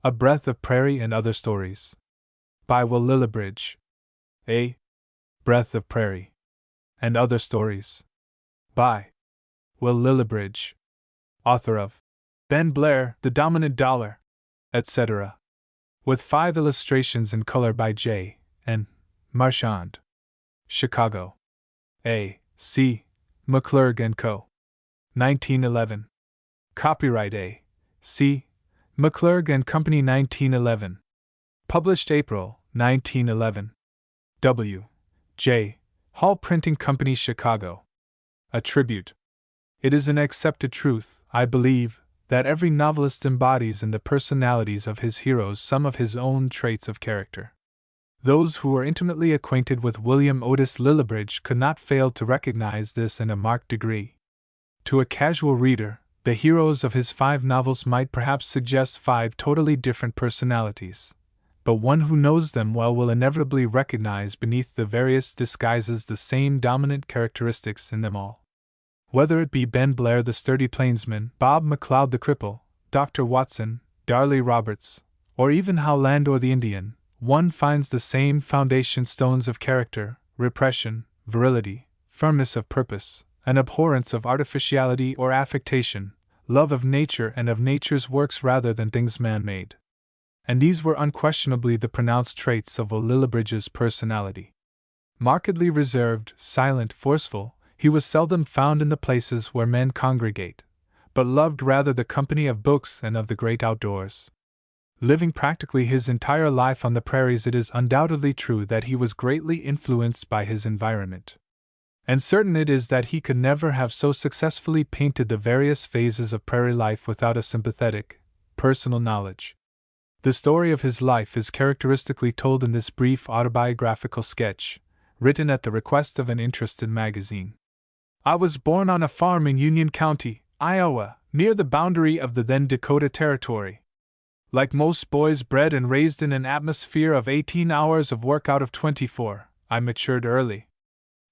A Breath of Prairie and Other Stories. By Will Lillibridge. A Breath of Prairie and Other Stories. By Will Lillibridge, author of Ben Blair, The Dominant Dollar, etc. With 5 illustrations in color by J. N. Marchand. Chicago. A. C. McClurg & Co. 1911. Copyright A. C. McClurg & Company 1911. Published April 1911. W. J. Hall Printing Company, Chicago. A tribute. It is an accepted truth, I believe, that every novelist embodies in the personalities of his heroes some of his own traits of character. Those who were intimately acquainted with William Otis Lillibridge could not fail to recognize this in a marked degree. To a casual reader, the heroes of his 5 novels might perhaps suggest 5 totally different personalities, but one who knows them well will inevitably recognize beneath the various disguises the same dominant characteristics in them all. Whether it be Ben Blair the sturdy plainsman, Bob McLeod the cripple, Dr. Watson, Darley Roberts, or even Hal Landor the Indian, one finds the same foundation stones of character: repression, virility, firmness of purpose, an abhorrence of artificiality or affectation, love of nature and of nature's works rather than things man-made. And these were unquestionably the pronounced traits of Will Lillibridge's personality. Markedly reserved, silent, forceful, he was seldom found in the places where men congregate, but loved rather the company of books and of the great outdoors. Living practically his entire life on the prairies, it is undoubtedly true that he was greatly influenced by his environment. And certain it is that he could never have so successfully painted the various phases of prairie life without a sympathetic, personal knowledge. The story of his life is characteristically told in this brief autobiographical sketch, written at the request of an interested magazine. I was born on a farm in Union County, Iowa, near the boundary of the then Dakota Territory. Like most boys bred and raised in an atmosphere of 18 hours of work out of 24, I matured early.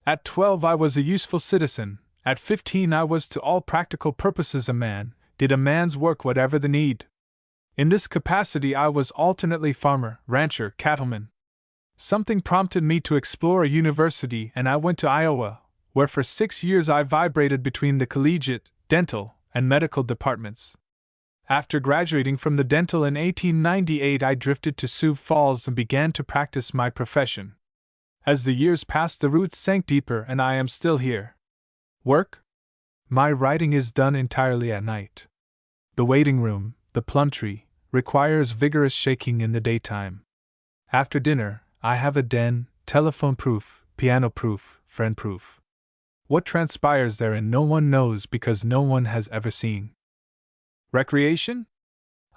At 12 I was a useful citizen, at 15 I was to all practical purposes a man, did a man's work whatever the need. In this capacity I was alternately farmer, rancher, cattleman. Something prompted me to explore a university and I went to Iowa, where for 6 years I vibrated between the collegiate, dental, and medical departments. After graduating from the dental in 1898 I drifted to Sioux Falls and began to practice my profession. As the years passed the roots sank deeper and I am still here. Work? My writing is done entirely at night. The waiting room, the plum tree, requires vigorous shaking in the daytime. After dinner, I have a den, telephone-proof, piano-proof, friend-proof. What transpires therein no one knows because no one has ever seen. Recreation?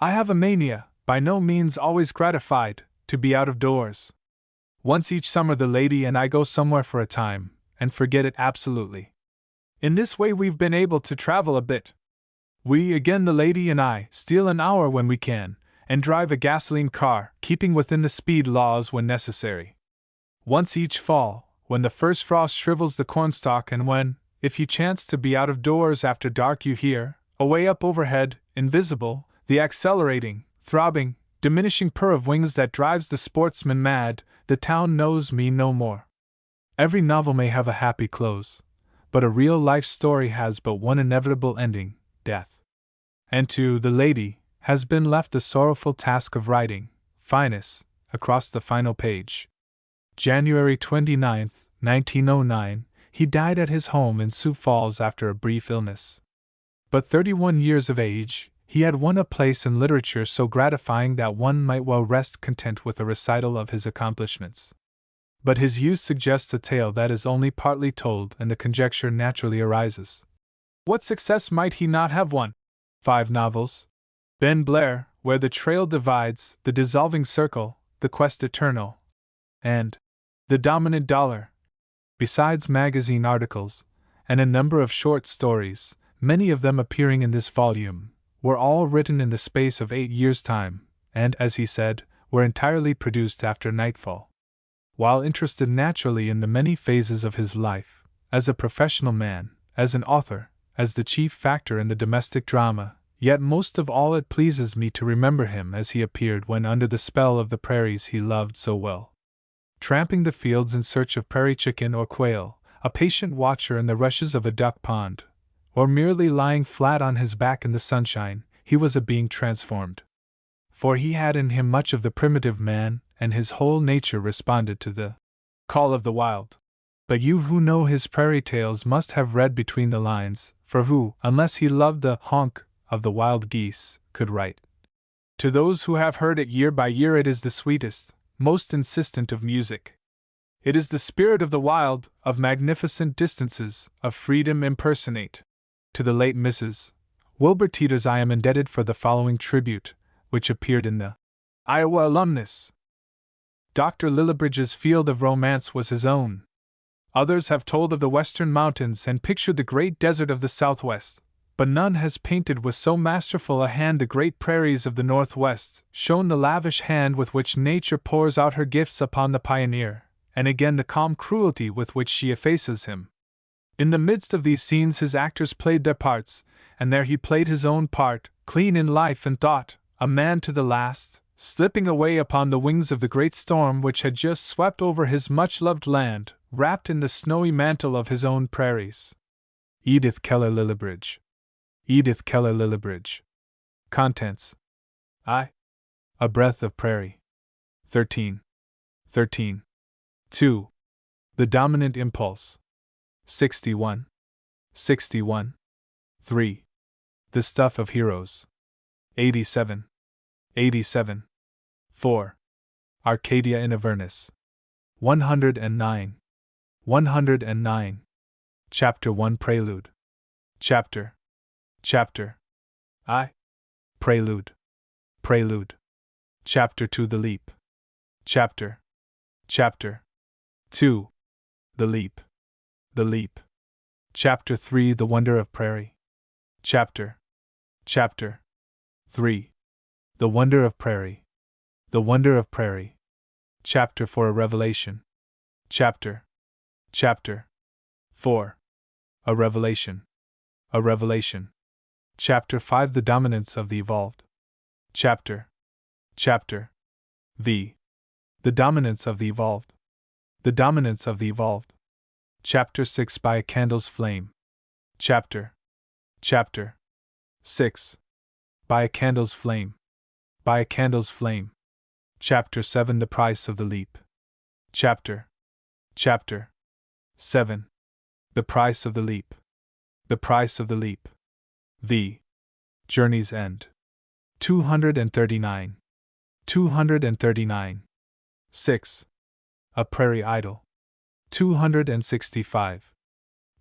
I have a mania, by no means always gratified, to be out of doors. Once each summer the lady and I go somewhere for a time, and forget it absolutely. In this way we've been able to travel a bit. We, again the lady and I, steal an hour when we can, and drive a gasoline car, keeping within the speed laws when necessary. Once each fall, when the first frost shrivels the cornstalk and when, if you chance to be out of doors after dark, you hear, away up overhead, invisible, the accelerating, throbbing, diminishing purr of wings that drives the sportsman mad, the town knows me no more. Every novel may have a happy close, but a real life story has but one inevitable ending, death. And to the lady has been left the sorrowful task of writing, finest, across the final page. January 29, 1909, he died at his home in Sioux Falls after a brief illness. But 31 years of age, he had won a place in literature so gratifying that one might well rest content with a recital of his accomplishments. But his youth suggests a tale that is only partly told, and the conjecture naturally arises. What success might he not have won? 5 novels. Ben Blair, Where the Trail Divides, The Dissolving Circle, The Quest Eternal, and The Dominant Dollar. Besides magazine articles, and a number of short stories, many of them appearing in this volume, were all written in the space of 8 years' time, and, as he said, were entirely produced after nightfall. While interested naturally in the many phases of his life, as a professional man, as an author, as the chief factor in the domestic drama, Yet most of all it pleases me to remember him as he appeared when under the spell of the prairies he loved so well. Tramping the fields in search of prairie chicken or quail, a patient watcher in the rushes of a duck pond, or merely lying flat on his back in the sunshine, he was a being transformed. For he had in him much of the primitive man, and his whole nature responded to the call of the wild. But you who know his prairie tales must have read between the lines, for who, unless he loved the honk of the wild geese, could write? To those who have heard it year by year, it is the sweetest, most insistent of music. It is the spirit of the wild, of magnificent distances, of freedom impersonate. To the late Mrs. Wilbur Teeters I am indebted for the following tribute, which appeared in the Iowa Alumnus. Dr. Lillibridge's field of romance was his own. Others have told of the western mountains and pictured the great desert of the southwest, but none has painted with so masterful a hand the great prairies of the northwest, shown the lavish hand with which nature pours out her gifts upon the pioneer, and again the calm cruelty with which she effaces him. In the midst of these scenes his actors played their parts, and there he played his own part, clean in life and thought, a man to the last, slipping away upon the wings of the great storm which had just swept over his much-loved land, wrapped in the snowy mantle of his own prairies. Edith Keller Lillibridge. Edith Keller Lillibridge. Contents. I. A Breath of Prairie. 13. 2. The Dominant Impulse. 61. 3. The Stuff of Heroes. 87. 4. Arcadia in Avernus. 109. Chapter 1 Prelude. Chapter I. Prelude. Chapter 2 The Leap. Chapter 2 The Leap. Chapter 3 The Wonder of Prairie. Chapter 3 The Wonder of Prairie. Chapter 4 A Revelation. Chapter 4 A Revelation. Chapter 5 The Dominance of the Evolved. Chapter V. The Dominance of the Evolved. Chapter 6 By a Candle's Flame. Chapter 6 By a Candle's Flame. Chapter 7 The Price of the Leap. Chapter 7 The Price of the Leap. The Journey's End. 239. 6. A Prairie Idol.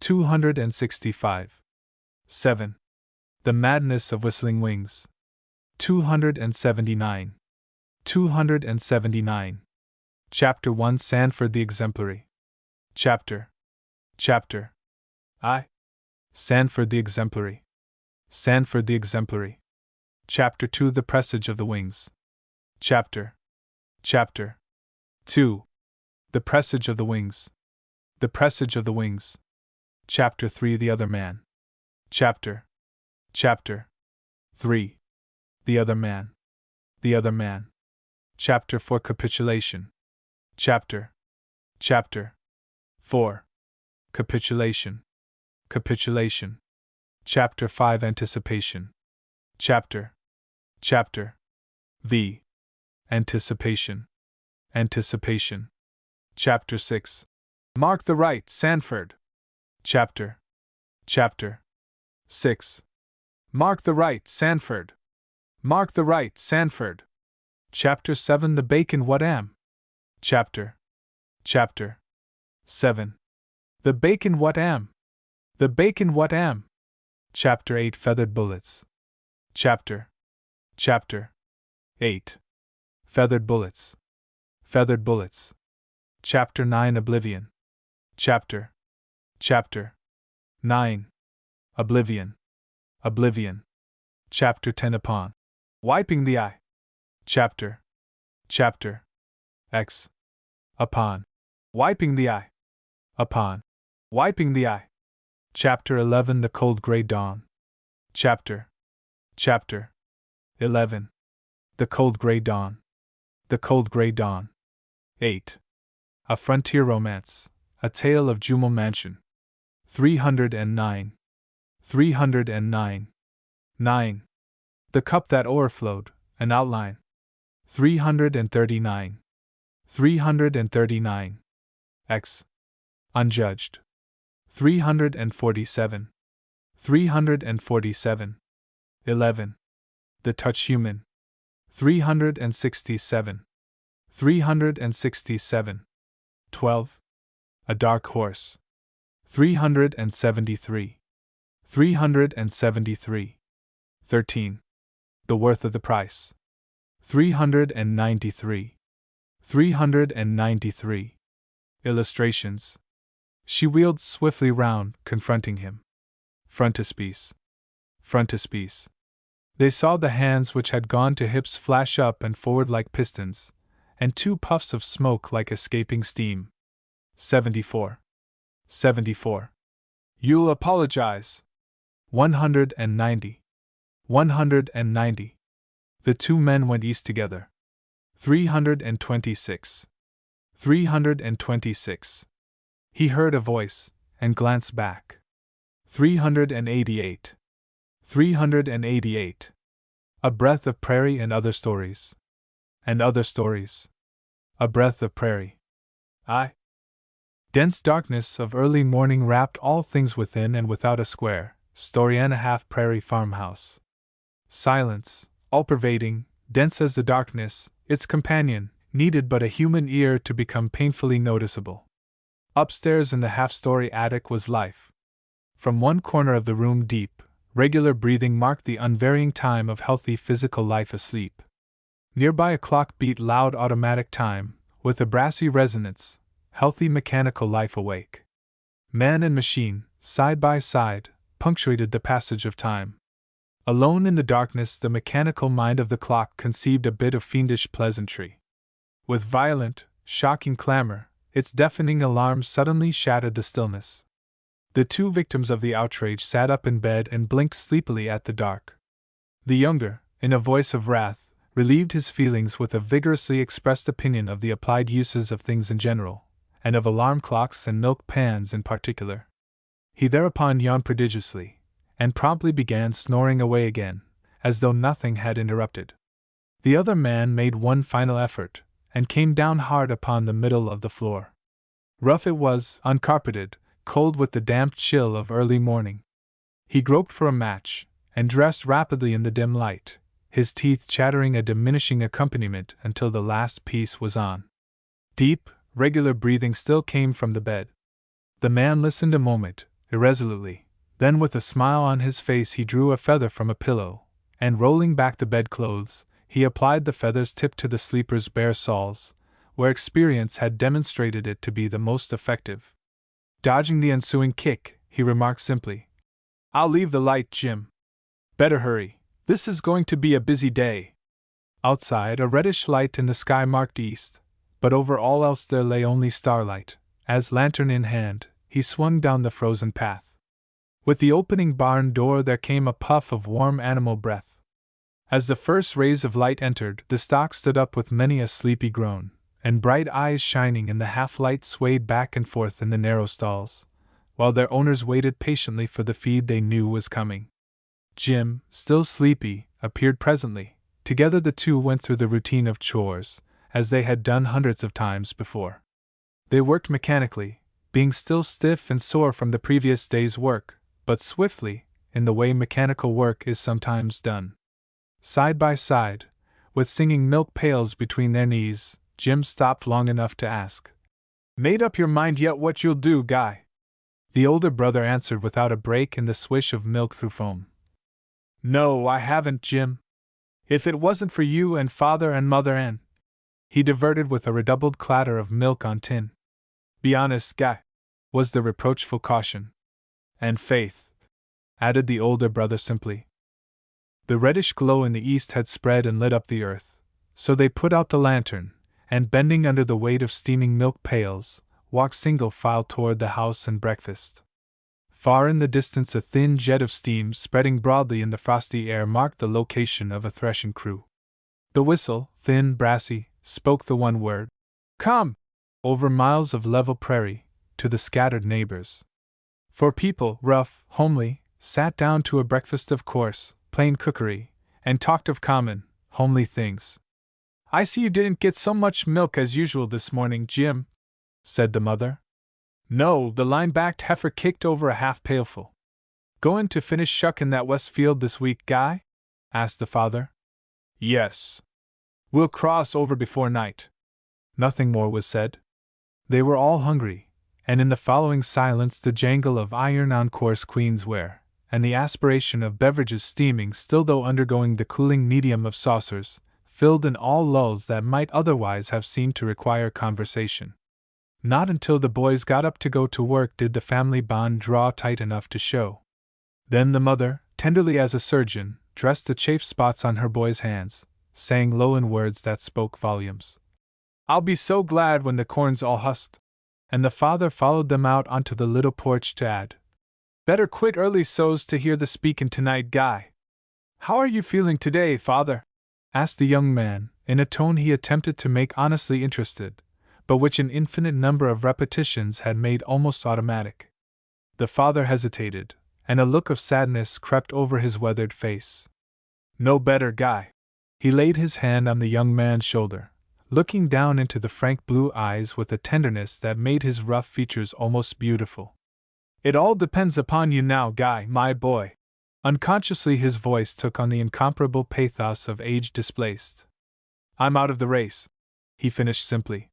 265. 7. The Madness of Whistling Wings. 279. Chapter 1 Sanford the Exemplary. Chapter I. Sanford the Exemplary. Chapter 2 The Presage of the Wings. Chapter 2 The Presage of the Wings. Chapter 3 The Other Man. Chapter 3 The Other Man. Chapter 4 Capitulation. Chapter 4 Capitulation. Chapter 5 Anticipation. Chapter V. Anticipation. Chapter 6 Mark the Right, Sanford. Chapter 6 Mark the Right, Sanford. Chapter 7 The Bacon What Am. Chapter 7 The Bacon What Am. Chapter 8 Feathered Bullets. Chapter 8 Feathered Bullets. Chapter 9 Oblivion. Chapter 9 Oblivion. Chapter 10 Upon Wiping the Eye. Chapter X Upon Wiping the Eye. Chapter 11 The Cold Grey Dawn. Chapter Chapter 11. The Cold Grey Dawn. The Cold Grey Dawn. 8. A Frontier Romance. A Tale of Jumal Mansion. 309. 309. 9. The Cup That O'erflowed. An Outline. 339. 339. X. Unjudged. 347. 347. 11. The Touch Human. 367. 367. 12. A Dark Horse. 373. 373. 13. The Worth of the Price. 393. 393. Illustrations. She wheeled swiftly round, confronting him. Frontispiece. Frontispiece. They saw the hands which had gone to hips flash up and forward like pistons, and 2 puffs of smoke like escaping steam. 74. 74. You'll apologize. 190. 190. The 2 men went east together. 326. 326. He heard a voice, and glanced back. 388. 388. A Breath of Prairie and Other Stories. And Other Stories. A Breath of Prairie. Dense darkness of early morning wrapped all things within and without a square, story-and-a-half prairie farmhouse. Silence, all-pervading, dense as the darkness, its companion, needed but a human ear to become painfully noticeable. Upstairs in the half-story attic was life. From one corner of the room deep, regular breathing marked the unvarying time of healthy physical life asleep. Nearby a clock beat loud automatic time, with a brassy resonance, healthy mechanical life awake. Man and machine, side by side, punctuated the passage of time. Alone in the darkness, the mechanical mind of the clock conceived a bit of fiendish pleasantry. With violent, shocking clamor, its deafening alarm suddenly shattered the stillness. The 2 victims of the outrage sat up in bed and blinked sleepily at the dark. The younger, in a voice of wrath, relieved his feelings with a vigorously expressed opinion of the applied uses of things in general, and of alarm clocks and milk pans in particular. He thereupon yawned prodigiously, and promptly began snoring away again, as though nothing had interrupted. The other man made one final effort, and came down hard upon the middle of the floor. Rough it was, uncarpeted, cold with the damp chill of early morning. He groped for a match, and dressed rapidly in the dim light, his teeth chattering a diminishing accompaniment until the last piece was on. Deep, regular breathing still came from the bed. The man listened a moment, irresolutely, then with a smile on his face he drew a feather from a pillow, and rolling back the bedclothes, he applied the feather's tip to the sleeper's bare soles, where experience had demonstrated it to be the most effective. Dodging the ensuing kick, he remarked simply, "I'll leave the light, Jim. Better hurry, this is going to be a busy day." Outside, a reddish light in the sky marked east, but over all else there lay only starlight, as, lantern in hand, he swung down the frozen path. With the opening barn door there came a puff of warm animal breath. As the first rays of light entered, the stock stood up with many a sleepy groan, and bright eyes shining in the half-light swayed back and forth in the narrow stalls, while their owners waited patiently for the feed they knew was coming. Jim, still sleepy, appeared presently. Together the 2 went through the routine of chores, as they had done hundreds of times before. They worked mechanically, being still stiff and sore from the previous day's work, but swiftly, in the way mechanical work is sometimes done. Side by side, with singing milk pails between their knees, Jim stopped long enough to ask, "Made up your mind yet what you'll do, Guy?" The older brother answered without a break in the swish of milk through foam, "No, I haven't, Jim. If it wasn't for you and Father and Mother and—" He diverted with a redoubled clatter of milk on tin. "Be honest, Guy," was the reproachful caution. "And faith," added the older brother simply. The reddish glow in the east had spread and lit up the earth, so they put out the lantern, and bending under the weight of steaming milk pails, walked single file toward the house and breakfast. Far in the distance, a thin jet of steam spreading broadly in the frosty air marked the location of a threshing crew. The whistle, thin, brassy, spoke the one word, "Come!" over miles of level prairie, to the scattered neighbors. For people, rough, homely, sat down to a breakfast of coarse, plain cookery, and talked of common, homely things. "I see you didn't get so much milk as usual this morning, Jim," said the mother. "No, the line-backed heifer kicked over a half-pailful." "Goin' to finish shuckin' that west field this week, Guy?" asked the father. "Yes. We'll cross over before night." Nothing more was said. They were all hungry, and in the following silence the jangle of iron on coarse queensware, and the aspiration of beverages steaming still though undergoing the cooling medium of saucers, filled in all lulls that might otherwise have seemed to require conversation. Not until the boys got up to go to work did the family bond draw tight enough to show. Then the mother, tenderly as a surgeon, dressed the chafed spots on her boys' hands, saying low in words that spoke volumes, "I'll be so glad when the corn's all husked." And the father followed them out onto the little porch to add, "Better quit early so's to hear the speakin' tonight, Guy." "How are you feeling today, father?" asked the young man, in a tone he attempted to make honestly interested, but which an infinite number of repetitions had made almost automatic. The father hesitated, and a look of sadness crept over his weathered face. "No better, Guy." He laid his hand on the young man's shoulder, looking down into the frank blue eyes with a tenderness that made his rough features almost beautiful. "It all depends upon you now, Guy, my boy." Unconsciously his voice took on the incomparable pathos of age displaced. "I'm out of the race," he finished simply.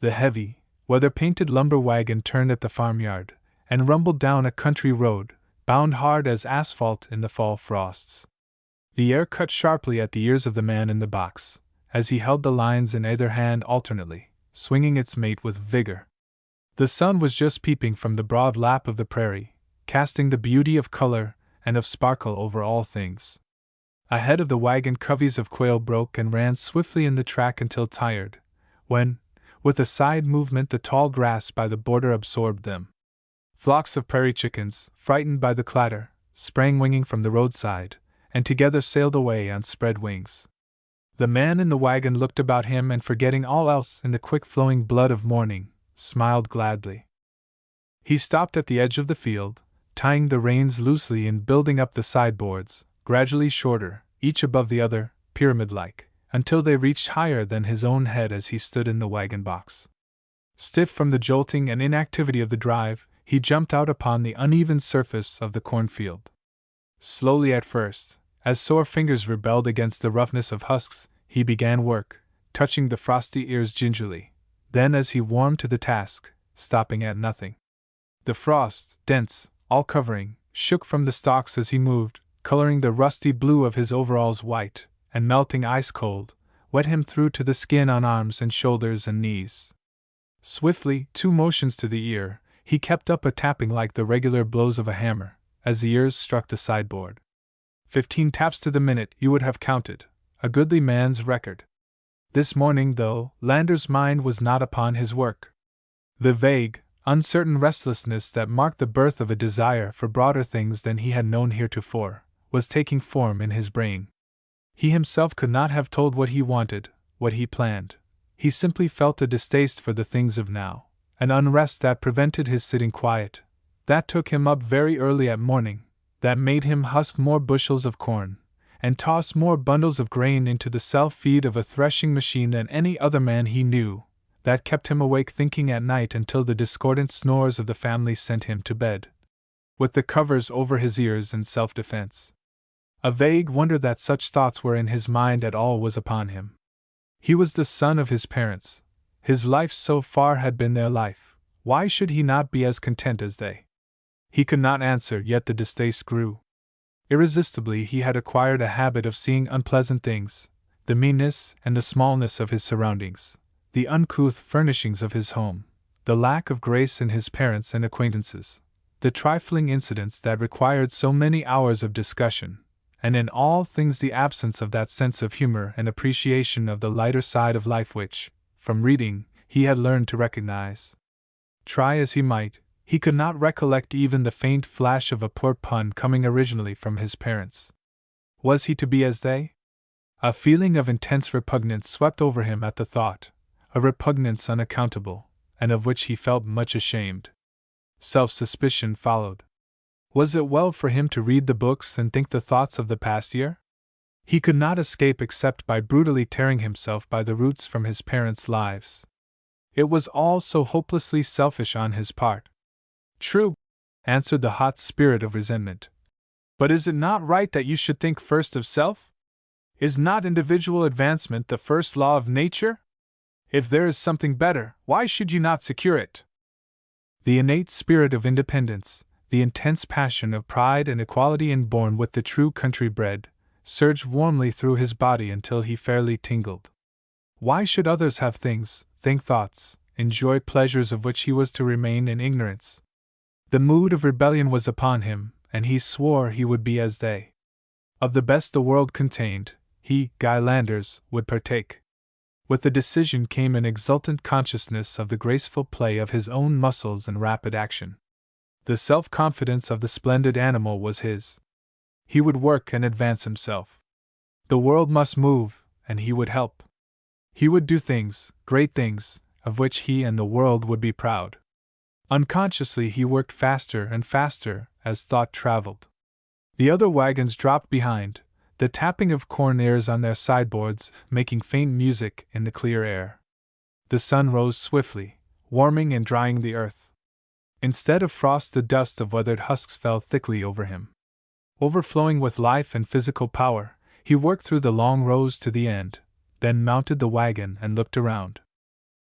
The heavy, weather-painted lumber wagon turned at the farmyard, and rumbled down a country road, bound hard as asphalt in the fall frosts. The air cut sharply at the ears of the man in the box, as he held the lines in either hand alternately, swinging its mate with vigor. The sun was just peeping from the broad lap of the prairie, casting the beauty of color and of sparkle over all things. Ahead of the wagon coveys of quail broke and ran swiftly in the track until tired, when, with a side movement, the tall grass by the border absorbed them. Flocks of prairie chickens, frightened by the clatter, sprang winging from the roadside, and together sailed away on spread wings. The man in the wagon looked about him and, forgetting all else in the quick-flowing blood of morning, smiled gladly. He stopped at the edge of the field, tying the reins loosely and building up the sideboards, gradually shorter, each above the other, pyramid-like, until they reached higher than his own head as he stood in the wagon box. Stiff from the jolting and inactivity of the drive, he jumped out upon the uneven surface of the cornfield. Slowly at first, as sore fingers rebelled against the roughness of husks, he began work, touching the frosty ears gingerly. Then, as he warmed to the task, stopping at nothing. The frost, dense, all-covering, shook from the stalks as he moved, coloring the rusty blue of his overalls white, and melting ice-cold, wet him through to the skin on arms and shoulders and knees. Swiftly, 2 motions to the ear, he kept up a tapping like the regular blows of a hammer, as the ears struck the sideboard. 15 taps to the minute, you would have counted, a goodly man's record. This morning, though, Lander's mind was not upon his work. The vague, uncertain restlessness that marked the birth of a desire for broader things than he had known heretofore was taking form in his brain. He himself could not have told what he wanted, what he planned. He simply felt a distaste for the things of now, an unrest that prevented his sitting quiet, that took him up very early at morning, that made him husk more bushels of corn, and toss more bundles of grain into the self-feed of a threshing machine than any other man he knew, that kept him awake thinking at night until the discordant snores of the family sent him to bed, with the covers over his ears in self-defense. A vague wonder that such thoughts were in his mind at all was upon him. He was the son of his parents. His life so far had been their life. Why should he not be as content as they? He could not answer, yet the distaste grew. Irresistibly he had acquired a habit of seeing unpleasant things, the meanness and the smallness of his surroundings, the uncouth furnishings of his home, the lack of grace in his parents and acquaintances, the trifling incidents that required so many hours of discussion, and in all things the absence of that sense of humor and appreciation of the lighter side of life which, from reading, he had learned to recognize. Try as he might, He could not recollect even the faint flash of a poor pun coming originally from his parents. Was he to be as they? A feeling of intense repugnance swept over him at the thought, a repugnance unaccountable, and of which he felt much ashamed. Self-suspicion followed. Was it well for him to read the books and think the thoughts of the past year? He could not escape except by brutally tearing himself by the roots from his parents' lives. It was all so hopelessly selfish on his part. True, answered the hot spirit of resentment. But is it not right that you should think first of self? Is not individual advancement the first law of nature? If there is something better, why should you not secure it? The innate spirit of independence, the intense passion of pride and equality inborn with the true country bred, surged warmly through his body until he fairly tingled. Why should others have things, think thoughts, enjoy pleasures of which he was to remain in ignorance? The mood of rebellion was upon him, and he swore he would be as they. Of the best the world contained, he, Guy Landers, would partake. With the decision came an exultant consciousness of the graceful play of his own muscles and rapid action. The self-confidence of the splendid animal was his. He would work and advance himself. The world must move, and he would help. He would do things, great things, of which he and the world would be proud. Unconsciously he worked faster and faster as thought traveled. The other wagons dropped behind, the tapping of corn ears on their sideboards making faint music in the clear air. The sun rose swiftly, warming and drying the earth. Instead of frost, the dust of weathered husks fell thickly over him. Overflowing with life and physical power, he worked through the long rows to the end, then mounted the wagon and looked around.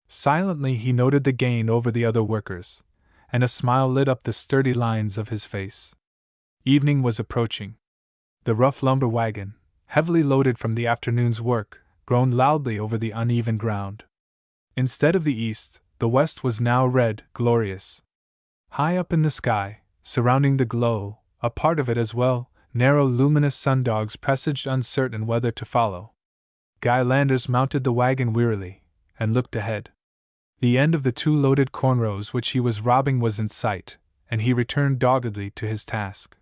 Silently he noted the gain over the other workers, and a smile lit up the sturdy lines of his face. Evening was approaching. The rough lumber wagon, heavily loaded from the afternoon's work, groaned loudly over the uneven ground. Instead of the east, the west was now red, glorious. High up in the sky, surrounding the glow, a part of it as well, narrow luminous sundogs presaged uncertain weather to follow. Guy Landers mounted the wagon wearily, and looked ahead. The end of the 2 loaded corn rows which he was robbing was in sight, and he returned doggedly to his task.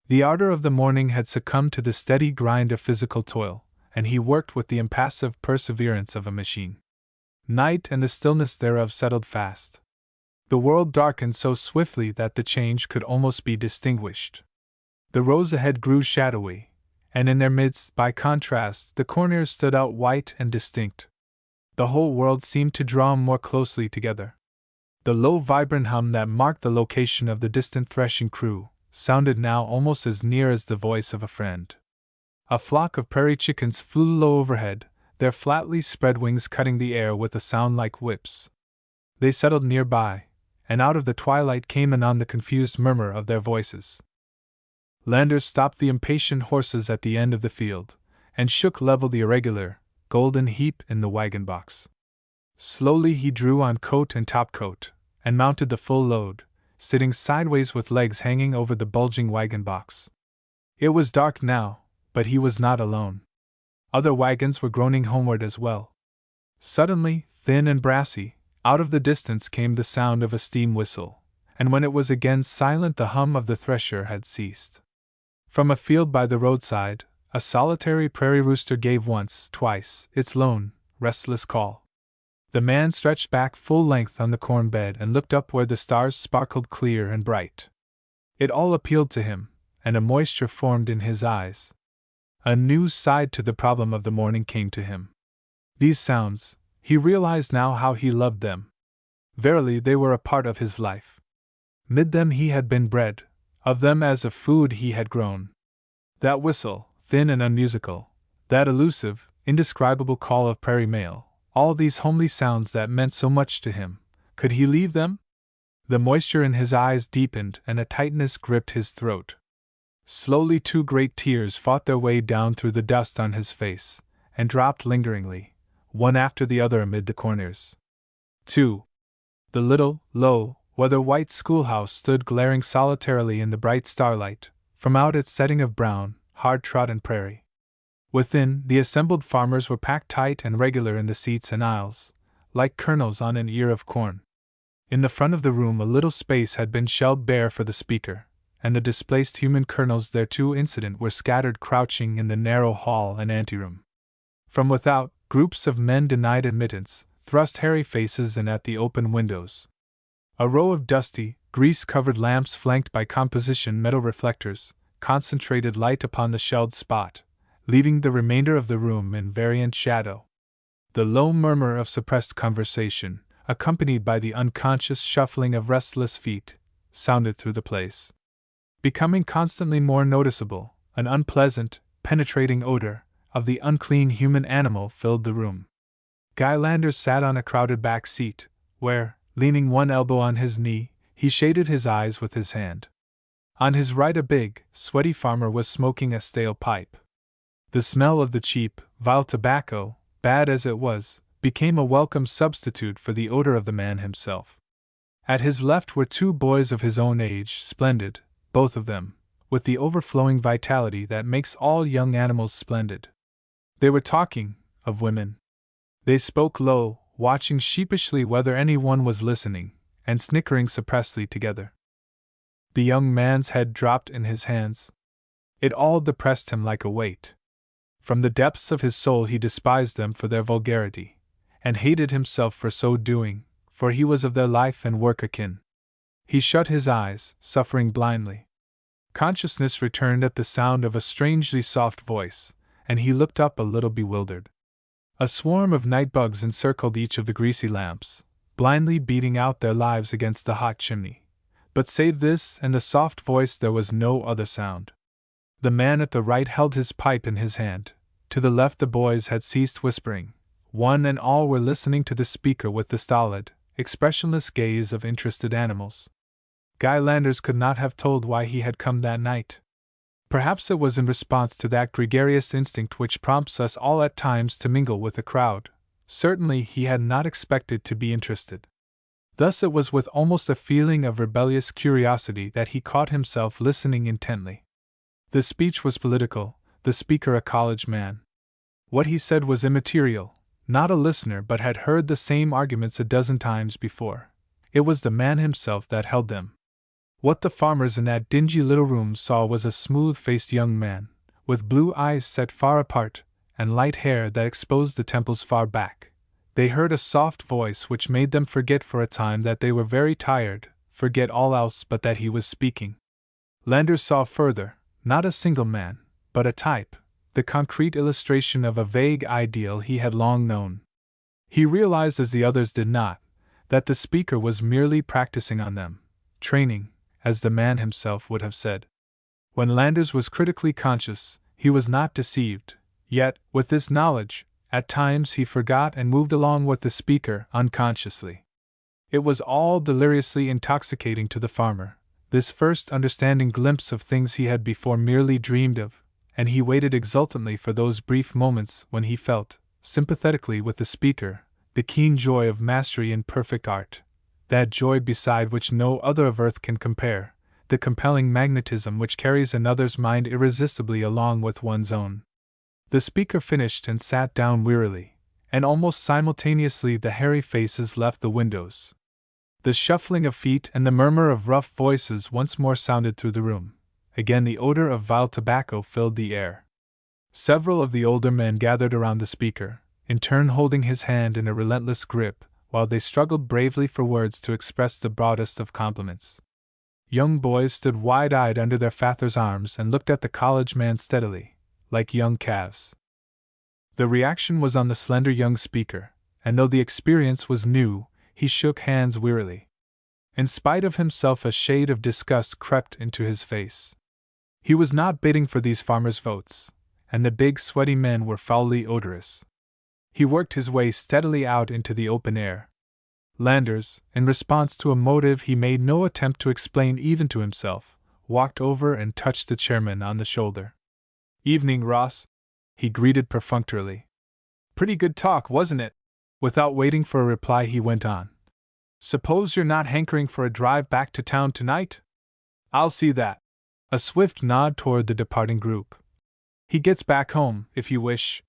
The ardor of the morning had succumbed to the steady grind of physical toil, and he worked with the impassive perseverance of a machine. Night and the stillness thereof settled fast. The world darkened so swiftly that the change could almost be distinguished. The rows ahead grew shadowy, and in their midst, by contrast, the corn ears stood out white and distinct. The whole world seemed to draw more closely together. The low, vibrant hum that marked the location of the distant threshing crew sounded now almost as near as the voice of a friend. A flock of prairie chickens flew low overhead, their flatly spread wings cutting the air with a sound like whips. They settled nearby, and out of the twilight came anon the confused murmur of their voices. Landers stopped the impatient horses at the end of the field, and shook level the irregular, golden heap in the wagon box. Slowly he drew on coat and topcoat, and mounted the full load, sitting sideways with legs hanging over the bulging wagon box. It was dark now, but he was not alone. Other wagons were groaning homeward as well. Suddenly, thin and brassy, out of the distance came the sound of a steam whistle, and when it was again silent the hum of the thresher had ceased. From a field by the roadside, a solitary prairie rooster gave once, twice, its lone, restless call. The man stretched back full length on the corn bed and looked up where the stars sparkled clear and bright. It all appealed to him, and a moisture formed in his eyes. A new side to the problem of the morning came to him. These sounds, he realized now how he loved them. Verily, they were a part of his life. Mid them he had been bred, of them as of food he had grown. That whistle, thin and unmusical, that elusive, indescribable call of prairie mail, all these homely sounds that meant so much to him, could he leave them? The moisture in his eyes deepened and a tightness gripped his throat. Slowly 2 great tears fought their way down through the dust on his face, and dropped lingeringly, one after the other amid the corn ears. 2. The little, low, weather-white schoolhouse stood glaring solitarily in the bright starlight, from out its setting of brown, hard-trodden prairie. Within, the assembled farmers were packed tight and regular in the seats and aisles, like kernels on an ear of corn. In the front of the room a little space had been shelved bare for the speaker, and the displaced human kernels thereto incident were scattered crouching in the narrow hall and anteroom. From without, groups of men denied admittance, thrust hairy faces in at the open windows. A row of dusty, grease-covered lamps flanked by composition metal reflectors concentrated light upon the shelved spot, leaving the remainder of the room in variant shadow. The low murmur of suppressed conversation, accompanied by the unconscious shuffling of restless feet, sounded through the place. Becoming constantly more noticeable, an unpleasant, penetrating odor of the unclean human animal filled the room. Guy Landers sat on a crowded back seat, where, leaning one elbow on his knee, he shaded his eyes with his hand. On his right a big, sweaty farmer was smoking a stale pipe. The smell of the cheap, vile tobacco, bad as it was, became a welcome substitute for the odor of the man himself. At his left were two boys of his own age, splendid, both of them, with the overflowing vitality that makes all young animals splendid. They were talking of women. They spoke low, watching sheepishly whether anyone was listening, and snickering suppressedly together. The young man's head dropped in his hands. It all depressed him like a weight. From the depths of his soul he despised them for their vulgarity, and hated himself for so doing, for he was of their life and work akin. He shut his eyes, suffering blindly. Consciousness returned at the sound of a strangely soft voice, and he looked up a little bewildered. A swarm of night bugs encircled each of the greasy lamps, blindly beating out their lives against the hot chimney. But save this and the soft voice there was no other sound. The man at the right held his pipe in his hand. To the left the boys had ceased whispering. One and all were listening to the speaker with the stolid, expressionless gaze of interested animals. Guy Landers could not have told why he had come that night. Perhaps it was in response to that gregarious instinct which prompts us all at times to mingle with the crowd. Certainly he had not expected to be interested. Thus it was with almost a feeling of rebellious curiosity that he caught himself listening intently. The speech was political, the speaker a college man. What he said was immaterial. Not a listener but had heard the same arguments a dozen times before. It was the man himself that held them. What the farmers in that dingy little room saw was a smooth-faced young man, with blue eyes set far apart, and light hair that exposed the temples far back. They heard a soft voice which made them forget for a time that they were very tired, forget all else but that he was speaking. Landers saw further, not a single man, but a type, the concrete illustration of a vague ideal he had long known. He realized, as the others did not, that the speaker was merely practicing on them, training, as the man himself would have said. When Landers was critically conscious, he was not deceived, yet, with this knowledge, at times he forgot and moved along with the speaker unconsciously. It was all deliriously intoxicating to the farmer, this first understanding glimpse of things he had before merely dreamed of, and he waited exultantly for those brief moments when he felt, sympathetically with the speaker, the keen joy of mastery in perfect art, that joy beside which no other of earth can compare, the compelling magnetism which carries another's mind irresistibly along with one's own. The speaker finished and sat down wearily, and almost simultaneously the hairy faces left the windows. The shuffling of feet and the murmur of rough voices once more sounded through the room. Again the odor of vile tobacco filled the air. Several of the older men gathered around the speaker, in turn holding his hand in a relentless grip, while they struggled bravely for words to express the broadest of compliments. Young boys stood wide-eyed under their fathers' arms and looked at the college man steadily, like young calves. The reaction was on the slender young speaker, and though the experience was new, he shook hands wearily. In spite of himself a shade of disgust crept into his face. He was not bidding for these farmers' votes, and the big sweaty men were foully odorous. He worked his way steadily out into the open air. Landers, in response to a motive he made no attempt to explain even to himself, walked over and touched the chairman on the shoulder. "Evening, Ross," he greeted perfunctorily. "Pretty good talk, wasn't it?" Without waiting for a reply he went on. "Suppose you're not hankering for a drive back to town tonight? I'll see that." A swift nod toward the departing group. "He gets back home, if you wish."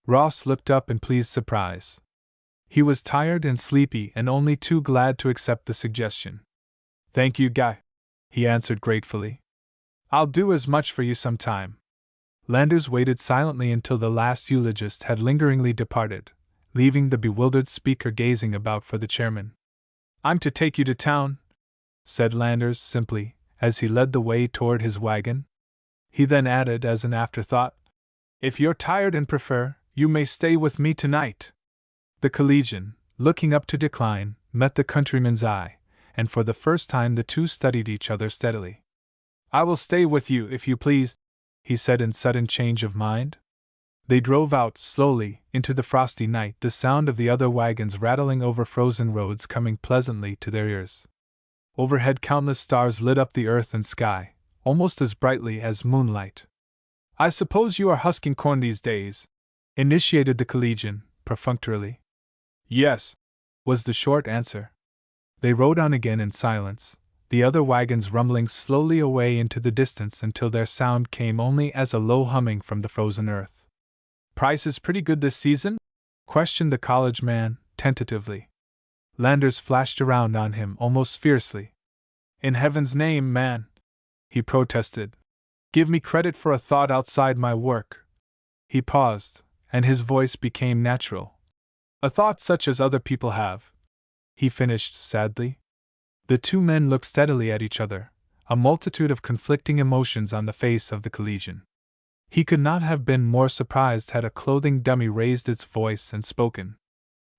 Ross looked up in pleased surprise. He was tired and sleepy and only too glad to accept the suggestion. "Thank you, Guy," he answered gratefully. "I'll do as much for you some time." Landers waited silently until the last eulogist had lingeringly departed, leaving the bewildered speaker gazing about for the chairman. "I'm to take you to town," said Landers simply, as he led the way toward his wagon. He then added as an afterthought, "If you're tired and prefer, you may stay with me tonight." The collegian, looking up to decline, met the countryman's eye, and for the first time the two studied each other steadily. "I will stay with you, if you please," he said in sudden change of mind. They drove out slowly into the frosty night, the sound of the other wagons rattling over frozen roads coming pleasantly to their ears. Overhead countless stars lit up the earth and sky, almost as brightly as moonlight. "I suppose you are husking corn these days?" initiated the collegian, perfunctorily. "Yes," was the short answer. They rode on again in silence, the other wagons rumbling slowly away into the distance until their sound came only as a low humming from the frozen earth. "Prices pretty good this season?" questioned the college man, tentatively. Landers flashed around on him almost fiercely. "In heaven's name, man," he protested, "give me credit for a thought outside my work." He paused, and his voice became natural. "A thought such as other people have," he finished sadly. The two men looked steadily at each other, a multitude of conflicting emotions on the face of the collegian. He could not have been more surprised had a clothing dummy raised its voice and spoken.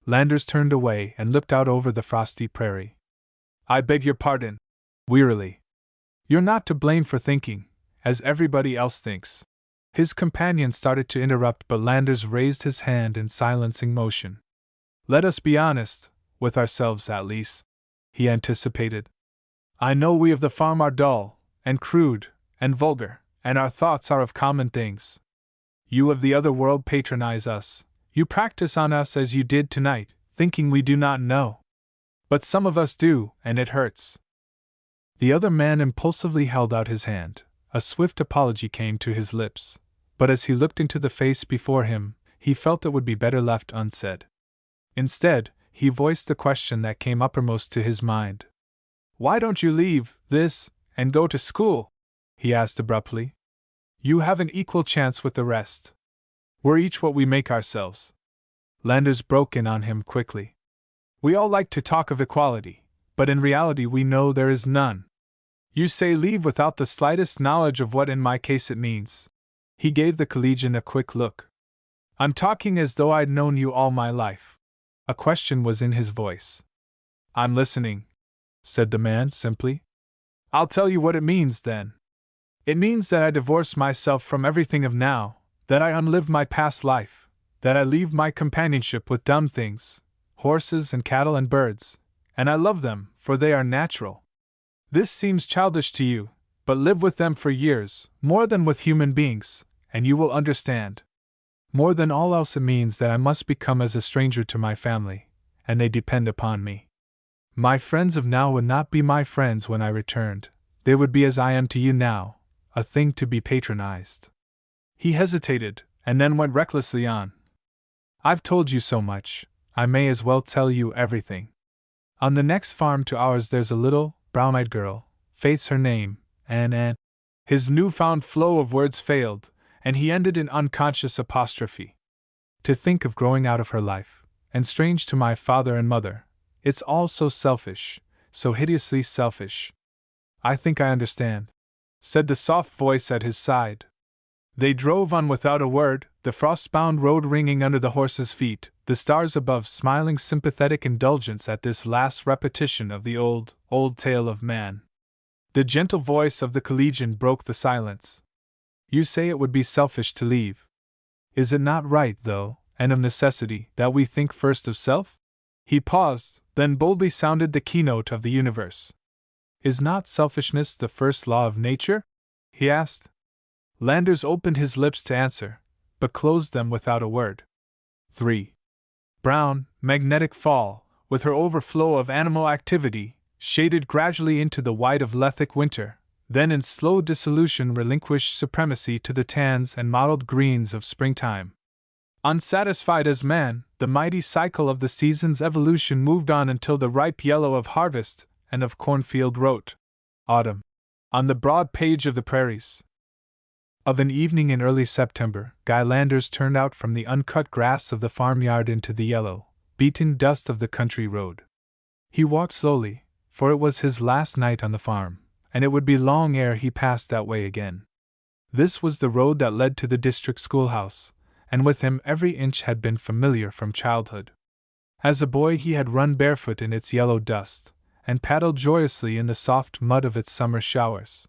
Landers turned away and looked out over the frosty prairie. "I beg your pardon," wearily. "You're not to blame for thinking, as everybody else thinks." His companion started to interrupt, but Landers raised his hand in silencing motion. "Let us be honest, with ourselves at least," he anticipated. "I know we of the farm are dull, and crude, and vulgar, and our thoughts are of common things. You of the other world patronize us, you practice on us as you did tonight, thinking we do not know. But some of us do, and it hurts." The other man impulsively held out his hand. A swift apology came to his lips, but as he looked into the face before him, he felt it would be better left unsaid. Instead, he voiced the question that came uppermost to his mind. "Why don't you leave this and go to school?" he asked abruptly. "You have an equal chance with the rest. We're each what we make ourselves." Landers broke in on him quickly. "We all like to talk of equality, but in reality we know there is none. You say leave without the slightest knowledge of what in my case it means." He gave the collegian a quick look. "I'm talking as though I'd known you all my life." A question was in his voice. "I'm listening," said the man simply. "I'll tell you what it means, then. It means that I divorce myself from everything of now, that I unlive my past life, that I leave my companionship with dumb things, horses and cattle and birds, and I love them, for they are natural. This seems childish to you, but live with them for years, more than with human beings, and you will understand. More than all else it means that I must become as a stranger to my family, and they depend upon me. My friends of now would not be my friends when I returned, they would be as I am to you now, a thing to be patronized." He hesitated, and then went recklessly on. "I've told you so much, I may as well tell you everything. On the next farm to ours there's a little, brown-eyed girl, Faith's her name, and his newfound flow of words failed, and he ended in unconscious apostrophe. "To think of growing out of her life, and strange to my father and mother, it's all so selfish, so hideously selfish." "I think I understand," said the soft voice at his side. They drove on without a word, the frost-bound road ringing under the horses' feet, the stars above smiling sympathetic indulgence at this last repetition of the old tale of man. The gentle voice of the collegian broke the silence. "You say it would be selfish to leave. Is it not right, though, and of necessity, that we think first of self?" He paused, then boldly sounded the keynote of the universe. "Is not selfishness the first law of nature?" he asked. Landers opened his lips to answer, but closed them without a word. 3. Brown, magnetic fall, with her overflow of animal activity, shaded gradually into the white of lethic winter, then in slow dissolution relinquished supremacy to the tans and mottled greens of springtime. Unsatisfied as man, the mighty cycle of the season's evolution moved on until the ripe yellow of harvest and of cornfield wrote, Autumn, on the broad page of the prairies. Of an evening in early September, Guy Landers turned out from the uncut grass of the farmyard into the yellow, beaten dust of the country road. He walked slowly, for it was his last night on the farm, and it would be long ere he passed that way again. This was the road that led to the district schoolhouse, and with him every inch had been familiar from childhood. As a boy he had run barefoot in its yellow dust, and paddled joyously in the soft mud of its summer showers.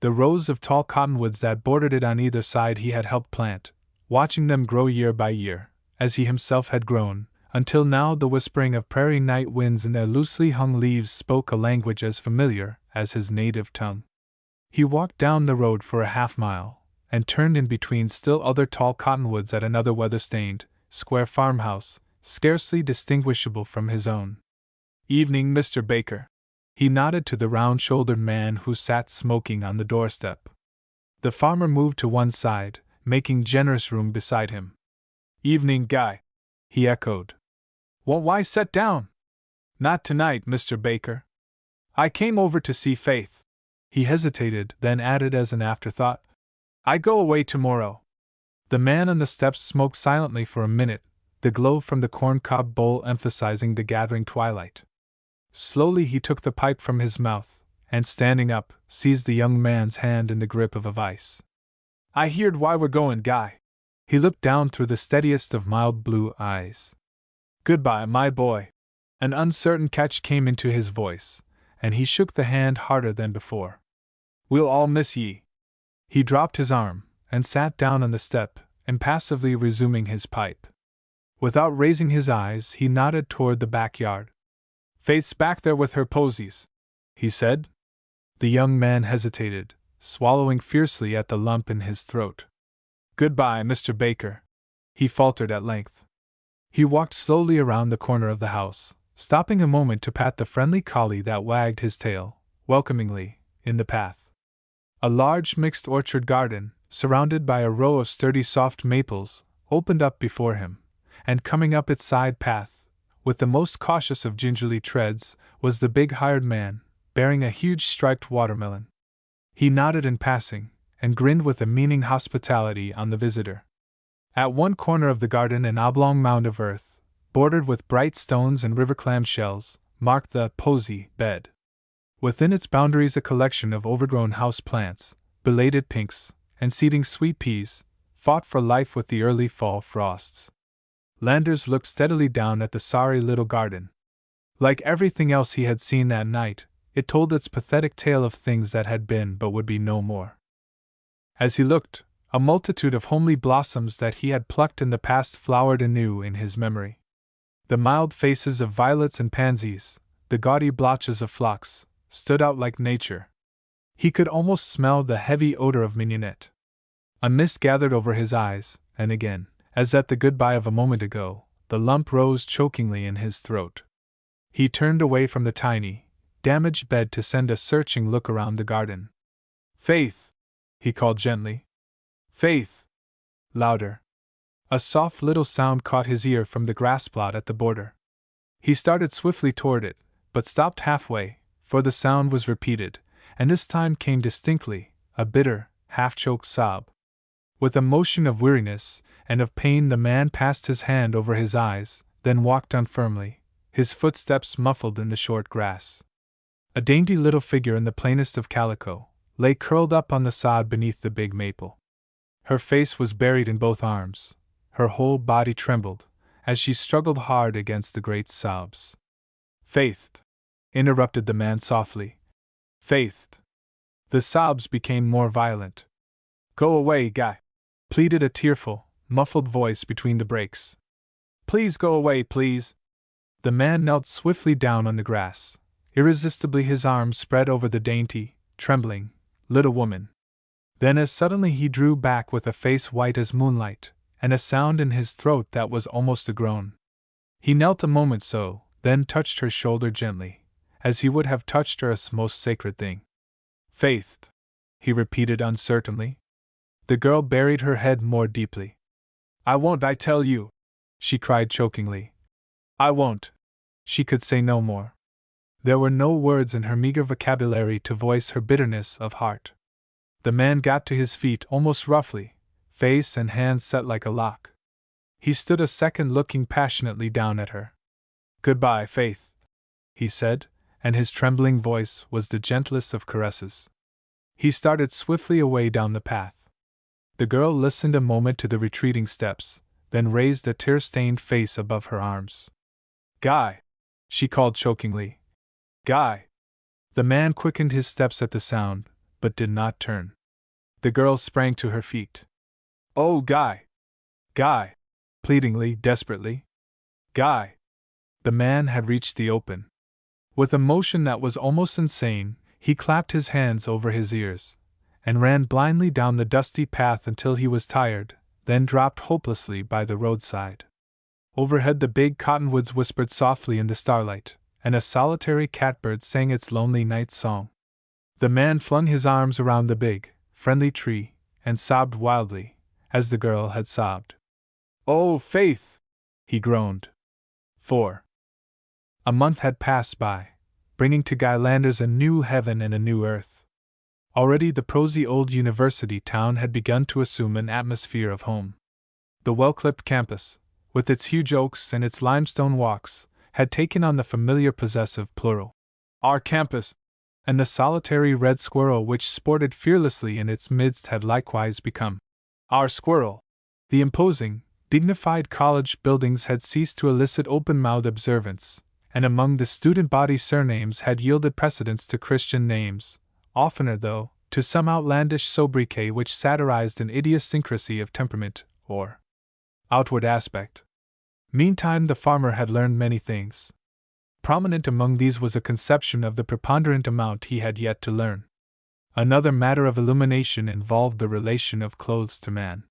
The rows of tall cottonwoods that bordered it on either side he had helped plant, watching them grow year by year, as he himself had grown, until now the whispering of prairie night winds in their loosely hung leaves spoke a language as familiar as his native tongue. He walked down the road for a half-mile, and turned in between still other tall cottonwoods at another weather-stained, square farmhouse, scarcely distinguishable from his own. Evening, Mr. Baker. He nodded to the round-shouldered man who sat smoking on the doorstep. The farmer moved to one side, making generous room beside him. Evening, Guy, he echoed. Well, why sit down? Not tonight, Mr. Baker. I came over to see Faith. He hesitated, then added as an afterthought, I go away tomorrow. The man on the steps smoked silently for a minute, the glow from the corncob bowl emphasizing the gathering twilight. Slowly he took the pipe from his mouth, and standing up, seized the young man's hand in the grip of a vice. I heard why we're going, Guy. He looked down through the steadiest of mild blue eyes. Goodbye, my boy. An uncertain catch came into his voice, and he shook the hand harder than before. We'll all miss ye. He dropped his arm, and sat down on the step, impassively resuming his pipe. Without raising his eyes, he nodded toward the backyard. Faith's back there with her posies, he said. The young man hesitated, swallowing fiercely at the lump in his throat. Goodbye, Mr. Baker, he faltered at length. He walked slowly around the corner of the house, stopping a moment to pat the friendly collie that wagged his tail, welcomingly, in the path. A large mixed orchard garden, surrounded by a row of sturdy soft maples, opened up before him, and coming up its side path, with the most cautious of gingerly treads, was the big hired man, bearing a huge striped watermelon. He nodded in passing, and grinned with a meaning hospitality on the visitor. At one corner of the garden an oblong mound of earth, bordered with bright stones and river clam shells, marked the posy bed. Within its boundaries a collection of overgrown house plants, belated pinks, and seeding sweet peas, fought for life with the early fall frosts. Landers looked steadily down at the sorry little garden. Like everything else he had seen that night, it told its pathetic tale of things that had been but would be no more. As he looked, a multitude of homely blossoms that he had plucked in the past flowered anew in his memory. The mild faces of violets and pansies, the gaudy blotches of phlox, stood out like nature. He could almost smell the heavy odor of mignonette. A mist gathered over his eyes, and again, as at the goodbye of a moment ago, the lump rose chokingly in his throat. He turned away from the tiny, damaged bed to send a searching look around the garden. Faith! He called gently. Faith! Louder. A soft little sound caught his ear from the grass plot at the border. He started swiftly toward it, but stopped halfway, for the sound was repeated, and this time came distinctly, a bitter, half-choked sob. With a motion of weariness and of pain the man passed his hand over his eyes, then walked on firmly, his footsteps muffled in the short grass. A dainty little figure in the plainest of calico lay curled up on the sod beneath the big maple. Her face was buried in both arms, her whole body trembled, as she struggled hard against the great sobs. Faith! Interrupted the man softly. Faith! The sobs became more violent. Go away, Guy! Pleaded a tearful, muffled voice between the breaks. Please go away, please! The man knelt swiftly down on the grass, irresistibly his arms spread over the dainty, trembling, little woman. Then as suddenly he drew back with a face white as moonlight, and a sound in his throat that was almost a groan. He knelt a moment so, then touched her shoulder gently, as he would have touched her a most sacred thing. Faith! He repeated uncertainly. The girl buried her head more deeply. I won't, I tell you, she cried chokingly. I won't. She could say no more. There were no words in her meager vocabulary to voice her bitterness of heart. The man got to his feet almost roughly, face and hands set like a lock. He stood a second looking passionately down at her. Goodbye, Faith, he said, and his trembling voice was the gentlest of caresses. He started swiftly away down the path. The girl listened a moment to the retreating steps, then raised a tear-stained face above her arms. Guy! She called chokingly. Guy! The man quickened his steps at the sound, but did not turn. The girl sprang to her feet. Oh, Guy! Guy! Pleadingly, desperately. Guy! The man had reached the open. With a motion that was almost insane, he clapped his hands over his ears, and ran blindly down the dusty path until he was tired, then dropped hopelessly by the roadside. Overhead the big cottonwoods whispered softly in the starlight, and a solitary catbird sang its lonely night song. The man flung his arms around the big, friendly tree, and sobbed wildly, as the girl had sobbed. Oh, Faith! He groaned. 4. A month had passed by, bringing to Guy Landers a new heaven and a new earth. Already the prosy old university town had begun to assume an atmosphere of home. The well-clipped campus, with its huge oaks and its limestone walks, had taken on the familiar possessive plural. Our campus, and the solitary red squirrel which sported fearlessly in its midst had likewise become our squirrel. The imposing, dignified college buildings had ceased to elicit open-mouthed observance, and among the student body surnames had yielded precedence to Christian names, oftener though, to some outlandish sobriquet which satirized an idiosyncrasy of temperament, or outward aspect. Meantime the farmer had learned many things. Prominent among these was a conception of the preponderant amount he had yet to learn. Another matter of illumination involved the relation of clothes to man.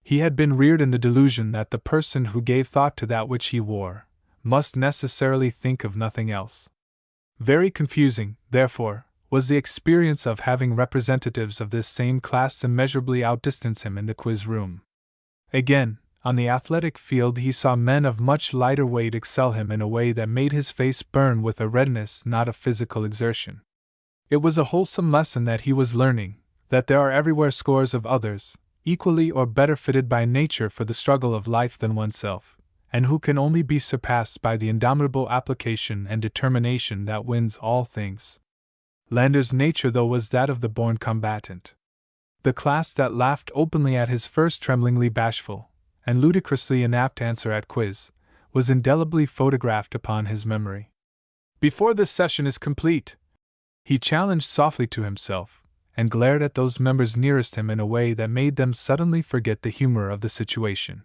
He had been reared in the delusion that the person who gave thought to that which he wore must necessarily think of nothing else. Very confusing, therefore, was the experience of having representatives of this same class immeasurably outdistance him in the quiz room. Again, on the athletic field he saw men of much lighter weight excel him in a way that made his face burn with a redness not of physical exertion. It was a wholesome lesson that he was learning, that there are everywhere scores of others, equally or better fitted by nature for the struggle of life than oneself, and who can only be surpassed by the indomitable application and determination that wins all things. Landers' nature, though, was that of the born combatant. The class that laughed openly at his first tremblingly bashful, and ludicrously inapt answer at quiz, was indelibly photographed upon his memory. Before this session is complete, he challenged softly to himself, and glared at those members nearest him in a way that made them suddenly forget the humor of the situation.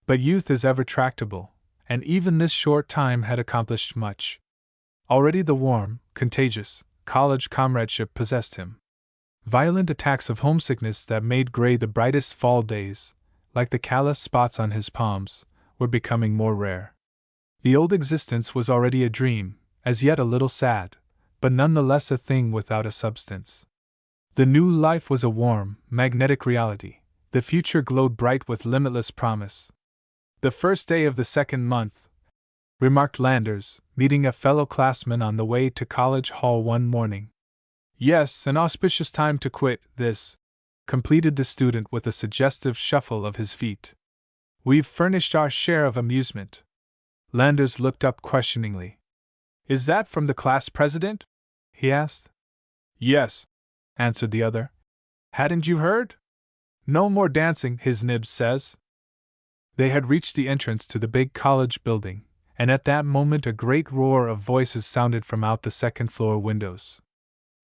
But youth is ever tractable, and even this short time had accomplished much. Already the warm, contagious, college comradeship possessed him. Violent attacks of homesickness that made gray the brightest fall days, like the callous spots on his palms, were becoming more rare. The old existence was already a dream, as yet a little sad, but none the less a thing without a substance. The new life was a warm, magnetic reality. The future glowed bright with limitless promise. The first day of the second month, remarked Landers, meeting a fellow-classman on the way to College Hall one morning. Yes, an auspicious time to quit this, completed the student with a suggestive shuffle of his feet. We've furnished our share of amusement. Landers looked up questioningly. Is that from the class president? He asked. Yes, answered the other. Hadn't you heard? No more dancing, his nibs says. They had reached the entrance to the big college building, and at that moment a great roar of voices sounded from out the second-floor windows.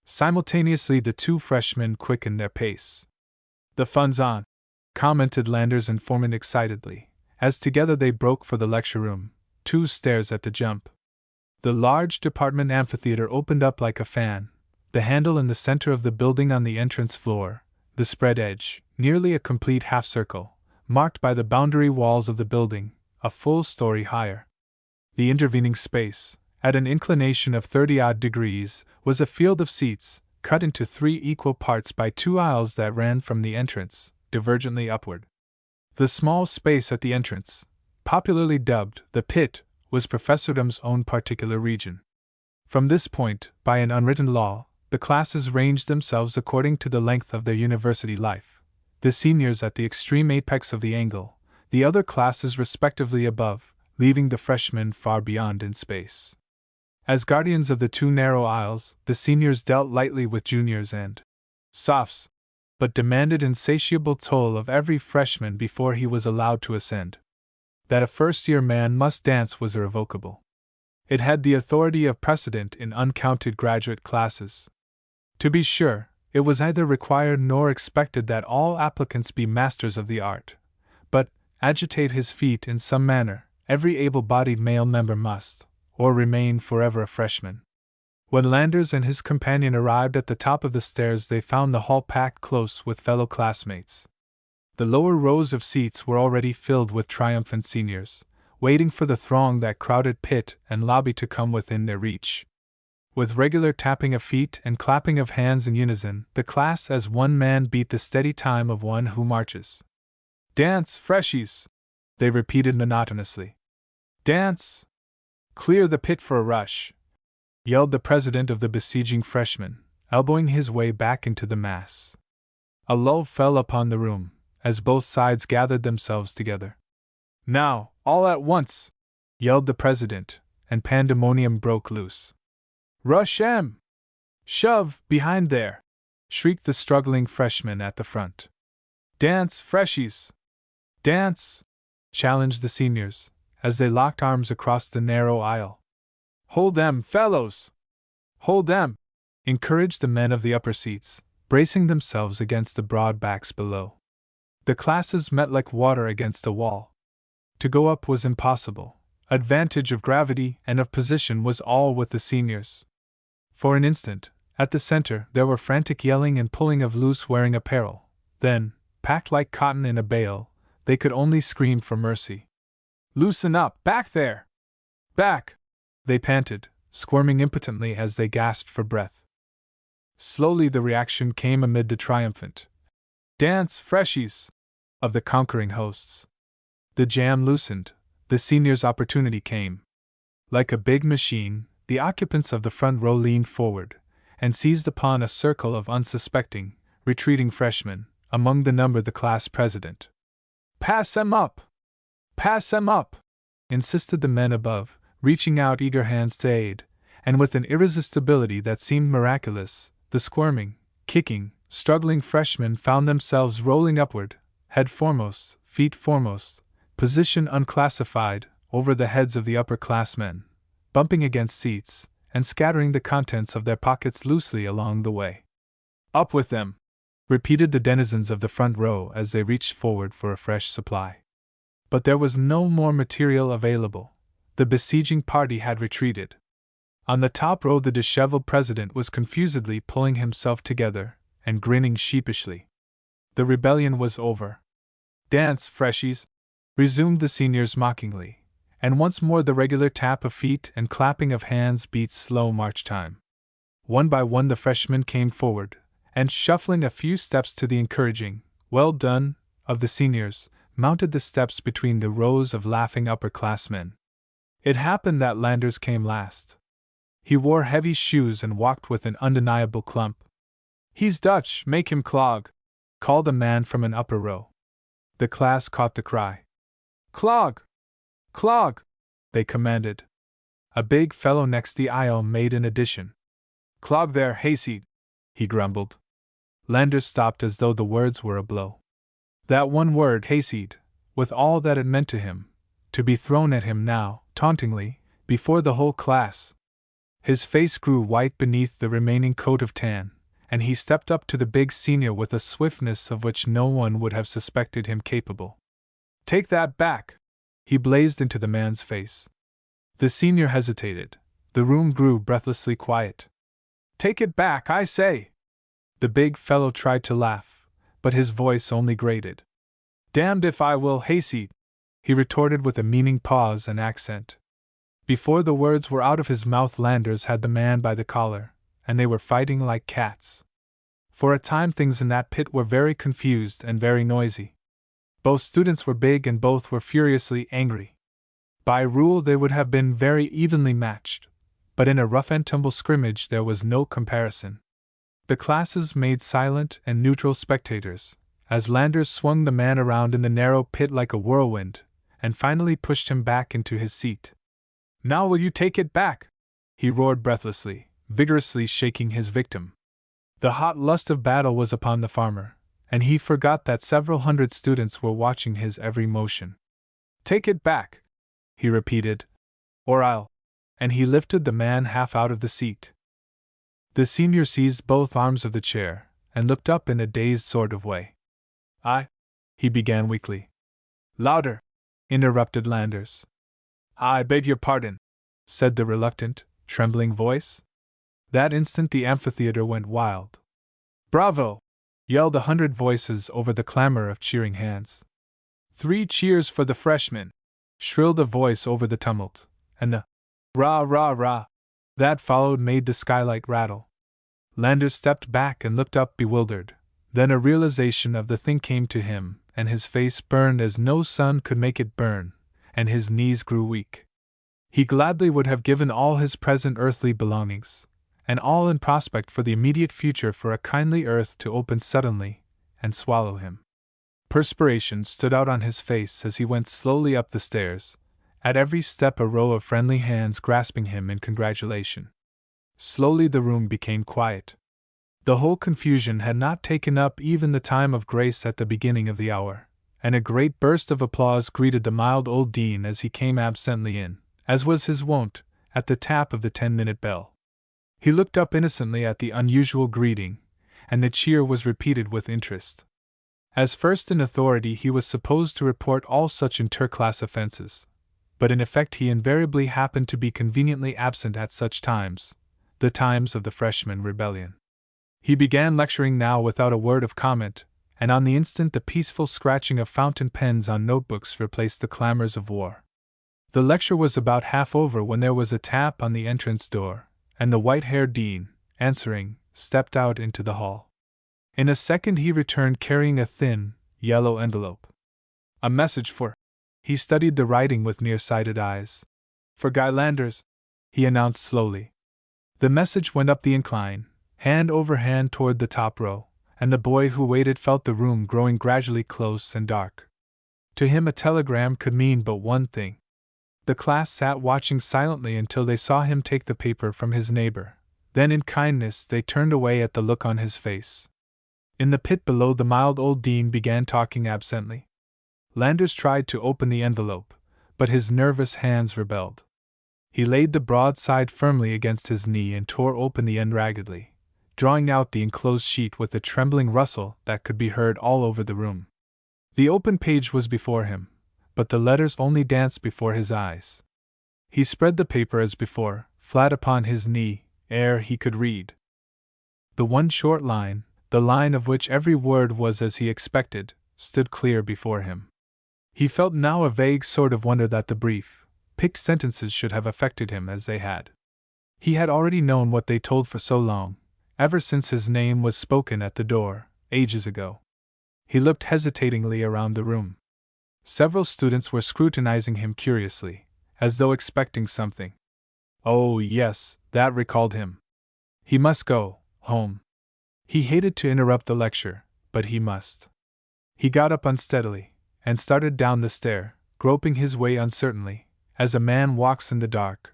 Simultaneously the two freshmen quickened their pace. The fun's on, commented Landers' informant excitedly, as together they broke for the lecture room, 2 stairs at the jump. The large department amphitheater opened up like a fan, the handle in the center of the building on the entrance floor, the spread edge, nearly a complete half-circle, marked by the boundary walls of the building, a full story higher. The intervening space, at an inclination of 30-odd degrees, was a field of seats, cut into 3 equal parts by 2 aisles that ran from the entrance, divergently upward. The small space at the entrance, popularly dubbed the pit, was Professordom's own particular region. From this point, by an unwritten law, the classes ranged themselves according to the length of their university life, the seniors at the extreme apex of the angle, the other classes respectively above, leaving the freshmen far beyond in space. As guardians of the two narrow aisles, the seniors dealt lightly with juniors and sophs, but demanded insatiable toll of every freshman before he was allowed to ascend. That a first-year man must dance was irrevocable. It had the authority of precedent in uncounted graduate classes. To be sure, it was neither required nor expected that all applicants be masters of the art, but, agitate his feet in some manner, every able-bodied male member must, or remain forever a freshman. When Landers and his companion arrived at the top of the stairs, they found the hall packed close with fellow classmates. The lower rows of seats were already filled with triumphant seniors, waiting for the throng that crowded pit and lobby to come within their reach. With regular tapping of feet and clapping of hands in unison, the class as one man beat the steady time of one who marches. "Dance, freshies!" they repeated monotonously. "Dance! Clear the pit for a rush!" yelled the president of the besieging freshmen, elbowing his way back into the mass. A lull fell upon the room, as both sides gathered themselves together. "Now, all at once!" yelled the president, and pandemonium broke loose. "Rush 'em! Shove, behind there!" shrieked the struggling freshmen at the front. "Dance, freshies! Dance!" challenged the seniors, as they locked arms across the narrow aisle. "Hold them, fellows! Hold them!" encouraged the men of the upper seats, bracing themselves against the broad backs below. The classes met like water against a wall. To go up was impossible. Advantage of gravity and of position was all with the seniors. For an instant, at the center, there were frantic yelling and pulling of loose-wearing apparel. Then, packed like cotton in a bale, they could only scream for mercy. "Loosen up, back there! Back!" they panted, squirming impotently as they gasped for breath. Slowly the reaction came amid the triumphant "Dance, freshies!" of the conquering hosts. The jam loosened, the seniors' opportunity came. Like a big machine, the occupants of the front row leaned forward, and seized upon a circle of unsuspecting, retreating freshmen, among the number the class president. "Pass 'em up! Pass 'em up!" insisted the men above, reaching out eager hands to aid, and with an irresistibility that seemed miraculous, the squirming, kicking, struggling freshmen found themselves rolling upward, head foremost, feet foremost, position unclassified, over the heads of the upper-classmen, bumping against seats, and scattering the contents of their pockets loosely along the way. "Up with them!" repeated the denizens of the front row as they reached forward for a fresh supply. But there was no more material available. The besieging party had retreated. On the top row the disheveled president was confusedly pulling himself together, and grinning sheepishly. The rebellion was over. "Dance, freshies!" resumed the seniors mockingly, and once more the regular tap of feet and clapping of hands beat slow march time. One by one the freshmen came forward, and shuffling a few steps to the encouraging, "Well done," of the seniors, mounted the steps between the rows of laughing upperclassmen. It happened that Landers came last. He wore heavy shoes and walked with an undeniable clump. "He's Dutch, make him clog," called a man from an upper row. The class caught the cry. "Clog! Clog!" they commanded. A big fellow next the aisle made an addition. "Clog there, hayseed," he grumbled. Landers stopped as though the words were a blow. That one word, hayseed, with all that it meant to him, to be thrown at him now, tauntingly, before the whole class. His face grew white beneath the remaining coat of tan, and he stepped up to the big senior with a swiftness of which no one would have suspected him capable. "Take that back!" he blazed into the man's face. The senior hesitated. The room grew breathlessly quiet. "Take it back, I say!" The big fellow tried to laugh, but his voice only grated. "Damned if I will, hayseed!" he retorted with a meaning pause and accent. Before the words were out of his mouth, Landers had the man by the collar, and they were fighting like cats. For a time things in that pit were very confused and very noisy. Both students were big and both were furiously angry. By rule, they would have been very evenly matched, but in a rough-and-tumble scrimmage there was no comparison. The classes made silent and neutral spectators, as Landers swung the man around in the narrow pit like a whirlwind, and finally pushed him back into his seat. "Now will you take it back?" he roared breathlessly, vigorously shaking his victim. The hot lust of battle was upon the farmer, and he forgot that several hundred students were watching his every motion. "Take it back," he repeated, "or I'll—" and he lifted the man half out of the seat. The senior seized both arms of the chair, and looked up in a dazed sort of way. He began weakly. "Louder!" interrupted Landers. "I beg your pardon," said the reluctant, trembling voice. That instant the amphitheater went wild. "Bravo!" yelled 100 voices over the clamor of cheering hands. "3 cheers for the freshmen!" shrilled a voice over the tumult, and the "rah, rah, rah" that followed made the skylight rattle. Landers stepped back and looked up bewildered. Then a realization of the thing came to him, and his face burned as no sun could make it burn, and his knees grew weak. He gladly would have given all his present earthly belongings, and all in prospect for the immediate future, for a kindly earth to open suddenly and swallow him. Perspiration stood out on his face as he went slowly up the stairs, at every step a row of friendly hands grasping him in congratulation. Slowly the room became quiet. The whole confusion had not taken up even the time of grace at the beginning of the hour, and a great burst of applause greeted the mild old dean as he came absently in, as was his wont, at the tap of the 10-minute bell. He looked up innocently at the unusual greeting, and the cheer was repeated with interest. As first in authority he was supposed to report all such interclass offenses, but in effect he invariably happened to be conveniently absent at such times, the times of the freshman rebellion. He began lecturing now without a word of comment, and on the instant the peaceful scratching of fountain pens on notebooks replaced the clamors of war. The lecture was about half over when there was a tap on the entrance door, and the white-haired dean, answering, stepped out into the hall. In a second he returned carrying a thin, yellow envelope. "A message for—" He studied the writing with nearsighted eyes. "For Guy Landers," he announced slowly. The message went up the incline, hand over hand toward the top row, and the boy who waited felt the room growing gradually close and dark. To him a telegram could mean but one thing. The class sat watching silently until they saw him take the paper from his neighbor. Then in kindness they turned away at the look on his face. In the pit below the mild old dean began talking absently. Landers tried to open the envelope, but his nervous hands rebelled. He laid the broadside firmly against his knee and tore open the end raggedly, drawing out the enclosed sheet with a trembling rustle that could be heard all over the room. The open page was before him, but the letters only danced before his eyes. He spread the paper as before, flat upon his knee, ere he could read. The one short line, the line of which every word was as he expected, stood clear before him. He felt now a vague sort of wonder that the brief, picked sentences should have affected him as they had. He had already known what they told for so long, ever since his name was spoken at the door, ages ago. He looked hesitatingly around the room. Several students were scrutinizing him curiously, as though expecting something. Oh, yes, that recalled him. He must go home. He hated to interrupt the lecture, but he must. He got up unsteadily, and started down the stair, groping his way uncertainly, as a man walks in the dark.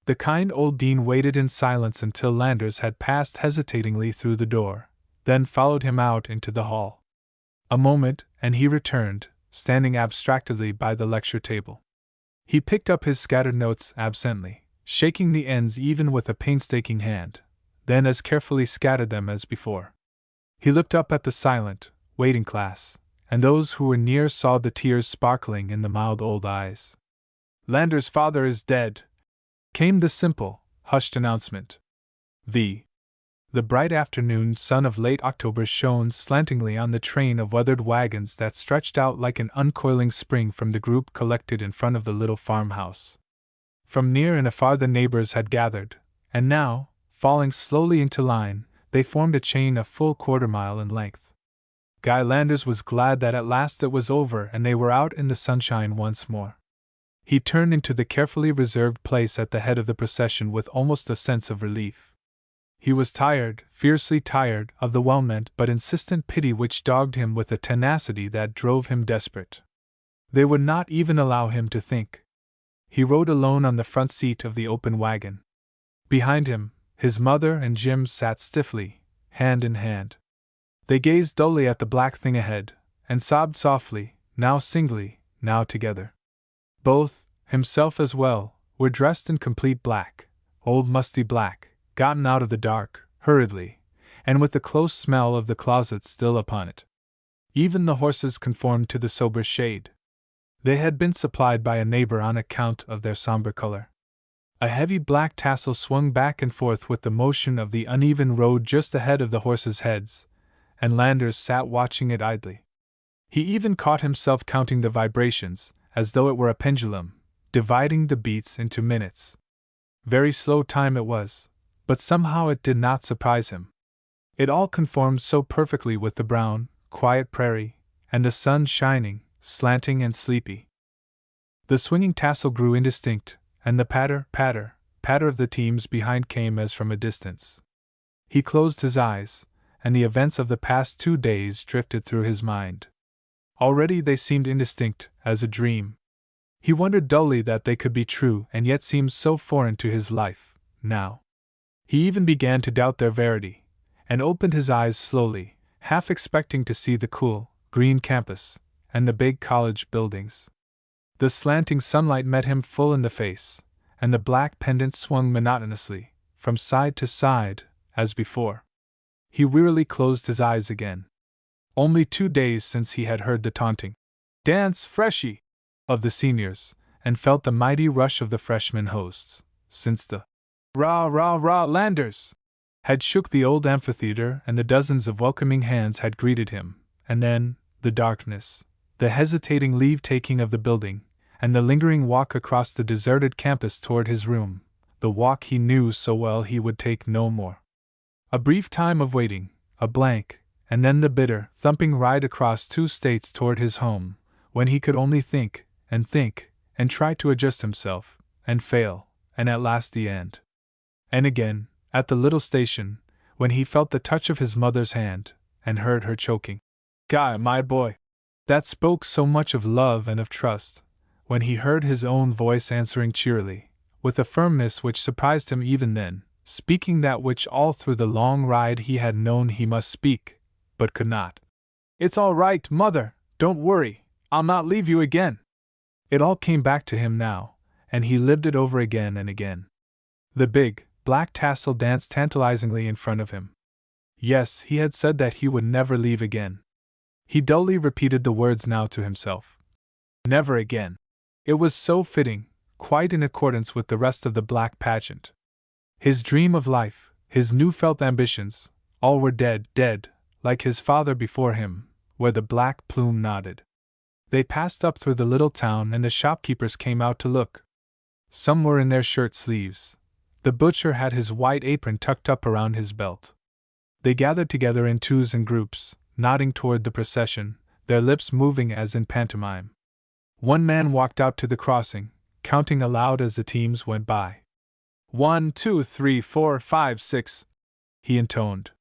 The kind old dean waited in silence until Landers had passed hesitatingly through the door, then followed him out into the hall. A moment, and he returned, standing abstractedly by the lecture table. He picked up his scattered notes absently, shaking the ends even with a painstaking hand, then as carefully scattered them as before. He looked up at the silent, waiting class, and those who were near saw the tears sparkling in the mild old eyes. "Landers' father is dead," came the simple, hushed announcement. The bright afternoon sun of late October shone slantingly on the train of weathered wagons that stretched out like an uncoiling spring from the group collected in front of the little farmhouse. From near and afar the neighbors had gathered, and now, falling slowly into line, they formed a chain a full quarter-mile in length. Guy Landers was glad that at last it was over and they were out in the sunshine once more. He turned into the carefully reserved place at the head of the procession with almost a sense of relief. He was tired, fiercely tired, of the well-meant but insistent pity which dogged him with a tenacity that drove him desperate. They would not even allow him to think. He rode alone on the front seat of the open wagon. Behind him, his mother and Jim sat stiffly, hand in hand. They gazed dully at the black thing ahead, and sobbed softly, now singly, now together. Both, himself as well, were dressed in complete black, old musty black, gotten out of the dark, hurriedly, and with the close smell of the closet still upon it. Even the horses conformed to the sober shade. They had been supplied by a neighbor on account of their somber color. A heavy black tassel swung back and forth with the motion of the uneven road just ahead of the horses' heads, and Landers sat watching it idly. He even caught himself counting the vibrations, as though it were a pendulum, dividing the beats into minutes. Very slow time it was, but somehow it did not surprise him. It all conformed so perfectly with the brown, quiet prairie, and the sun shining, slanting and sleepy. The swinging tassel grew indistinct, and the patter, patter, patter of the teams behind came as from a distance. He closed his eyes, and the events of the past 2 days drifted through his mind. Already they seemed indistinct, as a dream. He wondered dully that they could be true and yet seemed so foreign to his life, now. He even began to doubt their verity, and opened his eyes slowly, half expecting to see the cool, green campus, and the big college buildings. The slanting sunlight met him full in the face, and the black pendant swung monotonously, from side to side, as before. He wearily closed his eyes again. Only 2 days since he had heard the taunting "Dance, freshie!" of the seniors, and felt the mighty rush of the freshman hosts, since the "Rah, rah, rah, Landers!" had shook the old amphitheater and the dozens of welcoming hands had greeted him, and then, the darkness, the hesitating leave-taking of the building, and the lingering walk across the deserted campus toward his room, the walk he knew so well he would take no more. A brief time of waiting, a blank, and then the bitter, thumping ride across 2 states toward his home, when he could only think, and try to adjust himself, and fail, and at last the end. And again, at the little station, when he felt the touch of his mother's hand, and heard her choking, "Guy, my boy," that spoke so much of love and of trust, when he heard his own voice answering cheerily, with a firmness which surprised him even then, speaking that which all through the long ride he had known he must speak, but could not. "It's all right, Mother, don't worry, I'll not leave you again." It all came back to him now, and he lived it over again and again. The big, black tassel danced tantalizingly in front of him. Yes, he had said that he would never leave again. He dully repeated the words now to himself. Never again. It was so fitting, quite in accordance with the rest of the black pageant. His dream of life, his new-felt ambitions, all were dead, like his father before him, where the black plume nodded. They passed up through the little town and the shopkeepers came out to look. Some were in their shirt sleeves. The butcher had his white apron tucked up around his belt. They gathered together in twos and groups, nodding toward the procession, their lips moving as in pantomime. One man walked out to the crossing, counting aloud as the teams went by. 1, 2, 3, 4, 5, 6, he intoned.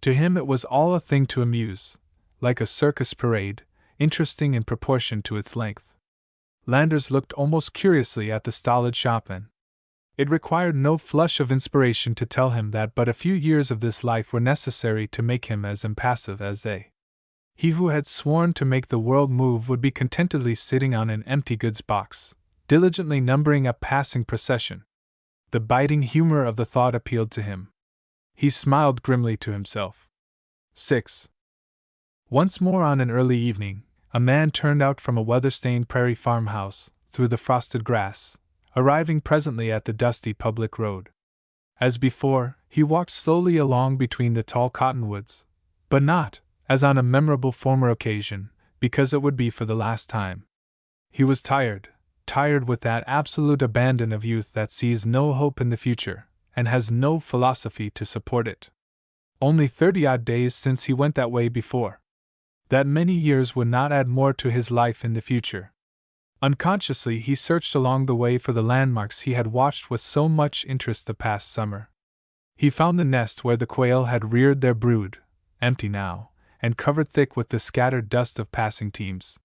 To him it was all a thing to amuse, like a circus parade, interesting in proportion to its length. Landers looked almost curiously at the stolid shopman. It required no flush of inspiration to tell him that but a few years of this life were necessary to make him as impassive as they. He who had sworn to make the world move would be contentedly sitting on an empty goods box, diligently numbering a passing procession. The biting humor of the thought appealed to him. He smiled grimly to himself. 6. Once more on an early evening, a man turned out from a weather-stained prairie farmhouse, through the frosted grass, arriving presently at the dusty public road. As before, he walked slowly along between the tall cottonwoods, but not, as on a memorable former occasion, because it would be for the last time. He was tired with that absolute abandon of youth that sees no hope in the future, and has no philosophy to support it. Only 30-odd days since he went that way before. that many years would not add more to his life in the future. Unconsciously, he searched along the way for the landmarks he had watched with so much interest the past summer. He found the nest where the quail had reared their brood, empty now, and covered thick with the scattered dust of passing teams.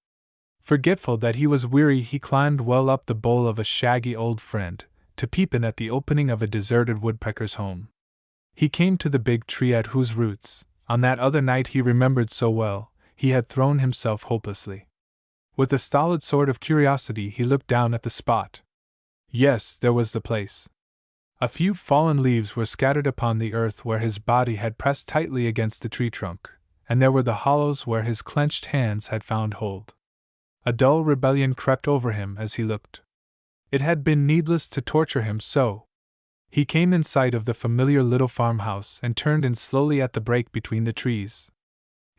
Forgetful that he was weary, he climbed well up the bole of a shaggy old friend, to peep in at the opening of a deserted woodpecker's home. He came to the big tree at whose roots, on that other night he remembered so well, he had thrown himself hopelessly. With a stolid sort of curiosity he looked down at the spot. Yes, there was the place. A few fallen leaves were scattered upon the earth where his body had pressed tightly against the tree trunk, and there were the hollows where his clenched hands had found hold. A dull rebellion crept over him as he looked. It had been needless to torture him so. He came in sight of the familiar little farmhouse and turned in slowly at the break between the trees.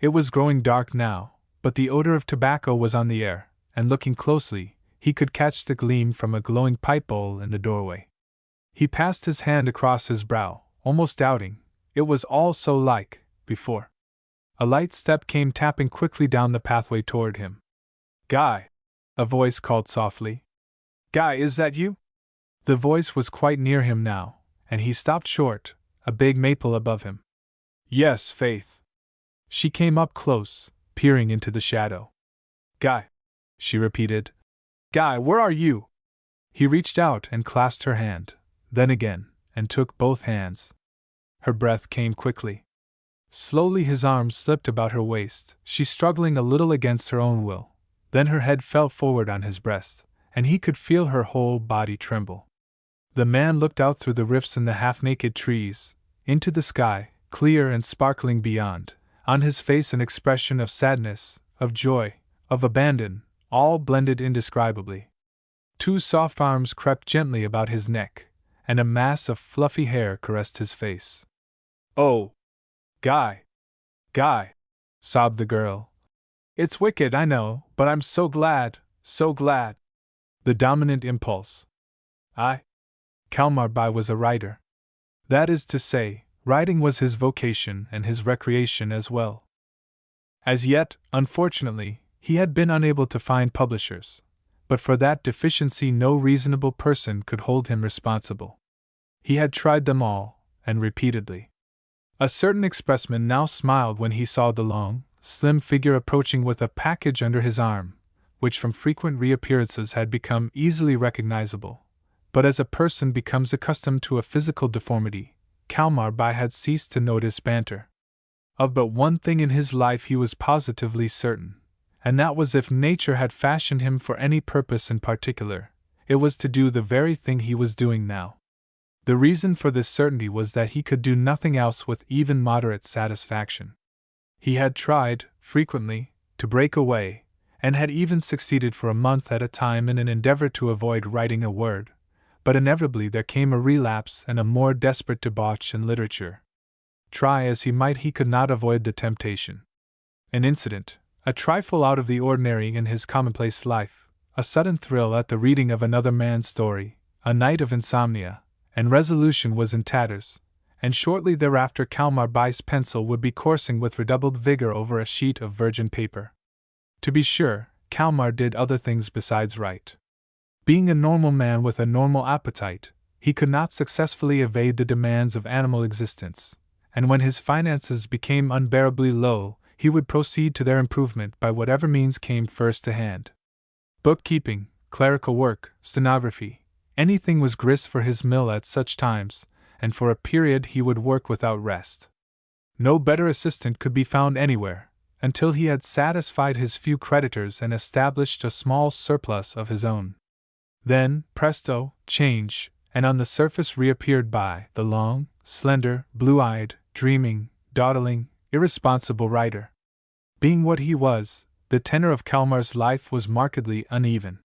It was growing dark now, but the odor of tobacco was on the air, and looking closely, he could catch the gleam from a glowing pipe bowl in the doorway. He passed his hand across his brow, almost doubting, it was all so like before. A light step came tapping quickly down the pathway toward him. "Guy!" a voice called softly. "Guy, is that you?" The voice was quite near him now, and he stopped short, a big maple above him. "Yes, Faith." She came up close, peering into the shadow. "Guy," she repeated. "Guy, where are you?" He reached out and clasped her hand, then again, and took both hands. Her breath came quickly. Slowly his arms slipped about her waist, she struggling a little against her own will. Then her head fell forward on his breast, and he could feel her whole body tremble. The man looked out through the rifts in the half-naked trees, into the sky, clear and sparkling beyond, on his face an expression of sadness, of joy, of abandon, all blended indescribably. Two soft arms crept gently about his neck, and a mass of fluffy hair caressed his face. "Oh! Guy! Guy!" sobbed the girl. "It's wicked, I know, but I'm so glad, so glad." The dominant impulse. Kalmar Bai was a writer. That is to say, writing was his vocation and his recreation as well. As yet, unfortunately, he had been unable to find publishers, but for that deficiency no reasonable person could hold him responsible. He had tried them all, and repeatedly. A certain expressman now smiled when he saw the long, slim figure approaching with a package under his arm, which from frequent reappearances had become easily recognizable. But as a person becomes accustomed to a physical deformity, Kalmar Bai had ceased to notice banter. Of but one thing in his life he was positively certain, and that was if nature had fashioned him for any purpose in particular, it was to do the very thing he was doing now. The reason for this certainty was that he could do nothing else with even moderate satisfaction. He had tried, frequently, to break away, and had even succeeded for a month at a time in an endeavor to avoid writing a word, but inevitably there came a relapse and a more desperate debauch in literature. Try as he might, he could not avoid the temptation. An incident, a trifle out of the ordinary in his commonplace life, a sudden thrill at the reading of another man's story, a night of insomnia, and resolution was in tatters, and shortly thereafter Kalmar Bai's pencil would be coursing with redoubled vigor over a sheet of virgin paper. To be sure, Kalmar did other things besides write. Being a normal man with a normal appetite, he could not successfully evade the demands of animal existence, and when his finances became unbearably low, he would proceed to their improvement by whatever means came first to hand. Bookkeeping, clerical work, stenography, anything was grist for his mill at such times, and for a period he would work without rest. No better assistant could be found anywhere, until he had satisfied his few creditors and established a small surplus of his own. Then, presto, change, and on the surface reappeared Bai, the long, slender, blue-eyed, dreaming, dawdling, irresponsible writer. Being what he was, the tenor of Kalmar's life was markedly uneven.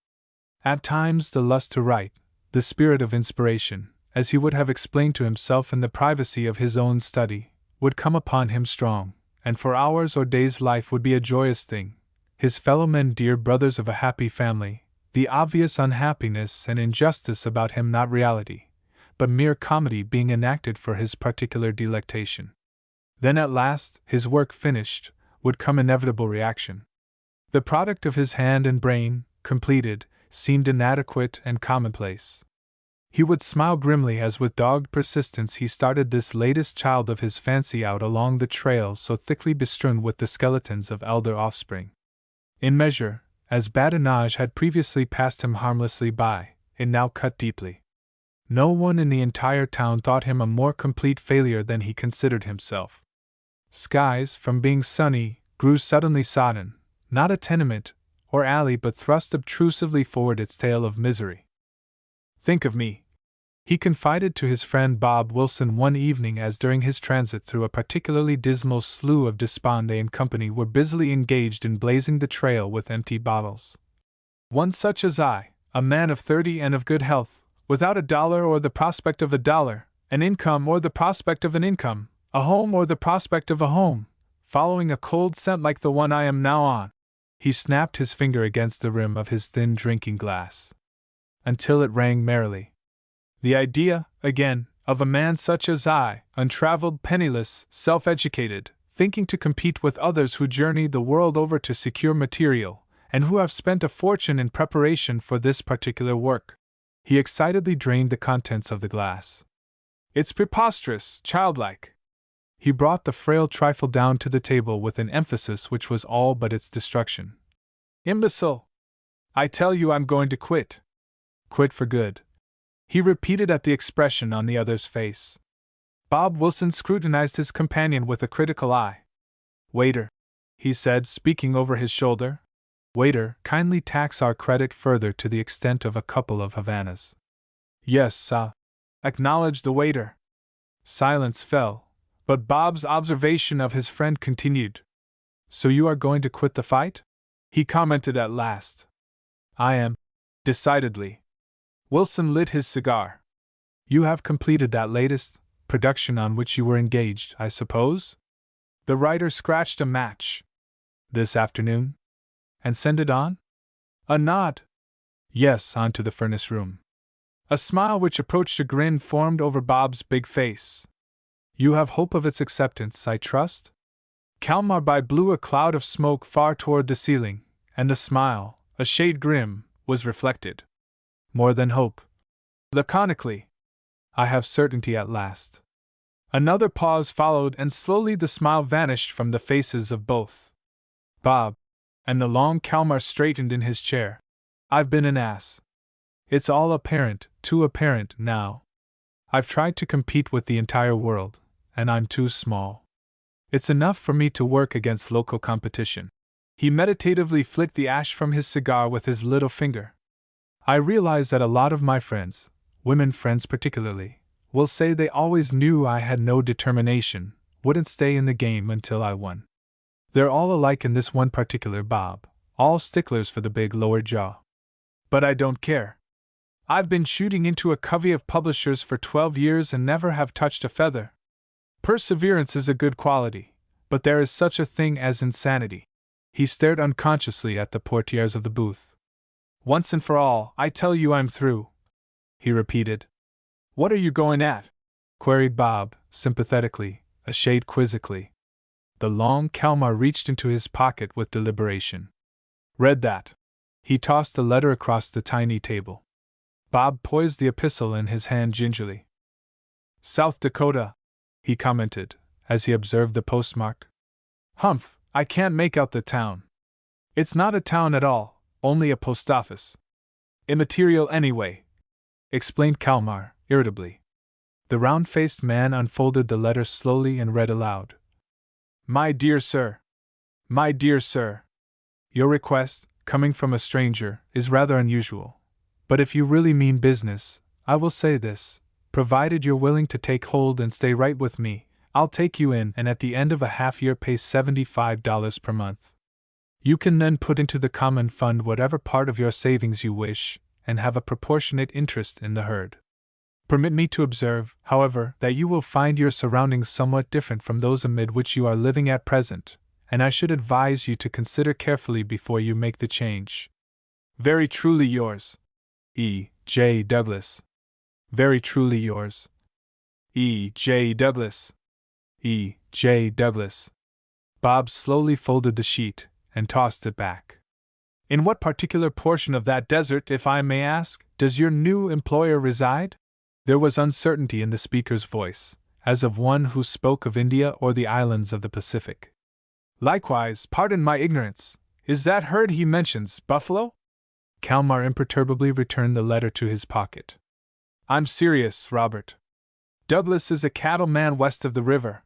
At times the lust to write, the spirit of inspiration, as he would have explained to himself in the privacy of his own study, would come upon him strong, and for hours or days life would be a joyous thing, his fellow men dear brothers of a happy family, the obvious unhappiness and injustice about him not reality, but mere comedy being enacted for his particular delectation. Then at last, his work finished, would come inevitable reaction. The product of his hand and brain, completed, seemed inadequate and commonplace. He would smile grimly as with dogged persistence he started this latest child of his fancy out along the trail so thickly bestrewn with the skeletons of elder offspring. In measure, as badinage had previously passed him harmlessly by, it now cut deeply. No one in the entire town thought him a more complete failure than he considered himself. Skies, from being sunny, grew suddenly sodden, not a tenement or alley but thrust obtrusively forward its tale of misery. "Think of me," he confided to his friend Bob Wilson one evening as during his transit through a particularly dismal slough of despond they and company were busily engaged in blazing the trail with empty bottles. "One such as I, a man of 30 and of good health, without a dollar or the prospect of a dollar, an income or the prospect of an income, a home or the prospect of a home, following a cold scent like the one I am now on." He snapped his finger against the rim of his thin drinking glass, until it rang merrily. "The idea, again, of a man such as I, untraveled, penniless, self-educated, thinking to compete with others who journey the world over to secure material, and who have spent a fortune in preparation for this particular work." He excitedly drained the contents of the glass. "It's preposterous, childlike." He brought the frail trifle down to the table with an emphasis which was all but its destruction. "Imbecile! I tell you I'm going to quit." "Quit for good," he repeated at the expression on the other's face. Bob Wilson scrutinized his companion with a critical eye. "Waiter," he said, speaking over his shoulder. "Waiter, kindly tax our credit further to the extent of a couple of Havanas." "Yes, sah," acknowledged the waiter. Silence fell, but Bob's observation of his friend continued. "So you are going to quit the fight?" he commented at last. "I am, decidedly." Wilson lit his cigar. "You have completed that latest production on which you were engaged, I suppose?" The writer scratched a match. "This afternoon? And send it on?" A nod. "Yes, on to the furnace room." A smile which approached a grin formed over Bob's big face. "You have hope of its acceptance, I trust?" Kalmar blew a cloud of smoke far toward the ceiling, and the smile, a shade grim, was reflected. "More than hope." Laconically. "I have certainty at last." Another pause followed, and slowly the smile vanished from the faces of both. "Bob," and the long Kalmar straightened in his chair, "I've been an ass. It's all apparent, too apparent, now. I've tried to compete with the entire world, and I'm too small. It's enough for me to work against local competition." He meditatively flicked the ash from his cigar with his little finger. "I realize that a lot of my friends, women friends particularly, will say they always knew I had no determination, wouldn't stay in the game until I won. They're all alike in this one particular, Bob, all sticklers for the big lower jaw. But I don't care. I've been shooting into a covey of publishers for 12 years and never have touched a feather. Perseverance is a good quality, but there is such a thing as insanity." He stared unconsciously at the portieres of the booth. "Once and for all, I tell you I'm through," he repeated. "What are you going at?" queried Bob, sympathetically, a shade quizzically. The long Kalmar reached into his pocket with deliberation. "Read that." He tossed the letter across the tiny table. Bob poised the epistle in his hand gingerly. "South Dakota," he commented, as he observed the postmark. "Humph, I can't make out the town." "It's not a town at all, only a post office." "Immaterial anyway," explained Kalmar, irritably. The round-faced man unfolded the letter slowly and read aloud. "My dear sir. My dear sir. Your request, coming from a stranger, is rather unusual. But if you really mean business, I will say this: provided you're willing to take hold and stay right with me, I'll take you in and at the end of a half-year pay $75 per month. You can then put into the common fund whatever part of your savings you wish, and have a proportionate interest in the herd. Permit me to observe, however, that you will find your surroundings somewhat different from those amid which you are living at present, and I should advise you to consider carefully before you make the change. Very truly yours, E. J. Douglas. Very truly yours, E. J. Douglas. E. J. Douglas. Bob slowly folded the sheet and tossed it back. In what particular portion of that desert, if I may ask, does your new employer reside? There was uncertainty in the speaker's voice, as of one who spoke of India or the islands of the Pacific. Likewise, pardon my ignorance, is that herd he mentions buffalo? Kalmar imperturbably returned the letter to his pocket. I'm serious, Robert. Douglas is a cattleman west of the river.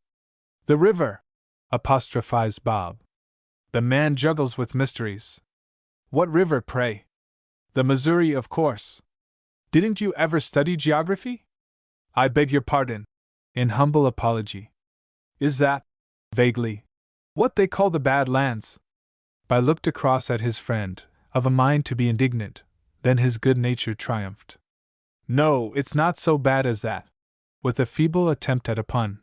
The river? Apostrophized Bob. The man juggles with mysteries. What river, pray? The Missouri, of course. Didn't you ever study geography? I beg your pardon. In humble apology. Is that, vaguely, what they call the Bad Lands? Bob looked across at his friend, of a mind to be indignant, then his good nature triumphed. No, it's not so bad as that. With a feeble attempt at a pun.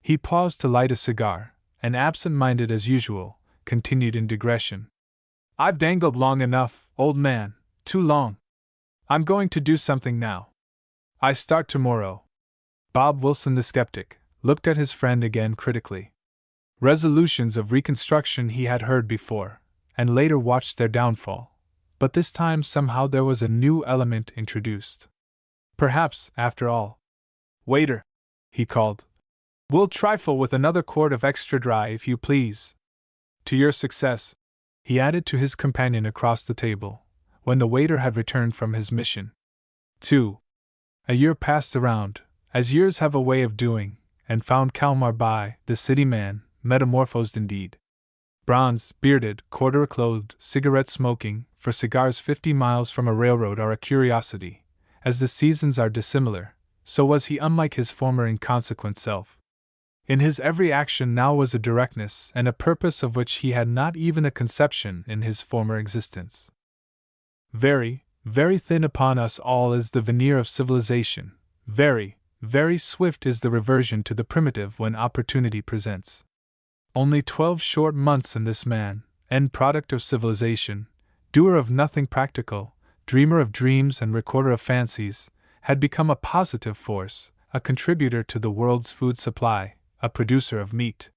He paused to light a cigar, and absent-minded as usual, continued in digression. I've dangled long enough, old man, too long. I'm going to do something now. I start tomorrow. Bob Wilson the skeptic looked at his friend again critically. Resolutions of reconstruction he had heard before, and later watched their downfall, but this time somehow there was a new element introduced. Perhaps, after all. Waiter, he called. We'll trifle with another quart of extra dry, if you please. To your success, he added to his companion across the table, when the waiter had returned from his mission. 2. A year passed around, as years have a way of doing, and found Kalmar by, the city man, metamorphosed indeed. Bronze, bearded, corduroy-clothed, cigarette-smoking, for cigars 50 miles from a railroad are a curiosity. As the seasons are dissimilar, so was he unlike his former inconsequent self. In his every action now was a directness and a purpose of which he had not even a conception in his former existence. Very, very thin upon us all is the veneer of civilization, very, very swift is the reversion to the primitive when opportunity presents. Only 12 short months and this man, end product of civilization, doer of nothing practical, dreamer of dreams and recorder of fancies, had become a positive force, a contributor to the world's food supply, a producer of meat.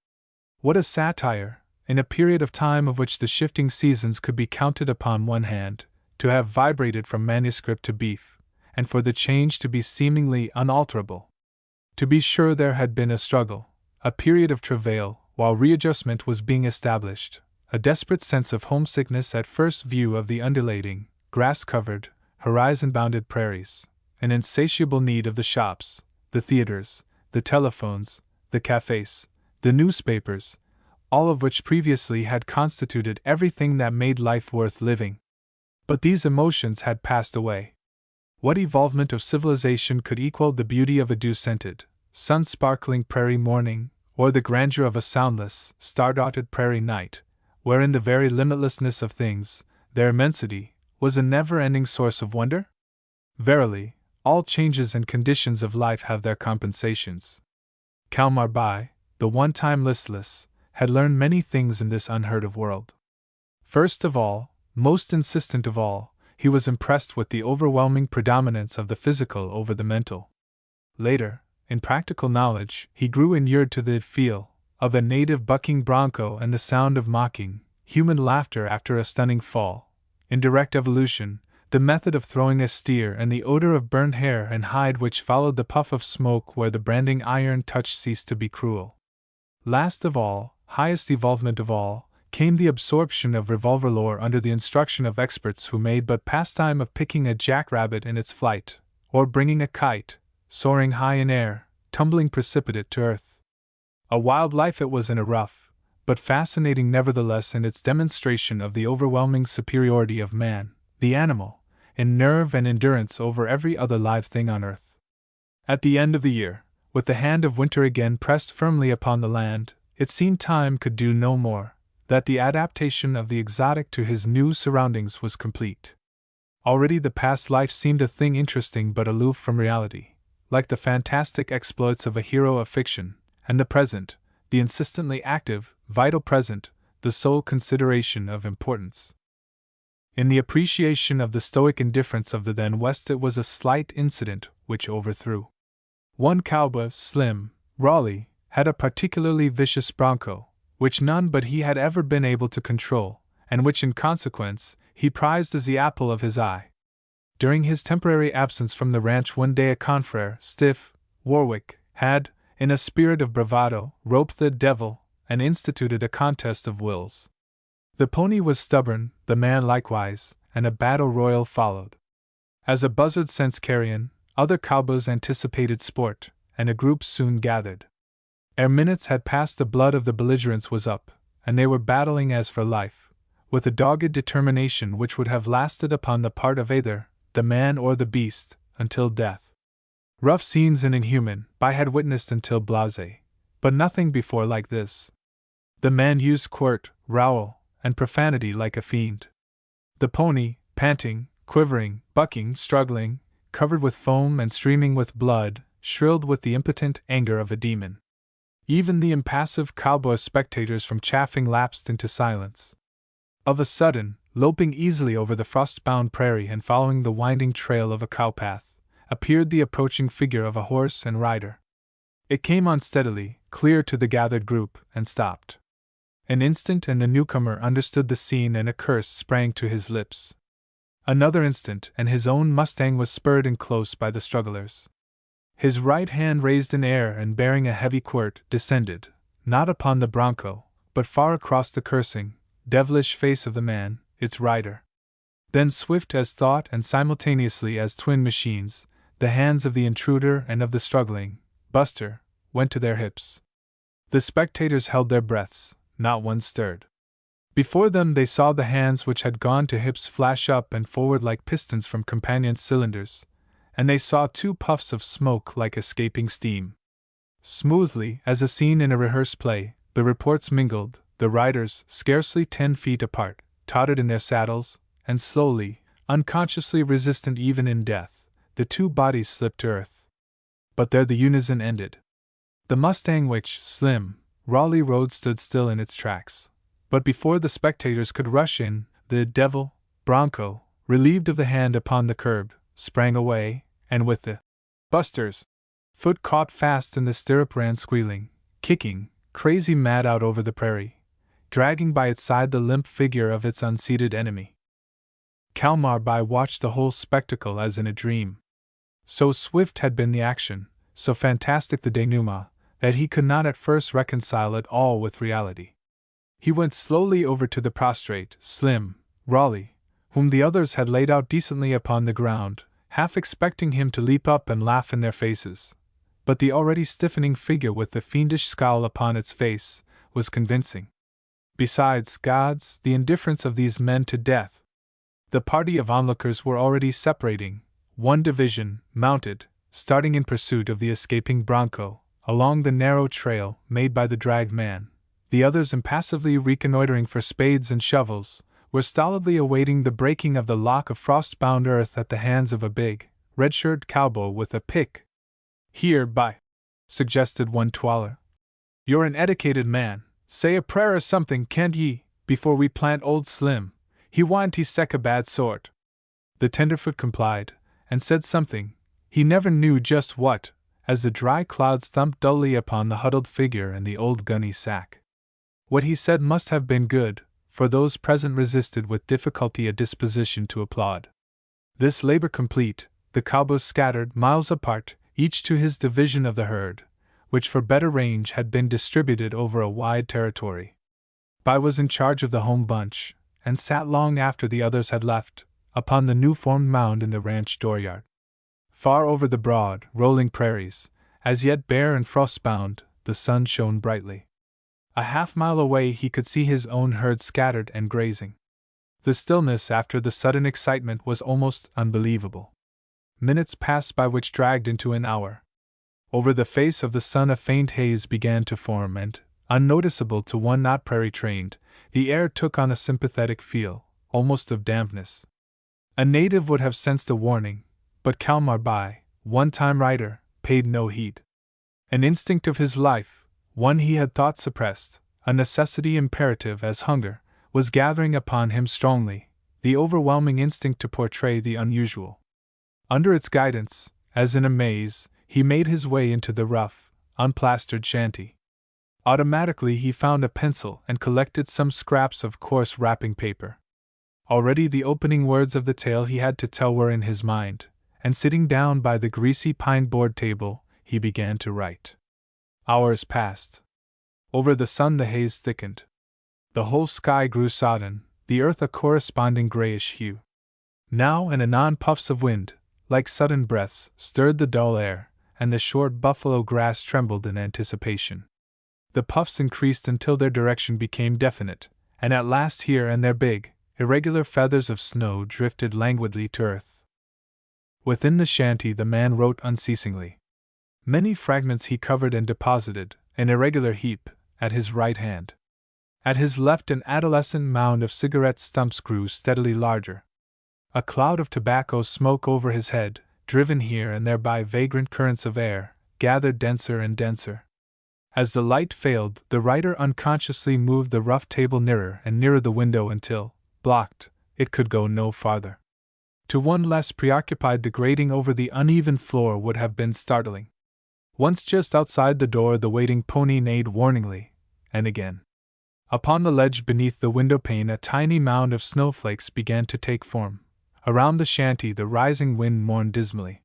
What a satire, in a period of time of which the shifting seasons could be counted upon one hand, to have vibrated from manuscript to beef, and for the change to be seemingly unalterable. To be sure there had been a struggle, a period of travail, while readjustment was being established, a desperate sense of homesickness at first view of the undulating, grass-covered, horizon-bounded prairies, an insatiable need of the shops, the theaters, the telephones, the cafes, the newspapers, all of which previously had constituted everything that made life worth living. But these emotions had passed away. What evolvement of civilization could equal the beauty of a dew-scented, sun-sparkling prairie morning, or the grandeur of a soundless, star-dotted prairie night, wherein the very limitlessness of things, their immensity, was a never-ending source of wonder? Verily, all changes and conditions of life have their compensations. Kalmar Bai, the one-time listless, had learned many things in this unheard-of world. First of all, most insistent of all, he was impressed with the overwhelming predominance of the physical over the mental. Later, in practical knowledge, he grew inured to the feel of a native bucking bronco and the sound of mocking, human laughter after a stunning fall. In direct evolution, the method of throwing a steer and the odor of burned hair and hide which followed the puff of smoke where the branding iron touch ceased to be cruel. Last of all, highest evolvement of all, came the absorption of revolver lore under the instruction of experts who made but pastime of picking a jackrabbit in its flight, or bringing a kite, soaring high in air, tumbling precipitate to earth. A wild life it was in a rough, but fascinating nevertheless in its demonstration of the overwhelming superiority of man, the animal, in nerve and endurance over every other live thing on earth. At the end of the year, with the hand of winter again pressed firmly upon the land, it seemed time could do no more, that the adaptation of the exotic to his new surroundings was complete. Already the past life seemed a thing interesting but aloof from reality, like the fantastic exploits of a hero of fiction, and the present, the insistently active, vital present, the sole consideration of importance. In the appreciation of the stoic indifference of the then West, it was a slight incident which overthrew. One cowboy, Slim, Raleigh, had a particularly vicious bronco, which none but he had ever been able to control, and which in consequence he prized as the apple of his eye. During his temporary absence from the ranch one day, a confrere, Stiff Warwick, had, in a spirit of bravado, roped the devil and instituted a contest of wills. The pony was stubborn, the man likewise, and a battle royal followed. As a buzzard scents carrion, other cowboys anticipated sport, and a group soon gathered. Ere minutes had passed, the blood of the belligerents was up, and they were battling as for life, with a dogged determination which would have lasted upon the part of either the man or the beast, until death. Rough scenes and inhuman, I had witnessed until blasé, but nothing before like this. The man used quirt, rowel, and profanity like a fiend. The pony, panting, quivering, bucking, struggling, covered with foam and streaming with blood, shrilled with the impotent anger of a demon. Even the impassive cowboy spectators from chaffing lapsed into silence. Of a sudden, loping easily over the frost-bound prairie and following the winding trail of a cowpath, appeared the approaching figure of a horse and rider. It came on steadily, clear to the gathered group, and stopped. An instant, and the newcomer understood the scene, and a curse sprang to his lips. Another instant, and his own mustang was spurred in close by the strugglers. His right hand raised in air and bearing a heavy quirt, descended, not upon the bronco, but far across the cursing, devilish face of the man, its rider. Then, swift as thought and simultaneously as twin machines, the hands of the intruder and of the struggling buster went to their hips. The spectators held their breaths, not one stirred. Before them they saw the hands which had gone to hips flash up and forward like pistons from companion cylinders, and they saw two puffs of smoke like escaping steam. Smoothly, as a scene in a rehearsed play, the reports mingled. The riders, scarcely 10 feet apart, tottered in their saddles, and slowly, unconsciously resistant even in death, the two bodies slipped to earth. But there the unison ended. The mustang which Slim Raleigh rode stood still in its tracks. But before the spectators could rush in, the devil bronco, relieved of the hand upon the curb, sprang away, and with the buster's foot caught fast in the stirrup ran squealing, kicking, crazy mad out over the prairie, dragging by its side the limp figure of its unseated enemy. Calmarby watched the whole spectacle as in a dream. So swift had been the action, so fantastic the denouement, that he could not at first reconcile it all with reality. He went slowly over to the prostrate, Slim Raleigh, whom the others had laid out decently upon the ground, half expecting him to leap up and laugh in their faces. But the already stiffening figure with the fiendish scowl upon its face was convincing. Besides, gods, the indifference of these men to death! The party of onlookers were already separating, one division, mounted, starting in pursuit of the escaping bronco, along the narrow trail made by the dragged man. The others, impassively reconnoitering for spades and shovels, were stolidly awaiting the breaking of the lock of frost-bound earth at the hands of a big, red-shirted cowboy with a pick. "Here, by," suggested one twaller. "You're an educated man. Say a prayer or something, can't ye, before we plant old Slim? He warn't he sec a bad sort." The tenderfoot complied, and said something, he never knew just what, as the dry clouds thumped dully upon the huddled figure and the old gunny sack. What he said must have been good, for those present resisted with difficulty a disposition to applaud. This labor complete, the cowboys scattered miles apart, each to his division of the herd, which for better range had been distributed over a wide territory. Bai was in charge of the home bunch, and sat long after the others had left, upon the new-formed mound in the ranch dooryard. Far over the broad, rolling prairies, as yet bare and frost-bound, the sun shone brightly. A half-mile away he could see his own herd scattered and grazing. The stillness after the sudden excitement was almost unbelievable. Minutes passed by which dragged into an hour. Over the face of the sun a faint haze began to form and, unnoticeable to one not prairie-trained, the air took on a sympathetic feel, almost of dampness. A native would have sensed a warning, but Calmarby, one-time rider, paid no heed. An instinct of his life, one he had thought suppressed, a necessity imperative as hunger, was gathering upon him strongly, the overwhelming instinct to portray the unusual. Under its guidance, as in a maze, he made his way into the rough, unplastered shanty. Automatically he found a pencil and collected some scraps of coarse wrapping paper. Already the opening words of the tale he had to tell were in his mind, and sitting down by the greasy pine board table, he began to write. Hours passed. Over the sun the haze thickened. The whole sky grew sodden, the earth a corresponding grayish hue. Now and anon puffs of wind, like sudden breaths, stirred the dull air, and the short buffalo grass trembled in anticipation. The puffs increased until their direction became definite, and at last here and there big, irregular feathers of snow drifted languidly to earth. Within the shanty the man wrote unceasingly. Many fragments he covered and deposited, an irregular heap, at his right hand. At his left an adolescent mound of cigarette stumps grew steadily larger. A cloud of tobacco smoke over his head, driven here and there by vagrant currents of air, gathered denser and denser. As the light failed, the writer unconsciously moved the rough table nearer and nearer the window until, blocked, it could go no farther. To one less preoccupied, the grating over the uneven floor would have been startling. Once just outside the door, the waiting pony neighed warningly, and again. Upon the ledge beneath the windowpane, a tiny mound of snowflakes began to take form. Around the shanty, the rising wind mourned dismally.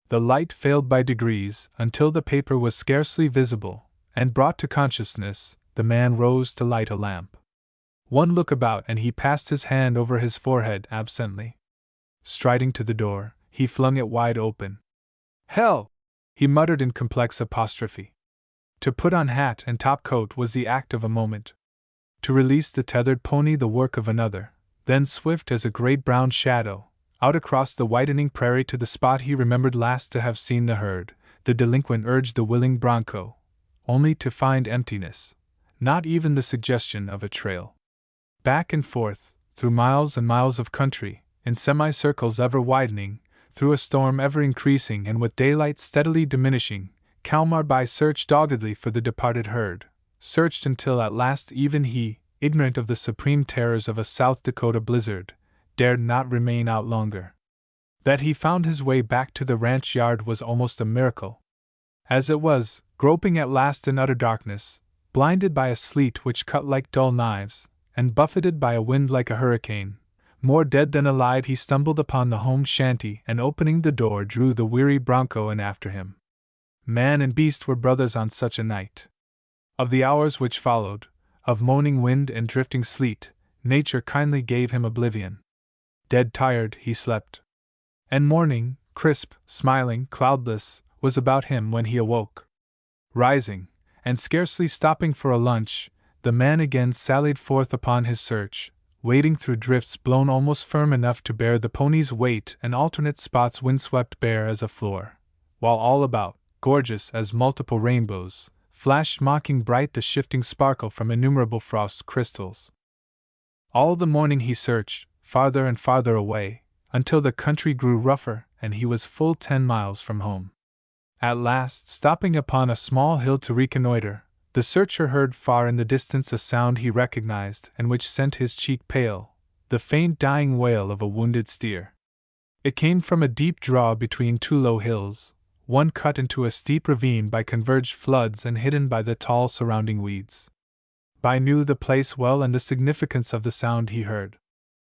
The light failed by degrees, until the paper was scarcely visible, and brought to consciousness, the man rose to light a lamp. One look about, and he passed his hand over his forehead absently. Striding to the door, he flung it wide open. "Hell!" he muttered in complex apostrophe. To put on hat and top coat was the act of a moment. To release the tethered pony the work of another, then swift as a great brown shadow, out across the whitening prairie to the spot he remembered last to have seen the herd, the delinquent urged the willing bronco, only to find emptiness, not even the suggestion of a trail. Back and forth, through miles and miles of country, in semicircles ever widening, through a storm ever increasing and with daylight steadily diminishing, Kalmarby searched doggedly for the departed herd, searched until at last even he, ignorant of the supreme terrors of a South Dakota blizzard, dared not remain out longer. That he found his way back to the ranch yard was almost a miracle. As it was, groping at last in utter darkness, blinded by a sleet which cut like dull knives, and buffeted by a wind like a hurricane, more dead than alive, he stumbled upon the home shanty and opening the door drew the weary bronco in after him. Man and beast were brothers on such a night. Of the hours which followed, of moaning wind and drifting sleet, nature kindly gave him oblivion. Dead tired, he slept. And morning, crisp, smiling, cloudless, was about him when he awoke. Rising, and scarcely stopping for a lunch, the man again sallied forth upon his search, wading through drifts blown almost firm enough to bear the pony's weight and alternate spots windswept bare as a floor, while all about, gorgeous as multiple rainbows, flashed mocking bright the shifting sparkle from innumerable frost crystals. All the morning he searched, farther and farther away, until the country grew rougher and he was full 10 miles from home. At last, stopping upon a small hill to reconnoiter, the searcher heard far in the distance a sound he recognized and which sent his cheek pale, the faint dying wail of a wounded steer. It came from a deep draw between two low hills, one cut into a steep ravine by converged floods and hidden by the tall surrounding weeds. By knew the place well and the significance of the sound he heard.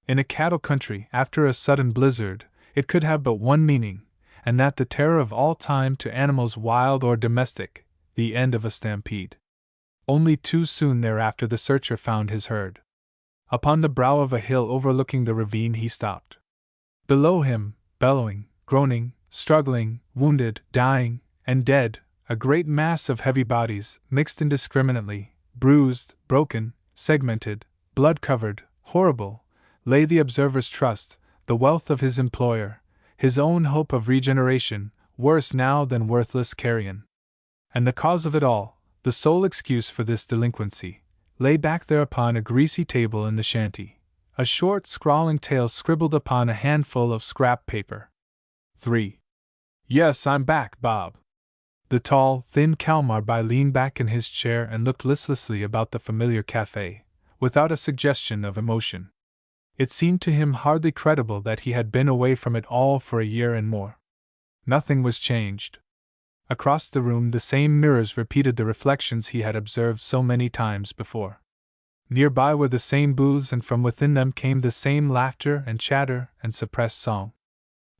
In a cattle country, after a sudden blizzard, it could have but one meaning, and that the terror of all time to animals wild or domestic, the end of a stampede. Only too soon thereafter the searcher found his herd. Upon the brow of a hill overlooking the ravine he stopped. Below him, bellowing, groaning, struggling, wounded, dying, and dead, a great mass of heavy bodies, mixed indiscriminately, bruised, broken, segmented, blood-covered, horrible, lay the observer's trust, the wealth of his employer, his own hope of regeneration, worse now than worthless carrion. And the cause of it all, the sole excuse for this delinquency, lay back there upon a greasy table in the shanty, a short scrawling tale scribbled upon a handful of scrap paper. 3. Yes, I'm back, Bob. The tall, thin Kalmarby leaned back in his chair and looked listlessly about the familiar cafe, without a suggestion of emotion. It seemed to him hardly credible that he had been away from it all for a year and more. Nothing was changed. Across the room, the same mirrors repeated the reflections he had observed so many times before. Nearby were the same booths, and from within them came the same laughter and chatter and suppressed song.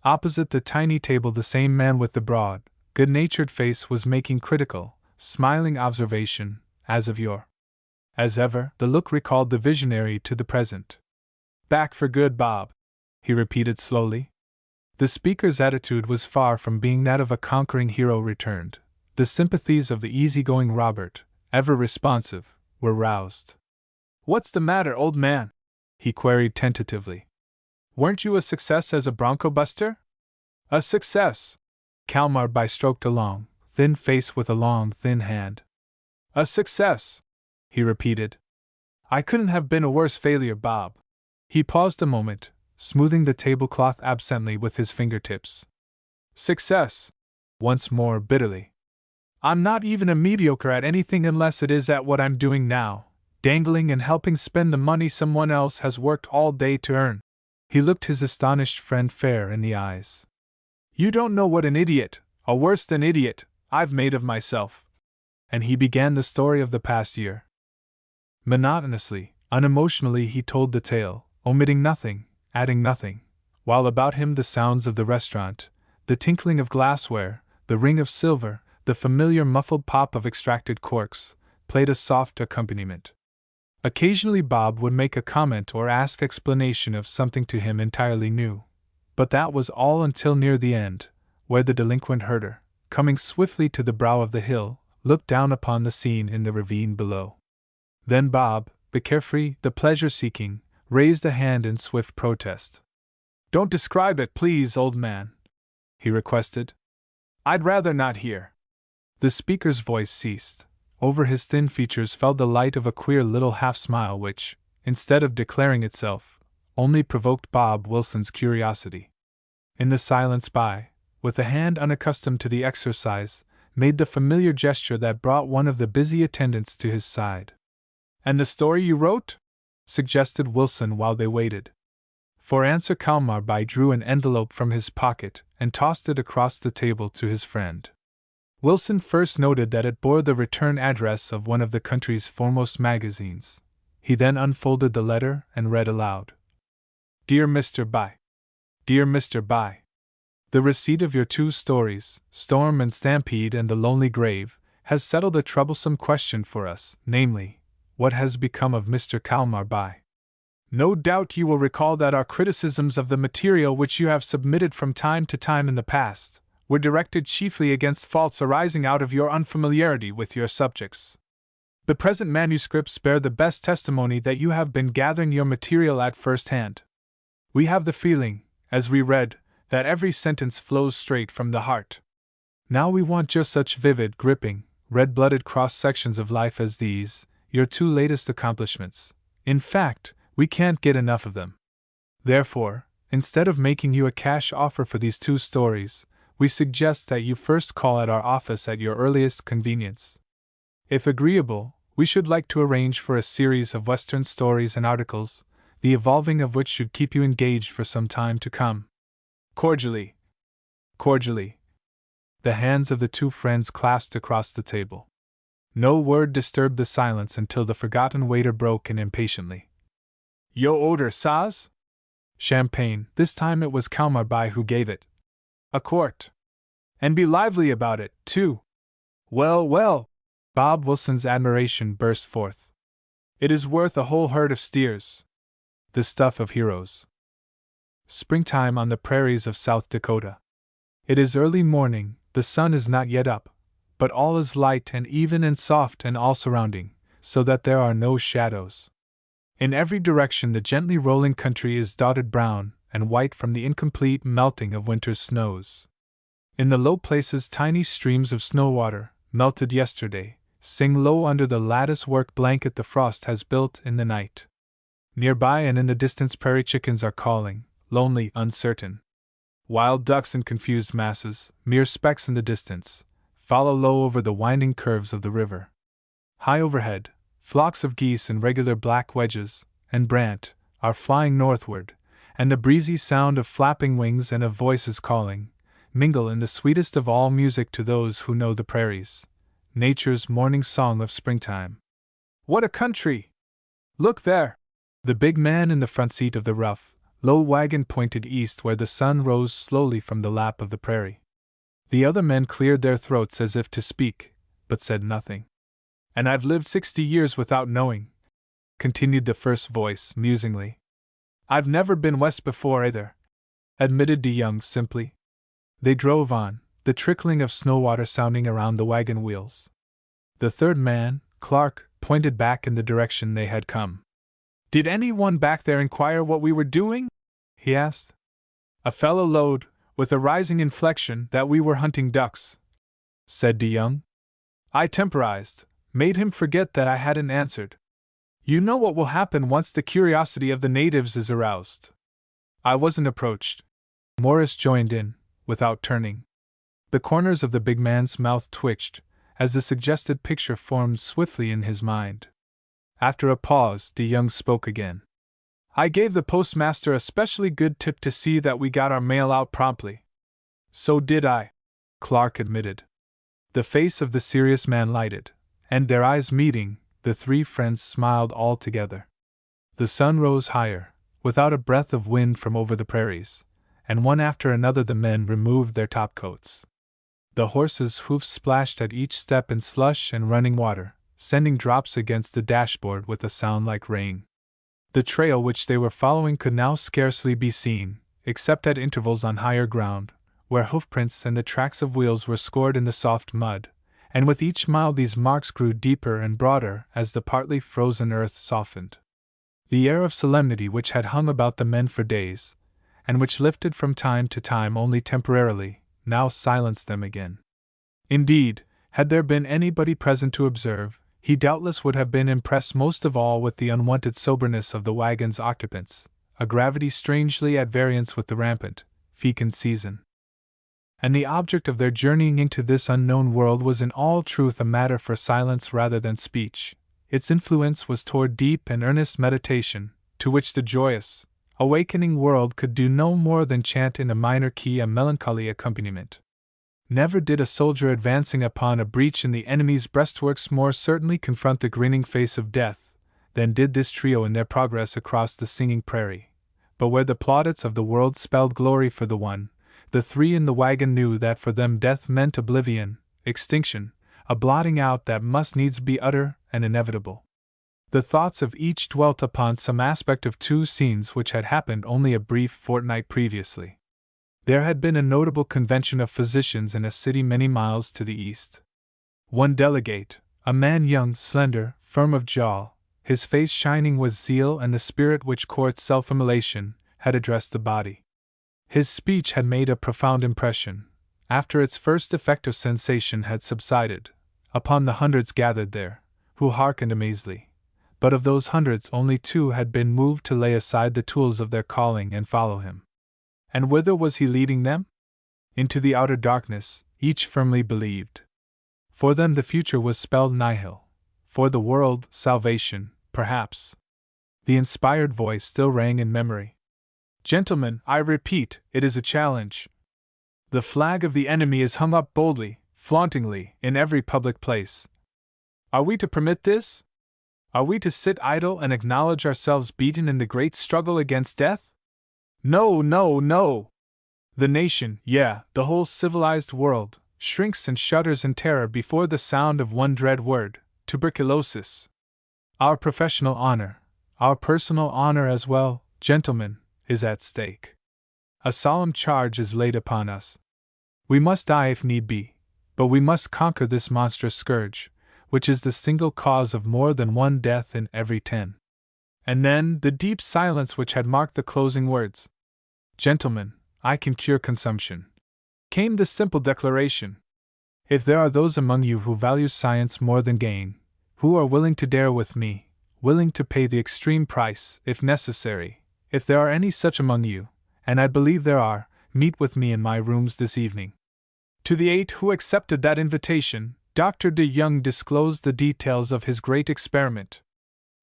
Opposite the tiny table, the same man with the broad, good-natured face was making critical, smiling observation, as of yore. As ever, the look recalled the visionary to the present. "Back for good, Bob," he repeated slowly. The speaker's attitude was far from being that of a conquering hero returned. The sympathies of the easygoing Robert, ever responsive, were roused. "What's the matter, old man?" he queried tentatively. "Weren't you a success as a bronco buster?" "A success," Kalmarby stroked a long, thin face with a long, thin hand. "A success," he repeated. "I couldn't have been a worse failure, Bob." He paused a moment, smoothing the tablecloth absently with his fingertips. "Success," once more bitterly. "I'm not even a mediocre at anything unless it is at what I'm doing now, dangling and helping spend the money someone else has worked all day to earn." He looked his astonished friend fair in the eyes. "You don't know what an idiot, a worse than idiot, I've made of myself." And he began the story of the past year. Monotonously, unemotionally he told the tale, omitting nothing, adding nothing, while about him the sounds of the restaurant, the tinkling of glassware, the ring of silver, the familiar muffled pop of extracted corks, played a soft accompaniment. Occasionally Bob would make a comment or ask explanation of something to him entirely new. But that was all until near the end, where the delinquent herder, coming swiftly to the brow of the hill, looked down upon the scene in the ravine below. Then Bob, the carefree, the pleasure-seeking, raised a hand in swift protest. "Don't describe it, please, old man," he requested. "I'd rather not hear." The speaker's voice ceased. Over his thin features fell the light of a queer little half-smile which, instead of declaring itself, only provoked Bob Wilson's curiosity. In the silence by, with a hand unaccustomed to the exercise, made the familiar gesture that brought one of the busy attendants to his side. "And the story you wrote?" suggested Wilson while they waited. For answer Kalmarby drew an envelope from his pocket and tossed it across the table to his friend. Wilson first noted that it bore the return address of one of the country's foremost magazines. He then unfolded the letter and read aloud. "Dear Mr. By. Dear Mr. By. The receipt of your 2 stories, Storm and Stampede and The Lonely Grave, has settled a troublesome question for us, namely, what has become of Mr. Kalmarby? No doubt you will recall that our criticisms of the material which you have submitted from time to time in the past were directed chiefly against faults arising out of your unfamiliarity with your subjects. The present manuscripts bear the best testimony that you have been gathering your material at first hand. We have the feeling, as we read, that every sentence flows straight from the heart. Now we want just such vivid, gripping, red-blooded cross-sections of life as these, your 2 latest accomplishments. In fact, we can't get enough of them. Therefore, instead of making you a cash offer for these 2 stories, we suggest that you first call at our office at your earliest convenience. If agreeable, we should like to arrange for a series of Western stories and articles, the evolving of which should keep you engaged for some time to come. Cordially. Cordially." The hands of the 2 friends clasped across the table. No word disturbed the silence until the forgotten waiter broke in impatiently. "Yo order, Saz?" "Champagne." This time it was Kalmarby who gave it. "A quart. And be lively about it, too." "Well, well!" Bob Wilson's admiration burst forth. "It is worth a whole herd of steers. The stuff of heroes." Springtime on the prairies of South Dakota. It is early morning, the sun is not yet up, but all is light and even and soft and all surrounding, so that there are no shadows. In every direction the gently rolling country is dotted brown and white from the incomplete melting of winter's snows. In the low places tiny streams of snow water, melted yesterday, sing low under the lattice-work blanket the frost has built in the night. Nearby and in the distance prairie chickens are calling, lonely, uncertain. Wild ducks in confused masses, mere specks in the distance, follow low over the winding curves of the river. High overhead, flocks of geese in regular black wedges and brant are flying northward, and the breezy sound of flapping wings and of voices calling mingle in the sweetest of all music to those who know the prairies, nature's morning song of springtime. What a country! Look there! The big man in the front seat of the rough, low wagon pointed east where the sun rose slowly from the lap of the prairie. The other men cleared their throats as if to speak, but said nothing. And I've lived 60 years without knowing, continued the first voice musingly. I've never been west before either, admitted DeYoung simply. They drove on, the trickling of snow water sounding around the wagon wheels. The third man, Clark, pointed back in the direction they had come. Did anyone back there inquire what we were doing? He asked. A fellow lowed, with a rising inflection, that we were hunting ducks, said DeYoung. I temporized, made him forget that I hadn't answered. You know what will happen once the curiosity of the natives is aroused. I wasn't approached. Morris joined in, without turning. The corners of the big man's mouth twitched, as the suggested picture formed swiftly in his mind. After a pause, DeYoung spoke again. I gave the postmaster a specially good tip to see that we got our mail out promptly. So did I, Clark admitted. The face of the serious man lighted, and their eyes meeting, the three friends smiled all together. The sun rose higher, without a breath of wind from over the prairies, and one after another the men removed their topcoats. The horses' hoofs splashed at each step in slush and running water, sending drops against the dashboard with a sound like rain. The trail which they were following could now scarcely be seen, except at intervals on higher ground, where hoofprints and the tracks of wheels were scored in the soft mud, and with each mile these marks grew deeper and broader as the partly frozen earth softened. The air of solemnity which had hung about the men for days, and which lifted from time to time only temporarily, now silenced them again. Indeed, had there been anybody present to observe, he doubtless would have been impressed most of all with the unwonted soberness of the wagon's occupants, a gravity strangely at variance with the rampant, fecund season. And the object of their journeying into this unknown world was in all truth a matter for silence rather than speech. Its influence was toward deep and earnest meditation, to which the joyous, awakening world could do no more than chant in a minor key a melancholy accompaniment. Never did a soldier advancing upon a breach in the enemy's breastworks more certainly confront the grinning face of death than did this trio in their progress across the singing prairie. But where the plaudits of the world spelled glory for the one, the three in the wagon knew that for them death meant oblivion, extinction, a blotting out that must needs be utter and inevitable. The thoughts of each dwelt upon some aspect of two scenes which had happened only a brief fortnight previously. There had been a notable convention of physicians in a city many miles to the east. One delegate, a man young, slender, firm of jaw, his face shining with zeal and the spirit which courts self-immolation, had addressed the body. His speech had made a profound impression, after its first effect of sensation had subsided, upon the hundreds gathered there, who hearkened amazedly. But of those hundreds only 2 had been moved to lay aside the tools of their calling and follow him. And whither was he leading them? Into the outer darkness, each firmly believed. For them the future was spelled nihil. For the world, salvation, perhaps. The inspired voice still rang in memory. Gentlemen, I repeat, it is a challenge. The flag of the enemy is hung up boldly, flauntingly, in every public place. Are we to permit this? Are we to sit idle and acknowledge ourselves beaten in the great struggle against death? No, no, no! The nation, the whole civilized world, shrinks and shudders in terror before the sound of one dread word, tuberculosis. Our professional honor, our personal honor as well, gentlemen, is at stake. A solemn charge is laid upon us. We must die if need be, but we must conquer this monstrous scourge, which is the single cause of more than one death in every 10. And then the deep silence which had marked the closing words. Gentlemen, I can cure consumption. Came the simple declaration. If there are those among you who value science more than gain, who are willing to dare with me, willing to pay the extreme price, if necessary, if there are any such among you, and I believe there are, meet with me in my rooms this evening. To the 8 who accepted that invitation, Dr. DeYoung disclosed the details of his great experiment.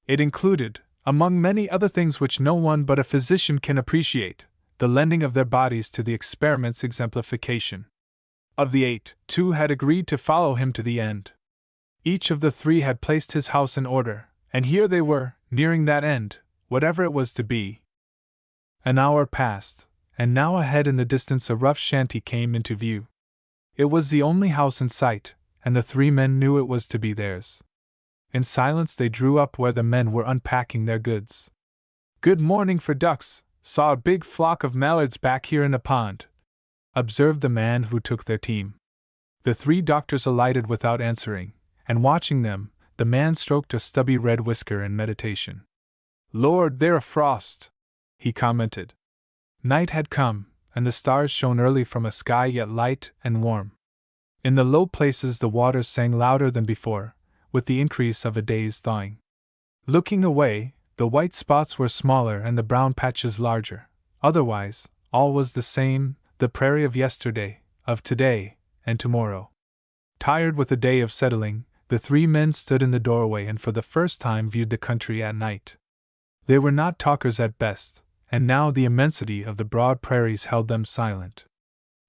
It included, among many other things which no one but a physician can appreciate, the lending of their bodies to the experiment's exemplification. Of the 8, 2 had agreed to follow him to the end. Each of the 3 had placed his house in order, and here they were, nearing that end, whatever it was to be. An hour passed, and now ahead in the distance a rough shanty came into view. It was the only house in sight, and the 3 men knew it was to be theirs. In silence they drew up where the men were unpacking their goods. "Good morning for ducks, saw a big flock of mallards back here in the pond," observed the man who took their team. The 3 doctors alighted without answering, and watching them, the man stroked a stubby red whisker in meditation. "Lord, they're a frost," he commented. Night had come, and the stars shone early from a sky yet light and warm. In the low places the waters sang louder than before, with the increase of a day's thawing. Looking away, the white spots were smaller and the brown patches larger. Otherwise, all was the same, the prairie of yesterday, of today, and tomorrow. Tired with the day of settling, the 3 men stood in the doorway and for the first time viewed the country at night. They were not talkers at best, and now the immensity of the broad prairies held them silent.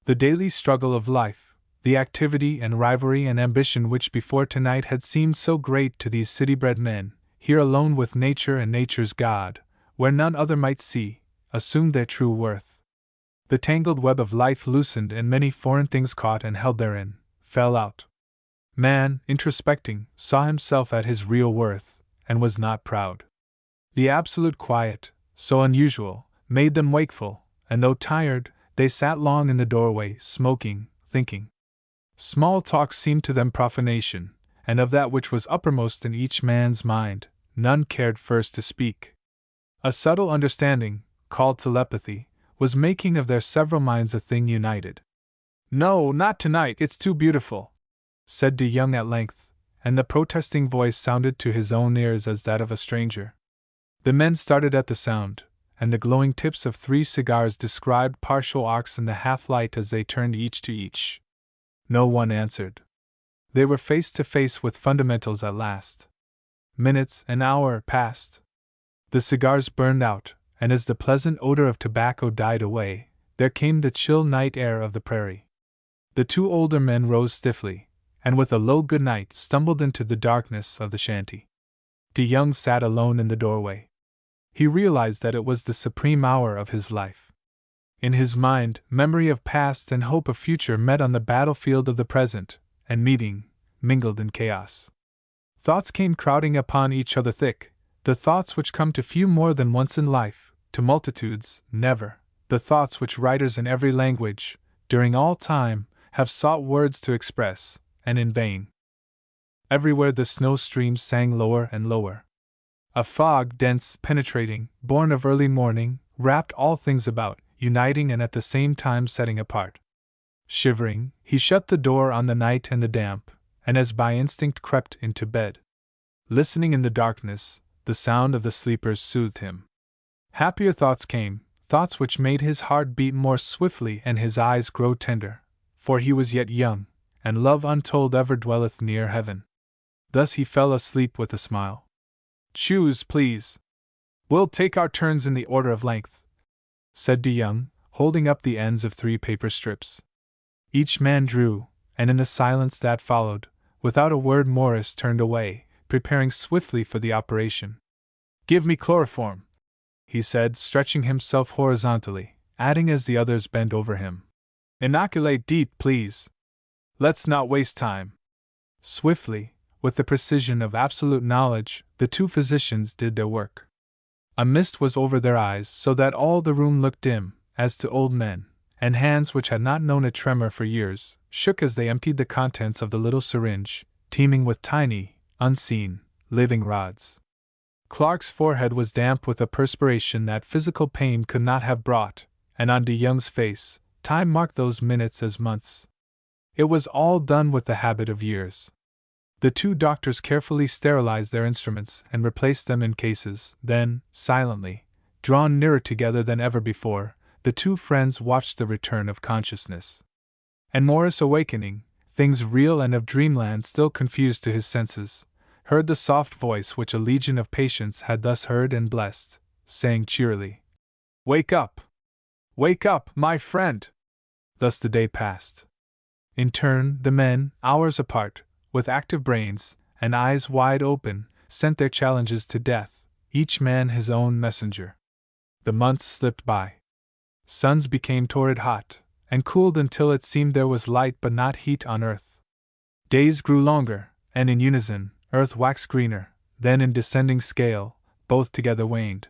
The daily struggle of life, the activity and rivalry and ambition which before tonight had seemed so great to these city-bred men, here alone with nature and nature's God, where none other might see, assumed their true worth. The tangled web of life loosened and many foreign things caught and held therein, fell out. Man, introspecting, saw himself at his real worth, and was not proud. The absolute quiet, so unusual, made them wakeful, and though tired, they sat long in the doorway, smoking, thinking. Small talk seemed to them profanation, and of that which was uppermost in each man's mind, none cared first to speak. A subtle understanding, called telepathy, was making of their several minds a thing united. "No, not tonight, it's too beautiful," said De Young at length, and the protesting voice sounded to his own ears as that of a stranger. The men started at the sound, and the glowing tips of 3 cigars described partial arcs in the half-light as they turned each to each. No one answered. They were face to face with fundamentals at last. Minutes, an hour, passed. The cigars burned out, and as the pleasant odor of tobacco died away, there came the chill night air of the prairie. The 2 older men rose stiffly, and with a low good night stumbled into the darkness of the shanty. De Young sat alone in the doorway. He realized that it was the supreme hour of his life. In his mind, memory of past and hope of future met on the battlefield of the present, and meeting, mingled in chaos. Thoughts came crowding upon each other thick, the thoughts which come to few more than once in life, to multitudes, never, the thoughts which writers in every language, during all time, have sought words to express, and in vain. Everywhere the snow streams sang lower and lower. A fog, dense, penetrating, born of early morning, wrapped all things about, uniting and at the same time setting apart. Shivering, he shut the door on the night and the damp, and as by instinct crept into bed. Listening in the darkness, the sound of the sleepers soothed him. Happier thoughts came, thoughts which made his heart beat more swiftly and his eyes grow tender, for he was yet young, and love untold ever dwelleth near heaven. Thus he fell asleep with a smile. "Choose, please. We'll take our turns in the order of length," said De Young, holding up the ends of 3 paper strips. Each man drew, and in the silence that followed, without a word Morris turned away, preparing swiftly for the operation. "Give me chloroform," he said, stretching himself horizontally, adding as the others bent over him. "Inoculate deep, please. Let's not waste time." Swiftly, with the precision of absolute knowledge, the 2 physicians did their work. A mist was over their eyes so that all the room looked dim, as to old men, and hands which had not known a tremor for years, shook as they emptied the contents of the little syringe, teeming with tiny, unseen, living rods. Clark's forehead was damp with a perspiration that physical pain could not have brought, and on De Young's face, time marked those minutes as months. It was all done with the habit of years. The 2 doctors carefully sterilized their instruments and replaced them in cases, then, silently, drawn nearer together than ever before, the 2 friends watched the return of consciousness. And Morris, awakening, things real and of dreamland still confused to his senses, heard the soft voice which a legion of patients had thus heard and blessed, saying cheerily, "Wake up! Wake up, my friend! Thus the day passed. In turn, the men, hours apart, with active brains and eyes wide open, sent their challenges to death, each man his own messenger. The months slipped by. Suns became torrid hot, and cooled until it seemed there was light but not heat on earth. Days grew longer, and in unison, earth waxed greener, then in descending scale, both together waned.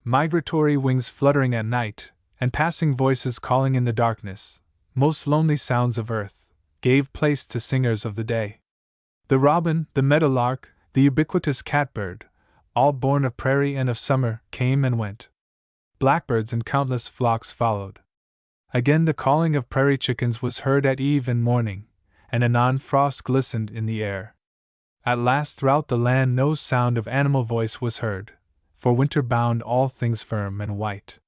Migratory wings fluttering at night, and passing voices calling in the darkness, most lonely sounds of earth, gave place to singers of the day. The robin, the meadowlark, the ubiquitous catbird, all born of prairie and of summer, came and went. Blackbirds in countless flocks followed. Again the calling of prairie chickens was heard at eve and morning, and anon frost glistened in the air. At last throughout the land no sound of animal voice was heard, for winter bound all things firm and white.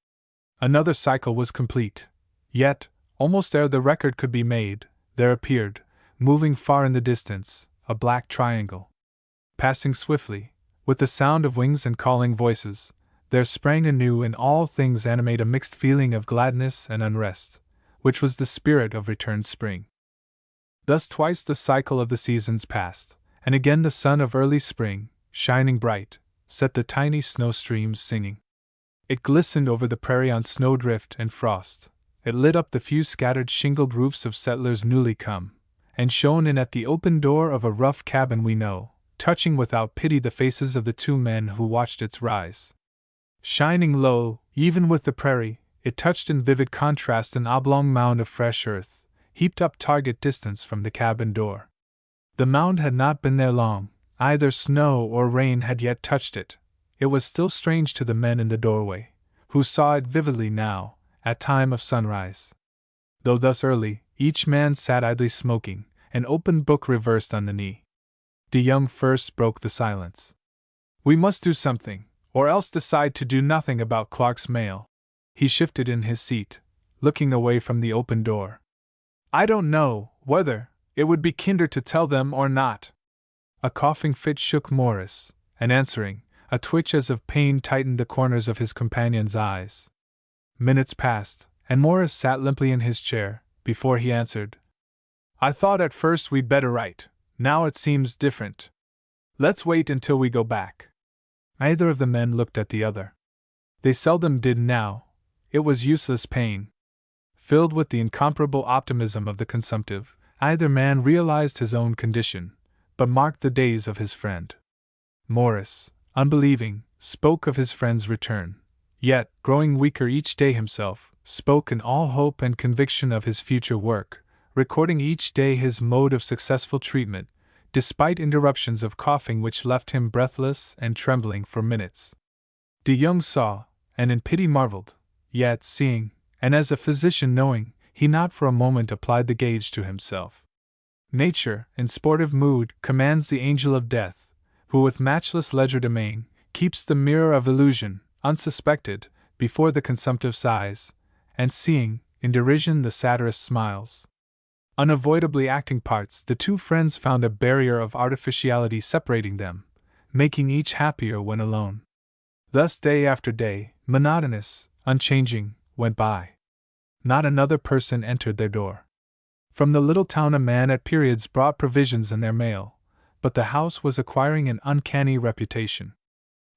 Another cycle was complete. Yet, almost ere the record could be made, there appeared, moving far in the distance, a black triangle. Passing swiftly, with the sound of wings and calling voices, there sprang anew in all things animate a mixed feeling of gladness and unrest, which was the spirit of returned spring. Thus twice the cycle of the seasons passed, and again the sun of early spring, shining bright, set the tiny snow streams singing. It glistened over the prairie on snowdrift and frost, it lit up the few scattered shingled roofs of settlers newly come, and shone in at the open door of a rough cabin we know, touching without pity the faces of the two men who watched its rise. Shining low, even with the prairie, it touched in vivid contrast an oblong mound of fresh earth, heaped up target distance from the cabin door. The mound had not been there long, either snow or rain had yet touched it. It was still strange to the men in the doorway, who saw it vividly now, at time of sunrise. Though thus early, each man sat idly smoking, an open book reversed on the knee. De Young first broke the silence. "We must do something, or else decide to do nothing about Clark's mail." He shifted in his seat, looking away from the open door. "I don't know whether it would be kinder to tell them or not." A coughing fit shook Morris, and answering, a twitch as of pain tightened the corners of his companion's eyes. Minutes passed, and Morris sat limply in his chair, before he answered. "I thought at first we'd better write, now it seems different. Let's wait until we go back." Neither of the men looked at the other. They seldom did now. It was useless pain. Filled with the incomparable optimism of the consumptive, either man realized his own condition, but marked the days of his friend. Morris, unbelieving, spoke of his friend's return, yet, growing weaker each day himself, spoke in all hope and conviction of his future work, recording each day his mode of successful treatment, despite interruptions of coughing which left him breathless and trembling for minutes. De Young saw, and in pity marveled, yet seeing, and as a physician knowing, he not for a moment applied the gauge to himself. Nature, in sportive mood, commands the angel of death, who with matchless legerdemain, keeps the mirror of illusion, unsuspected, before the consumptive's eyes, and seeing, in derision the satirist smiles. Unavoidably acting parts, the two friends found a barrier of artificiality separating them, making each happier when alone. Thus day after day, monotonous, unchanging, went by. Not another person entered their door. From the little town a man at periods brought provisions in their mail, but the house was acquiring an uncanny reputation.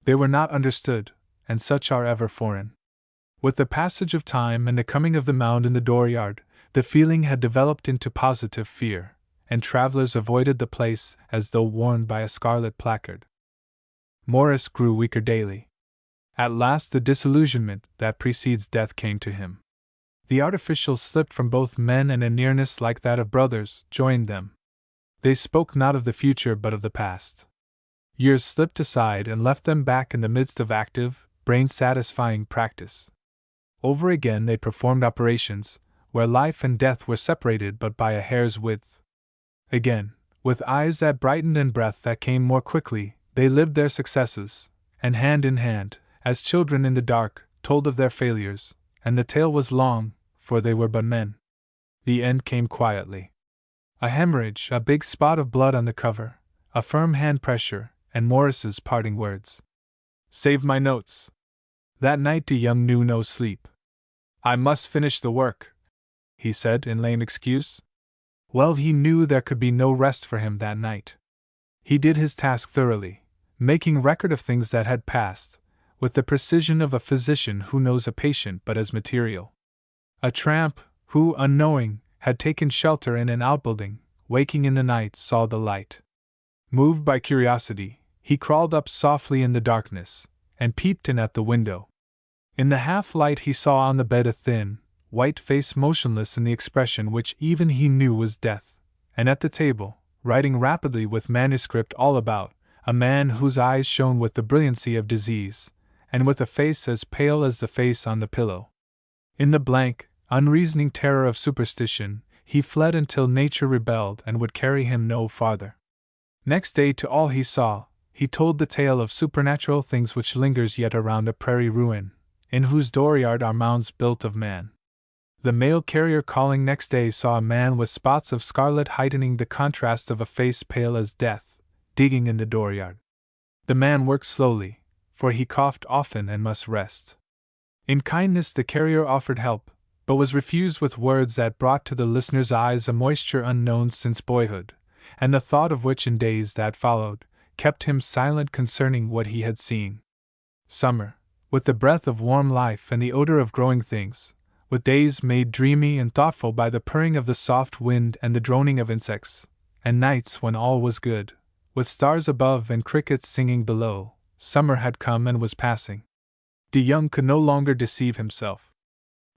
They were not understood, and such are ever foreign. With the passage of time and the coming of the mound in the dooryard, the feeling had developed into positive fear, and travelers avoided the place as though warned by a scarlet placard. Morris grew weaker daily. At last the disillusionment that precedes death came to him. The artificial slipped from both men, and a nearness like that of brothers joined them. They spoke not of the future but of the past. Years slipped aside and left them back in the midst of active, brain-satisfying practice. Over again they performed operations, where life and death were separated but by a hair's width. Again, with eyes that brightened and breath that came more quickly, they lived their successes, and hand in hand, as children in the dark, told of their failures, and the tale was long, for they were but men. The end came quietly. A hemorrhage, a big spot of blood on the cover, a firm hand pressure, and Morris's parting words. "Save my notes." That night De Young knew no sleep. I must finish the work, he said in lame excuse. Well, he knew there could be no rest for him that night. He did his task thoroughly, making record of things that had passed, with the precision of a physician who knows a patient but as material. A tramp, who, unknowing, had taken shelter in an outbuilding, waking in the night, saw the light. Moved by curiosity, he crawled up softly in the darkness, and peeped in at the window. In the half-light he saw on the bed a thin, white face motionless in the expression which even he knew was death, and at the table, writing rapidly with manuscript all about, a man whose eyes shone with the brilliancy of disease, and with a face as pale as the face on the pillow. In the blank, unreasoning terror of superstition, he fled until nature rebelled and would carry him no farther. Next day, to all he saw, he told the tale of supernatural things which lingers yet around a prairie ruin, in whose dooryard are mounds built of man. The mail carrier calling next day saw a man with spots of scarlet heightening the contrast of a face pale as death, digging in the dooryard. The man worked slowly, for he coughed often and must rest. In kindness the carrier offered help, but was refused with words that brought to the listener's eyes a moisture unknown since boyhood, and the thought of which in days that followed kept him silent concerning what he had seen. Summer, with the breath of warm life and the odor of growing things, with days made dreamy and thoughtful by the purring of the soft wind and the droning of insects, and nights when all was good, with stars above and crickets singing below, summer had come and was passing. De Young could no longer deceive himself.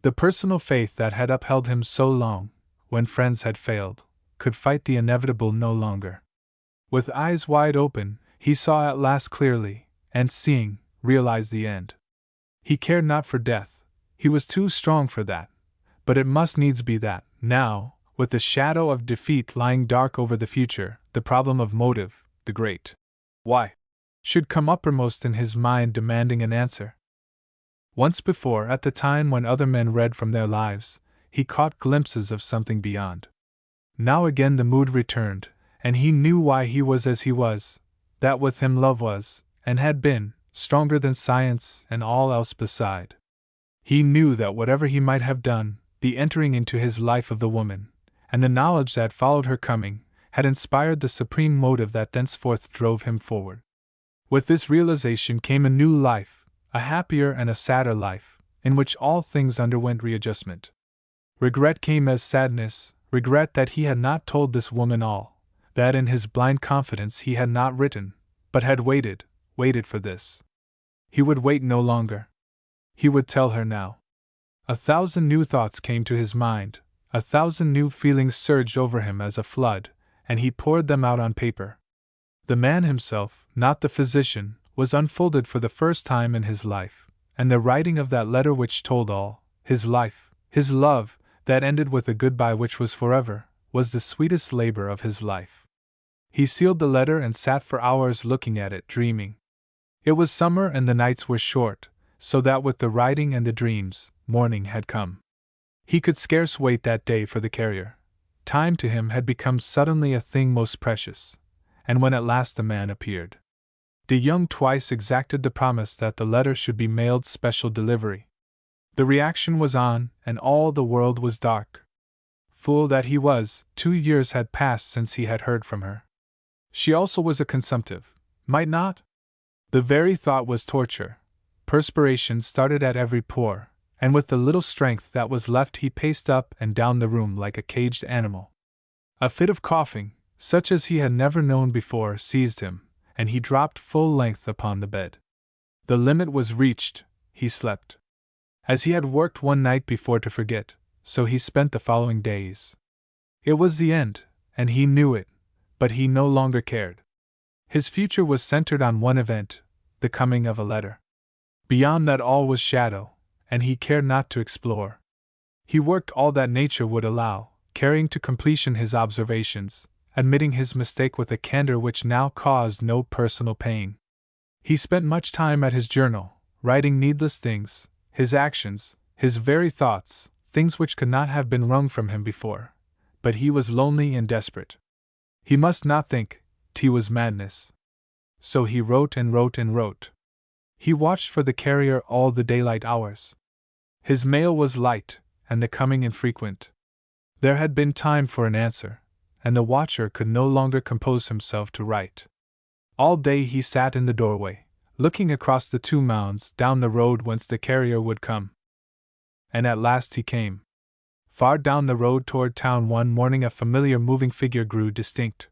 The personal faith that had upheld him so long, when friends had failed, could fight the inevitable no longer. With eyes wide open, he saw at last clearly, and seeing, realized the end. He cared not for death, he was too strong for that, but it must needs be that, now, with the shadow of defeat lying dark over the future, the problem of motive, the great why, should come uppermost in his mind, demanding an answer. Once before, at the time when other men read from their lives, he caught glimpses of something beyond. Now again the mood returned, and he knew why he was as he was, that with him love was, and had been, stronger than science and all else beside. He knew that whatever he might have done, the entering into his life of the woman, and the knowledge that followed her coming, had inspired the supreme motive that thenceforth drove him forward. With this realization came a new life, a happier and a sadder life, in which all things underwent readjustment. Regret came as sadness, regret that he had not told this woman all, that in his blind confidence he had not written, but had waited for this. He would wait no longer. He would tell her now. 1,000 new thoughts came to his mind, 1,000 new feelings surged over him as a flood, and he poured them out on paper. The man himself, not the physician, was unfolded for the first time in his life, and the writing of that letter which told all, his life, his love, that ended with a goodbye which was forever, was the sweetest labor of his life. He sealed the letter and sat for hours looking at it, dreaming. It was summer and the nights were short, so that with the writing and the dreams, morning had come. He could scarce wait that day for the carrier. Time to him had become suddenly a thing most precious, and when at last the man appeared, De Young twice exacted the promise that the letter should be mailed special delivery. The reaction was on, and all the world was dark. Fool that he was, 2 years had passed since he had heard from her. She also was a consumptive, might not? The very thought was torture. Perspiration started at every pore, and with the little strength that was left he paced up and down the room like a caged animal. A fit of coughing, such as he had never known before, seized him, and he dropped full length upon the bed. The limit was reached, he slept. As he had worked one night before to forget, so he spent the following days. It was the end, and he knew it, but he no longer cared. His future was centered on one event, the coming of a letter. Beyond that all was shadow, and he cared not to explore. He worked all that nature would allow, carrying to completion his observations, admitting his mistake with a candor which now caused no personal pain. He spent much time at his journal, writing needless things, his actions, his very thoughts, things which could not have been wrung from him before. But he was lonely and desperate. He must not think, 't was madness. So he wrote and wrote and wrote. He watched for the carrier all the daylight hours. His mail was light, and the coming infrequent. There had been time for an answer, and the watcher could no longer compose himself to write. All day he sat in the doorway, looking across the 2 mounds down the road whence the carrier would come. And at last he came. Far down the road toward town one morning a familiar moving figure grew distinct.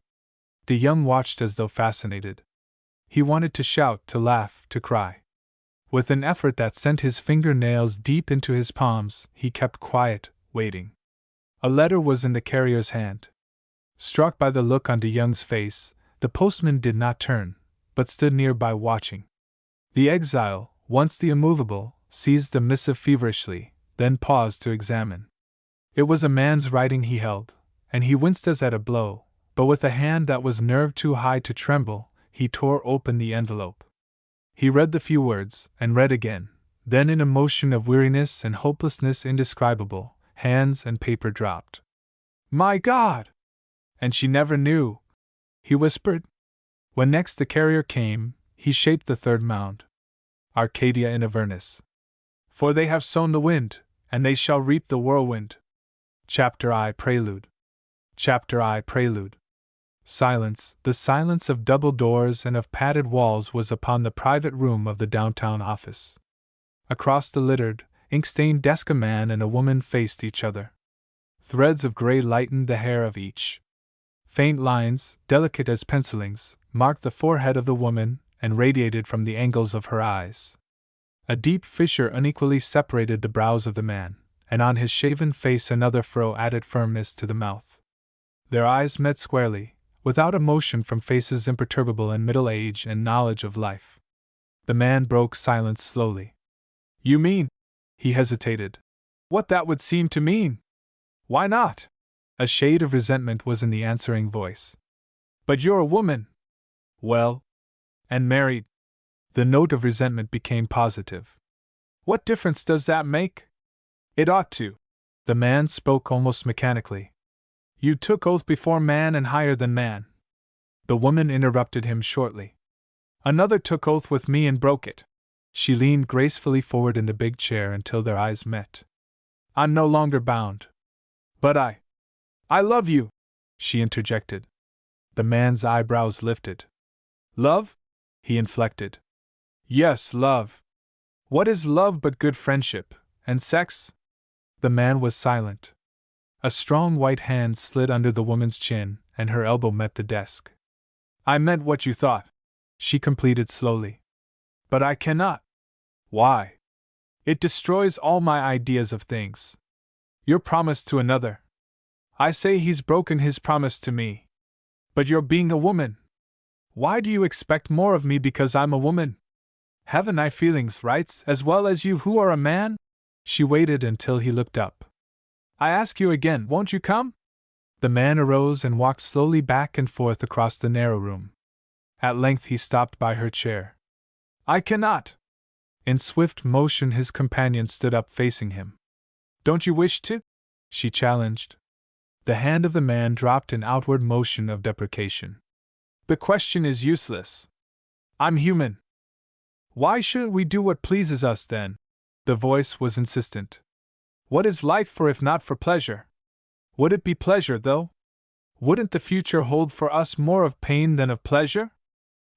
De Young watched as though fascinated. He wanted to shout, to laugh, to cry. With an effort that sent his fingernails deep into his palms, he kept quiet, waiting. A letter was in the carrier's hand. Struck by the look on De Young's face, the postman did not turn, but stood nearby watching. The exile, once the immovable, seized the missive feverishly, then paused to examine. It was a man's writing he held, and he winced as at a blow, but with a hand that was nerved too high to tremble, he tore open the envelope. He read the few words, and read again, then in a motion of weariness and hopelessness indescribable, hands and paper dropped. "My God! And she never knew!" he whispered. When next the carrier came, he shaped the 3rd mound. Arcadia in Avernus. For they have sown the wind, and they shall reap the whirlwind. Chapter I Prelude. Chapter I Prelude. Silence, the silence of double doors and of padded walls was upon the private room of the downtown office. Across the littered, ink-stained desk a man and a woman faced each other. Threads of gray lightened the hair of each. Faint lines, delicate as pencilings, marked the forehead of the woman and radiated from the angles of her eyes. A deep fissure unequally separated the brows of the man, and on his shaven face another furrow added firmness to the mouth. Their eyes met squarely, without emotion from faces imperturbable in middle age and knowledge of life. The man broke silence slowly. "You mean," he hesitated, "what that would seem to mean?" "Why not?" A shade of resentment was in the answering voice. "But you're a woman." "Well, and married." The note of resentment became positive. "What difference does that make?" "It ought to." The man spoke almost mechanically. "You took oath before man and higher than man." The woman interrupted him shortly. "Another took oath with me and broke it." She leaned gracefully forward in the big chair until their eyes met. "I'm no longer bound." "But I love you," she interjected. The man's eyebrows lifted. "Love?" he inflected. "Yes, love. What is love but good friendship, and sex?" The man was silent. A strong white hand slid under the woman's chin, and her elbow met the desk. "I meant what you thought," she completed slowly. "But I cannot." "Why?" "It destroys all my ideas of things. Your promise to another. I say he's broken his promise to me. But you're being a woman. Why do you expect more of me because I'm a woman? Haven't I feelings, rights, as well as you who are a man?" She waited until he looked up. "I ask you again, won't you come?" The man arose and walked slowly back and forth across the narrow room. At length he stopped by her chair. "I cannot." In swift motion his companion stood up facing him. "Don't you wish to?" she challenged. The hand of the man dropped in outward motion of deprecation. "The question is useless. I'm human." "Why shouldn't we do what pleases us then?" The voice was insistent. "What is life for if not for pleasure? Would it be pleasure, though? Wouldn't the future hold for us more of pain than of pleasure?"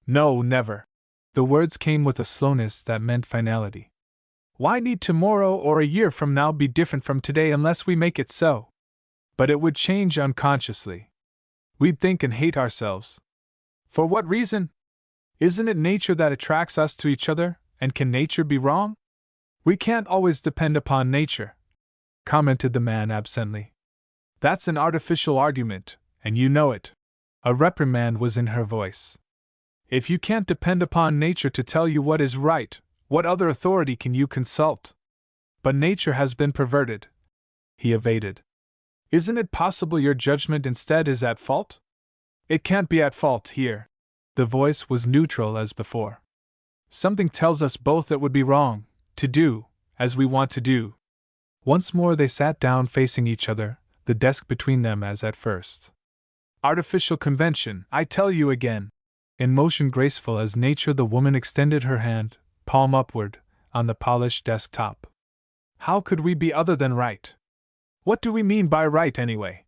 "No, never." The words came with a slowness that meant finality. "Why need tomorrow or a year from now be different from today unless we make it so? But it would change unconsciously. We'd think and hate ourselves. For what reason? Isn't it nature that attracts us to each other, and can nature be wrong?" "We can't always depend upon nature," commented the man absently. "That's an artificial argument, and you know it." A reprimand was in her voice. "If you can't depend upon nature to tell you what is right, what other authority can you consult?" "But nature has been perverted," he evaded. "Isn't it possible your judgment instead is at fault?" "It can't be at fault here." The voice was neutral as before. "Something tells us both it would be wrong to do as we want to do." Once more they sat down facing each other, the desk between them as at first. "Artificial convention, I tell you again." In motion graceful as nature the woman extended her hand, palm upward, on the polished desk top. How could we be other than right? What do we mean by right anyway?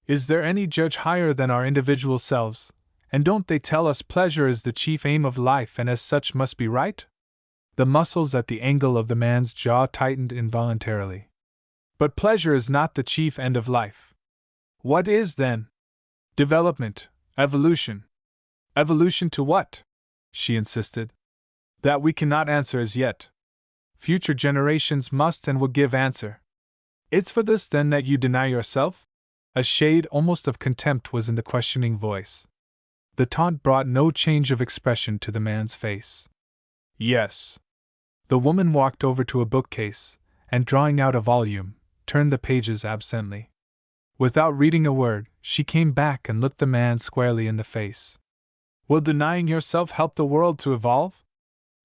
Is there any judge higher than our individual selves, and don't they tell us pleasure is the chief aim of life and as such must be right? The muscles at the angle of the man's jaw tightened involuntarily. But pleasure is not the chief end of life. What is, then? Development, evolution. Evolution to what? She insisted. That we cannot answer as yet. Future generations must and will give answer. It's for this then that you deny yourself? A shade almost of contempt was in the questioning voice. The taunt brought no change of expression to the man's face. Yes. The woman walked over to a bookcase, and drawing out a volume, turned the pages absently. Without reading a word, she came back and looked the man squarely in the face. Will denying yourself help the world to evolve?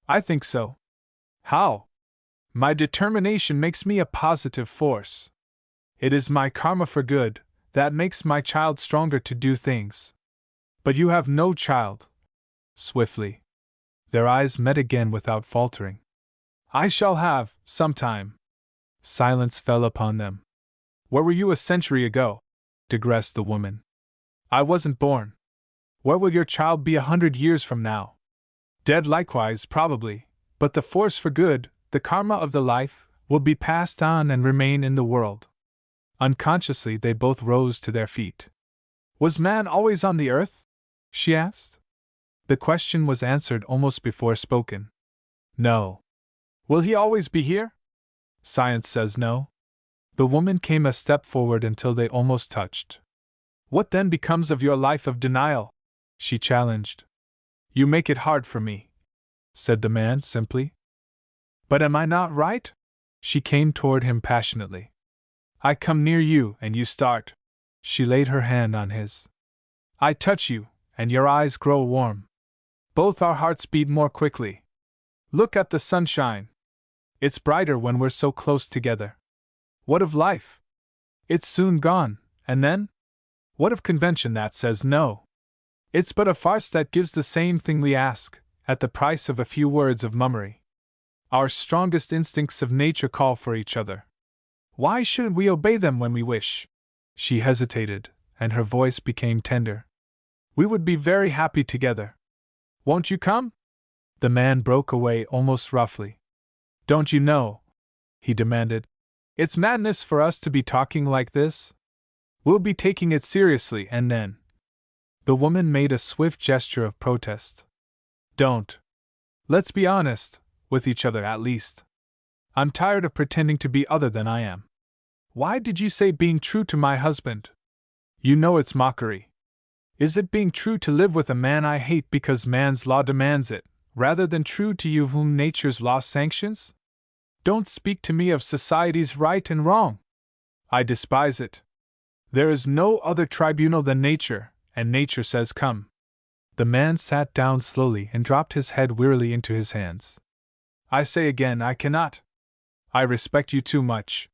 I think so. How? My determination makes me a positive force. It is my karma for good that makes my child stronger to do things. But you have no child. Swiftly. Their eyes met again without faltering. I shall have, sometime. Silence fell upon them. Where were you a century ago? Digressed the woman. I wasn't born. Where will your child be 100 years from now? Dead likewise, probably, but the force for good, the karma of the life, will be passed on and remain in the world. Unconsciously they both rose to their feet. Was man always on the earth? She asked. The question was answered almost before spoken. No. Will he always be here? Science says no. The woman came a step forward until they almost touched. What then becomes of your life of denial? She challenged. You make it hard for me, said the man simply. But am I not right? She came toward him passionately. I come near you and you start. She laid her hand on his. I touch you, and your eyes grow warm. Both our hearts beat more quickly. Look at the sunshine. It's brighter when we're so close together. What of life? It's soon gone, and then? What of convention that says no? It's but a farce that gives the same thing we ask, at the price of a few words of mummery. Our strongest instincts of nature call for each other. Why shouldn't we obey them when we wish? She hesitated, and her voice became tender. We would be very happy together. Won't you come? The man broke away almost roughly. Don't you know? He demanded. It's madness for us to be talking like this. We'll be taking it seriously and then. The woman made a swift gesture of protest. Don't. Let's be honest, with each other at least. I'm tired of pretending to be other than I am. Why did you say being true to my husband? You know it's mockery. Is it being true to live with a man I hate because man's law demands it, rather than true to you whom nature's law sanctions? Don't speak to me of society's right and wrong. I despise it. There is no other tribunal than nature, and nature says come. The man sat down slowly and dropped his head wearily into his hands. I say again, I cannot. I respect you too much.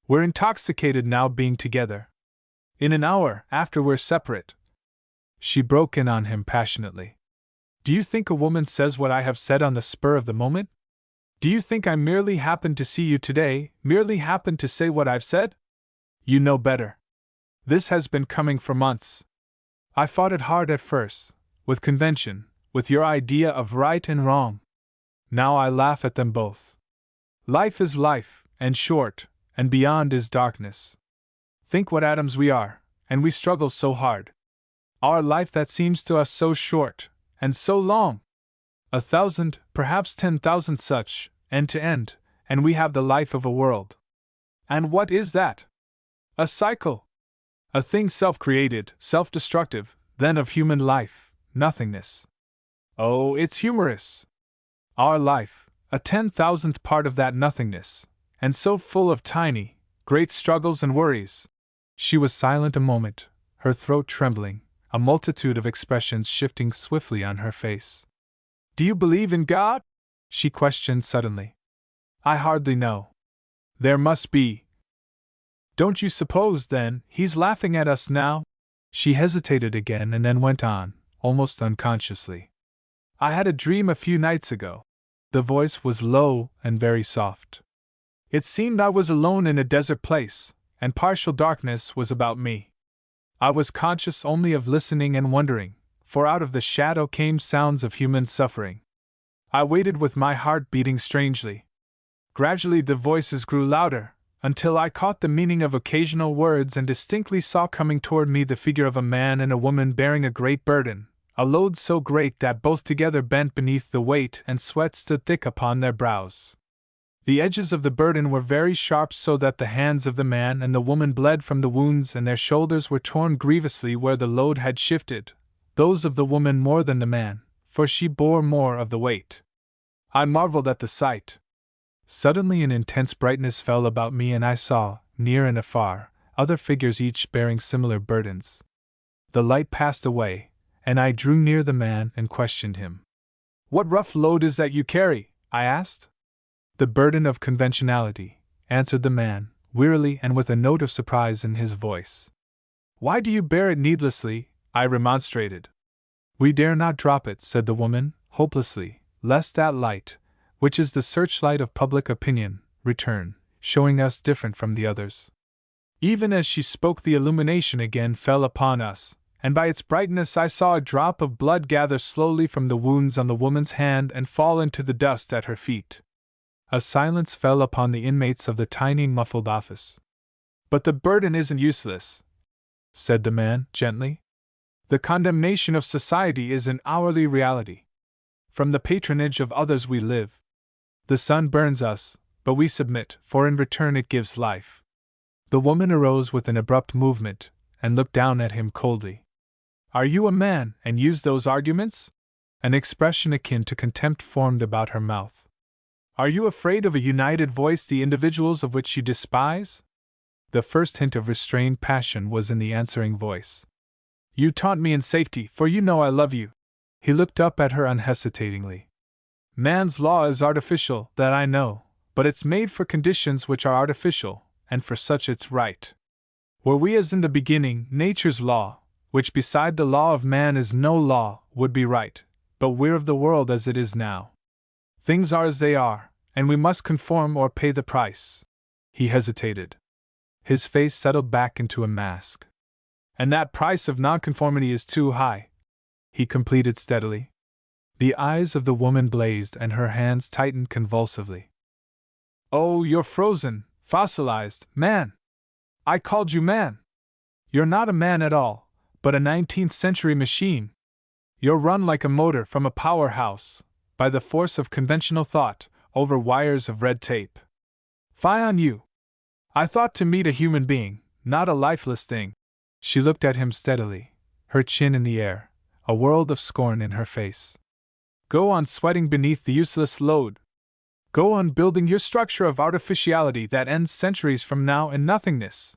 We're intoxicated now being together. In an hour, after we're separate. She broke in on him passionately. Do you think a woman says what I have said on the spur of the moment? Do you think I merely happened to see you today, merely happened to say what I've said? You know better. This has been coming for months. I fought it hard at first, with convention, with your idea of right and wrong. Now I laugh at them both. Life is life, and short, and beyond is darkness. Think what atoms we are, and we struggle so hard. Our life that seems to us so short, and so long. 1,000, perhaps 10,000 such, end to end, and we have the life of a world. And what is that? A cycle. A thing self-created, self-destructive, then of human life, nothingness. Oh, it's humorous. Our life, a 10,000th part of that nothingness, and so full of tiny, great struggles and worries. She was silent a moment, her throat trembling, a multitude of expressions shifting swiftly on her face. Do you believe in God? She questioned suddenly. I hardly know. There must be. Don't you suppose, then, he's laughing at us now? She hesitated again and then went on, almost unconsciously. I had a dream a few nights ago. The voice was low and very soft. It seemed I was alone in a desert place, and partial darkness was about me. I was conscious only of listening and wondering, for out of the shadow came sounds of human suffering. I waited with my heart beating strangely. Gradually the voices grew louder, until I caught the meaning of occasional words and distinctly saw coming toward me the figure of a man and a woman bearing a great burden, a load so great that both together bent beneath the weight and sweat stood thick upon their brows. The edges of the burden were very sharp, so that the hands of the man and the woman bled from the wounds, and their shoulders were torn grievously where the load had shifted, those of the woman more than the man, for she bore more of the weight. I marveled at the sight. Suddenly an intense brightness fell about me, and I saw, near and afar, other figures each bearing similar burdens. The light passed away, and I drew near the man and questioned him. "What rough load is that you carry?" I asked. "The burden of conventionality," answered the man, wearily and with a note of surprise in his voice. "Why do you bear it needlessly?" I remonstrated. "We dare not drop it," said the woman, hopelessly, "lest that light, which is the searchlight of public opinion, return, showing us different from the others." Even as she spoke, the illumination again fell upon us, and by its brightness I saw a drop of blood gather slowly from the wounds on the woman's hand and fall into the dust at her feet. A silence fell upon the inmates of the tiny muffled office. "But the burden isn't useless," said the man, gently. "The condemnation of society is an hourly reality. From the patronage of others we live. The sun burns us, but we submit, for in return it gives life." The woman arose with an abrupt movement, and looked down at him coldly. "Are you a man, and use those arguments?" An expression akin to contempt formed about her mouth. "Are you afraid of a united voice, the individuals of which you despise?" The first hint of restrained passion was in the answering voice. "You taunt me in safety, for you know I love you." He looked up at her unhesitatingly. "Man's law is artificial, that I know, but it's made for conditions which are artificial, and for such it's right. Were we as in the beginning, nature's law, which beside the law of man is no law, would be right, but we're of the world as it is now. Things are as they are, and we must conform or pay the price." He hesitated. His face settled back into a mask. "And that price of nonconformity is too high," he completed steadily. The eyes of the woman blazed and her hands tightened convulsively. "Oh, you're frozen, fossilized, man! I called you man! You're not a man at all, but a 19th century machine. You're run like a motor from a powerhouse, by the force of conventional thought, over wires of red tape. Fie on you! I thought to meet a human being, not a lifeless thing." She looked at him steadily, her chin in the air, a world of scorn in her face. "Go on sweating beneath the useless load. Go on building your structure of artificiality that ends centuries from now in nothingness.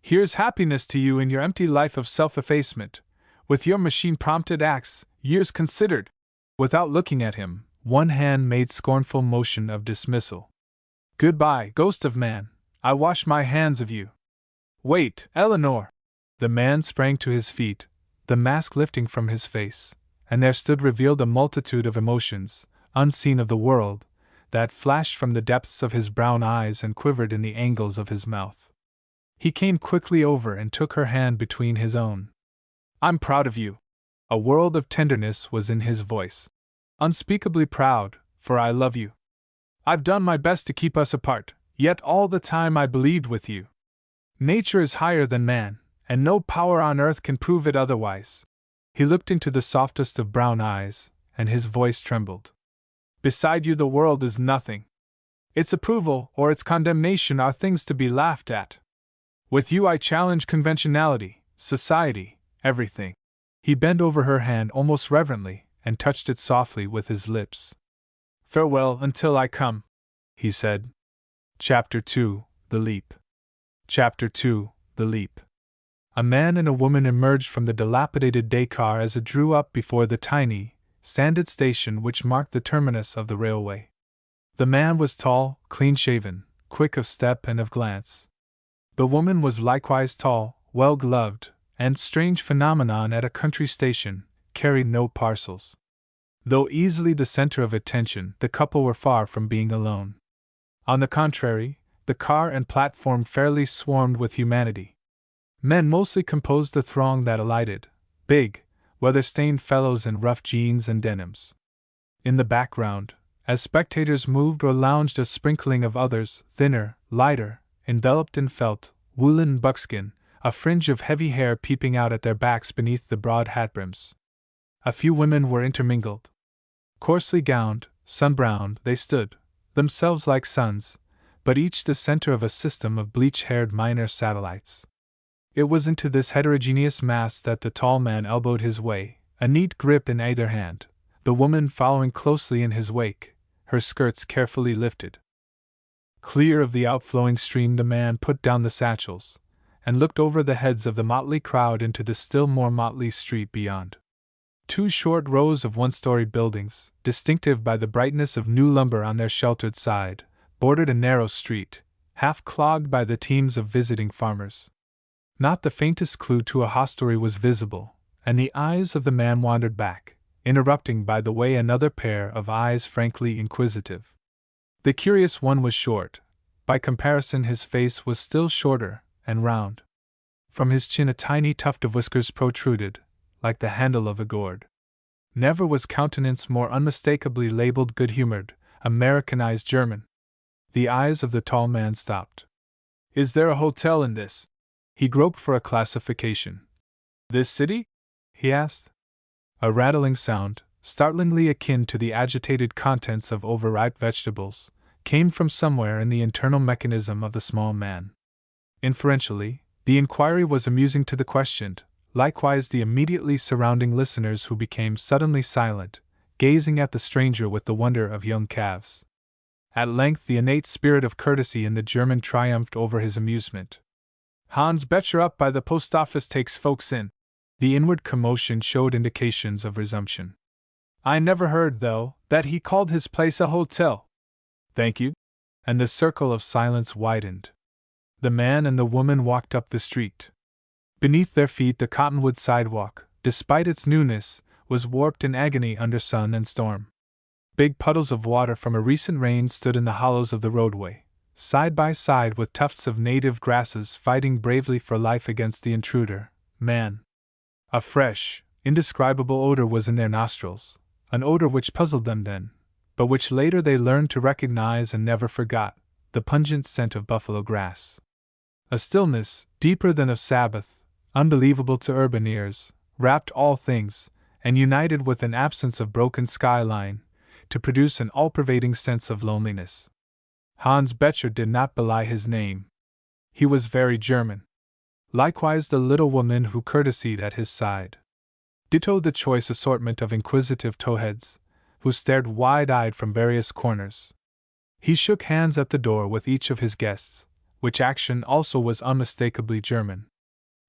Here's happiness to you in your empty life of self-effacement, with your machine-prompted acts, years considered." Without looking at him, one hand made scornful motion of dismissal. "Goodbye, ghost of man, I wash my hands of you." "Wait, Eleanor!" The man sprang to his feet, the mask lifting from his face, and there stood revealed a multitude of emotions, unseen of the world, that flashed from the depths of his brown eyes and quivered in the angles of his mouth. He came quickly over and took her hand between his own. "I'm proud of you." A world of tenderness was in his voice. "Unspeakably proud, for I love you. I've done my best to keep us apart, yet all the time I believed with you. Nature is higher than man, and no power on earth can prove it otherwise." He looked into the softest of brown eyes, and his voice trembled. "Beside you the world is nothing. Its approval or its condemnation are things to be laughed at. With you I challenge conventionality, society, everything." He bent over her hand almost reverently, and touched it softly with his lips. "Farewell until I come," he said. Chapter 2: The Leap. Chapter 2: The Leap. A man and a woman emerged from the dilapidated day car as it drew up before the tiny, sanded station which marked the terminus of the railway. The man was tall, clean-shaven, quick of step and of glance. The woman was likewise tall, well-gloved, and, strange phenomenon at a country station, carried no parcels. Though easily the center of attention, the couple were far from being alone. On the contrary, the car and platform fairly swarmed with humanity. Men mostly composed the throng that alighted, big, weather-stained fellows in rough jeans and denims. In the background, as spectators moved or lounged, a sprinkling of others, thinner, lighter, enveloped in felt, woolen buckskin, a fringe of heavy hair peeping out at their backs beneath the broad hat brims. A few women were intermingled. Coarsely gowned, sun-browned, they stood, themselves like suns, but each the center of a system of bleach-haired minor satellites. It was into this heterogeneous mass that the tall man elbowed his way, a neat grip in either hand, the woman following closely in his wake, her skirts carefully lifted. Clear of the outflowing stream, the man put down the satchels, and looked over the heads of the motley crowd into the still more motley street beyond. 2 short rows of one-storied buildings, distinctive by the brightness of new lumber on their sheltered side, bordered a narrow street, half clogged by the teams of visiting farmers. Not the faintest clue to a hostelry was visible, and the eyes of the man wandered back, interrupting by the way another pair of eyes frankly inquisitive. The curious one was short. By comparison, his face was still shorter and round. From his chin a tiny tuft of whiskers protruded, like the handle of a gourd. Never was countenance more unmistakably labeled good-humored, Americanized German. The eyes of the tall man stopped. "Is there a hotel in this?" He groped for a classification. "This city?" he asked. A rattling sound, startlingly akin to the agitated contents of overripe vegetables, came from somewhere in the internal mechanism of the small man. Inferentially, the inquiry was amusing to the questioned, likewise the immediately surrounding listeners, who became suddenly silent, gazing at the stranger with the wonder of young calves. At length the innate spirit of courtesy in the German triumphed over his amusement. "Hans Becher up by the post office takes folks in." The inward commotion showed indications of resumption. "I never heard, though, that he called his place a hotel." "Thank you." And the circle of silence widened. The man and the woman walked up the street. Beneath their feet the cottonwood sidewalk, despite its newness, was warped in agony under sun and storm. Big puddles of water from a recent rain stood in the hollows of the roadway, side by side with tufts of native grasses fighting bravely for life against the intruder, man. A fresh, indescribable odor was in their nostrils, an odor which puzzled them then, but which later they learned to recognize and never forgot, the pungent scent of buffalo grass. A stillness, deeper than of Sabbath, unbelievable to urban ears, wrapped all things, and united with an absence of broken skyline, to produce an all-pervading sense of loneliness. Hans Becher did not belie his name. He was very German. Likewise the little woman who courtesied at his side. Ditto the choice assortment of inquisitive towheads, who stared wide-eyed from various corners. He shook hands at the door with each of his guests, which action also was unmistakably German.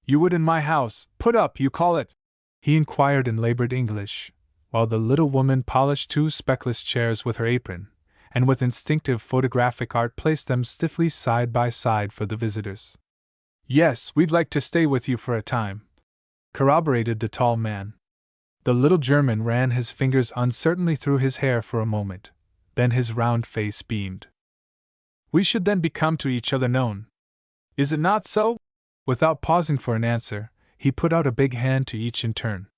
"You would in my house, put up, you call it?" he inquired in labored English, while the little woman polished 2 speckless chairs with her apron, and with instinctive photographic art placed them stiffly side by side for the visitors. "Yes, we'd like to stay with you for a time," corroborated the tall man. The little German ran his fingers uncertainly through his hair for a moment, then his round face beamed. "We should then become to each other known. Is it not so?" Without pausing for an answer, he put out a big hand to each in turn.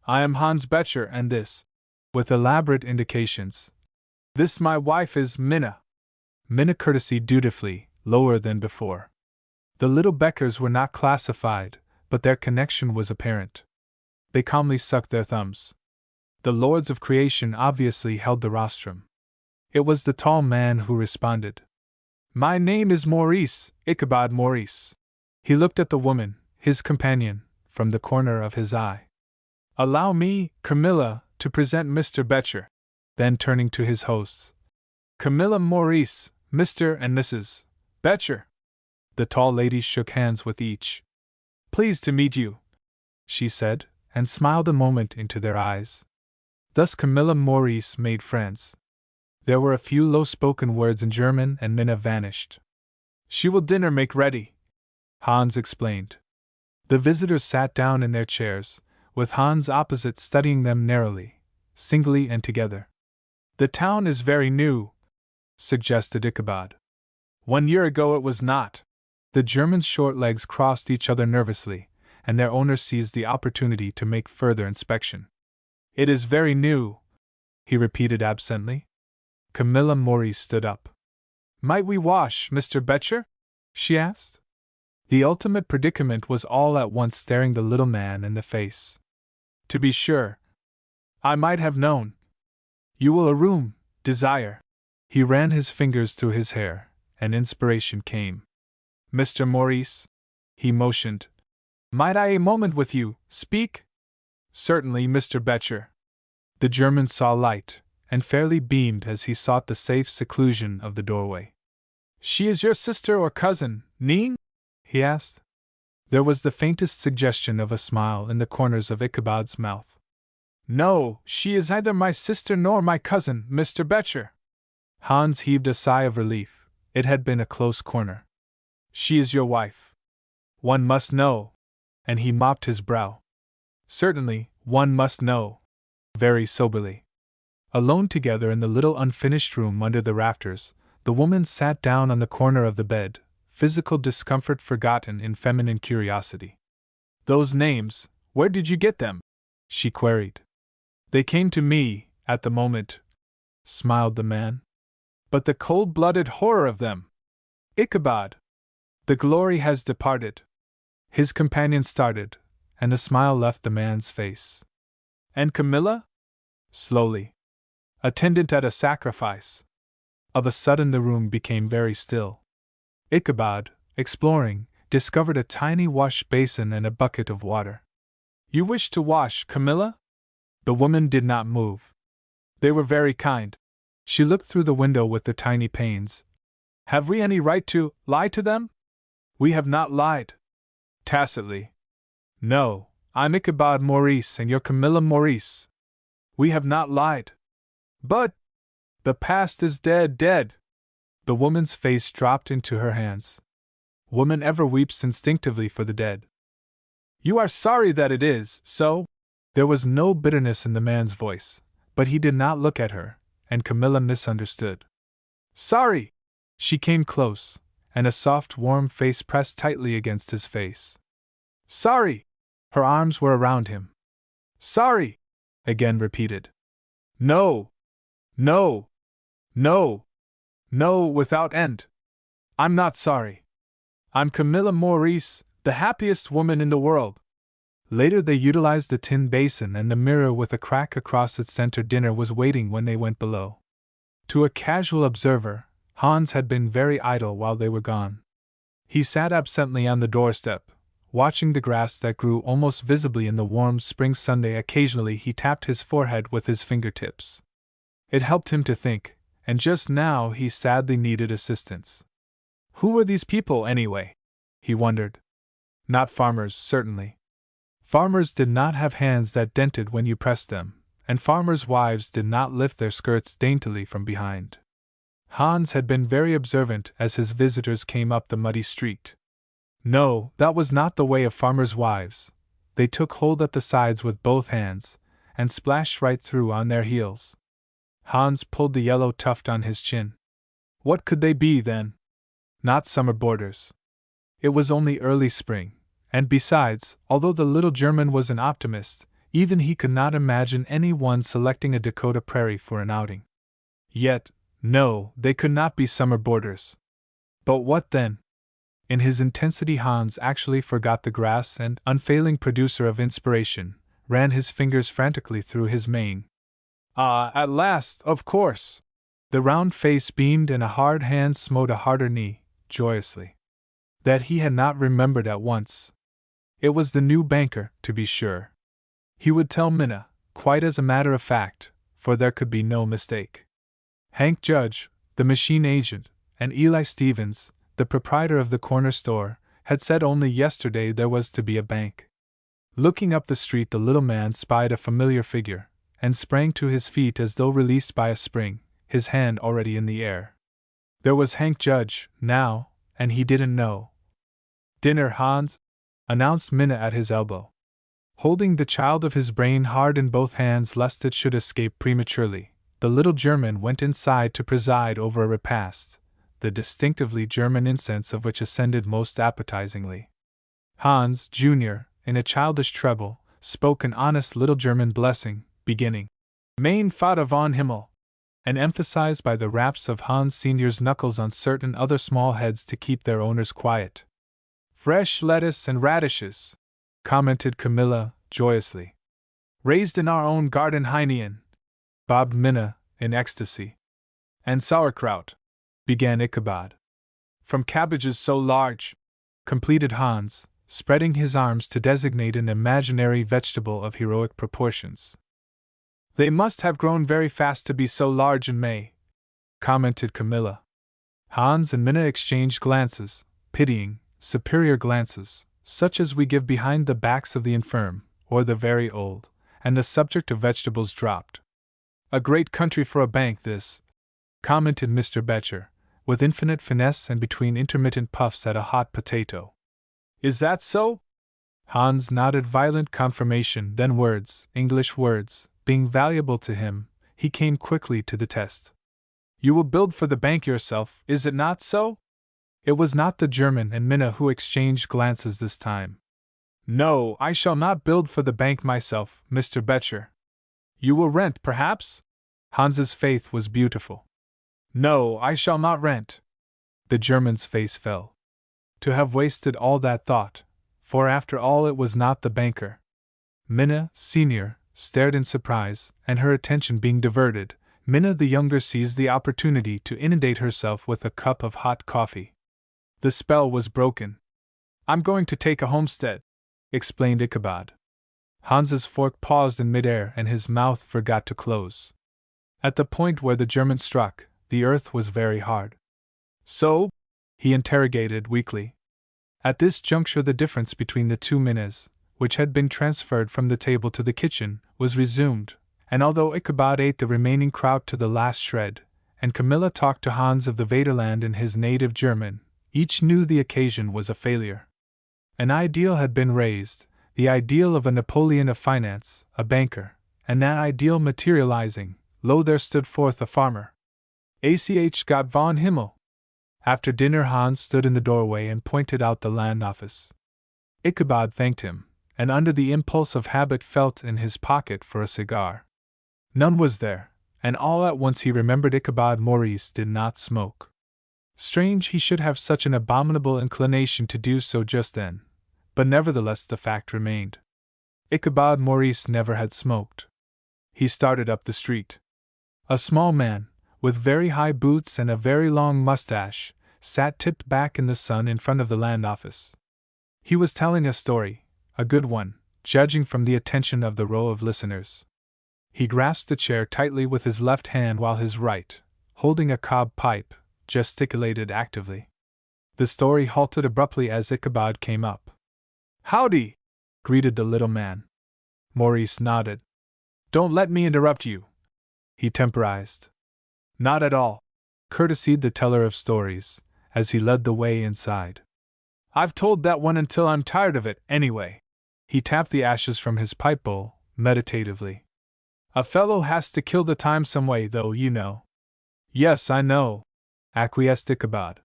"I am Hans Becher, and this," with elaborate indications, "this my wife is Minna." Minna courtesied dutifully, lower than before. The little Beckers were not classified, but their connection was apparent. They calmly sucked their thumbs. The lords of creation obviously held the rostrum. It was the tall man who responded. "My name is Maurice, Ichabod Maurice." He looked at the woman, his companion, from the corner of his eye. "Allow me, Camilla, to present Mr. Becher." Then turning to his hosts. "Camilla Maurice, Mr. and Mrs. Becher." The tall lady shook hands with each. "Pleased to meet you," she said, and smiled a moment into their eyes. Thus Camilla Maurice made friends. There were a few low-spoken words in German, and Minna vanished. "She will dinner make ready," Hans explained. The visitors sat down in their chairs, with Hans opposite studying them narrowly, singly and together. "The town is very new," suggested Ichabod. 1 year ago it was not. The German's short legs crossed each other nervously, and their owner seized the opportunity to make further inspection. It is very new, he repeated absently. Camilla Maurice stood up. Might we wash, Mr. Betcher? She asked. The ultimate predicament was all at once staring the little man in the face. To be sure. I might have known. You will a room, desire. He ran his fingers through his hair, and inspiration came. Mr. Maurice, he motioned. Might I a moment with you, speak? Certainly, Mr. Betcher. The German saw light, and fairly beamed as he sought the safe seclusion of the doorway. She is your sister or cousin, Ning? He asked. There was the faintest suggestion of a smile in the corners of Ichabod's mouth. No, she is neither my sister nor my cousin, Mr. Betcher. Hans heaved a sigh of relief. It had been a close corner. She is your wife. One must know. And he mopped his brow. Certainly, one must know. Very soberly. Alone together in the little unfinished room under the rafters, the woman sat down on the corner of the bed, physical discomfort forgotten in feminine curiosity. Those names, where did you get them? She queried. They came to me, at the moment, smiled the man. But the cold-blooded horror of them! Ichabod! The glory has departed. His companion started, and a smile left the man's face. And Camilla? Slowly. Attendant at a sacrifice. Of a sudden the room became very still. Ichabod, exploring, discovered a tiny wash basin and a bucket of water. You wish to wash, Camilla? The woman did not move. They were very kind. She looked through the window with the tiny panes. Have we any right to lie to them? We have not lied. Tacitly. No, I'm Ichabod Maurice and you're Camilla Maurice. We have not lied. But the past is dead. The woman's face dropped into her hands. Woman ever weeps instinctively for the dead. You are sorry that it is so? There was no bitterness in the man's voice, but he did not look at her, and Camilla misunderstood. Sorry! She came close, and a soft, warm face pressed tightly against his face. Sorry! Her arms were around him. Sorry! Again repeated. No! No! No! No, without end. I'm not sorry. I'm Camilla Maurice, the happiest woman in the world. Later they utilized the tin basin and the mirror with a crack across its center. Dinner was waiting when they went below. To a casual observer, Hans had been very idle while they were gone. He sat absently on the doorstep, watching the grass that grew almost visibly in the warm spring Sunday. Occasionally he tapped his forehead with his fingertips. It helped him to think, and just now he sadly needed assistance. Who were these people, anyway? He wondered. Not farmers, certainly. Farmers did not have hands that dented when you pressed them, and farmers' wives did not lift their skirts daintily from behind. Hans had been very observant as his visitors came up the muddy street. No, that was not the way of farmers' wives. They took hold at the sides with both hands, and splashed right through on their heels. Hans pulled the yellow tuft on his chin. What could they be, then? Not summer boarders. It was only early spring, and besides, although the little German was an optimist, even he could not imagine any one selecting a Dakota prairie for an outing. Yet, no, they could not be summer boarders. But what then? In his intensity Hans actually forgot the grass and, unfailing producer of inspiration, ran his fingers frantically through his mane. Ah, at last, of course! The round face beamed and a hard hand smote a harder knee, joyously. That he had not remembered at once. It was the new banker, to be sure. He would tell Minna, quite as a matter of fact, for there could be no mistake. Hank Judge, the machine agent, and Eli Stevens, the proprietor of the corner store, had said only yesterday there was to be a bank. Looking up the street, the little man spied a familiar figure, and sprang to his feet as though released by a spring, his hand already in the air. There was Hank Judge, now, and he didn't know. Dinner, Hans, announced Minna at his elbow. Holding the child of his brain hard in both hands lest it should escape prematurely, the little German went inside to preside over a repast, the distinctively German incense of which ascended most appetizingly. Hans, Jr., in a childish treble, spoke an honest little German blessing, beginning, Mein Vater von Himmel, and emphasized by the raps of Hans Sr.'s knuckles on certain other small heads to keep their owners quiet. Fresh lettuce and radishes, commented Camilla, joyously. Raised in our own garden, Heinian, bobbed Minna, in ecstasy. And sauerkraut, began Ichabod. From cabbages so large, completed Hans, spreading his arms to designate an imaginary vegetable of heroic proportions. They must have grown very fast to be so large in May, commented Camilla. Hans and Minna exchanged glances, pitying, superior glances, such as we give behind the backs of the infirm, or the very old, and the subject of vegetables dropped. A great country for a bank, this, commented Mr. Betcher, with infinite finesse and between intermittent puffs at a hot potato. Is that so? Hans nodded violent confirmation, then words, English words, being valuable to him, he came quickly to the test. You will build for the bank yourself, is it not so? It was not the German and Minna who exchanged glances this time. No, I shall not build for the bank myself, Mr. Betcher. You will rent, perhaps? Hans's faith was beautiful. No, I shall not rent. The German's face fell. To have wasted all that thought, for after all it was not the banker. Minna, Sr., stared in surprise, and her attention being diverted, Minna the younger seized the opportunity to inundate herself with a cup of hot coffee. The spell was broken. I'm going to take a homestead, explained Ichabod. Hans's fork paused in midair and his mouth forgot to close. At the point where the German struck, the earth was very hard. So? He interrogated weakly. At this juncture the difference between the two Minnas, which had been transferred from the table to the kitchen, was resumed, and although Ichabod ate the remaining kraut to the last shred, and Camilla talked to Hans of the Vaterland in his native German, each knew the occasion was a failure. An ideal had been raised, the ideal of a Napoleon of finance, a banker, and that ideal materializing, lo there stood forth a farmer. Ach Gott von Himmel. After dinner Hans stood in the doorway and pointed out the land office. Ichabod thanked him, and under the impulse of habit felt in his pocket for a cigar. None was there, and all at once he remembered Ichabod Maurice did not smoke. Strange he should have such an abominable inclination to do so just then, but nevertheless the fact remained. Ichabod Maurice never had smoked. He started up the street. A small man, with very high boots and a very long mustache, sat tipped back in the sun in front of the land office. He was telling a story, a good one, judging from the attention of the row of listeners. He grasped the chair tightly with his left hand while his right, holding a cob pipe, gesticulated actively. The story halted abruptly as Ichabod came up. Howdy! Greeted the little man. Maurice nodded. Don't let me interrupt you, he temporized. Not at all, courtesied the teller of stories, as he led the way inside. I've told that one until I'm tired of it, anyway. He tapped the ashes from his pipe bowl, meditatively. A fellow has to kill the time some way, though, you know. Yes, I know, acquiesced Ichabod.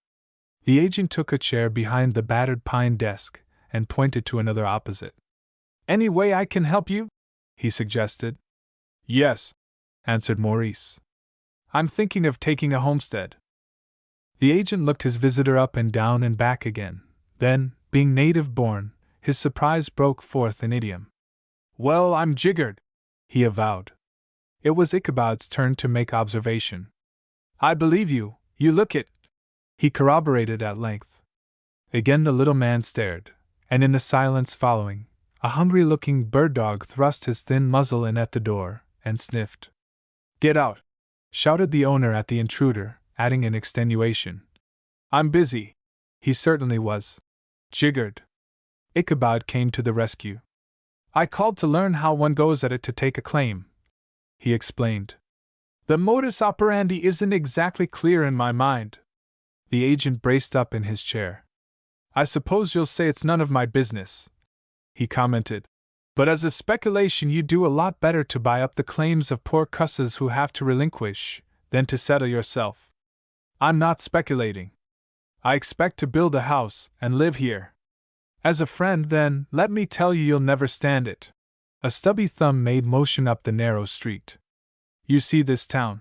The agent took a chair behind the battered pine desk, and pointed to another opposite. Any way I can help you? He suggested. Yes, answered Maurice. I'm thinking of taking a homestead. The agent looked his visitor up and down and back again. Then, being native-born, his surprise broke forth in idiom. Well, I'm jiggered, he avowed. It was Ichabod's turn to make observation. I believe you, you look it, he corroborated at length. Again the little man stared, and in the silence following, a hungry-looking bird-dog thrust his thin muzzle in at the door, and sniffed. Get out! Shouted the owner at the intruder, adding in extenuation. I'm busy. He certainly was. Jiggered. Ichabod came to the rescue. I called to learn how one goes at it to take a claim, he explained. The modus operandi isn't exactly clear in my mind. The agent braced up in his chair. I suppose you'll say it's none of my business, he commented. But as a speculation you do a lot better to buy up the claims of poor cusses who have to relinquish, than to settle yourself. I'm not speculating. I expect to build a house and live here. As a friend, then, let me tell you you'll never stand it. A stubby thumb made motion up the narrow street. You see this town?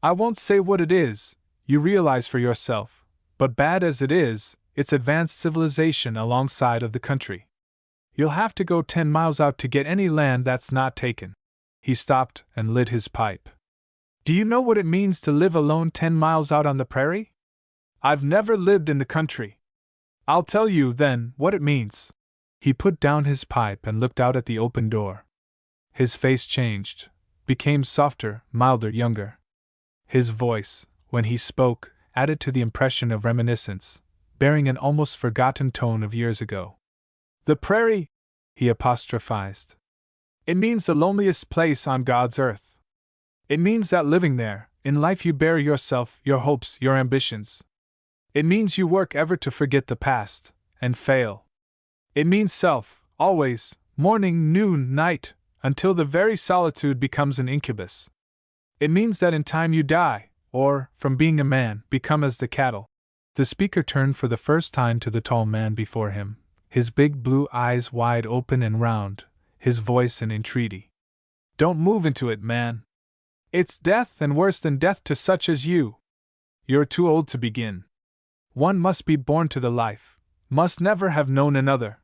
I won't say what it is, you realize for yourself, but bad as it is, it's advanced civilization alongside of the country. You'll have to go 10 miles out to get any land that's not taken. He stopped and lit his pipe. Do you know what it means to live alone 10 miles out on the prairie? I've never lived in the country. I'll tell you, then, what it means. He put down his pipe and looked out at the open door. His face changed, became softer, milder, younger. His voice, when he spoke, added to the impression of reminiscence, bearing an almost forgotten tone of years ago. The prairie, he apostrophized. It means the loneliest place on God's earth. It means that living there, in life you bury yourself, your hopes, your ambitions. It means you work ever to forget the past, and fail. It means self, always, morning, noon, night, until the very solitude becomes an incubus. It means that in time you die, or, from being a man, become as the cattle. The speaker turned for the first time to the tall man before him, his big blue eyes wide open and round, his voice an entreaty. Don't move into it, man. It's death and worse than death to such as you. You're too old to begin. One must be born to the life, must never have known another.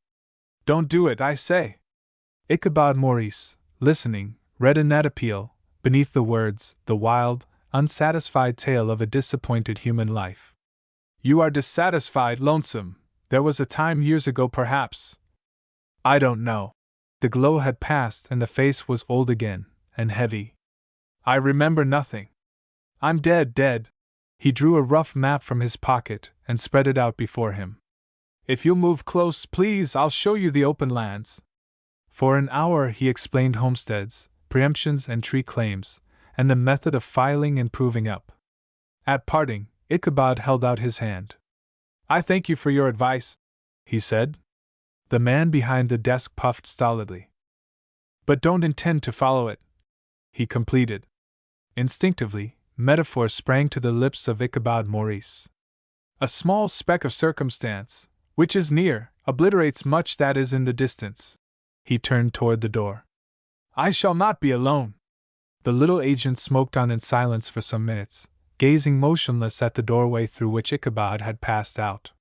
Don't do it, I say. Ichabod Maurice, listening, read in that appeal, beneath the words, the wild, unsatisfied tale of a disappointed human life. You are dissatisfied, lonesome. There was a time years ago, perhaps. I don't know. The glow had passed and the face was old again, and heavy. I remember nothing. I'm dead, dead. He drew a rough map from his pocket and spread it out before him. If you'll move close, please, I'll show you the open lands. For an hour he explained homesteads, preemptions and tree claims, and the method of filing and proving up. At parting, Ichabod held out his hand. I thank you for your advice, he said. The man behind the desk puffed stolidly. But don't intend to follow it, he completed. Instinctively, metaphor sprang to the lips of Ichabod Maurice. A small speck of circumstance, which is near, obliterates much that is in the distance. He turned toward the door. I shall not be alone. The little agent smoked on in silence for some minutes, gazing motionless at the doorway through which Ichabod had passed out.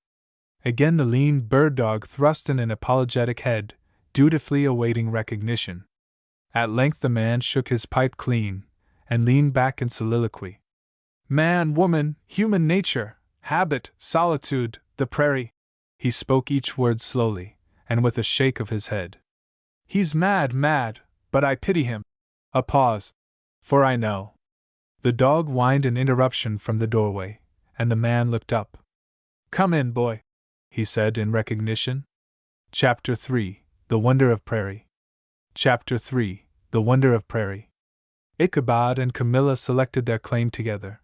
Again the lean bird dog thrust in an apologetic head, dutifully awaiting recognition. At length the man shook his pipe clean, and leaned back in soliloquy. Man, woman, human nature, habit, solitude, the prairie. He spoke each word slowly, and with a shake of his head. He's mad, mad, but I pity him. A pause. For I know. The dog whined an interruption from the doorway, and the man looked up. Come in, boy, he said in recognition. Chapter 3, The Wonder of Prairie. Chapter 3, The Wonder of Prairie. Ichabod and Camilla selected their claim together.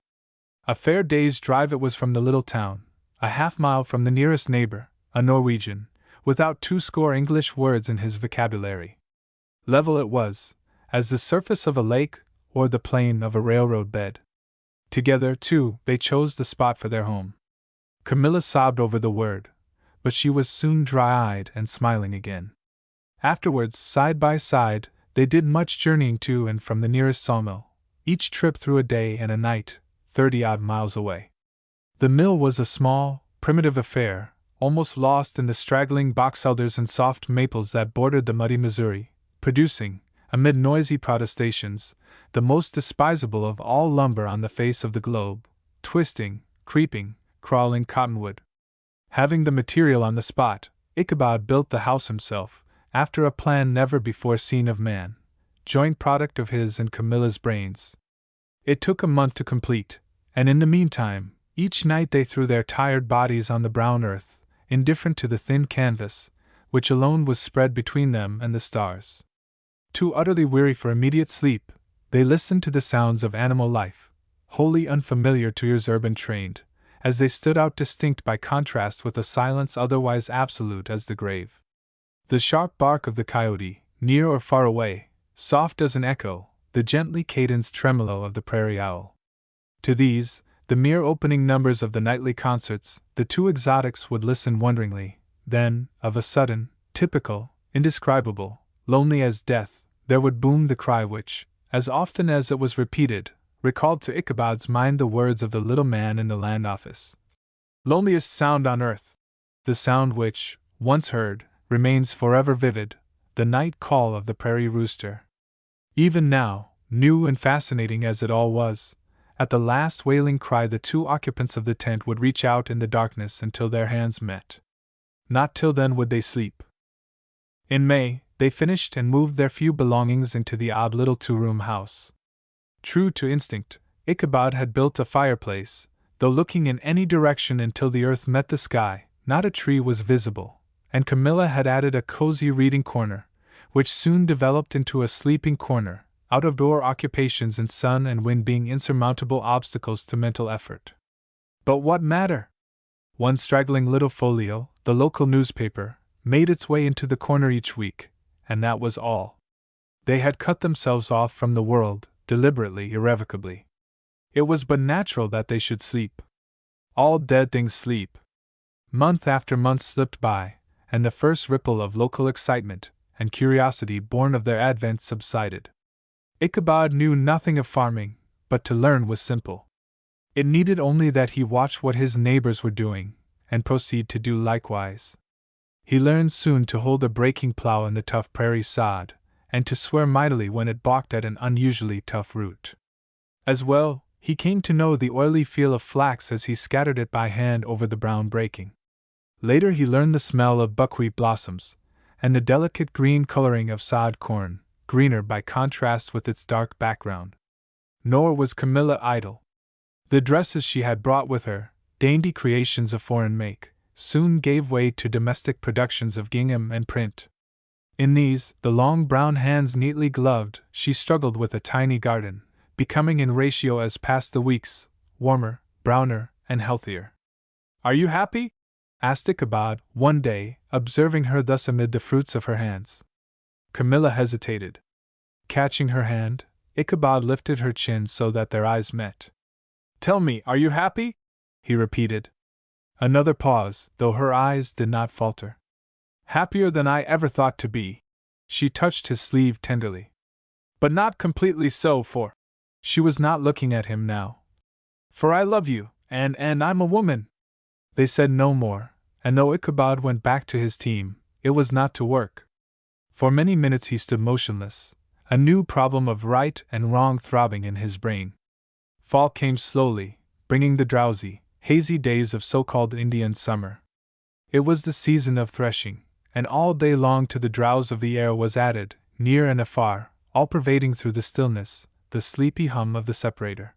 A fair day's drive it was from the little town, a half-mile from the nearest neighbor, a Norwegian, without 20 English words in his vocabulary. Level it was, as the surface of a lake or the plane of a railroad bed. Together, too, they chose the spot for their home. Camilla sobbed over the word, but she was soon dry-eyed and smiling again. Afterwards, side by side, they did much journeying to and from the nearest sawmill, each trip through a day and a night, 30-odd miles away. The mill was a small, primitive affair, almost lost in the straggling box elders and soft maples that bordered the muddy Missouri, producing, amid noisy protestations, the most despisable of all lumber on the face of the globe, twisting, creeping, crawling cottonwood. Having the material on the spot, Ichabod built the house himself, after a plan never before seen of man, joint product of his and Camilla's brains. It took a month to complete, and in the meantime, each night they threw their tired bodies on the brown earth, indifferent to the thin canvas, which alone was spread between them and the stars. Too utterly weary for immediate sleep, they listened to the sounds of animal life, wholly unfamiliar to ears urban trained, as they stood out distinct by contrast with a silence otherwise absolute as the grave. The sharp bark of the coyote, near or far away, soft as an echo, the gently cadenced tremolo of the prairie owl. To these, the mere opening numbers of the nightly concerts, the two exotics would listen wonderingly. Then, of a sudden, typical, indescribable, lonely as death, there would boom the cry which, as often as it was repeated, recalled to Ichabod's mind the words of the little man in the land office. Loneliest sound on earth. The sound which, once heard, remains forever vivid, the night call of the prairie rooster. Even now, new and fascinating as it all was, at the last wailing cry the two occupants of the tent would reach out in the darkness until their hands met. Not till then would they sleep. In May, they finished and moved their few belongings into the odd little two-room house. True to instinct, Ichabod had built a fireplace, though looking in any direction until the earth met the sky, not a tree was visible, and Camilla had added a cozy reading corner, which soon developed into a sleeping corner, out-of-door occupations in sun and wind being insurmountable obstacles to mental effort. But what matter? One straggling little folio, the local newspaper, made its way into the corner each week, and that was all. They had cut themselves off from the world, deliberately, irrevocably. It was but natural that they should sleep. All dead things sleep. Month after month slipped by, and the first ripple of local excitement and curiosity born of their advent subsided. Ichabod knew nothing of farming, but to learn was simple. It needed only that he watch what his neighbors were doing, and proceed to do likewise. He learned soon to hold a breaking plow in the tough prairie sod, and to swear mightily when it balked at an unusually tough root. As well, he came to know the oily feel of flax as he scattered it by hand over the brown breaking. Later he learned the smell of buckwheat blossoms, and the delicate green coloring of sod corn, greener by contrast with its dark background. Nor was Camilla idle. The dresses she had brought with her, dainty creations of foreign make, soon gave way to domestic productions of gingham and print. In these, the long brown hands neatly gloved, she struggled with a tiny garden, becoming in ratio as passed the weeks, warmer, browner, and healthier. "Are you happy?" asked Ichabod, one day, observing her thus amid the fruits of her hands. Camilla hesitated. Catching her hand, Ichabod lifted her chin so that their eyes met. "Tell me, are you happy?" he repeated. Another pause, though her eyes did not falter. "Happier than I ever thought to be." She touched his sleeve tenderly. "But not completely so, for—" She was not looking at him now. "For I love you, and I'm a woman." They said no more, and though Ichabod went back to his team, it was not to work. For many minutes he stood motionless, a new problem of right and wrong throbbing in his brain. Fall came slowly, bringing the drowsy, hazy days of so-called Indian summer. It was the season of threshing, and all day long to the drowse of the air was added, near and afar, all-pervading through the stillness, the sleepy hum of the separator.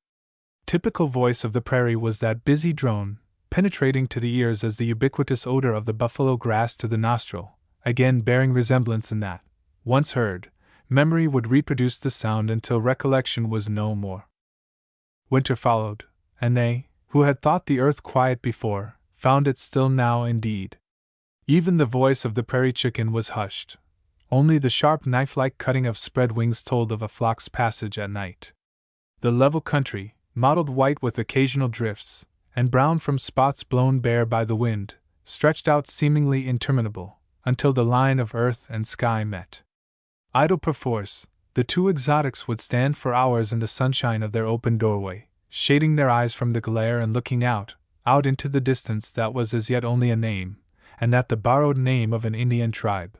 Typical voice of the prairie was that busy drone, penetrating to the ears as the ubiquitous odor of the buffalo grass to the nostril, again bearing resemblance in that, once heard, memory would reproduce the sound until recollection was no more. Winter followed, and they, who had thought the earth quiet before, found it still now indeed. Even the voice of the prairie chicken was hushed. Only the sharp knife-like cutting of spread wings told of a flock's passage at night. The level country, mottled white with occasional drifts, and brown from spots blown bare by the wind, stretched out seemingly interminable, until the line of earth and sky met. Idle perforce, the two exotics would stand for hours in the sunshine of their open doorway, shading their eyes from the glare and looking out into the distance that was as yet only a name, and that the borrowed name of an Indian tribe.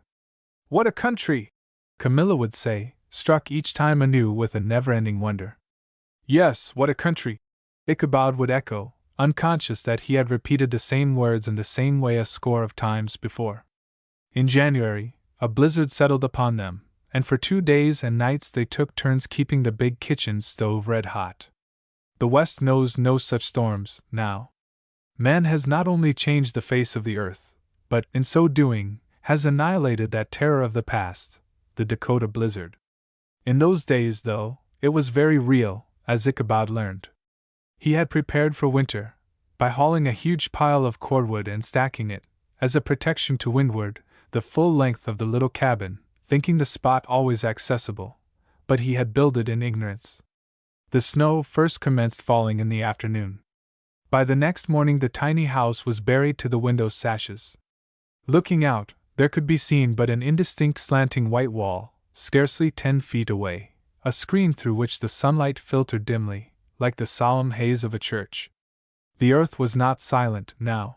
"What a country!" Camilla would say, struck each time anew with a never-ending wonder. "Yes, what a country!" Ichabod would echo, unconscious that he had repeated the same words in the same way a score of times before. In January, a blizzard settled upon them, and for 2 days and nights they took turns keeping the big kitchen stove red hot. The West knows no such storms, now. Man has not only changed the face of the earth, but, in so doing, has annihilated that terror of the past, the Dakota blizzard. In those days, though, it was very real, as Ichabod learned. He had prepared for winter, by hauling a huge pile of cordwood and stacking it, as a protection to windward, the full length of the little cabin, thinking the spot always accessible, but he had builded in ignorance. The snow first commenced falling in the afternoon. By the next morning the tiny house was buried to the window sashes. Looking out, there could be seen but an indistinct slanting white wall, scarcely 10 feet away, a screen through which the sunlight filtered dimly, like the solemn haze of a church. The earth was not silent now.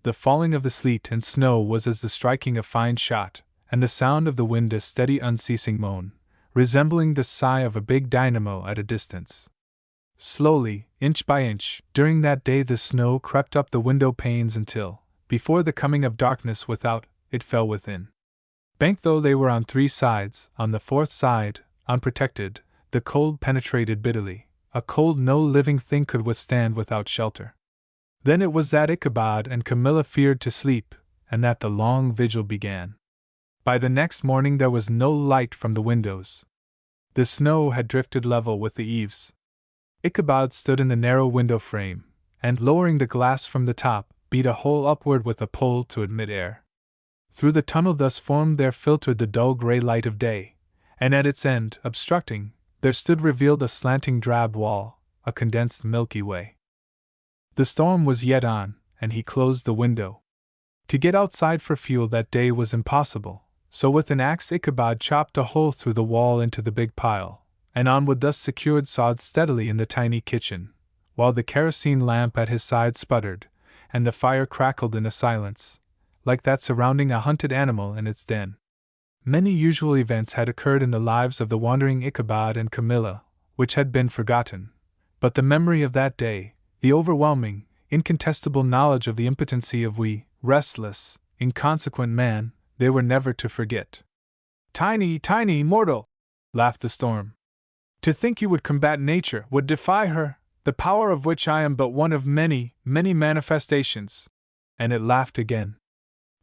The falling of the sleet and snow was as the striking of fine shot, and the sound of the wind a steady unceasing moan, resembling the sigh of a big dynamo at a distance. Slowly, inch by inch, during that day the snow crept up the window panes until, before the coming of darkness without, it fell within. Banked though they were on 3 sides, on the 4th side, unprotected, the cold penetrated bitterly, a cold no living thing could withstand without shelter. Then it was that Ichabod and Camilla feared to sleep, and that the long vigil began. By the next morning there was no light from the windows. The snow had drifted level with the eaves. Ichabod stood in the narrow window frame, and, lowering the glass from the top, beat a hole upward with a pole to admit air. Through the tunnel thus formed there filtered the dull gray light of day, and at its end, obstructing, there stood revealed a slanting drab wall, a condensed Milky Way. The storm was yet on, and he closed the window. To get outside for fuel that day was impossible, so with an axe Ichabod chopped a hole through the wall into the big pile, and on wood thus secured sawed steadily in the tiny kitchen, while the kerosene lamp at his side sputtered, and the fire crackled in a silence, like that surrounding a hunted animal in its den. Many usual events had occurred in the lives of the wandering Ichabod and Camilla, which had been forgotten, but the memory of that day, the overwhelming, incontestable knowledge of the impotency of restless, inconsequent man, they were never to forget. "Tiny, tiny mortal!" laughed the storm. "To think you would combat nature, would defy her, the power of which I am but one of many, many manifestations." And it laughed again.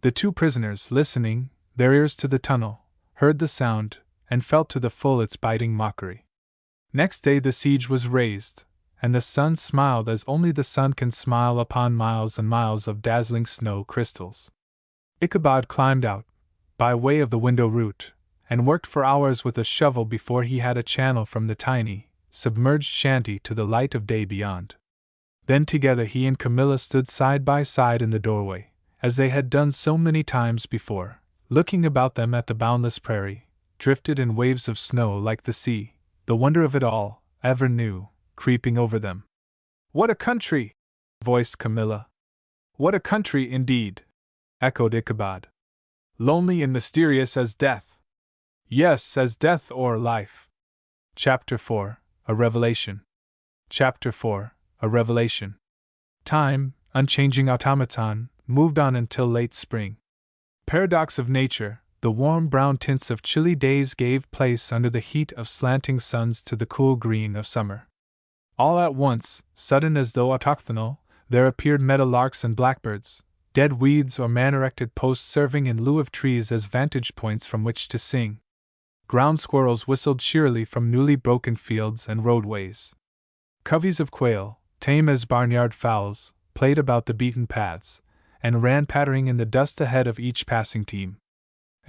The 2 prisoners, listening, their ears to the tunnel, heard the sound, and felt to the full its biting mockery. Next day the siege was raised, and the sun smiled as only the sun can smile upon miles and miles of dazzling snow crystals. Ichabod climbed out, by way of the window root, and worked for hours with a shovel before he had a channel from the tiny, submerged shanty to the light of day beyond. Then together he and Camilla stood side by side in the doorway, as they had done so many times before, looking about them at the boundless prairie, drifted in waves of snow like the sea, the wonder of it all, ever new, creeping over them. "What a country!" voiced Camilla. "What a country, indeed!" echoed Ichabod. "Lonely and mysterious as death." "Yes, as death or life." Chapter 4, A Revelation. Chapter 4, A Revelation. Time, unchanging automaton, moved on until late spring. Paradox of nature, the warm brown tints of chilly days gave place under the heat of slanting suns to the cool green of summer. All at once, sudden as though autochthonal, there appeared meadowlarks and blackbirds, dead weeds or man-erected posts serving in lieu of trees as vantage points from which to sing. Ground squirrels whistled cheerily from newly broken fields and roadways. Coveys of quail, tame as barnyard fowls, played about the beaten paths, and ran pattering in the dust ahead of each passing team.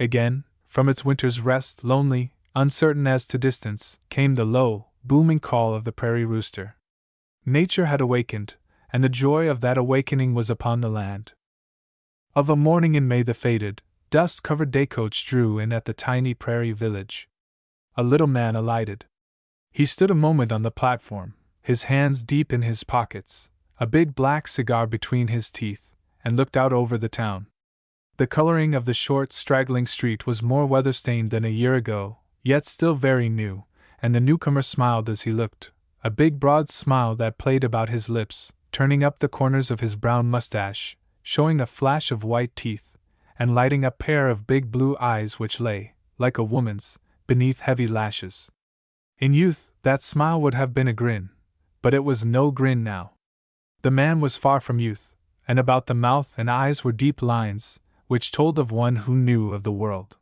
Again, from its winter's rest, lonely, uncertain as to distance, came the low, booming call of the prairie rooster. Nature had awakened, and the joy of that awakening was upon the land. Of a morning in May the faded, dust-covered day-coach drew in at the tiny prairie village. A little man alighted. He stood a moment on the platform, his hands deep in his pockets, a big black cigar between his teeth, and looked out over the town. The coloring of the short, straggling street was more weather-stained than a year ago, yet still very new, and the newcomer smiled as he looked, a big broad smile that played about his lips, turning up the corners of his brown mustache, showing a flash of white teeth, and lighting a pair of big blue eyes which lay, like a woman's, beneath heavy lashes. In youth, that smile would have been a grin, but it was no grin now. The man was far from youth, and about the mouth and eyes were deep lines, which told of one who knew of the world.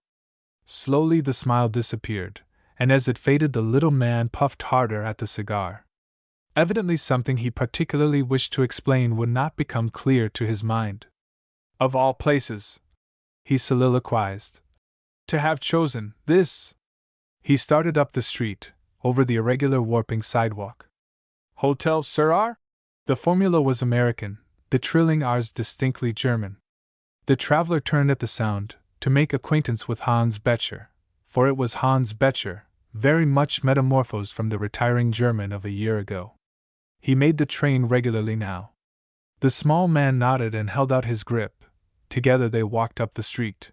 Slowly the smile disappeared, and as it faded the little man puffed harder at the cigar. Evidently something he particularly wished to explain would not become clear to his mind. "Of all places," he soliloquized, "to have chosen this!" He started up the street, over the irregular warping sidewalk. "Hotel Sirrar?" The formula was American, the trilling R's distinctly German. The traveler turned at the sound, to make acquaintance with Hans Becher, for it was Hans Becher, very much metamorphosed from the retiring German of a year ago. He made the train regularly now. The small man nodded and held out his grip. Together they walked up the street.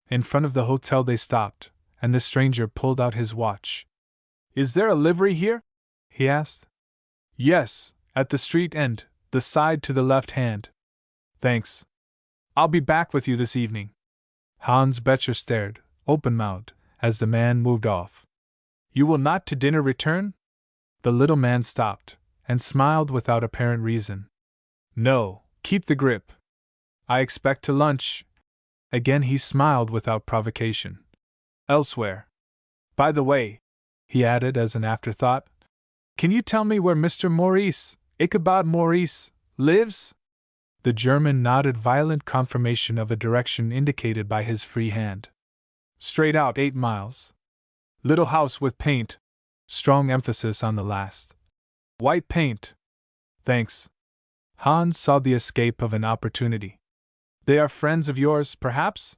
In front of the hotel they stopped, and the stranger pulled out his watch. "Is there a livery here?" he asked. "Yes, at the street end, the side to the left hand." "Thanks. I'll be back with you this evening." Hans Becher stared, open-mouthed, as the man moved off. "You will not to dinner return?" The little man stopped, and smiled without apparent reason. "No, keep the grip. I expect to lunch." Again he smiled without provocation. "Elsewhere. By the way," he added as an afterthought, "can you tell me where Mr. Maurice, Ichabod Maurice, lives?" The German nodded violent confirmation of a direction indicated by his free hand. "Straight out 8 miles. Little house with paint." Strong emphasis on the last. "White paint." "Thanks." Hans saw the escape of an opportunity. "They are friends of yours, perhaps?"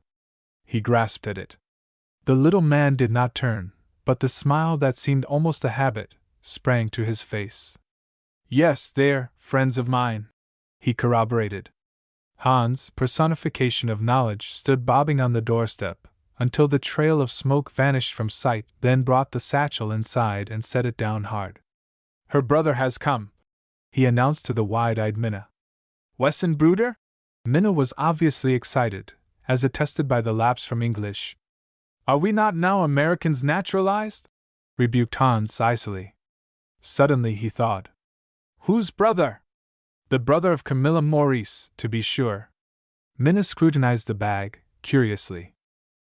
He grasped at it. The little man did not turn, but the smile that seemed almost a habit sprang to his face. "Yes, they're friends of mine," he corroborated. Hans, personification of knowledge, stood bobbing on the doorstep, until the trail of smoke vanished from sight, then brought the satchel inside and set it down hard. "Her brother has come," he announced to the wide-eyed Minna. "Wesson Bruder?" Minna was obviously excited, as attested by the lapse from English. "Are we not now Americans naturalized?" rebuked Hans icily. Suddenly he thought. "Whose brother?" "The brother of Camilla Maurice, to be sure." Minna scrutinized the bag, curiously.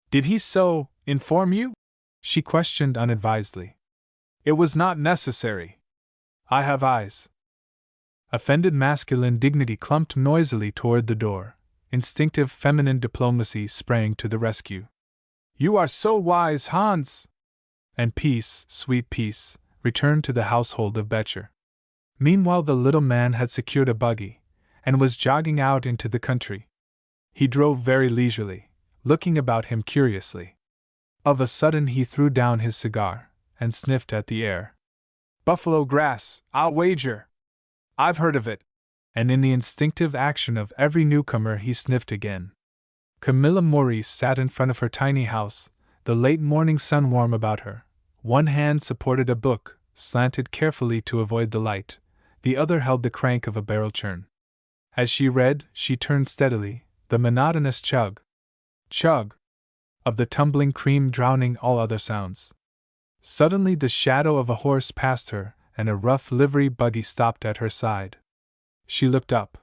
"Did he so inform you?" she questioned unadvisedly. "It was not necessary. I have eyes." Offended masculine dignity clumped noisily toward the door. Instinctive feminine diplomacy sprang to the rescue. "You are so wise, Hans!" And peace, sweet peace, returned to the household of Becher. Meanwhile the little man had secured a buggy, and was jogging out into the country. He drove very leisurely, looking about him curiously. Of a sudden he threw down his cigar, and sniffed at the air. "Buffalo grass, I'll wager! I've heard of it." And in the instinctive action of every newcomer he sniffed again. Camilla Maurice sat in front of her tiny house, the late morning sun warm about her. One hand supported a book, slanted carefully to avoid the light, the other held the crank of a barrel churn. As she read, she turned steadily, the monotonous chug, chug, of the tumbling cream drowning all other sounds. Suddenly the shadow of a horse passed her, and a rough livery buggy stopped at her side. She looked up.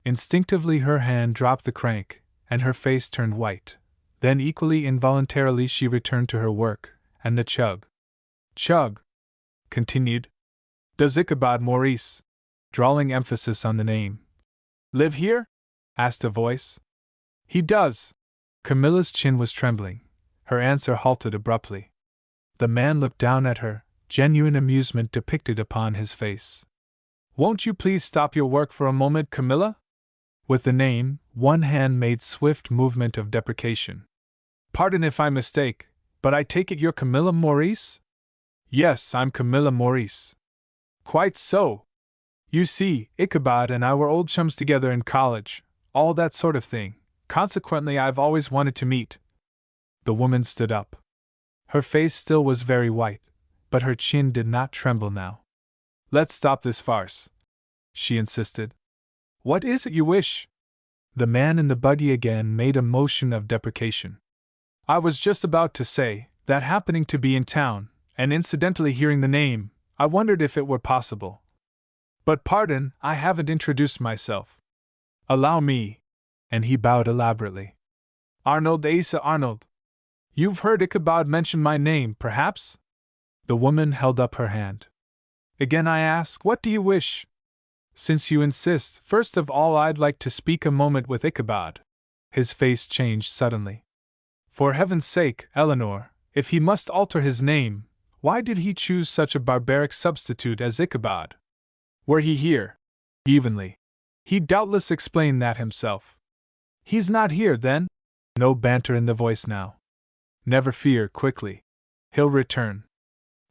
Instinctively her hand dropped the crank, and her face turned white. Then equally involuntarily she returned to her work, and the chug, chug, continued. "Does Ichabod Maurice," drawling emphasis on the name, "live here?" asked a voice. "He does." Camilla's chin was trembling. Her answer halted abruptly. The man looked down at her, genuine amusement depicted upon his face. "Won't you please stop your work for a moment, Camilla?" With the name, one hand made swift movement of deprecation. "Pardon if I mistake, but I take it you're Camilla Maurice?" "Yes, I'm Camilla Maurice." "Quite so. You see, Ichabod and I were old chums together in college, all that sort of thing. Consequently, I've always wanted to meet." The woman stood up. Her face still was very white, but her chin did not tremble now. "Let's stop this farce," she insisted. "What is it you wish?" The man in the buggy again made a motion of deprecation. "I was just about to say, that happening to be in town, and incidentally hearing the name, I wondered if it were possible. But pardon, I haven't introduced myself. Allow me," and he bowed elaborately. "Arnold Asa Arnold. You've heard Ichabod mention my name, perhaps?" The woman held up her hand. "Again I ask, what do you wish?" "Since you insist, first of all I'd like to speak a moment with Ichabod." His face changed suddenly. "For heaven's sake, Eleanor, if he must alter his name, why did he choose such a barbaric substitute as Ichabod? Were he here, evenly. He'd doubtless explain that himself. He's not here, then? No banter in the voice now. Never fear, quickly. He'll return.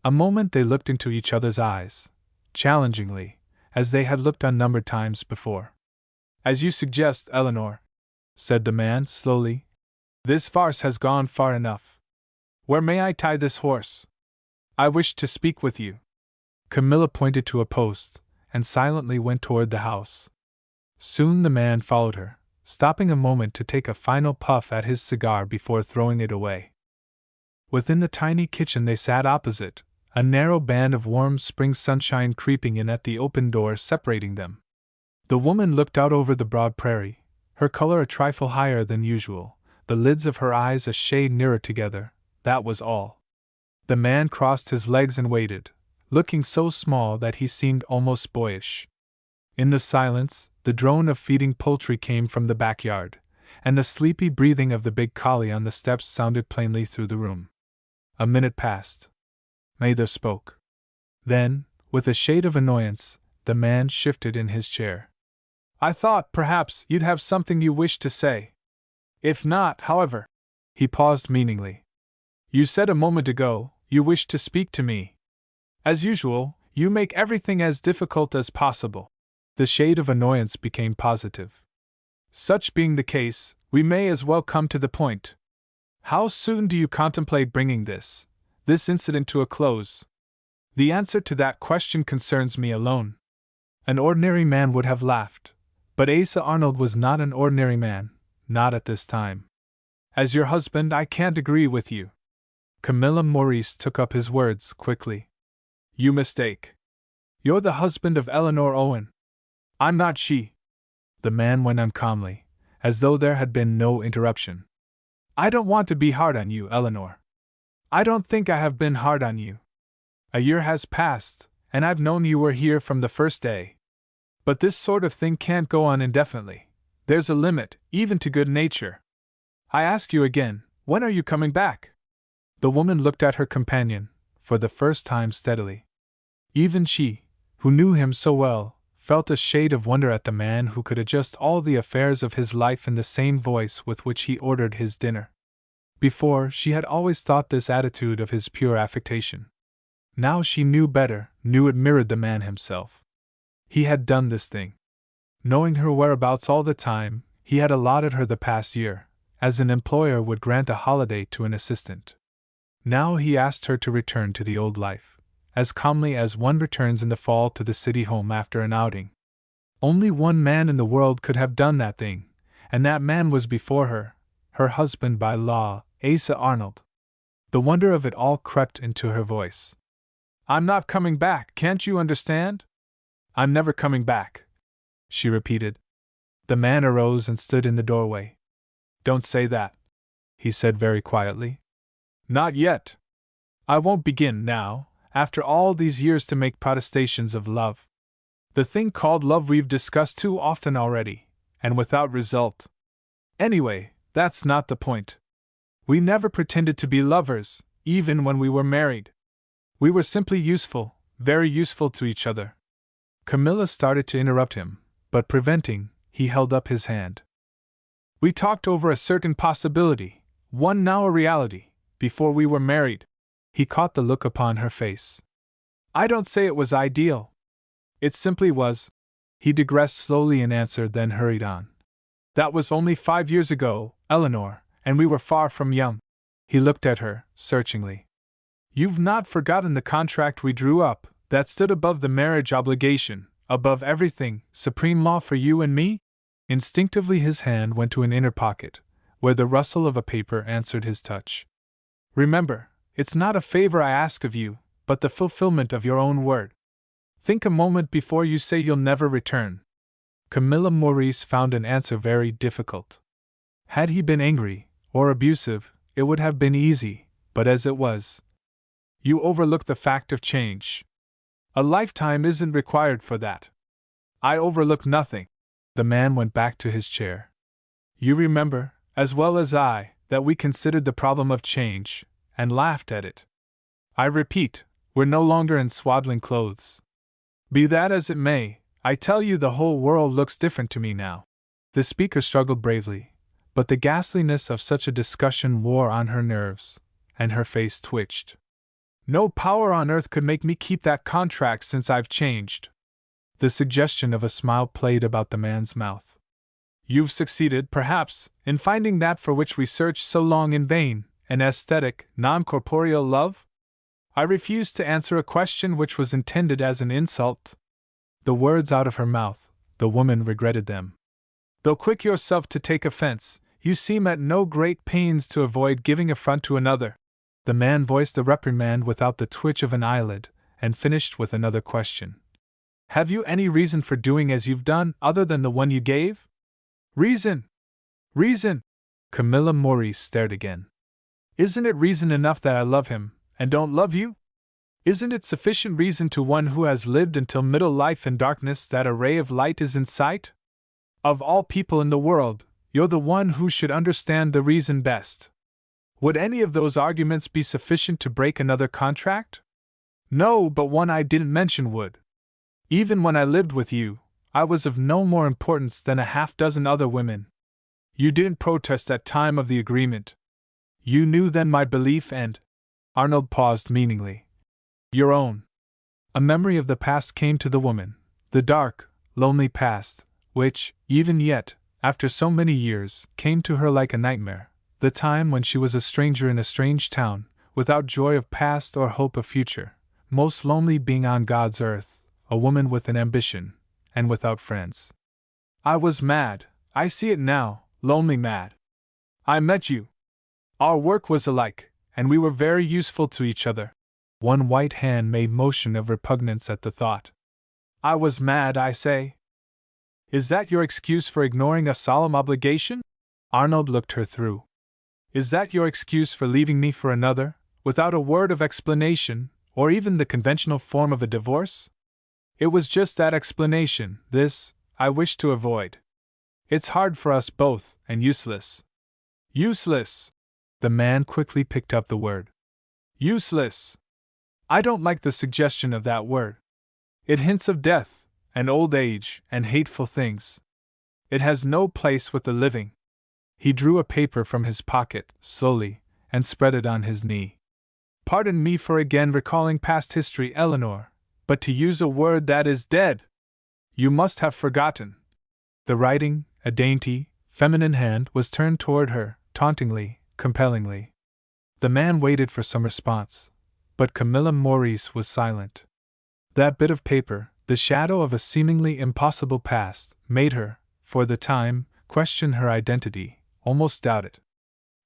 A moment they looked into each other's eyes, challengingly, as they had looked unnumbered times before. As you suggest, Eleanor, said the man slowly, this farce has gone far enough. Where may I tie this horse? I wish to speak with you. Camilla pointed to a post, and silently went toward the house. Soon the man followed her, stopping a moment to take a final puff at his cigar before throwing it away. Within the tiny kitchen they sat opposite, a narrow band of warm spring sunshine creeping in at the open door separating them. The woman looked out over the broad prairie, her color a trifle higher than usual, the lids of her eyes a shade nearer together, that was all. The man crossed his legs and waited, looking so small that he seemed almost boyish. In the silence, the drone of feeding poultry came from the backyard, and the sleepy breathing of the big collie on the steps sounded plainly through the room. A minute passed. Neither spoke. Then, with a shade of annoyance, the man shifted in his chair. I thought, perhaps, you'd have something you wished to say. If not, however. He paused meaningly. You said a moment ago, you wished to speak to me. As usual, you make everything as difficult as possible. The shade of annoyance became positive. Such being the case, we may as well come to the point. How soon do you contemplate bringing this incident to a close? The answer to that question concerns me alone. An ordinary man would have laughed, but Asa Arnold was not an ordinary man, not at this time. As your husband, I can't agree with you. Camilla Maurice took up his words quickly. You mistake. You're the husband of Eleanor Owen. I'm not she. The man went on calmly, as though there had been no interruption. I don't want to be hard on you, Eleanor. I don't think I have been hard on you. A year has passed, and I've known you were here from the first day. But this sort of thing can't go on indefinitely. There's a limit, even to good nature. I ask you again, when are you coming back? The woman looked at her companion, for the first time steadily. Even she, who knew him so well, felt a shade of wonder at the man who could adjust all the affairs of his life in the same voice with which he ordered his dinner. Before, she had always thought this attitude of his pure affectation. Now she knew better, knew it mirrored the man himself. He had done this thing. Knowing her whereabouts all the time, he had allotted her the past year, as an employer would grant a holiday to an assistant. Now he asked her to return to the old life, as calmly as one returns in the fall to the city home after an outing. Only one man in the world could have done that thing, and that man was before her, her husband by law, Asa Arnold. The wonder of it all crept into her voice. I'm not coming back, can't you understand? I'm never coming back, she repeated. The man arose and stood in the doorway. Don't say that, he said very quietly. Not yet. I won't begin now, after all these years, to make protestations of love. The thing called love we've discussed too often already, and without result. Anyway, that's not the point. We never pretended to be lovers, even when we were married. We were simply useful, very useful to each other. Camilla started to interrupt him, but preventing, he held up his hand. We talked over a certain possibility, one now a reality, before we were married. He caught the look upon her face. I don't say it was ideal. It simply was. He digressed slowly in answer, then hurried on. That was only 5 years ago, Eleanor, and we were far from young. He looked at her, searchingly. You've not forgotten the contract we drew up, that stood above the marriage obligation, above everything, supreme law for you and me? Instinctively his hand went to an inner pocket, where the rustle of a paper answered his touch. Remember, it's not a favor I ask of you, but the fulfillment of your own word. Think a moment before you say you'll never return. Camilla Maurice found an answer very difficult. Had he been angry, or abusive, it would have been easy, but as it was. You overlook the fact of change. A lifetime isn't required for that. I overlook nothing. The man went back to his chair. You remember, as well as I, that we considered the problem of change, and laughed at it. I repeat, we're no longer in swaddling clothes. Be that as it may, I tell you, the whole world looks different to me now. The speaker struggled bravely, but the ghastliness of such a discussion wore on her nerves, and her face twitched. No power on earth could make me keep that contract since I've changed. The suggestion of a smile played about the man's mouth. You've succeeded, perhaps, in finding that for which we searched so long in vain, an aesthetic, non-corporeal love? I refused to answer a question which was intended as an insult. The words out of her mouth, the woman regretted them. Though quick yourself to take offense, you seem at no great pains to avoid giving affront to another. The man voiced the reprimand without the twitch of an eyelid, and finished with another question. Have you any reason for doing as you've done, other than the one you gave? Reason! Reason! Camilla Maurice stared again. Isn't it reason enough that I love him, and don't love you? Isn't it sufficient reason to one who has lived until middle life in darkness that a ray of light is in sight? Of all people in the world, you're the one who should understand the reason best. Would any of those arguments be sufficient to break another contract? No, but one I didn't mention would. Even when I lived with you, I was of no more importance than a half-dozen other women. You didn't protest at time of the agreement. You knew then my belief and— Arnold paused meaningly. Your own. A memory of the past came to the woman, the dark, lonely past, which, even yet, after so many years, came to her like a nightmare, the time when she was a stranger in a strange town, without joy of past or hope of future, most lonely being on God's earth, a woman with an ambition, and without friends. I was mad, I see it now, lonely mad. I met you. Our work was alike, and we were very useful to each other. One white hand made motion of repugnance at the thought. I was mad, I say. Is that your excuse for ignoring a solemn obligation? Arnold looked her through. Is that your excuse for leaving me for another, without a word of explanation, or even the conventional form of a divorce? It was just that explanation, this, I wish to avoid. It's hard for us both, and useless. Useless! The man quickly picked up the word. Useless! I don't like the suggestion of that word. It hints of death, and old age, and hateful things. It has no place with the living. He drew a paper from his pocket, slowly, and spread it on his knee. Pardon me for again recalling past history, Eleanor, but to use a word that is dead. You must have forgotten. The writing, a dainty, feminine hand, was turned toward her, tauntingly, compellingly. The man waited for some response, but Camilla Maurice was silent. That bit of paper, the shadow of a seemingly impossible past, made her, for the time, question her identity, almost doubt it.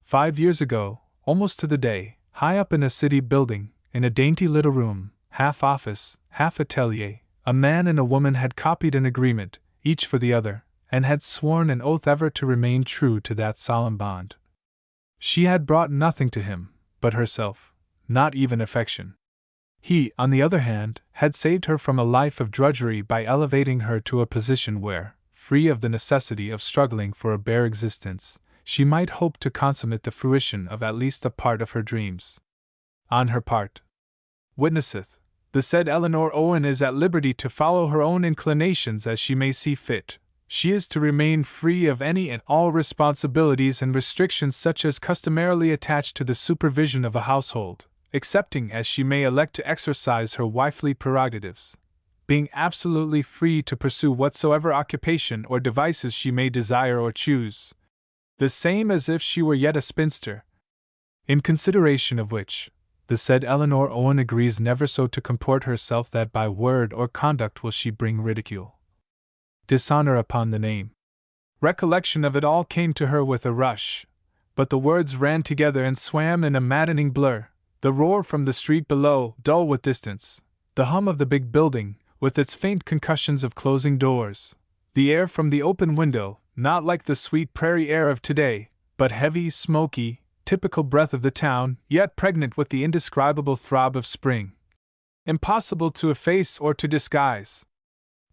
5 years ago, almost to the day, high up in a city building, in a dainty little room, half office, half atelier, a man and a woman had copied an agreement, each for the other, and had sworn an oath ever to remain true to that solemn bond. She had brought nothing to him, but herself, not even affection. He, on the other hand, had saved her from a life of drudgery by elevating her to a position where, free of the necessity of struggling for a bare existence, she might hope to consummate the fruition of at least a part of her dreams. On her part, witnesseth, the said Eleanor Owen is at liberty to follow her own inclinations as she may see fit. She is to remain free of any and all responsibilities and restrictions such as customarily attach to the supervision of a household, excepting as she may elect to exercise her wifely prerogatives, being absolutely free to pursue whatsoever occupation or devices she may desire or choose, the same as if she were yet a spinster, in consideration of which, the said Eleanor Owen agrees never so to comport herself that by word or conduct will she bring ridicule, dishonor upon the name. Recollection of it all came to her with a rush, but the words ran together and swam in a maddening blur, the roar from the street below, dull with distance, the hum of the big building, with its faint concussions of closing doors, the air from the open window, not like the sweet prairie air of today, but heavy, smoky, typical breath of the town, yet pregnant with the indescribable throb of spring. Impossible to efface or to disguise.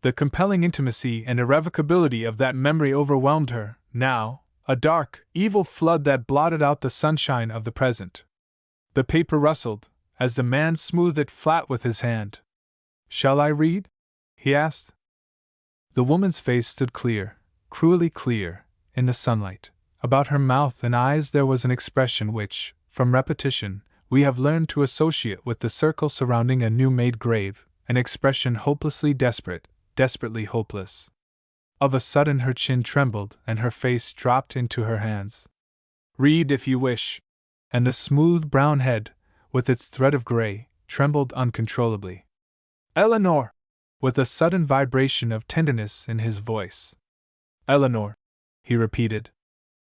The compelling intimacy and irrevocability of that memory overwhelmed her, now, a dark, evil flood that blotted out the sunshine of the present. The paper rustled, as the man smoothed it flat with his hand. Shall I read? He asked. The woman's face stood clear, cruelly clear, in the sunlight. About her mouth and eyes there was an expression which, from repetition, we have learned to associate with the circle surrounding a new-made grave, an expression hopelessly desperate, desperately hopeless. Of a sudden her chin trembled and her face dropped into her hands. "Read if you wish." And the smooth brown head, with its thread of gray, trembled uncontrollably. "Eleanor!" with a sudden vibration of tenderness in his voice. "Eleanor," he repeated.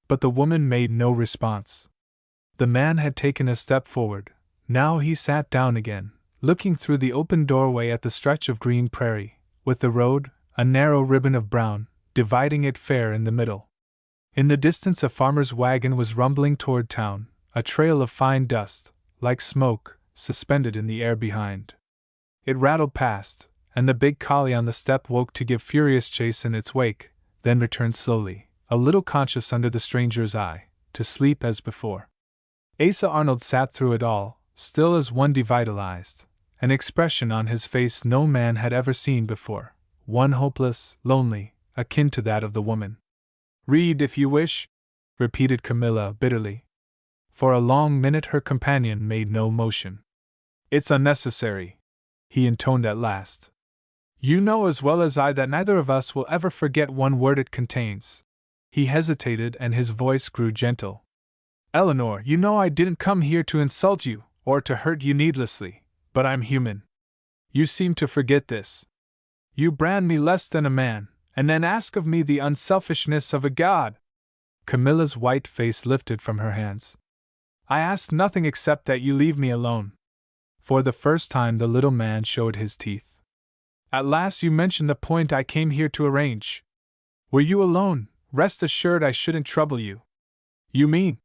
But the woman made no response. The man had taken a step forward. Now he sat down again, looking through the open doorway at the stretch of green prairie, with the road, a narrow ribbon of brown, dividing it fair in the middle. In the distance a farmer's wagon was rumbling toward town, a trail of fine dust, like smoke, suspended in the air behind. It rattled past, and the big collie on the step woke to give furious chase in its wake, then returned slowly, a little conscious under the stranger's eye, to sleep as before. Asa Arnold sat through it all, still as one devitalized, an expression on his face no man had ever seen before, one hopeless, lonely, akin to that of the woman. "Read if you wish," repeated Camilla bitterly. For a long minute her companion made no motion. "It's unnecessary," he intoned at last. "You know as well as I that neither of us will ever forget one word it contains." He hesitated and his voice grew gentle. "Eleanor, you know I didn't come here to insult you, or to hurt you needlessly, but I'm human. You seem to forget this. You brand me less than a man, and then ask of me the unselfishness of a god." Camilla's white face lifted from her hands. "I ask nothing except that you leave me alone." For the first time the little man showed his teeth. "At last you mention the point I came here to arrange. Were you alone, rest assured I shouldn't trouble you." "You mean?"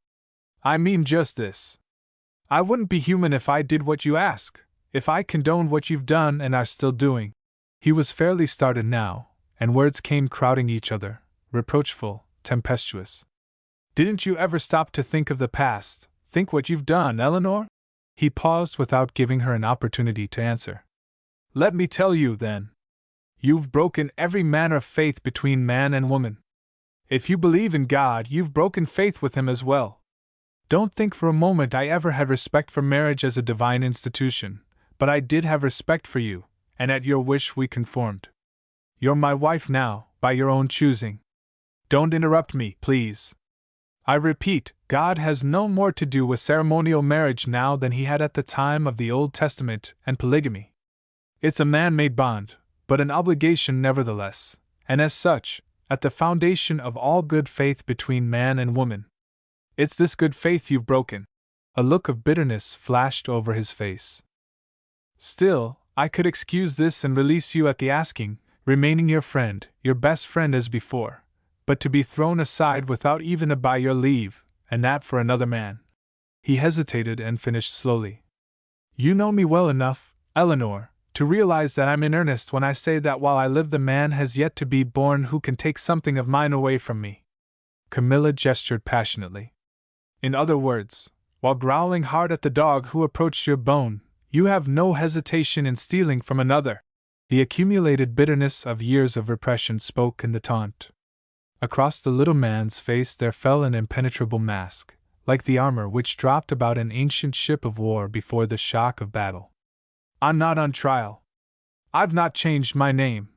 "I mean just this. I wouldn't be human if I did what you ask, if I condoned what you've done and are still doing." He was fairly started now, and words came crowding each other, reproachful, tempestuous. "Didn't you ever stop to think of the past, think what you've done, Eleanor?" He paused without giving her an opportunity to answer. "Let me tell you, then. You've broken every manner of faith between man and woman. If you believe in God, you've broken faith with Him as well. Don't think for a moment I ever had respect for marriage as a divine institution, but I did have respect for you, and at your wish we conformed. You're my wife now, by your own choosing. Don't interrupt me, please. I repeat, God has no more to do with ceremonial marriage now than He had at the time of the Old Testament and polygamy. It's a man-made bond, but an obligation nevertheless, and as such, at the foundation of all good faith between man and woman. It's this good faith you've broken." A look of bitterness flashed over his face. "Still, I could excuse this and release you at the asking, remaining your friend, your best friend as before, but to be thrown aside without even a by your leave, and that for another man." He hesitated and finished slowly. "You know me well enough, Eleanor, to realize that I'm in earnest when I say that while I live the man has yet to be born who can take something of mine away from me." Camilla gestured passionately. "In other words, while growling hard at the dog who approached your bone, you have no hesitation in stealing from another." The accumulated bitterness of years of repression spoke in the taunt. Across the little man's face there fell an impenetrable mask, like the armor which dropped about an ancient ship of war before the shock of battle. "I'm not on trial. I've not changed my name."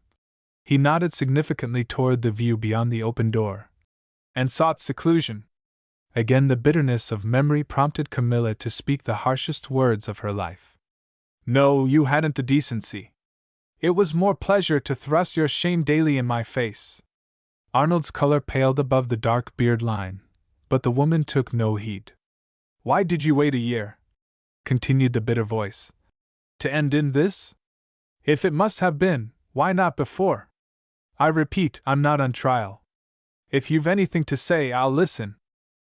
He nodded significantly toward the view beyond the open door. "And sought seclusion." Again the bitterness of memory prompted Camilla to speak the harshest words of her life. "No, you hadn't the decency. It was more pleasure to thrust your shame daily in my face." Arnold's color paled above the dark beard line, but the woman took no heed. "Why did you wait a year?" continued the bitter voice. "To end in this? If it must have been, why not before? I repeat, I'm not on trial. If you've anything to say, I'll listen."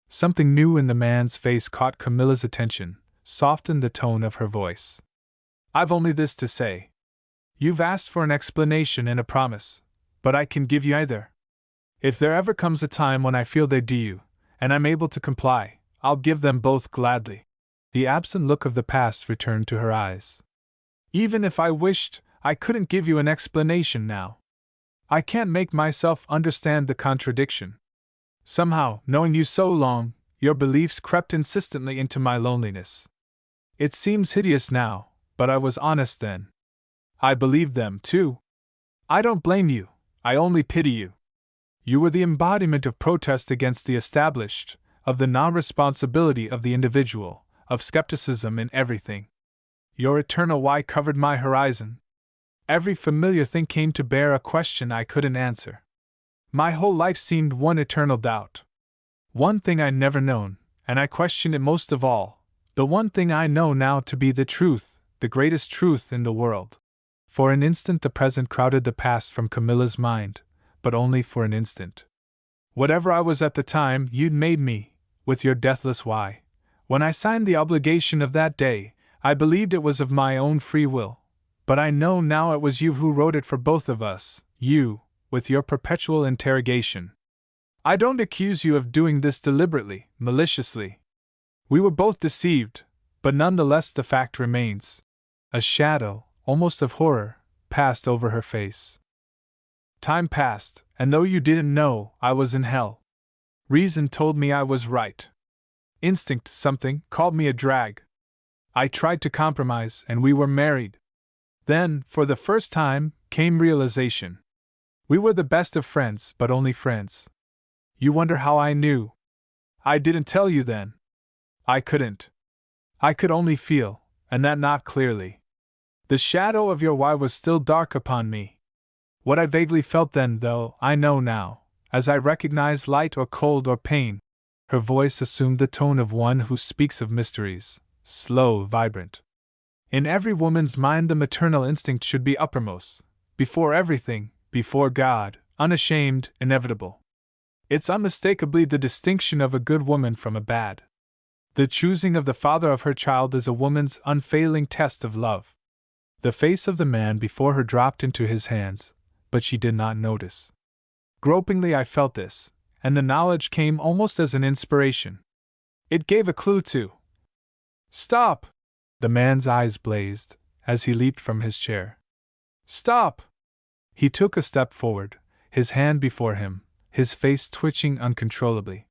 Something new in the man's face caught Camilla's attention, softened the tone of her voice. "I've only this to say. You've asked for an explanation and a promise, but I can give you either. If there ever comes a time when I feel they're due, and I'm able to comply, I'll give them both gladly." The absent look of the past returned to her eyes. "Even if I wished, I couldn't give you an explanation now. I can't make myself understand the contradiction. Somehow, knowing you so long, your beliefs crept insistently into my loneliness. It seems hideous now, but I was honest then. I believed them, too. I don't blame you, I only pity you. You were the embodiment of protest against the established, of the non-responsibility of the individual, of skepticism in everything. Your eternal why covered my horizon. Every familiar thing came to bear a question I couldn't answer. My whole life seemed one eternal doubt. One thing I'd never known, and I questioned it most of all, the one thing I know now to be the truth, the greatest truth in the world. For an instant the present crowded the past from Camilla's mind, but only for an instant. Whatever I was at the time, you'd made me, with your deathless why. When I signed the obligation of that day, I believed it was of my own free will. But I know now it was you who wrote it for both of us, you, with your perpetual interrogation. I don't accuse you of doing this deliberately, maliciously. We were both deceived, but nonetheless the fact remains. A shadow, almost of horror, passed over her face. Time passed, and though you didn't know, I was in hell. Reason told me I was right. Instinct, something, called me a drag. I tried to compromise, and we were married. Then, for the first time, came realization. We were the best of friends, but only friends. You wonder how I knew. I didn't tell you then. I couldn't. I could only feel, and that not clearly. The shadow of your why was still dark upon me. What I vaguely felt then, though, I know now, as I recognize light or cold or pain. Her voice assumed the tone of one who speaks of mysteries, slow, vibrant. In every woman's mind the maternal instinct should be uppermost, before everything, before God, unashamed, inevitable. It's unmistakably the distinction of a good woman from a bad. The choosing of the father of her child is a woman's unfailing test of love. The face of the man before her dropped into his hands, but she did not notice. Gropingly I felt this, and the knowledge came almost as an inspiration. It gave a clue to. Stop! The man's eyes blazed, as he leaped from his chair. Stop! He took a step forward, his hand before him, his face twitching uncontrollably.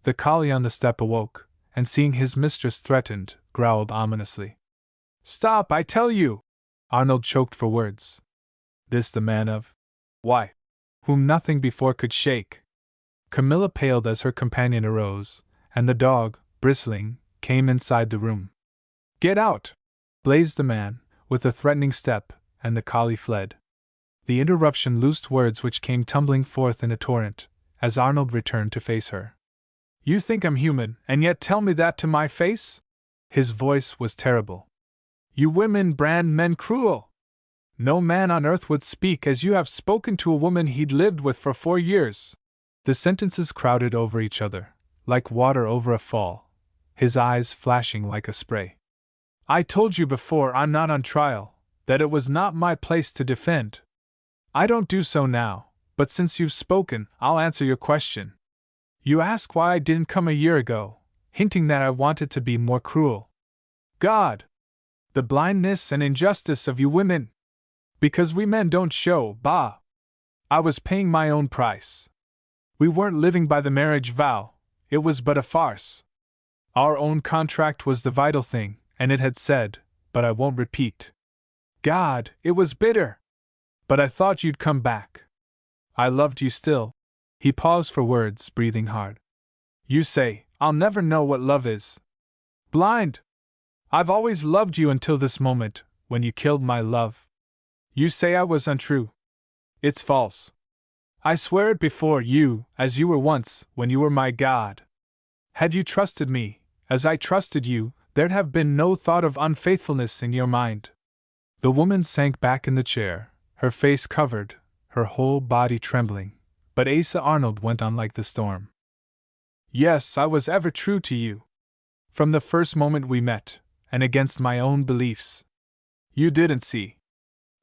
The collie on the step awoke, and seeing his mistress threatened, growled ominously. Stop, I tell you! Arnold choked for words. This the man of why? Whom nothing before could shake. Camilla paled as her companion arose, and the dog, bristling, came inside the room. Get out! Blazed the man, with a threatening step, and the collie fled. The interruption loosed words which came tumbling forth in a torrent, as Arnold returned to face her. You think I'm human, and yet tell me that to my face? His voice was terrible. You women brand men cruel. No man on earth would speak as you have spoken to a woman he'd lived with for 4 years. The sentences crowded over each other, like water over a fall, his eyes flashing like a spray. I told you before I'm not on trial, that it was not my place to defend. I don't do so now, but since you've spoken, I'll answer your question. You ask why I didn't come a year ago, hinting that I wanted to be more cruel. God! The blindness and injustice of you women! Because we men don't show, bah! I was paying my own price. We weren't living by the marriage vow, it was but a farce. Our own contract was the vital thing, and it had said, but I won't repeat. God, it was bitter! But I thought you'd come back. I loved you still. He paused for words, breathing hard. You say, I'll never know what love is. Blind! I've always loved you until this moment, when you killed my love. You say I was untrue. It's false. I swear it before you, as you were once, when you were my God. Had you trusted me, as I trusted you, there'd have been no thought of unfaithfulness in your mind. The woman sank back in the chair, her face covered, her whole body trembling, but Asa Arnold went on like the storm. Yes, I was ever true to you. From the first moment we met, and against my own beliefs. You didn't see.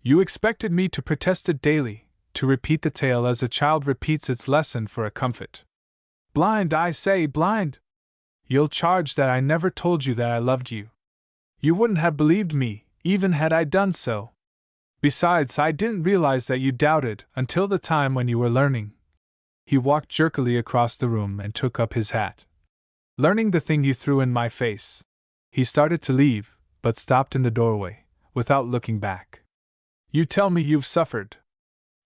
You expected me to protest it daily, to repeat the tale as a child repeats its lesson for a comfort. Blind, I say, blind! You'll charge that I never told you that I loved you. You wouldn't have believed me, even had I done so. Besides, I didn't realize that you doubted until the time when you were learning. He walked jerkily across the room and took up his hat. Learning the thing you threw in my face. He started to leave, but stopped in the doorway, without looking back. You tell me you've suffered.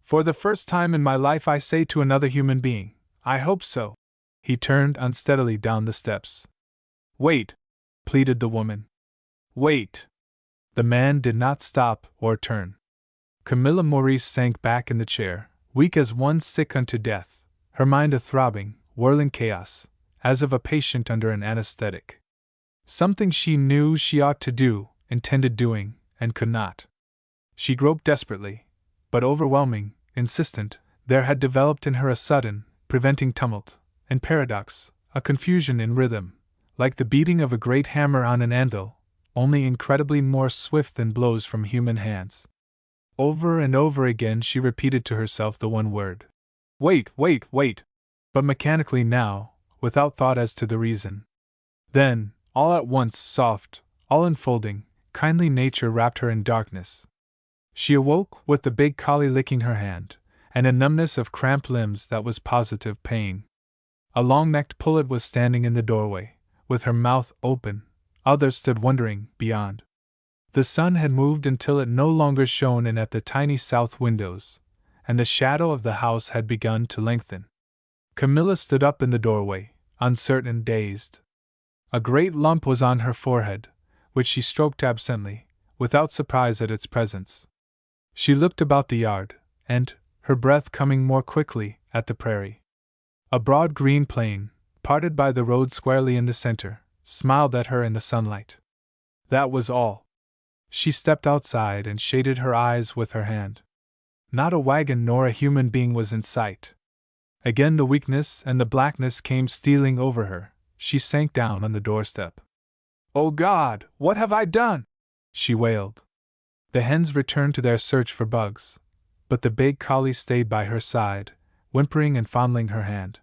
For the first time in my life I say to another human being, I hope so. He turned unsteadily down the steps. Wait, pleaded the woman. Wait. The man did not stop or turn. Camilla Maurice sank back in the chair, weak as one sick unto death, her mind a throbbing, whirling chaos, as of a patient under an anesthetic. Something she knew she ought to do, intended doing, and could not. She groped desperately, but overwhelming, insistent, there had developed in her a sudden, preventing tumult, and paradox, a confusion in rhythm, like the beating of a great hammer on an anvil, only incredibly more swift than blows from human hands. Over and over again she repeated to herself the one word. Wait, wait, wait! But mechanically now, without thought as to the reason. Then, all at once, soft, all enfolding, kindly nature wrapped her in darkness. She awoke with the big collie licking her hand, and a numbness of cramped limbs that was positive pain. A long-necked pullet was standing in the doorway, with her mouth open. Others stood wondering, beyond. The sun had moved until it no longer shone in at the tiny south windows, and the shadow of the house had begun to lengthen. Camilla stood up in the doorway, uncertain, dazed. A great lump was on her forehead, which she stroked absently, without surprise at its presence. She looked about the yard, and, her breath coming more quickly, at the prairie. A broad green plain, parted by the road squarely in the center, smiled at her in the sunlight. That was all. She stepped outside and shaded her eyes with her hand. Not a wagon nor a human being was in sight. Again the weakness and the blackness came stealing over her. She sank down on the doorstep. "Oh God, what have I done?" she wailed. The hens returned to their search for bugs, but the big collie stayed by her side, whimpering and fondling her hand.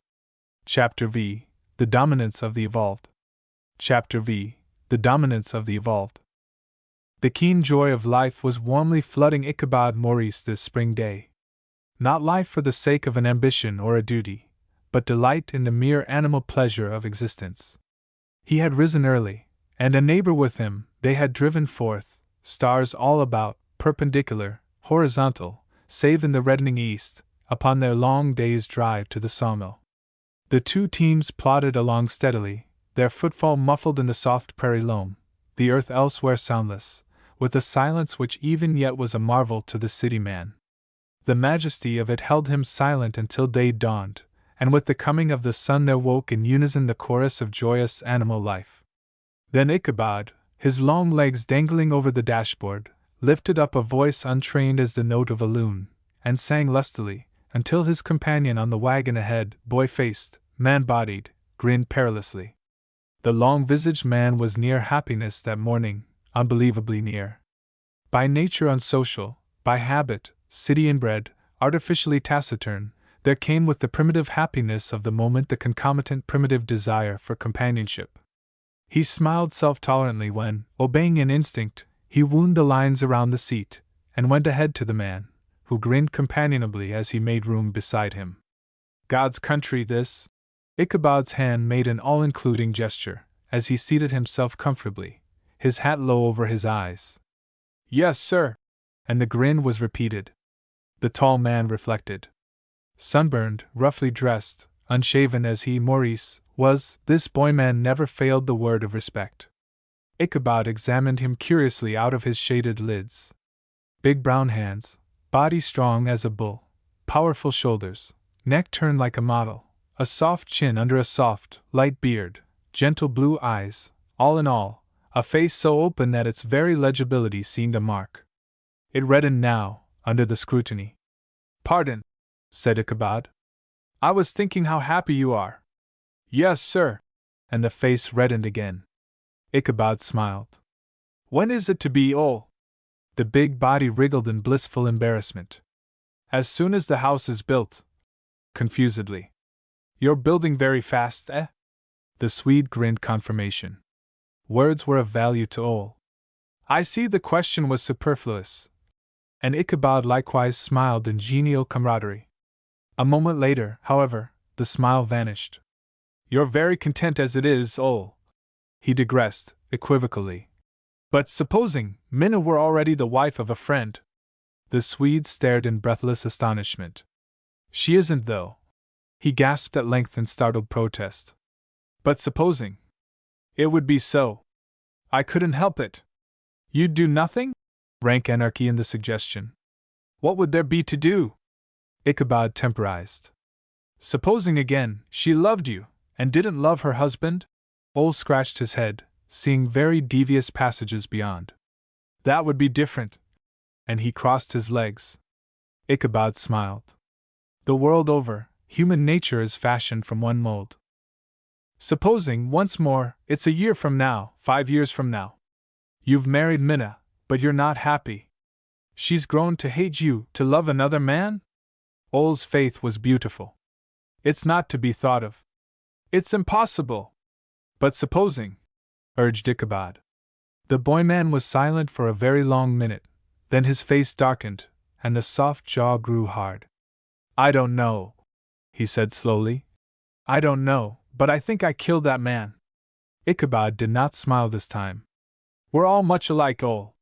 Chapter V. The Dominance of the Evolved. Chapter V. The Dominance of the Evolved. The keen joy of life was warmly flooding Ichabod Maurice this spring day. Not life for the sake of an ambition or a duty, but delight in the mere animal pleasure of existence. He had risen early, and a neighbor with him, they had driven forth, stars all about, perpendicular, horizontal, save in the reddening east, upon their long day's drive to the sawmill. The two teams plodded along steadily, their footfall muffled in the soft prairie loam, the earth elsewhere soundless, with a silence which even yet was a marvel to the city man. The majesty of it held him silent until day dawned, and with the coming of the sun there woke in unison the chorus of joyous animal life. Then Ichabod, his long legs dangling over the dashboard, lifted up a voice untrained as the note of a loon, and sang lustily, until his companion on the wagon ahead, boy-faced, man-bodied, grinned perilously. The long-visaged man was near happiness that morning, unbelievably near. By nature unsocial, by habit, city-inbred, artificially taciturn, there came with the primitive happiness of the moment the concomitant primitive desire for companionship. He smiled self-tolerantly when, obeying an instinct, he wound the lines around the seat, and went ahead to the man, who grinned companionably as he made room beside him. God's country this! Ichabod's hand made an all-including gesture, as he seated himself comfortably, his hat low over his eyes. Yes, sir. And the grin was repeated. The tall man reflected. Sunburned, roughly dressed, unshaven as he, Maurice, was, this boy-man never failed the word of respect. Ichabod examined him curiously out of his shaded lids. Big brown hands, body strong as a bull, powerful shoulders, neck turned like a model, a soft chin under a soft, light beard, gentle blue eyes, all in all, a face so open that its very legibility seemed a mark. It reddened now, under the scrutiny. Pardon, said Ichabod. I was thinking how happy you are. Yes, sir. And the face reddened again. Ichabod smiled. When is it to be, oh? The big body wriggled in blissful embarrassment. As soon as the house is built. Confusedly. You're building very fast, eh? The Swede grinned confirmation. Words were of value to Ole. I see the question was superfluous. and Ichabod likewise smiled in genial camaraderie. A moment later, however, the smile vanished. "You're very content as it is, Ole," he digressed, equivocally. "But supposing Minna were already the wife of a friend?" The Swede stared in breathless astonishment. "She isn't, though," he gasped at length in startled protest. "But supposing it would be so, I couldn't help it." "You'd do nothing?" Rank anarchy in the suggestion. "What would there be to do?" Ichabod temporized. "Supposing again she loved you, and didn't love her husband?" Ole scratched his head, seeing very devious passages beyond. "That would be different." And he crossed his legs. Ichabod smiled. The world over, human nature is fashioned from one mold. "Supposing, once more, it's a year from now, 5 years from now. You've married Minna, but you're not happy. She's grown to hate you, to love another man?" Ole's faith was beautiful. "It's not to be thought of. It's impossible." "But supposing," urged Ichabod. The boy-man was silent for a very long minute, then his face darkened, and the soft jaw grew hard. "I don't know," he said slowly. "I don't know, but I think I killed that man." Ichabod did not smile this time. "We're all much alike, Ole.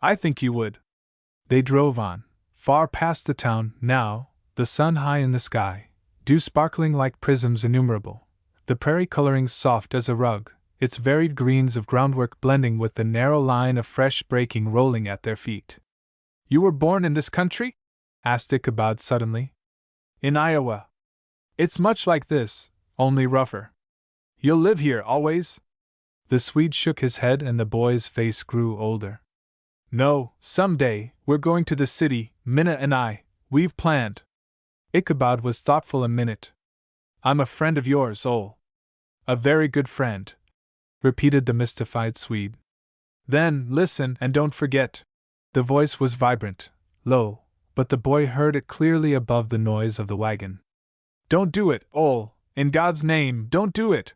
I think you would." They drove on, far past the town, now, the sun high in the sky, dew sparkling like prisms innumerable, the prairie coloring soft as a rug, its varied greens of groundwork blending with the narrow line of fresh breaking rolling at their feet. "You were born in this country?" asked Ichabod suddenly. "In Iowa. It's much like this, only rougher. You'll live here always?" The Swede shook his head and the boy's face grew older. "No, some day, we're going to the city, Minna and I, we've planned." Ichabod was thoughtful a minute. "I'm a friend of yours, Ole." "A very good friend," repeated the mystified Swede. "Then, listen and don't forget." The voice was vibrant, low, but the boy heard it clearly above the noise of the wagon. "Don't do it, Ole, in God's name, don't do it!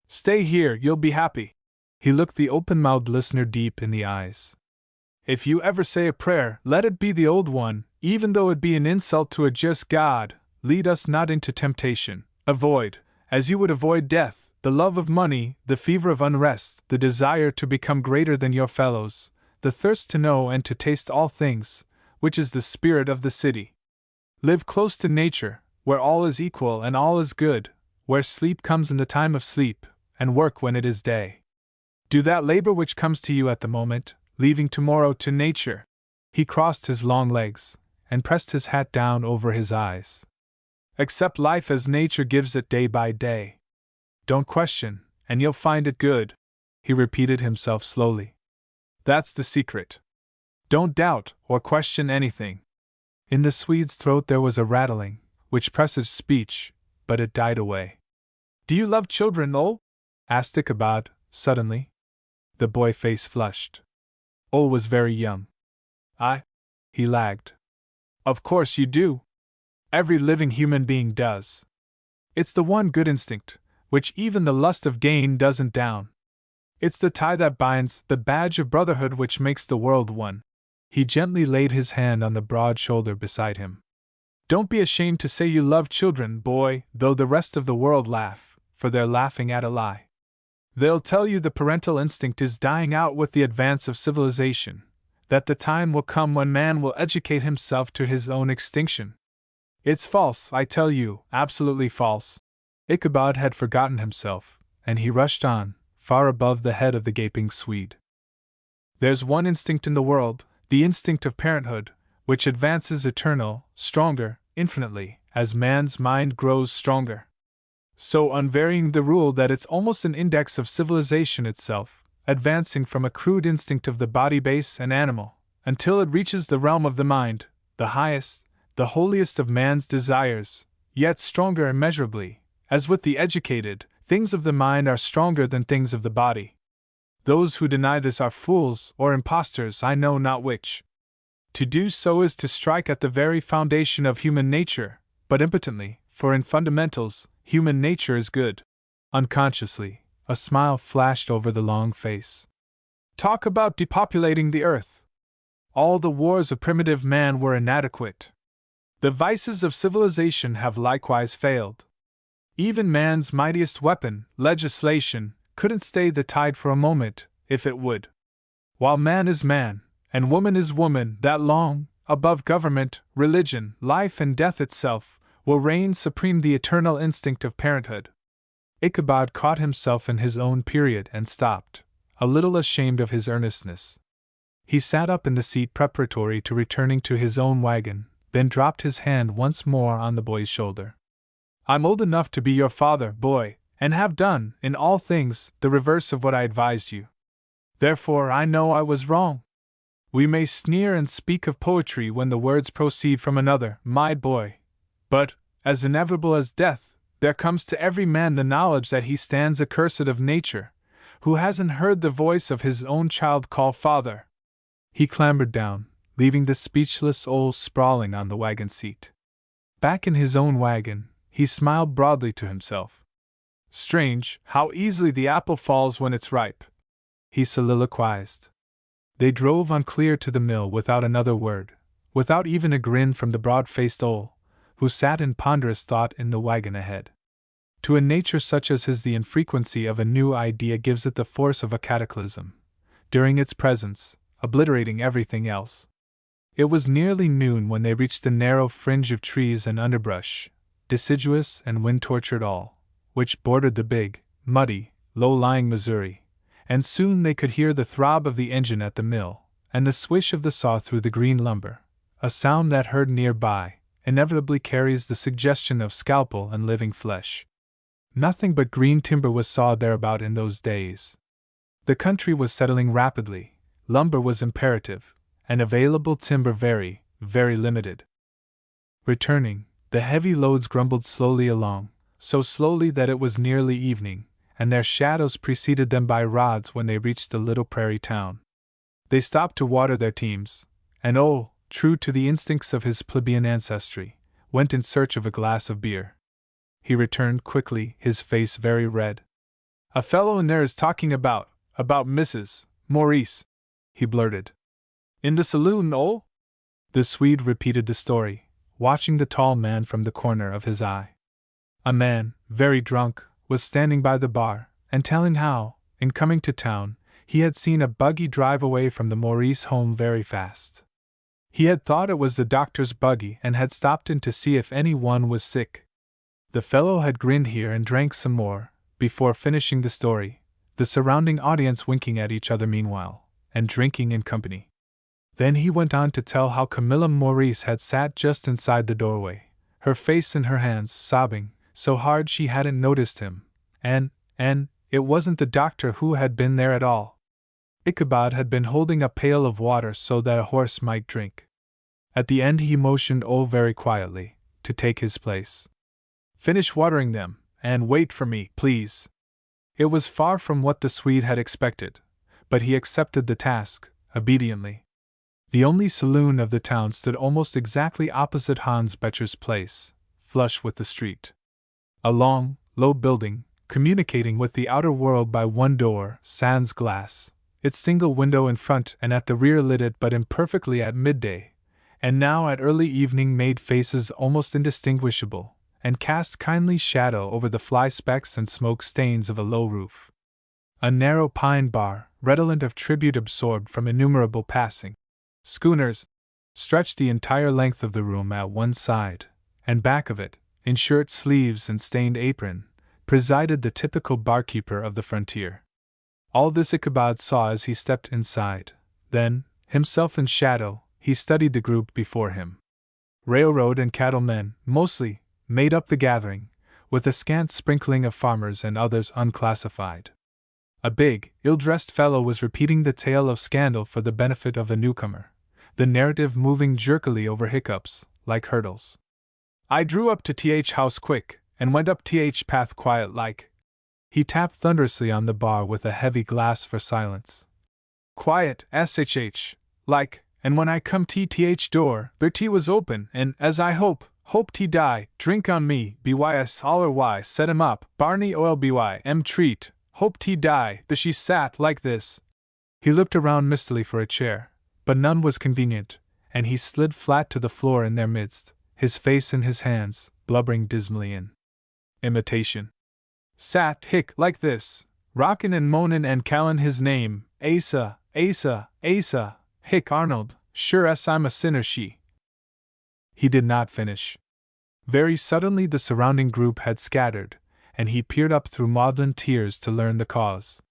Stay here, you'll be happy." He looked the open-mouthed listener deep in the eyes. "If you ever say a prayer, let it be the old one, even though it be an insult to a just God. Lead us not into temptation. Avoid, as you would avoid death, the love of money, the fever of unrest, the desire to become greater than your fellows, the thirst to know and to taste all things, which is the spirit of the city. Live close to nature, where all is equal and all is good, where sleep comes in the time of sleep, and work when it is day. Do that labor which comes to you at the moment, leaving tomorrow to nature." He crossed his long legs, and pressed his hat down over his eyes. "Accept life as nature gives it day by day. Don't question, and you'll find it good," he repeated himself slowly. "That's the secret. Don't doubt or question anything." In the Swede's throat there was a rattling, which presaged speech, but it died away. "Do you love children, Ole?" asked Ichabod, suddenly. The boy face flushed. Ole was very young. He lagged. "Of course you do. Every living human being does. It's the one good instinct, which even the lust of gain doesn't down. It's the tie that binds, the badge of brotherhood which makes the world one." He gently laid his hand on the broad shoulder beside him. "Don't be ashamed to say you love children, boy, though the rest of the world laugh, for they're laughing at a lie. They'll tell you the parental instinct is dying out with the advance of civilization, that the time will come when man will educate himself to his own extinction. It's false, I tell you, absolutely false." Ichabod had forgotten himself, and he rushed on, far above the head of the gaping Swede. "There's one instinct in the world, the instinct of parenthood, which advances eternal, stronger, infinitely, as man's mind grows stronger. So unvarying the rule that it's almost an index of civilization itself, advancing from a crude instinct of the body base and animal, until it reaches the realm of the mind, the highest, the holiest of man's desires, yet stronger immeasurably, as with the educated, things of the mind are stronger than things of the body. Those who deny this are fools or impostors, I know not which. To do so is to strike at the very foundation of human nature, but impotently, for in fundamentals, human nature is good." Unconsciously, a smile flashed over the long face. "Talk about depopulating the earth! all the wars of primitive man were inadequate. The vices of civilization have likewise failed. Even man's mightiest weapon, legislation, couldn't stay the tide for a moment, if it would. While man is man, and woman is woman, that long, above government, religion, life and death itself, will reign supreme the eternal instinct of parenthood. Ichabod caught himself in his own period and stopped, a little ashamed of his earnestness. He sat up in the seat preparatory to returning to his own wagon, then dropped his hand once more on the boy's shoulder. I'm old enough to be your father, boy, and have done, in all things, the reverse of what I advised you. Therefore I know I was wrong. We may sneer and speak of poetry when the words proceed from another, my boy, but, as inevitable as death, there comes to every man the knowledge that he stands accursed of nature, who hasn't heard the voice of his own child call father. He clambered down, leaving the speechless old sprawling on the wagon seat. Back in his own wagon, he smiled broadly to himself. Strange, how easily the apple falls when it's ripe, he soliloquized. They drove on clear to the mill without another word, without even a grin from the broad-faced old, who sat in ponderous thought in the wagon ahead. To a nature such as his, the infrequency of a new idea gives it the force of a cataclysm, during its presence, obliterating everything else. It was nearly noon when they reached the narrow fringe of trees and underbrush, deciduous and wind-tortured all, which bordered the big, muddy, low-lying Missouri, and soon they could hear the throb of the engine at the mill, and the swish of the saw through the green lumber, a sound that heard nearby inevitably carries the suggestion of scalpel and living flesh. Nothing but green timber was sawed thereabout in those days. The country was settling rapidly, lumber was imperative, and available timber very, very limited. Returning, the heavy loads grumbled slowly along, so slowly that it was nearly evening, and their shadows preceded them by rods when they reached the little prairie town. They stopped to water their teams, and true to the instincts of his plebeian ancestry, went in search of a glass of beer. He returned quickly, his face very red. A fellow in there is talking about Mrs. Maurice, he blurted. In the saloon, The Swede repeated the story, watching the tall man from the corner of his eye. A man, very drunk, was standing by the bar, and telling how, in coming to town, he had seen a buggy drive away from the Maurice home very fast. He had thought it was the doctor's buggy and had stopped in to see if any one was sick. The fellow had grinned here and drank some more, before finishing the story, the surrounding audience winking at each other meanwhile, and drinking in company. Then he went on to tell how Camilla Maurice had sat just inside the doorway, her face in her hands, sobbing so hard she hadn't noticed him, and it wasn't the doctor who had been there at all. Ichabod had been holding a pail of water so that a horse might drink. At the end he motioned very quietly to take his place. Finish watering them, and wait for me, please. It was far from what the Swede had expected, but he accepted the task, obediently. The only saloon of the town stood almost exactly opposite Hans Becher's place, flush with the street. A long, low building, communicating with the outer world by one door, sans glass, its single window in front and at the rear lighted but imperfectly at midday, and now at early evening made faces almost indistinguishable, and cast kindly shadow over the fly specks and smoke stains of a low roof. A narrow pine bar, redolent of tribute absorbed from innumerable passing schooners, stretched the entire length of the room at one side, and back of it, in shirt sleeves and stained apron, presided the typical barkeeper of the frontier. All this Ichabod saw as he stepped inside. Then, himself in shadow, he studied the group before him. Railroad and cattlemen, mostly, made up the gathering, with a scant sprinkling of farmers and others unclassified. A big, ill-dressed fellow was repeating the tale of scandal for the benefit of the newcomer, the narrative moving jerkily over hiccups, like hurdles. I drew up to th house quick, and went up th path quiet like. He tapped thunderously on the bar with a heavy glass for silence. Quiet, shh, like, and when I come th door, their tea was open, and, as I hope tea die, drink on me, bys aller y, set him up, Barney oil by, treat, hope tea die, the she sat like this. He looked around mistily for a chair, But none was convenient, and he slid flat to the floor in their midst, his face in his hands, blubbering dismally in imitation. Sat hic like this, rockin' and moanin' and callin' his name, Asa, Asa, Asa, hic Arnold, sure as I'm a sinner she. He did not finish. Very suddenly the surrounding group had scattered, and he peered up through maudlin tears to learn the cause.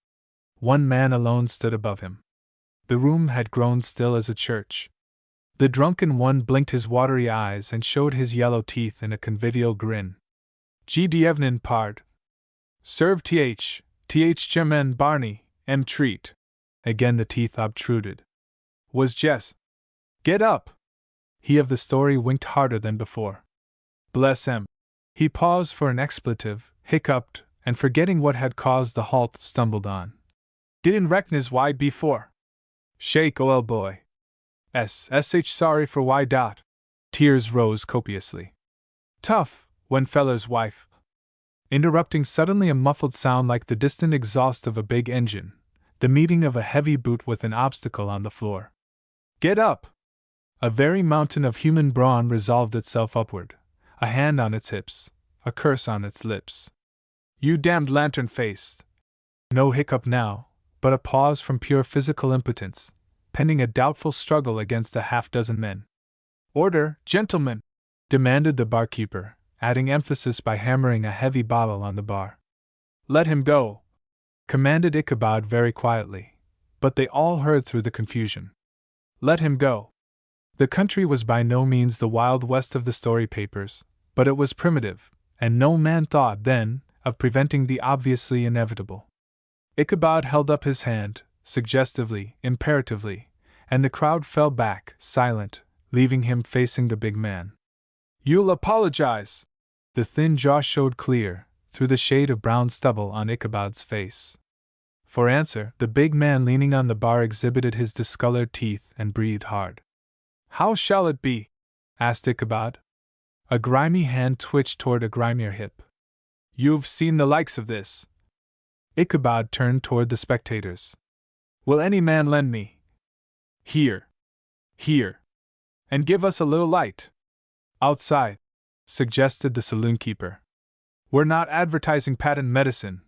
One man alone stood above him. The room had grown still as a church. The drunken one blinked his watery eyes and showed his yellow teeth in a convivial grin. G. Dievnin pard. Serve th Gemen Barney, treat. Again the teeth obtruded. Was Jess. Get up! He of the story winked harder than before. Bless him. He paused for an expletive, hiccuped, and forgetting what had caused the halt, stumbled on. Didn't reckon his why before. Shake ol' boy. Sh sorry for why dot. Tears rose copiously. Tough, when feller's wife. Interrupting suddenly a muffled sound like the distant exhaust of a big engine, the meeting of a heavy boot with an obstacle on the floor. Get up! A very mountain of human brawn resolved itself upward, a hand on its hips, a curse on its lips. You damned lantern-faced! No hiccup now, but a pause from pure physical impotence, pending a doubtful struggle against a half-dozen men. Order, gentlemen! Demanded the barkeeper, adding emphasis by hammering a heavy bottle on the bar. Let him go! Commanded Ichabod very quietly, but they all heard through the confusion. Let him go! The country was by no means the Wild West of the story papers, but it was primitive, and no man thought then of preventing the obviously inevitable. Ichabod held up his hand, suggestively, imperatively, and the crowd fell back, silent, leaving him facing the big man. You'll apologize! The thin jaw showed clear, through the shade of brown stubble on Ichabod's face. For answer, the big man leaning on the bar exhibited his discolored teeth and breathed hard. How shall it be? Asked Ichabod. A grimy hand twitched toward a grimier hip. You've seen the likes of this. Ichabod turned toward the spectators. Will any man lend me? Here. And give us a little light. Outside, suggested the saloon-keeper. We're not advertising patent medicine,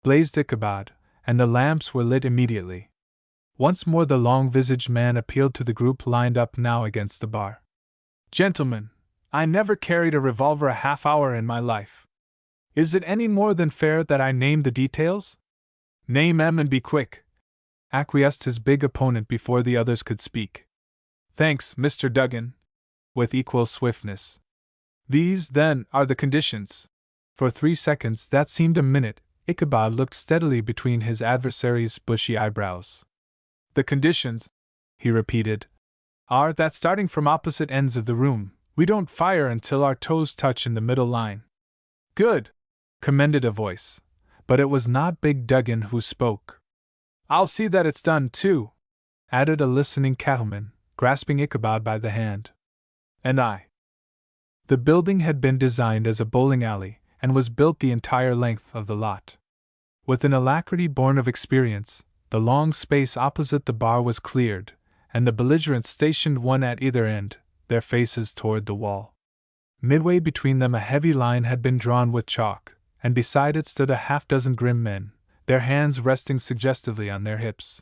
blazed Ichabod, and the lamps were lit immediately. Once more the long-visaged man appealed to the group lined up now against the bar. Gentlemen, I never carried a revolver a half-hour in my life. Is it any more than fair that I name the details? Name 'em and be quick, acquiesced his big opponent before the others could speak. Thanks, Mr. Duggan, with equal swiftness. These, then, are the conditions. For 3 seconds that seemed a minute, Ichabod looked steadily between his adversary's bushy eyebrows. The conditions, he repeated, are that starting from opposite ends of the room, we don't fire until our toes touch in the middle line. Good! Commended a voice, but it was not Big Duggan who spoke. I'll see that it's done, too, added a listening cattleman, grasping Ichabod by the hand. And I. The building had been designed as a bowling alley, and was built the entire length of the lot. With an alacrity born of experience, the long space opposite the bar was cleared, and the belligerents stationed one at either end, their faces toward the wall. Midway between them a heavy line had been drawn with chalk, and beside it stood a half-dozen grim men, their hands resting suggestively on their hips.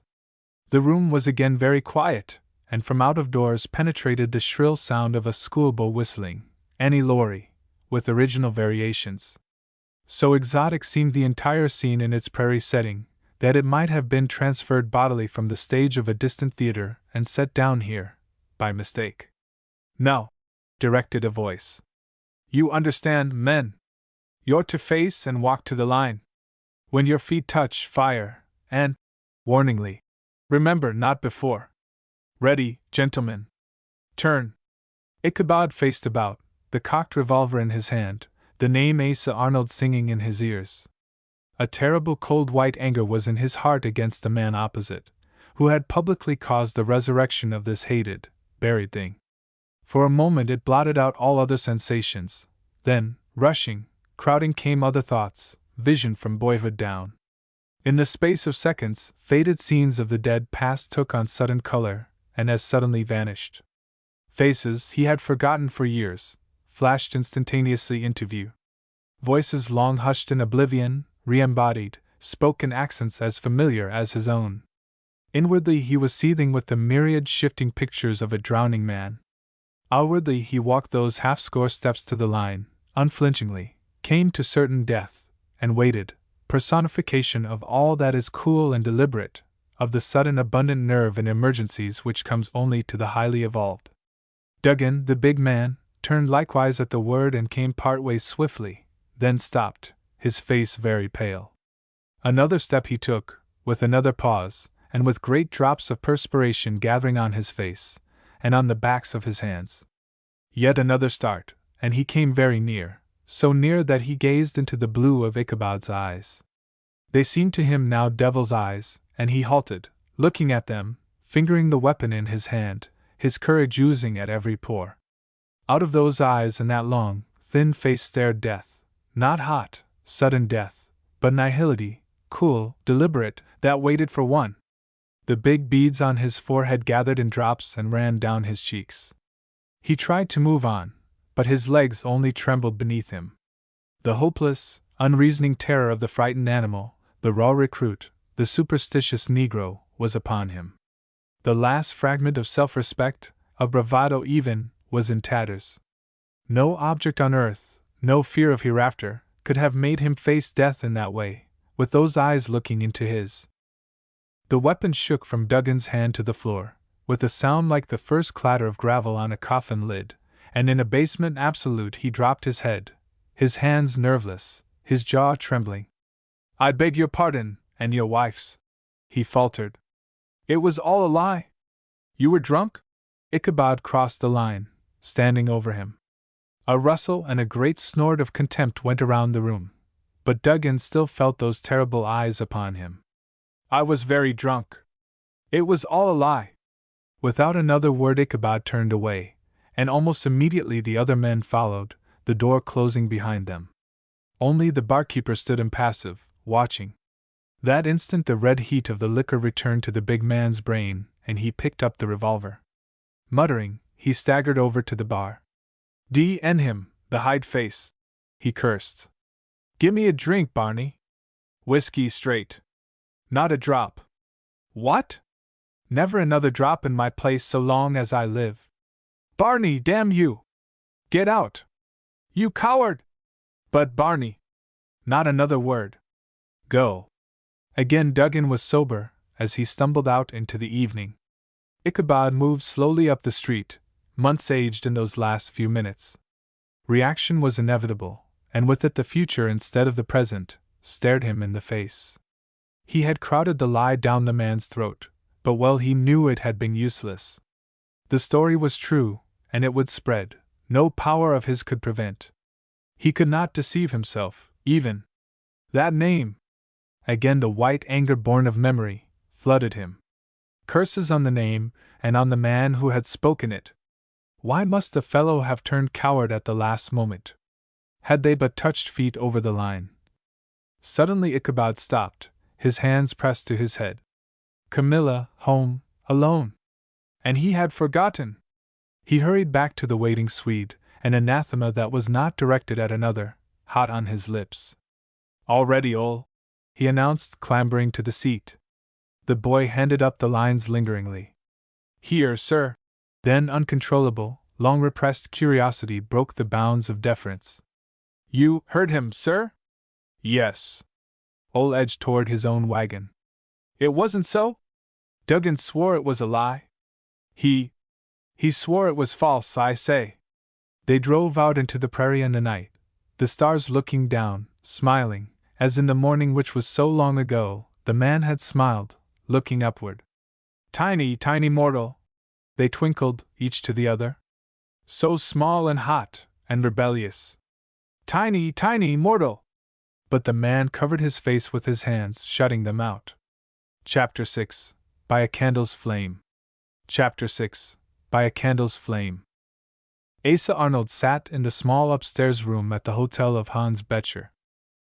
The room was again very quiet, and from out of doors penetrated the shrill sound of a schoolboy whistling, Annie Laurie, with original variations. So exotic seemed the entire scene in its prairie setting, that it might have been transferred bodily from the stage of a distant theater and set down here, by mistake. No, directed a voice. You understand, men. You're to face and walk to the line. When your feet touch, fire, and, warningly, remember, not before. Ready, gentlemen. Turn. Ichabod faced about, the cocked revolver in his hand, the name Asa Arnold singing in his ears. A terrible cold white anger was in his heart against the man opposite, who had publicly caused the resurrection of this hated, buried thing. For a moment it blotted out all other sensations, then, rushing, crowding came other thoughts, vision from boyhood down. In the space of seconds, faded scenes of the dead past took on sudden color, and as suddenly vanished. Faces he had forgotten for years flashed instantaneously into view. Voices long hushed in oblivion, re-embodied, spoke in accents as familiar as his own. Inwardly he was seething with the myriad shifting pictures of a drowning man. Outwardly he walked those half-score steps to the line, unflinchingly, came to certain death, and waited, personification of all that is cool and deliberate, of the sudden abundant nerve in emergencies which comes only to the highly evolved. Duggan, the big man, turned likewise at the word and came partway swiftly, then stopped, his face very pale. Another step he took, with another pause, and with great drops of perspiration gathering on his face, and on the backs of his hands. Yet another start, and he came very near, so near that he gazed into the blue of Ichabod's eyes. They seemed to him now devil's eyes, and he halted, looking at them, fingering the weapon in his hand, his courage oozing at every pore. Out of those eyes and that long, thin face stared death, not hot, sudden death, but nihility, cool, deliberate, that waited for one. The big beads on his forehead gathered in drops and ran down his cheeks. He tried to move on, but his legs only trembled beneath him. The hopeless, unreasoning terror of the frightened animal, the raw recruit, the superstitious Negro, was upon him. The last fragment of self-respect, of bravado even, was in tatters. No object on earth, no fear of hereafter, could have made him face death in that way, with those eyes looking into his. The weapon shook from Duggan's hand to the floor, with a sound like the first clatter of gravel on a coffin lid, and in abasement absolute he dropped his head, his hands nerveless, his jaw trembling. "I beg your pardon, and your wife's," he faltered. "It was all a lie? You were drunk?" Ichabod crossed the line, standing over him. A rustle and a great snort of contempt went around the room, but Duggan still felt those terrible eyes upon him. "I was very drunk. It was all a lie." Without another word Ichabod turned away, and almost immediately the other men followed, the door closing behind them. Only the barkeeper stood impassive, watching. That instant the red heat of the liquor returned to the big man's brain, and he picked up the revolver. Muttering, he staggered over to the bar. "D-n him, the hide-face," he cursed. "Gimme a drink, Barney. Whiskey straight. Not a drop." "What?" "Never another drop in my place so long as I live." "Barney, damn you! Get out! You coward!" "But Barney—" "Not another word. Go." Again Duggan was sober, as he stumbled out into the evening. Ichabod moved slowly up the street, months aged in those last few minutes. Reaction was inevitable, and with it the future instead of the present, stared him in the face. He had crowded the lie down the man's throat, but well he knew it had been useless. The story was true, and it would spread, no power of his could prevent. He could not deceive himself, even. That name! Again the white anger born of memory flooded him. Curses on the name, and on the man who had spoken it. Why must the fellow have turned coward at the last moment? Had they but touched feet over the line? Suddenly Ichabod stopped, his hands pressed to his head. Camilla, home, alone. And he had forgotten! He hurried back to the waiting Swede, an anathema that was not directed at another, hot on his lips. "All ready, Ole," he announced, clambering to the seat. The boy handed up the lines lingeringly. "Here, sir." Then uncontrollable, long-repressed curiosity broke the bounds of deference. "You heard him, sir?" "Yes." Ole edged toward his own wagon. "It wasn't so?" "Duggan swore it was a lie." He swore it was false, I say." They drove out into the prairie in the night, the stars looking down, smiling, as in the morning which was so long ago, the man had smiled, looking upward. "Tiny, tiny mortal!" they twinkled, each to the other. "So small and hot, and rebellious. Tiny, tiny mortal!" But the man covered his face with his hands, shutting them out. Chapter 6. By a Candle's Flame. Chapter 6. By a Candle's Flame. Asa Arnold sat in the small upstairs room at the hotel of Hans Becher.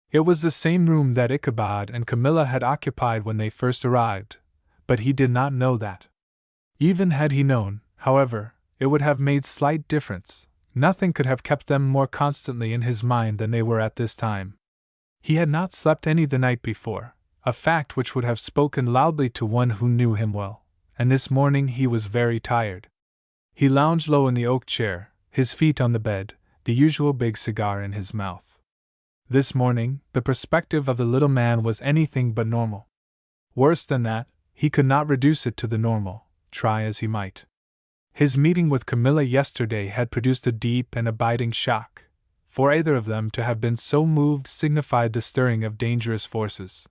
It was the same room that Ichabod and Camilla had occupied when they first arrived, but he did not know that. Even had he known, however, it would have made slight difference. Nothing could have kept them more constantly in his mind than they were at this time. He had not slept any the night before, a fact which would have spoken loudly to one who knew him well, and this morning he was very tired. He lounged low in the oak chair, his feet on the bed, the usual big cigar in his mouth. This morning, the perspective of the little man was anything but normal. Worse than that, he could not reduce it to the normal, try as he might. His meeting with Camilla yesterday had produced a deep and abiding shock. For either of them to have been so moved signified the stirring of dangerous forces.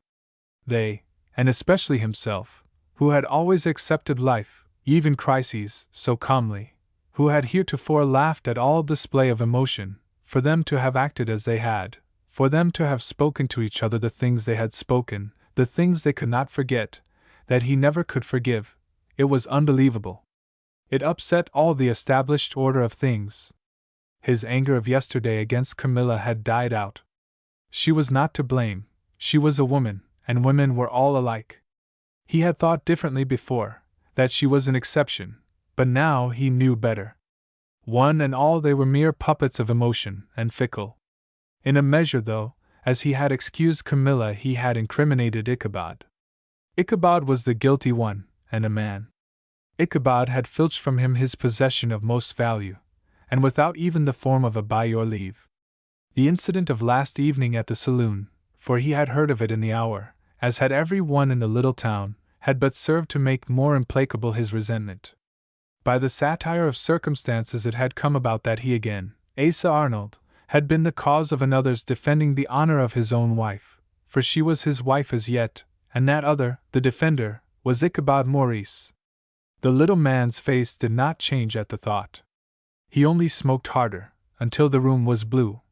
They, and especially himself, who had always accepted life, even crises, so calmly, who had heretofore laughed at all display of emotion, for them to have acted as they had, for them to have spoken to each other the things they had spoken, the things they could not forget, that he never could forgive, it was unbelievable. It upset all the established order of things. His anger of yesterday against Camilla had died out. She was not to blame, she was a woman, and women were all alike. He had thought differently before, that she was an exception, but now he knew better. One and all they were mere puppets of emotion, and fickle. In a measure, though, as he had excused Camilla, he had incriminated Ichabod. Ichabod was the guilty one, and a man. Ichabod had filched from him his possession of most value, and without even the form of a by your leave. The incident of last evening at the saloon, for he had heard of it in the hour, as had every one in the little town, had but served to make more implacable his resentment. By the satire of circumstances it had come about that he again, Asa Arnold, had been the cause of another's defending the honor of his own wife, for she was his wife as yet, and that other, the defender, was Ichabod Maurice. The little man's face did not change at the thought. He only smoked harder, until the room was blue,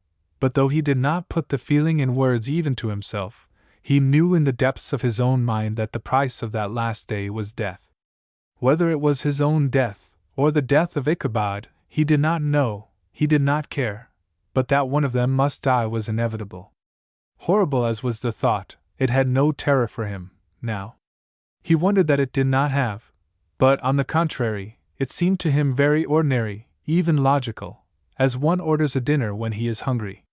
but though he did not put the feeling in words even to himself, he knew in the depths of his own mind that the price of that last day was death. Whether it was his own death, or the death of Ichabod, he did not know, he did not care, but that one of them must die was inevitable. Horrible as was the thought, it had no terror for him, now. He wondered that it did not have, but, on the contrary, it seemed to him very ordinary, even logical, as one orders a dinner when he is hungry.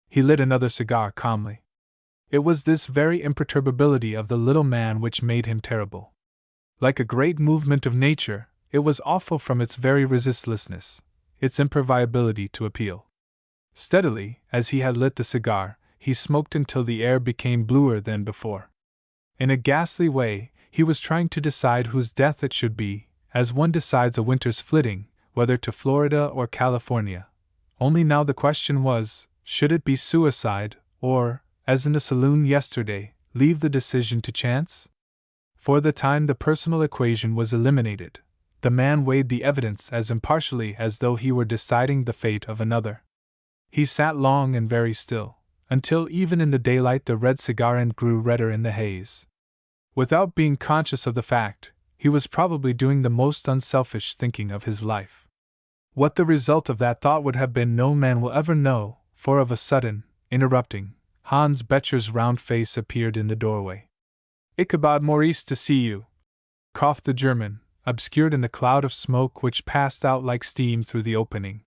He lit another cigar calmly. It was this very imperturbability of the little man which made him terrible. Like a great movement of nature, it was awful from its very resistlessness, its imperviability to appeal. Steadily, as he had lit the cigar, he smoked until the air became bluer than before. In a ghastly way, he was trying to decide whose death it should be, as one decides a winter's flitting, whether to Florida or California. Only now the question was, should it be suicide, or, as in the saloon yesterday, leave the decision to chance? For the time the personal equation was eliminated. The man weighed the evidence as impartially as though he were deciding the fate of another. He sat long and very still, until even in the daylight the red cigar end grew redder in the haze. Without being conscious of the fact, he was probably doing the most unselfish thinking of his life. What the result of that thought would have been no man will ever know, for of a sudden, interrupting, Hans Becher's round face appeared in the doorway. "Ichabod Maurice to see you," coughed the German, obscured in the cloud of smoke which passed out like steam through the opening.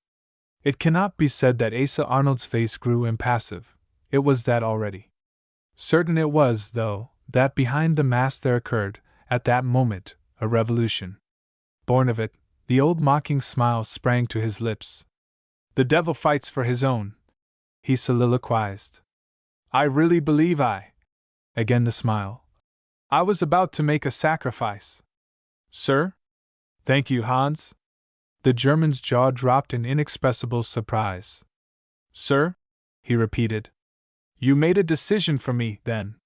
It cannot be said that Asa Arnold's face grew impassive. It was that already. Certain it was, though, that behind the mask there occurred, at that moment, a revolution. Born of it, the old mocking smile sprang to his lips. "The devil fights for his own," he soliloquized. "I really believe Again the smile. "I was about to make a sacrifice." "Sir?" "Thank you, Hans." The German's jaw dropped in inexpressible surprise. "Sir?" he repeated. "You made a decision for me, then?"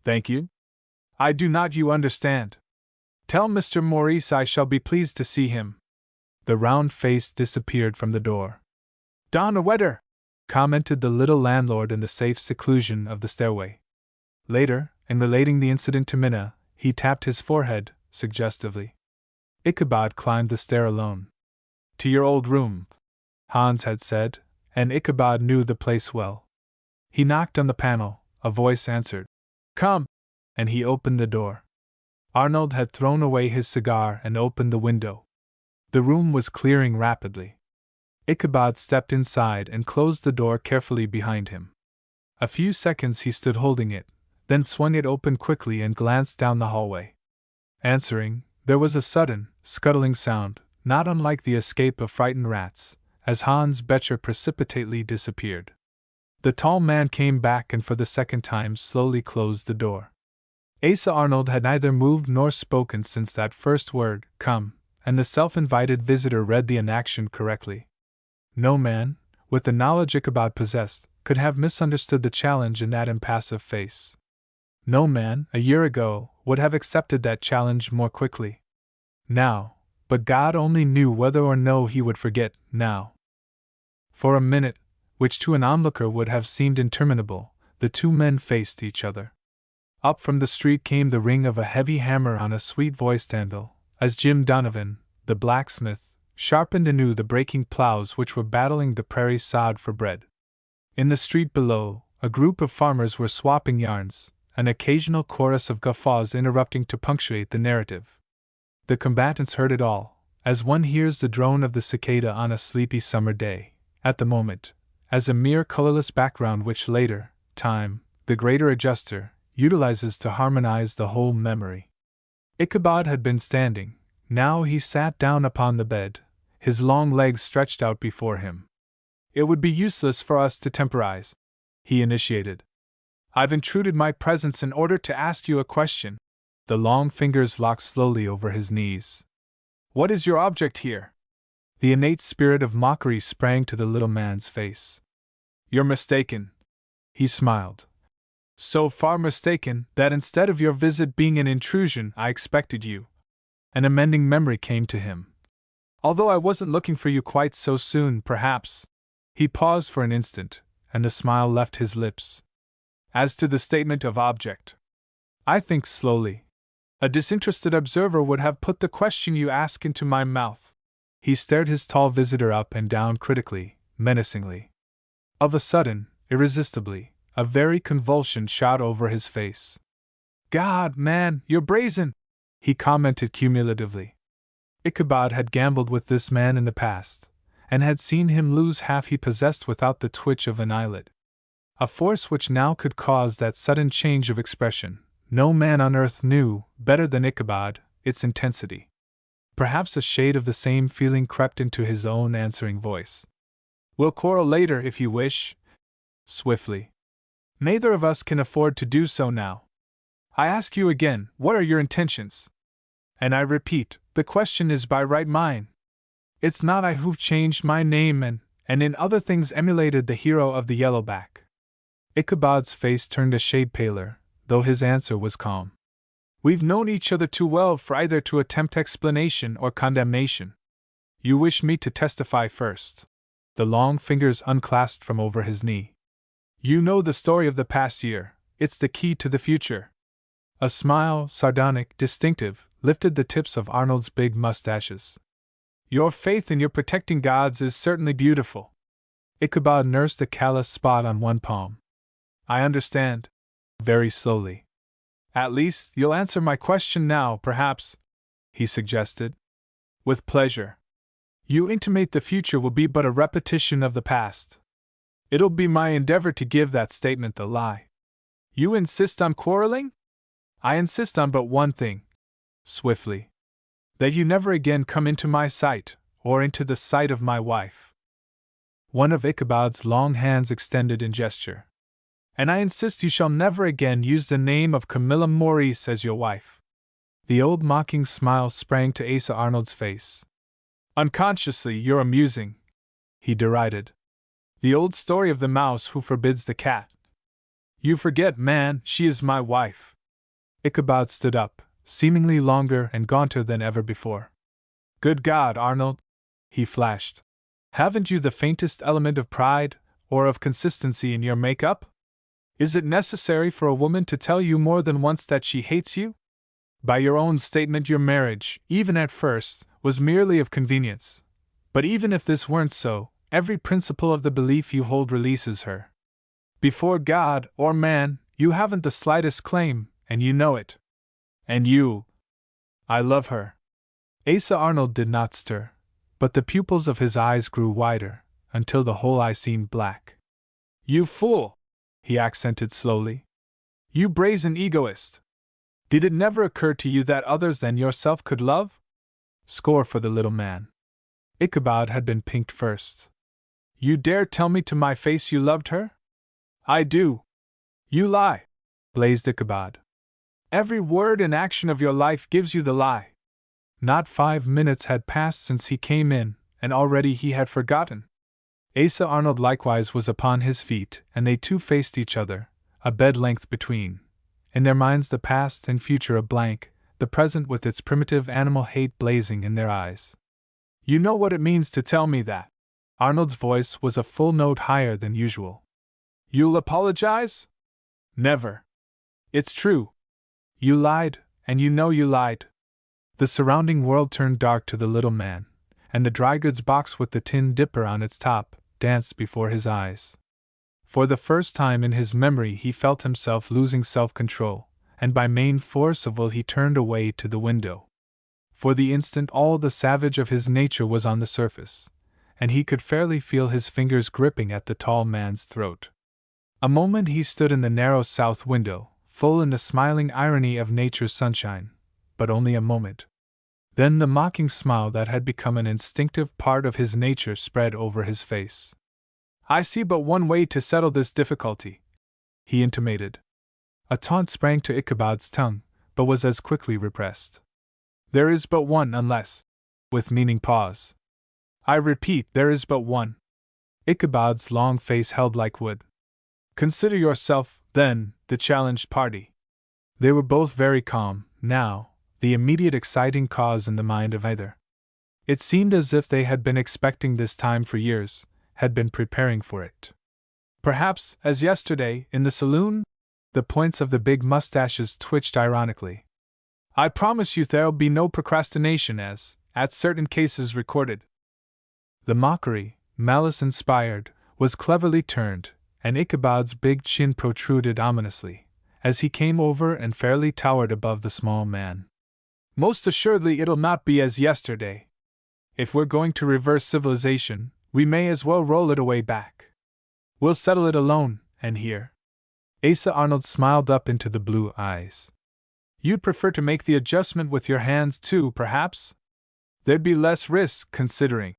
"Thank you." "I do not you understand. Tell Mr. Maurice I shall be pleased to see him." The round face disappeared from the door. "Donnerwetter!" commented the little landlord in the safe seclusion of the stairway. Later, in relating the incident to Minna, he tapped his forehead, suggestively. Ichabod climbed the stair alone. "To your old room," Hans had said, and Ichabod knew the place well. He knocked on the panel, a voice answered, "Come," and he opened the door. Arnold had thrown away his cigar and opened the window. The room was clearing rapidly. Ichabod stepped inside and closed the door carefully behind him. A few seconds he stood holding it, then swung it open quickly and glanced down the hallway. Answering, there was a sudden, scuttling sound, not unlike the escape of frightened rats, as Hans Becher precipitately disappeared. The tall man came back and for the second time slowly closed the door. Asa Arnold had neither moved nor spoken since that first word, come, and the self-invited visitor read the inaction correctly. No man, with the knowledge Ichabod possessed, could have misunderstood the challenge in that impassive face. No man, a year ago, would have accepted that challenge more quickly. Now, but God only knew whether or no he would forget, now. For a minute, which to an onlooker would have seemed interminable, the two men faced each other. Up from the street came the ring of a heavy hammer on a sweet-voiced anvil, as Jim Donovan, the blacksmith, sharpened anew the breaking plows which were battling the prairie sod for bread. In the street below, a group of farmers were swapping yarns, an occasional chorus of guffaws interrupting to punctuate the narrative. The combatants heard it all, as one hears the drone of the cicada on a sleepy summer day, at the moment, as a mere colorless background which later, time, the greater adjuster, utilizes to harmonize the whole memory. Ichabod had been standing, now he sat down upon the bed, his long legs stretched out before him. It would be useless for us to temporize, he initiated. I've intruded my presence in order to ask you a question. The long fingers locked slowly over his knees. What is your object here? The innate spirit of mockery sprang to the little man's face. You're mistaken. He smiled. So far mistaken that instead of your visit being an intrusion, I expected you. An amending memory came to him. Although I wasn't looking for you quite so soon, perhaps. He paused for an instant, and the smile left his lips. As to the statement of object, I think slowly. A disinterested observer would have put the question you ask into my mouth. He stared his tall visitor up and down critically, menacingly. Of a sudden, irresistibly, a very convulsion shot over his face. God, man, you're brazen, he commented cumulatively. Ichabod had gambled with this man in the past, and had seen him lose half he possessed without the twitch of an eyelid. A force which now could cause that sudden change of expression, no man on earth knew, better than Ichabod, its intensity. Perhaps a shade of the same feeling crept into his own answering voice. We'll quarrel later if you wish. Swiftly. Neither of us can afford to do so now. I ask you again, what are your intentions? And I repeat, the question is by right mine. It's not I who've changed my name and in other things emulated the hero of the Yellowback. Ichabod's face turned a shade paler, though his answer was calm. We've known each other too well for either to attempt explanation or condemnation. You wish me to testify first. The long fingers unclasped from over his knee. You know the story of the past year, it's the key to the future. A smile, sardonic, distinctive, lifted the tips of Arnold's big mustaches. Your faith in your protecting gods is certainly beautiful. Ichabod nursed a callous spot on one palm. I understand. Very slowly. At least, you'll answer my question now, perhaps, he suggested. With pleasure. You intimate the future will be but a repetition of the past. It'll be my endeavor to give that statement the lie. You insist on quarreling? I insist on but one thing. Swiftly. That you never again come into my sight, or into the sight of my wife. One of Ichabod's long hands extended in gesture. And I insist you shall never again use the name of Camilla Maurice as your wife. The old mocking smile sprang to Asa Arnold's face. Unconsciously, you're amusing, he derided. The old story of the mouse who forbids the cat. You forget, man, she is my wife. Ichabod stood up, seemingly longer and gaunter than ever before. Good God, Arnold, he flashed. Haven't you the faintest element of pride, or of consistency in your make-up? Is it necessary for a woman to tell you more than once that she hates you? By your own statement, your marriage, even at first, was merely of convenience. But even if this weren't so, every principle of the belief you hold releases her. Before God, or man, you haven't the slightest claim, and you know it. And you, I love her. Asa Arnold did not stir, but the pupils of his eyes grew wider, until the whole eye seemed black. You fool! He accented slowly. You brazen egoist! Did it never occur to you that others than yourself could love? Score for the little man. Ichabod had been pinked first. You dare tell me to my face you loved her? I do. You lie, blazed Ichabod. Every word and action of your life gives you the lie. Not 5 minutes had passed since he came in, and already he had forgotten. Asa Arnold likewise was upon his feet, and they two faced each other, a bed length between. In their minds the past and future a blank, the present with its primitive animal hate blazing in their eyes. You know what it means to tell me that. Arnold's voice was a full note higher than usual. You'll apologize? Never. It's true. You lied, and you know you lied. The surrounding world turned dark to the little man, and the dry goods box with the tin dipper on its top danced before his eyes. For the first time in his memory he felt himself losing self-control, and by main force of will he turned away to the window. For the instant all the savage of his nature was on the surface, and he could fairly feel his fingers gripping at the tall man's throat. A moment he stood in the narrow south window, full in the smiling irony of nature's sunshine, but only a moment. Then the mocking smile that had become an instinctive part of his nature spread over his face. I see but one way to settle this difficulty, he intimated. A taunt sprang to Ichabod's tongue, but was as quickly repressed. There is but one unless, with meaning pause. I repeat, there is but one. Ichabod's long face held like wood. Consider yourself, then, the challenged party. They were both very calm, now, the immediate exciting cause in the mind of either. It seemed as if they had been expecting this time for years, had been preparing for it. Perhaps, as yesterday, in the saloon? The points of the big mustaches twitched ironically. I promise you there'll be no procrastination as, at certain cases recorded. The mockery, malice-inspired, was cleverly turned, and Ichabod's big chin protruded ominously, as he came over and fairly towered above the small man. Most assuredly it'll not be as yesterday. If we're going to reverse civilization, we may as well roll it away back. We'll settle it alone, and here. Asa Arnold smiled up into the blue eyes. You'd prefer to make the adjustment with your hands too, perhaps? There'd be less risk, considering.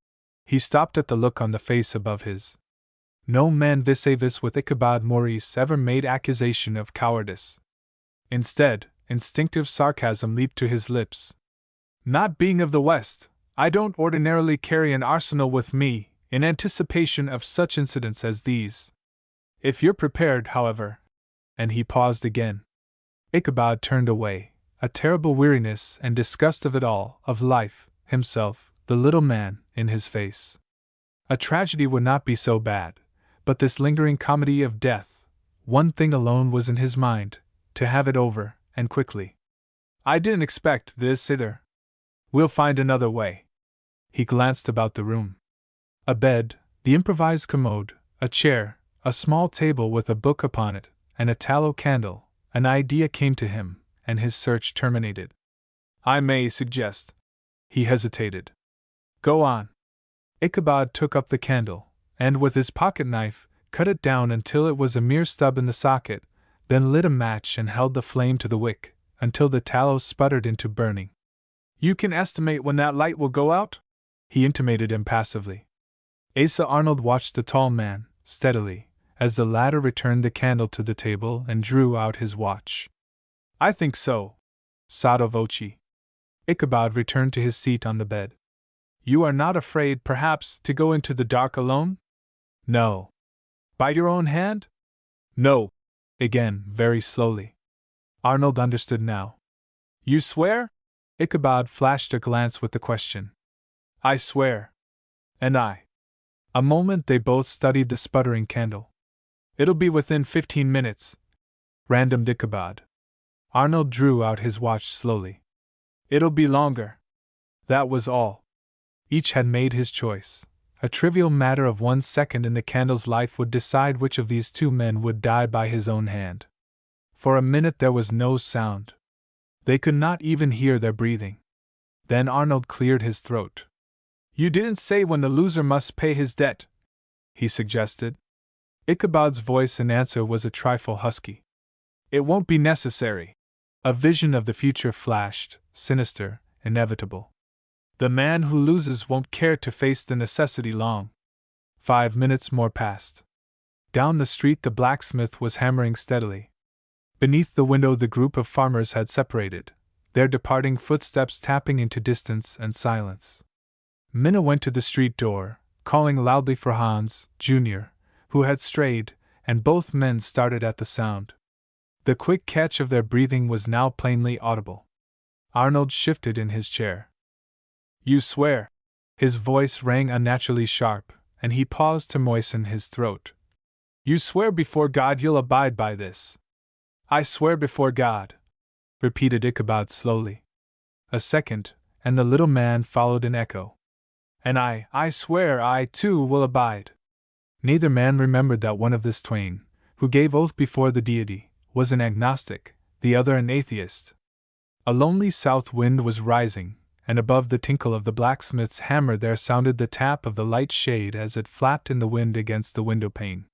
He stopped at the look on the face above his. No man vis-a-vis with Ichabod Maurice ever made accusation of cowardice. Instead, instinctive sarcasm leaped to his lips. Not being of the West, I don't ordinarily carry an arsenal with me, in anticipation of such incidents as these. If you're prepared, however. And he paused again. Ichabod turned away, a terrible weariness and disgust of it all, of life, himself, the little man, in his face. A tragedy would not be so bad, but this lingering comedy of death, one thing alone was in his mind, to have it over, and quickly. I didn't expect this either. We'll find another way. He glanced about the room. A bed, the improvised commode, a chair, a small table with a book upon it, and a tallow candle. An idea came to him, and his search terminated. I may suggest. He hesitated. Go on. Ichabod took up the candle, and with his pocket knife, cut it down until it was a mere stub in the socket, then lit a match and held the flame to the wick, until the tallow sputtered into burning. You can estimate when that light will go out? He intimated impassively. Asa Arnold watched the tall man, steadily, as the latter returned the candle to the table and drew out his watch. I think so. Sotto voce. Ichabod returned to his seat on the bed. You are not afraid, perhaps, to go into the dark alone? No. By your own hand? No. Again, very slowly. Arnold understood now. You swear? Ichabod flashed a glance with the question. I swear. And I. A moment they both studied the sputtering candle. It'll be within 15 minutes. Randomed Ichabod. Arnold drew out his watch slowly. It'll be longer. That was all. Each had made his choice. A trivial matter of 1 second in the candle's life would decide which of these two men would die by his own hand. For a minute there was no sound. They could not even hear their breathing. Then Arnold cleared his throat. You didn't say when the loser must pay his debt, he suggested. Ichabod's voice in answer was a trifle husky. It won't be necessary. A vision of the future flashed, sinister, inevitable. The man who loses won't care to face the necessity long. 5 minutes more passed. Down the street the blacksmith was hammering steadily. Beneath the window the group of farmers had separated, their departing footsteps tapping into distance and silence. Minna went to the street door, calling loudly for Hans, Jr., who had strayed, and both men started at the sound. The quick catch of their breathing was now plainly audible. Arnold shifted in his chair. You swear? His voice rang unnaturally sharp, and he paused to moisten his throat. You swear before God you'll abide by this? I swear before God, repeated Ichabod slowly. A second, and the little man followed in echo. And I swear I, too, will abide. Neither man remembered that one of this twain, who gave oath before the deity, was an agnostic, the other an atheist. A lonely south wind was rising, and above the tinkle of the blacksmith's hammer there sounded the tap of the light shade as it flapped in the wind against the window-pane.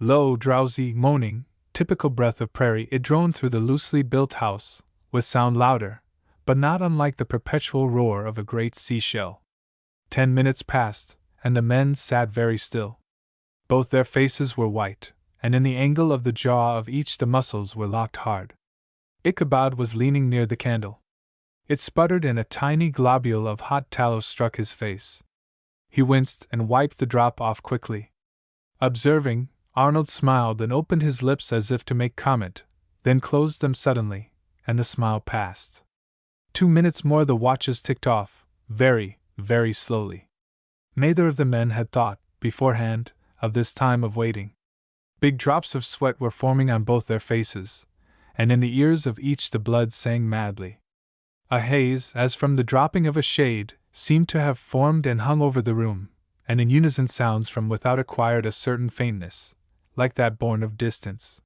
Low, drowsy, moaning, typical Breath of Prairie, it droned through the loosely built house, with sound louder, but not unlike the perpetual roar of a great seashell. 10 minutes passed, and the men sat very still. Both their faces were white, and in the angle of the jaw of each the muscles were locked hard. Ichabod was leaning near the candle. It sputtered and a tiny globule of hot tallow struck his face. He winced and wiped the drop off quickly. Observing, Arnold smiled and opened his lips as if to make comment, then closed them suddenly, and the smile passed. 2 minutes more the watches ticked off, very, very slowly. Neither of the men had thought, beforehand, of this time of waiting. Big drops of sweat were forming on both their faces, and in the ears of each the blood sang madly. A haze, as from the dropping of a shade, seemed to have formed and hung over the room, and in unison sounds from without acquired a certain faintness, like that born of distance.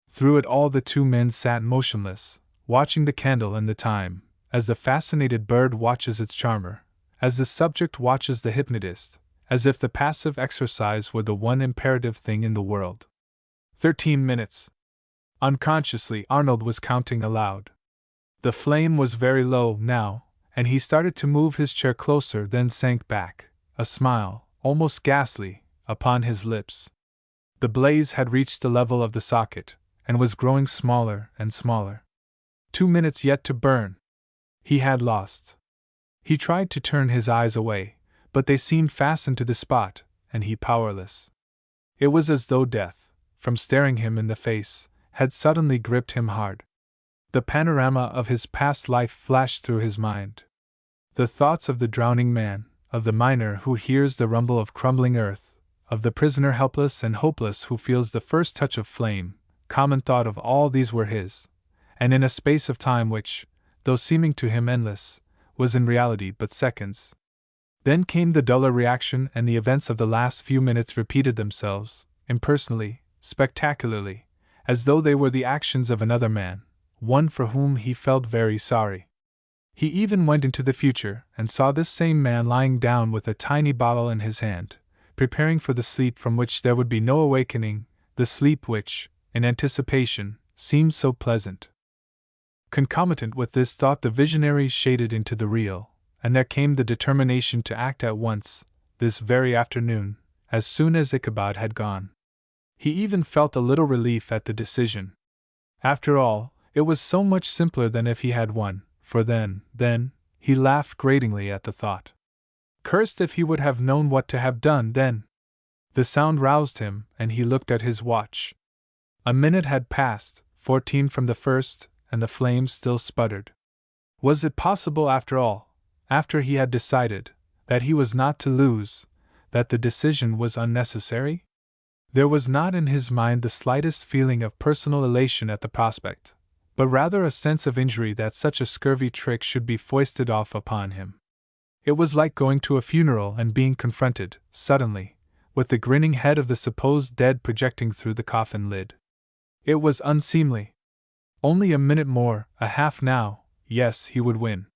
Through it all the two men sat motionless, watching the candle and the time, as the fascinated bird watches its charmer, as the subject watches the hypnotist, as if the passive exercise were the one imperative thing in the world. 13 minutes. Unconsciously, Arnold was counting aloud. The flame was very low now, and he started to move his chair closer, then sank back, a smile, almost ghastly, upon his lips. The blaze had reached the level of the socket, and was growing smaller and smaller. 2 minutes yet to burn. He had lost. He tried to turn his eyes away, but they seemed fastened to the spot, and he powerless. It was as though death, from staring him in the face, had suddenly gripped him hard. The panorama of his past life flashed through his mind. The thoughts of the drowning man, of the miner who hears the rumble of crumbling earth, of the prisoner helpless and hopeless who feels the first touch of flame, common thought of all these were his, and in a space of time which, though seeming to him endless, was in reality but seconds. Then came the duller reaction, and the events of the last few minutes repeated themselves, impersonally, spectacularly, as though they were the actions of another man, one for whom he felt very sorry. He even went into the future, and saw this same man lying down with a tiny bottle in his hand, preparing for the sleep from which there would be no awakening, the sleep which, in anticipation, seemed so pleasant. Concomitant with this thought the visionary shaded into the real, and there came the determination to act at once, this very afternoon, as soon as Ichabod had gone. He even felt a little relief at the decision. After all, it was so much simpler than if he had won, for then, he laughed gratingly at the thought. Cursed if he would have known what to have done then! The sound roused him, and he looked at his watch. A minute had passed, 14 from the first, and the flames still sputtered. Was it possible after all, after he had decided, that he was not to lose, that the decision was unnecessary? There was not in his mind the slightest feeling of personal elation at the prospect, but rather a sense of injury that such a scurvy trick should be foisted off upon him. It was like going to a funeral and being confronted, suddenly, with the grinning head of the supposed dead projecting through the coffin lid. It was unseemly. Only a minute more, a half now, yes, he would win.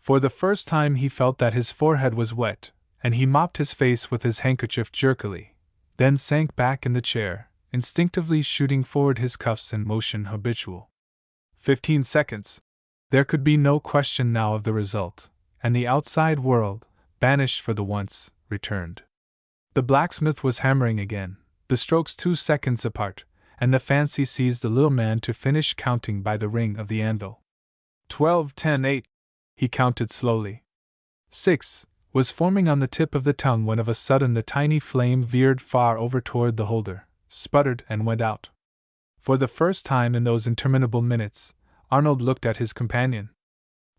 For the first time he felt that his forehead was wet, and he mopped his face with his handkerchief jerkily, then sank back in the chair, instinctively shooting forward his cuffs in motion habitual. 15 seconds. There could be no question now of the result, and the outside world, banished for the once, returned. The blacksmith was hammering again, the strokes 2 seconds apart, and the fancy seized the little man to finish counting by the ring of the anvil. 12, 10, 8. He counted slowly. 6 was forming on the tip of the tongue when of a sudden the tiny flame veered far over toward the holder, sputtered and went out. For the first time in those interminable minutes, Arnold looked at his companion.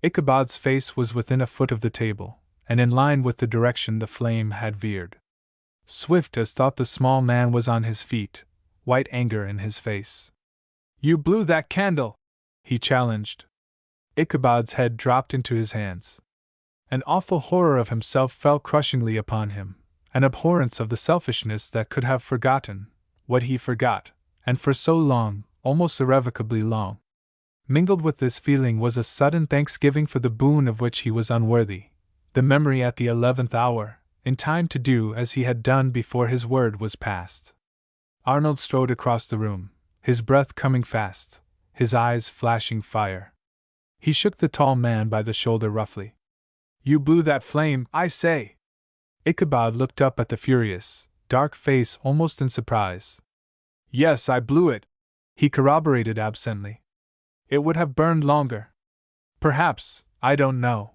Ichabod's face was within a foot of the table, and in line with the direction the flame had veered. Swift as thought the small man was on his feet, white anger in his face. "You blew that candle!" he challenged. Ichabod's head dropped into his hands. An awful horror of himself fell crushingly upon him, an abhorrence of the selfishness that could have forgotten what he forgot, and for so long, almost irrevocably long. Mingled with this feeling was a sudden thanksgiving for the boon of which he was unworthy, the memory at the 11th hour, in time to do as he had done before his word was passed. Arnold strode across the room, his breath coming fast, his eyes flashing fire. He shook the tall man by the shoulder roughly. "You blew that flame, I say!" Ichabod looked up at the furious, dark face almost in surprise. "Yes, I blew it," he corroborated absently. "It would have burned longer. Perhaps, I don't know."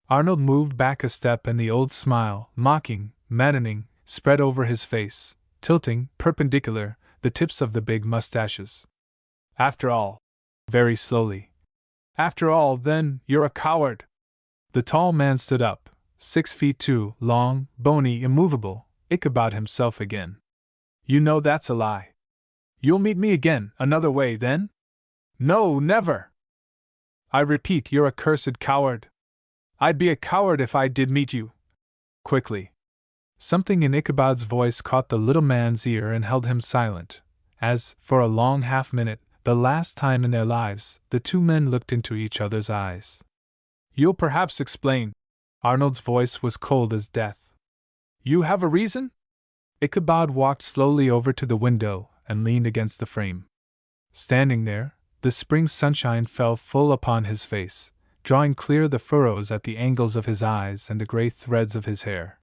Arnold moved back a step and the old smile, mocking, maddening, spread over his face, tilting, perpendicular, the tips of the big mustaches. "After all," very slowly, "after all, then, you're a coward." The tall man stood up, 6 feet 2, long, bony, immovable, Ichabod himself again. "You know that's a lie. You'll meet me again, another way, then?" "No, never!" "I repeat, you're a cursed coward." "I'd be a coward if I did meet you." Quickly. Something in Ichabod's voice caught the little man's ear and held him silent, as, for a long half-minute, the last time in their lives, the two men looked into each other's eyes. "You'll perhaps explain." Arnold's voice was cold as death. "You have a reason?" Ichabod walked slowly over to the window and leaned against the frame. Standing there, the spring sunshine fell full upon his face, drawing clear the furrows at the angles of his eyes and the gray threads of his hair.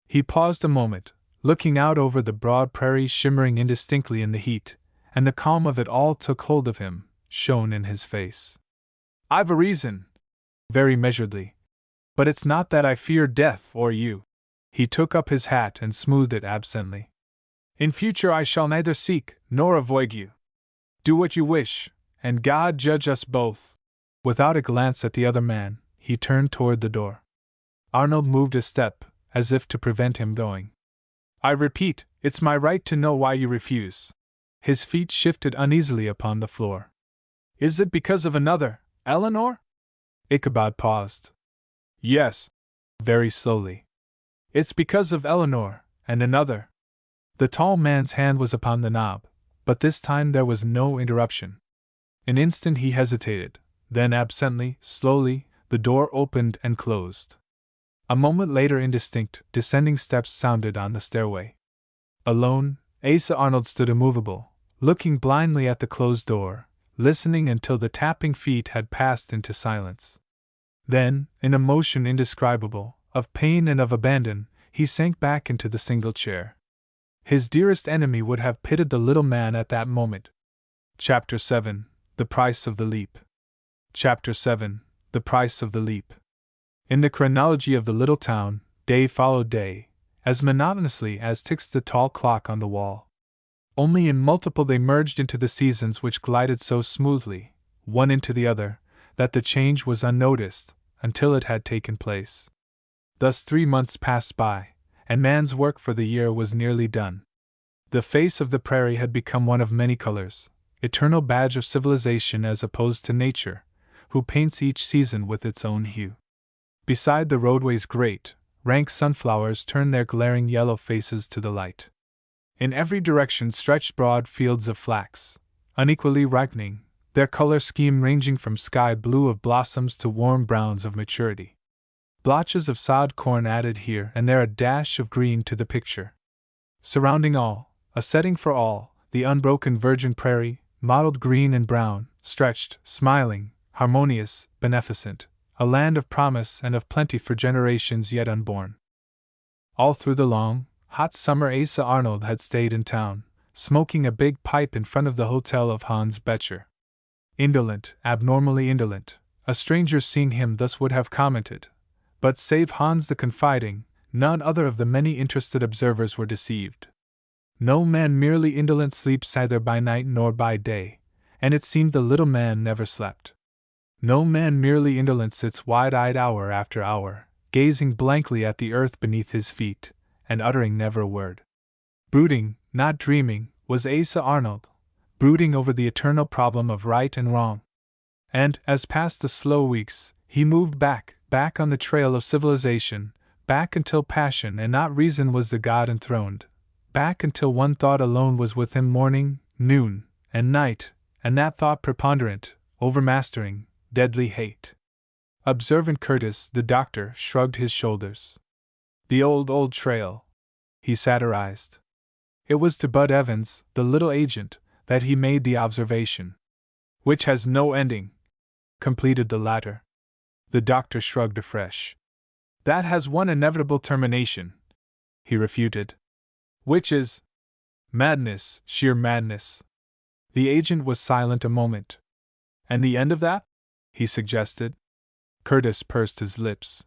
He paused a moment, looking out over the broad prairie shimmering indistinctly in the heat, and the calm of it all took hold of him, shone in his face. "I've a reason," very measuredly. "But it's not that I fear death or you." He took up his hat and smoothed it absently. "In future I shall neither seek nor avoid you. Do what you wish, and God judge us both." Without a glance at the other man, he turned toward the door. Arnold moved a step, as if to prevent him going. "I repeat, it's my right to know why you refuse." His feet shifted uneasily upon the floor. "Is it because of another, Eleanor?" Ichabod paused. "Yes," very slowly. "It's because of Eleanor, and another." The tall man's hand was upon the knob, but this time there was no interruption. An instant he hesitated, then absently, slowly, the door opened and closed. A moment later indistinct, descending steps sounded on the stairway. Alone, Asa Arnold stood immovable, looking blindly at the closed door, listening until the tapping feet had passed into silence. Then, in a motion indescribable, of pain and of abandon, he sank back into the single chair. His dearest enemy would have pitied the little man at that moment. Chapter 7: The Price of the Leap. Chapter 7: The Price of the Leap. In the chronology of the little town, day followed day, as monotonously as ticks the tall clock on the wall. Only in multiple they merged into the seasons which glided so smoothly, one into the other, that the change was unnoticed, until it had taken place. Thus 3 months passed by, and man's work for the year was nearly done. The face of the prairie had become one of many colors, eternal badge of civilization as opposed to nature, who paints each season with its own hue. Beside the roadways great, rank sunflowers turned their glaring yellow faces to the light. In every direction stretched broad fields of flax, unequally ripening, their color scheme ranging from sky blue of blossoms to warm browns of maturity. Blotches of sod corn added here and there a dash of green to the picture. Surrounding all, a setting for all, the unbroken virgin prairie, mottled green and brown, stretched, smiling, harmonious, beneficent, a land of promise and of plenty for generations yet unborn. All through the long, hot summer Asa Arnold had stayed in town, smoking a big pipe in front of the hotel of Hans Becher. Indolent, abnormally indolent, a stranger seeing him thus would have commented, but save Hans the confiding, none other of the many interested observers were deceived. No man merely indolent sleeps either by night nor by day, and it seemed the little man never slept. No man merely indolent sits wide-eyed hour after hour, gazing blankly at the earth beneath his feet, and uttering never a word. Brooding, not dreaming, was Asa Arnold, brooding over the eternal problem of right and wrong. And, as passed the slow weeks, he moved back on the trail of civilization, back until passion and not reason was the god enthroned, back until one thought alone was with him morning, noon, and night, and that thought preponderant, overmastering, deadly hate. Observant Curtis, the doctor, shrugged his shoulders. The old trail, he satirized. It was to Bud Evans, the little agent, that he made the observation. Which has no ending, completed the latter. The doctor shrugged afresh. That has one inevitable termination, he refuted. Which is madness, sheer madness. The agent was silent a moment. And the end of that? He suggested. Curtis pursed his lips.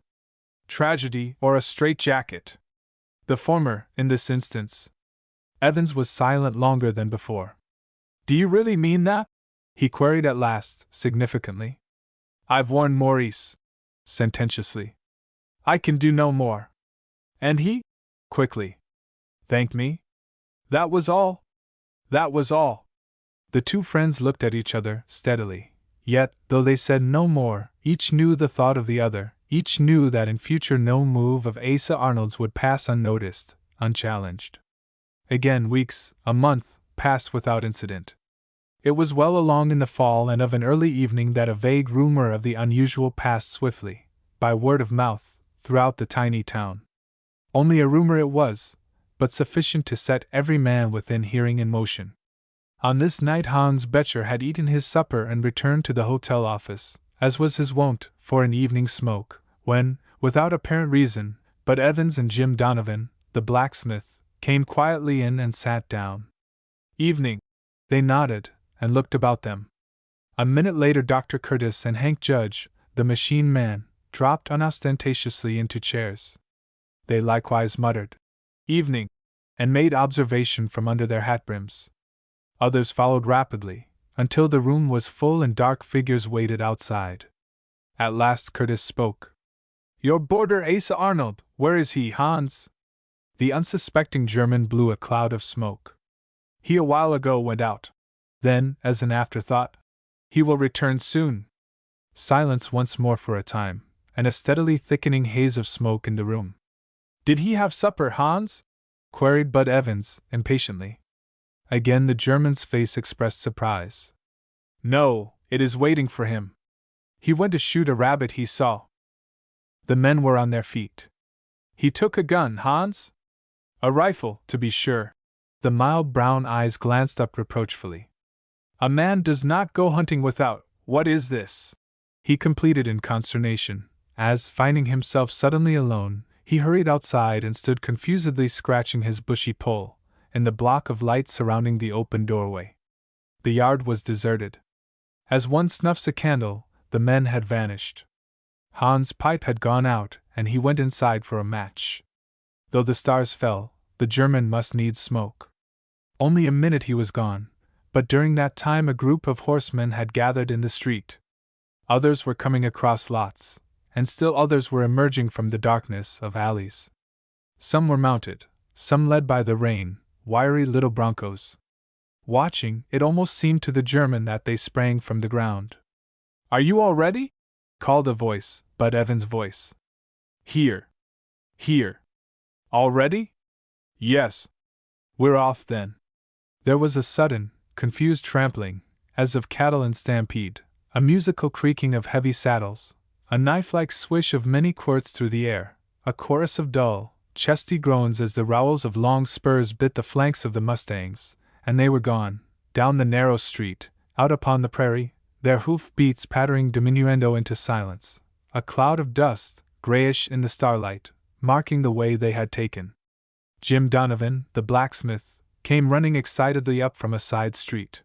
Tragedy or a straitjacket. The former, in this instance. Evans was silent longer than before. Do you really mean that? He queried at last, significantly. I've warned Maurice, sententiously. I can do no more. And he? Quickly. Thanked me? That was all? That was all. The two friends looked at each other, steadily. Yet, though they said no more, each knew the thought of the other, each knew that in future no move of Asa Arnold's would pass unnoticed, unchallenged. Again weeks, a month, passed without incident. It was well along in the fall and of an early evening that a vague rumor of the unusual passed swiftly, by word of mouth, throughout the tiny town. Only a rumor it was, but sufficient to set every man within hearing in motion. On this night Hans Becher had eaten his supper and returned to the hotel office, as was his wont, for an evening smoke, when, without apparent reason, Bud Evans and Jim Donovan, the blacksmith, came quietly in and sat down. Evening. They nodded, and looked about them. A minute later Dr. Curtis and Hank Judge, the machine man, dropped unostentatiously into chairs. They likewise muttered, "Evening," and made observation from under their hat brims. Others followed rapidly, until the room was full and dark figures waited outside. At last Curtis spoke. "Your boarder Asa Arnold, where is he, Hans?" The unsuspecting German blew a cloud of smoke. "He a while ago went out." Then, as an afterthought, "He will return soon." Silence once more for a time, and a steadily thickening haze of smoke in the room. "Did he have supper, Hans?" queried Bud Evans, impatiently. Again the German's face expressed surprise. "No, it is waiting for him. He went to shoot a rabbit he saw." The men were on their feet. "He took a gun, Hans?" "A rifle, to be sure." The mild brown eyes glanced up reproachfully. "A man does not go hunting without, what is this?" he completed in consternation, as, finding himself suddenly alone, he hurried outside and stood confusedly scratching his bushy poll, in the block of light surrounding the open doorway. The yard was deserted. As one snuffs a candle, the men had vanished. Hans' pipe had gone out, and he went inside for a match. Though the stars fell, the German must needs smoke. Only a minute he was gone, but during that time a group of horsemen had gathered in the street. Others were coming across lots, and still others were emerging from the darkness of alleys. Some were mounted, some led by the rein, wiry little broncos. Watching, it almost seemed to the German that they sprang from the ground. "Are you all ready?" called a voice, Bud Evans' voice. "Here. Here. All ready?" "Yes." "We're off then." There was a sudden, confused trampling, as of cattle in stampede, a musical creaking of heavy saddles, a knife-like swish of many quirts through the air, a chorus of dull, chesty groans as the rowels of long spurs bit the flanks of the mustangs, and they were gone, down the narrow street, out upon the prairie, their hoof beats pattering diminuendo into silence, a cloud of dust, grayish in the starlight, marking the way they had taken. Jim Donovan, the blacksmith, came running excitedly up from a side street.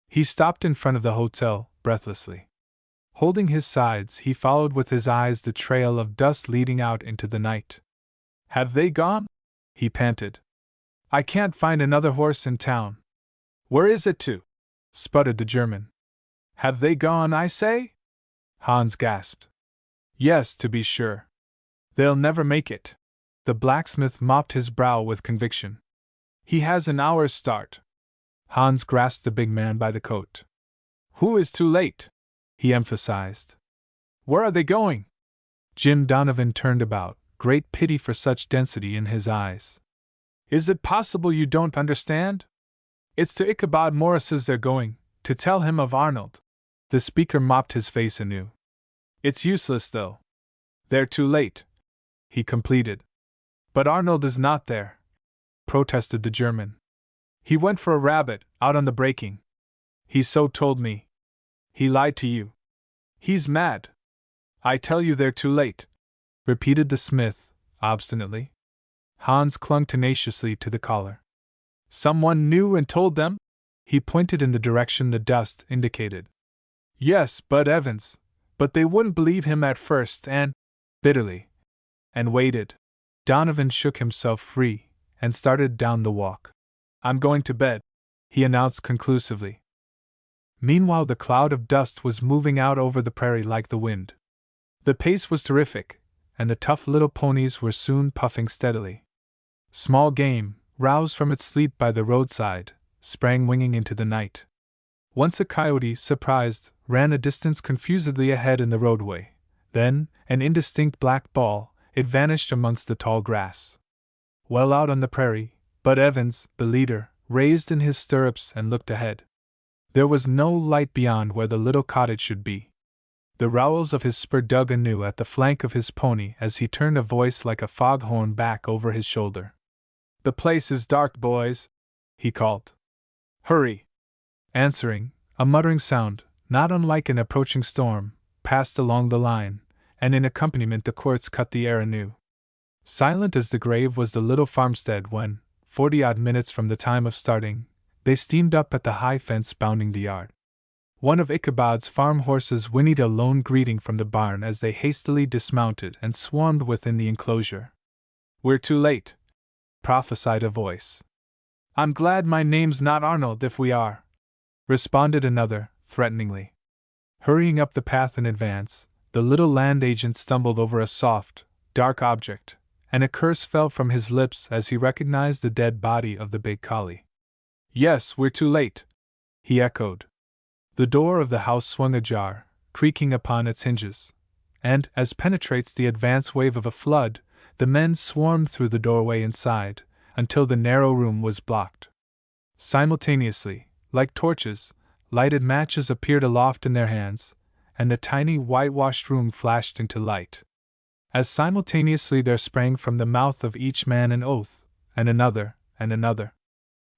He stopped in front of the hotel, breathlessly. Holding his sides, he followed with his eyes the trail of dust leading out into the night. "Have they gone?" he panted. "I can't find another horse in town." "Where is it to?" sputtered the German. "Have they gone, I say?" Hans gasped. "Yes, to be sure. They'll never make it." The blacksmith mopped his brow with conviction. "He has an hour's start." Hans grasped the big man by the coat. "Who is too late?" he emphasized. "Where are they going?" Jim Donovan turned about, great pity for such density in his eyes. "Is it possible you don't understand? It's to Ichabod Morris's they're going, to tell him of Arnold." The speaker mopped his face anew. "It's useless, though. They're too late," he completed. "But Arnold is not there," protested the German. "He went for a rabbit, out on the breaking. He so told me." "He lied to you." "He's mad." "I tell you they're too late," repeated the smith, obstinately. Hans clung tenaciously to the collar. "Someone knew and told them?" He pointed in the direction the dust indicated. "Yes, Bud Evans, but they wouldn't believe him at first bitterly, and waited." Donovan shook himself free and started down the walk. "I'm going to bed," he announced conclusively. Meanwhile, the cloud of dust was moving out over the prairie like the wind. The pace was terrific, and the tough little ponies were soon puffing steadily. Small game, roused from its sleep by the roadside, sprang winging into the night. Once a coyote, surprised, ran a distance confusedly ahead in the roadway. Then, an indistinct black ball, it vanished amongst the tall grass. Well out on the prairie, Bud Evans, the leader, raised in his stirrups and looked ahead. There was no light beyond where the little cottage should be. The rowels of his spur dug anew at the flank of his pony as he turned a voice like a foghorn back over his shoulder. "The place is dark, boys," he called. "Hurry!" Answering, a muttering sound, not unlike an approaching storm, passed along the line, and in accompaniment the quirts cut the air anew. Silent as the grave was the little farmstead when, 40-odd minutes from the time of starting, they steamed up at the high fence bounding the yard. One of Ichabod's farm horses whinnied a lone greeting from the barn as they hastily dismounted and swarmed within the enclosure. "We're too late," prophesied a voice. "I'm glad my name's not Arnold if we are," responded another, threateningly. Hurrying up the path in advance, the little land agent stumbled over a soft, dark object, and a curse fell from his lips as he recognized the dead body of the big collie. "Yes, we're too late," he echoed. The door of the house swung ajar, creaking upon its hinges, and, as penetrates the advance wave of a flood, the men swarmed through the doorway inside, until the narrow room was blocked. Simultaneously, like torches, lighted matches appeared aloft in their hands, and the tiny whitewashed room flashed into light. As simultaneously there sprang from the mouth of each man an oath, and another, and another.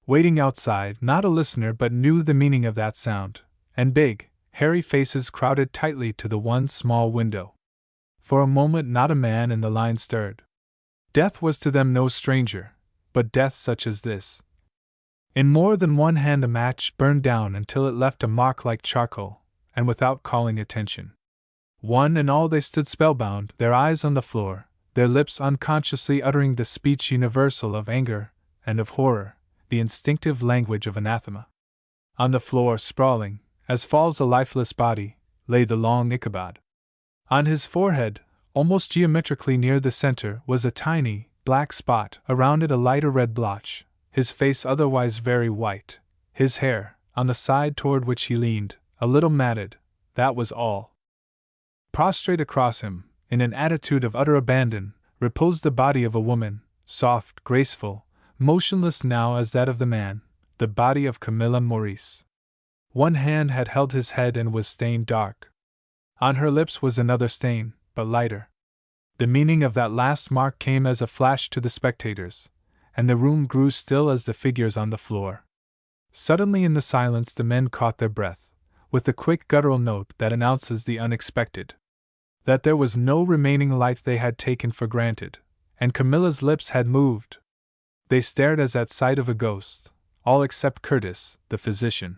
Waiting outside, not a listener but knew the meaning of that sound, and big, hairy faces crowded tightly to the one small window. For a moment not a man in the line stirred. Death was to them no stranger, but death such as this. In more than one hand the match burned down until it left a mark like charcoal, and without calling attention. One and all they stood spellbound, their eyes on the floor, their lips unconsciously uttering the speech universal of anger and of horror, the instinctive language of anathema. On the floor, sprawling, as falls a lifeless body, lay the long Ichabod. On his forehead, almost geometrically near the center, was a tiny, black spot, around it a lighter red blotch, his face otherwise very white, his hair, on the side toward which he leaned, a little matted, that was all. Prostrate across him, in an attitude of utter abandon, reposed the body of a woman, soft, graceful, motionless now as that of the man, the body of Camilla Maurice. One hand had held his head and was stained dark. On her lips was another stain, but lighter. The meaning of that last mark came as a flash to the spectators, and the room grew still as the figures on the floor. Suddenly in the silence the men caught their breath, with the quick guttural note that announces the unexpected. That there was no remaining life they had taken for granted, and Camilla's lips had moved. They stared as at sight of a ghost, all except Curtis, the physician.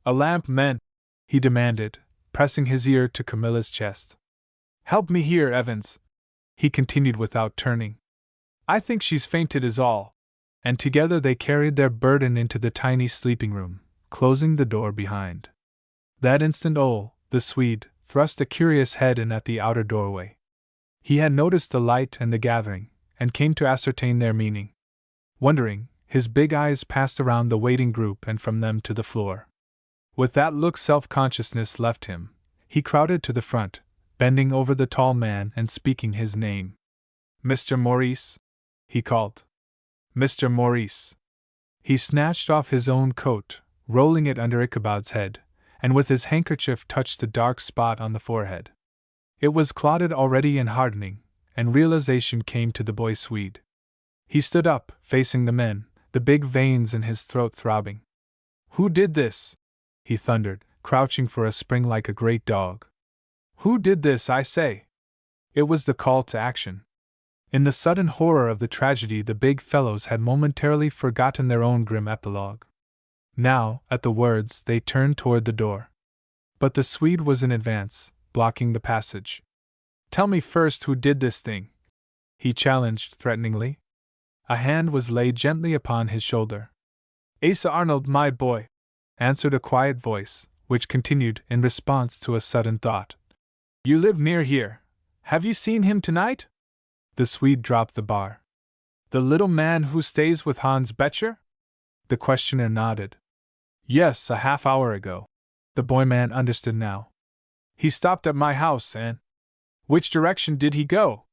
"A lamp, men," he demanded, pressing his ear to Camilla's chest. "Help me here, Evans," he continued without turning. "I think she's fainted is all." And together they carried their burden into the tiny sleeping room, closing the door behind. That instant Ole, the Swede, thrust a curious head in at the outer doorway. He had noticed the light and the gathering, and came to ascertain their meaning. Wondering, his big eyes passed around the waiting group and from them to the floor. With that look self-consciousness left him, he crowded to the front, bending over the tall man and speaking his name. "Mr. Maurice," he called. "Mr. Maurice." He snatched off his own coat, rolling it under Ichabod's head, and with his handkerchief touched the dark spot on the forehead. It was clotted already and hardening, and realization came to the boy Swede. He stood up, facing the men, the big veins in his throat throbbing. "Who did this?" he thundered, crouching for a spring like a great dog. "Who did this, I say?" It was the call to action. In the sudden horror of the tragedy, the big fellows had momentarily forgotten their own grim epilogue. Now, at the words, they turned toward the door. But the Swede was in advance, blocking the passage. "Tell me first who did this thing," he challenged threateningly. A hand was laid gently upon his shoulder. "Asa Arnold, my boy," answered a quiet voice, which continued in response to a sudden thought. "You live near here. Have you seen him tonight?" The Swede dropped the bar. "The little man who stays with Hans Becher?" The questioner nodded. "Yes, a half-hour ago." The boy-man understood now. "He stopped at my house and—" "Which direction did he go?"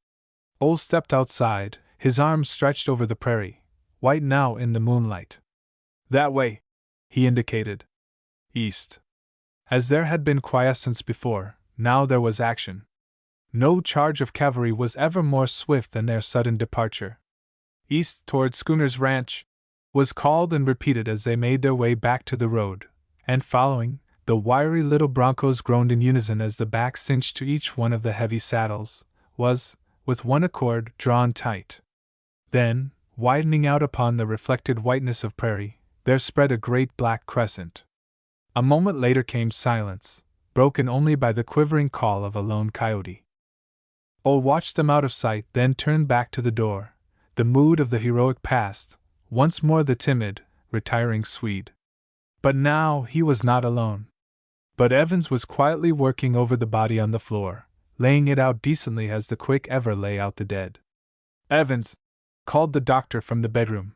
Ole stepped outside, his arms stretched over the prairie, white now in the moonlight. "That way," he indicated. "East." As there had been quiescence before, now there was action. No charge of cavalry was ever more swift than their sudden departure. "East toward Schooner's Ranch," was called and repeated as they made their way back to the road, and following, the wiry little broncos groaned in unison as the back cinch to each one of the heavy saddles was, with one accord, drawn tight. Then, widening out upon the reflected whiteness of prairie, there spread a great black crescent. A moment later came silence, broken only by the quivering call of a lone coyote. Ole watched them out of sight, then turned back to the door, the mood of the heroic past, once more the timid, retiring Swede. But now he was not alone. But Evans was quietly working over the body on the floor, laying it out decently as the quick ever lay out the dead. "Evans!" called the doctor from the bedroom.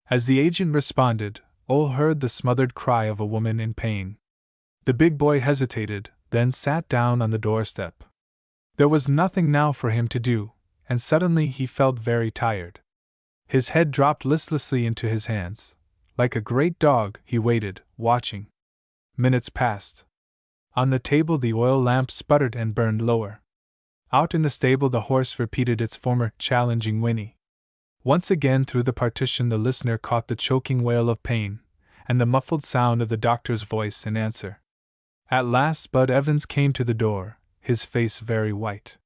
As the agent responded, Ole heard the smothered cry of a woman in pain. The big boy hesitated, then sat down on the doorstep. There was nothing now for him to do, and suddenly he felt very tired. His head dropped listlessly into his hands. Like a great dog, he waited, watching. Minutes passed. On the table the oil lamp sputtered and burned lower. Out in the stable the horse repeated its former challenging whinny. Once again through the partition the listener caught the choking wail of pain, and the muffled sound of the doctor's voice in answer. At last Bud Evans came to the door, his face very white.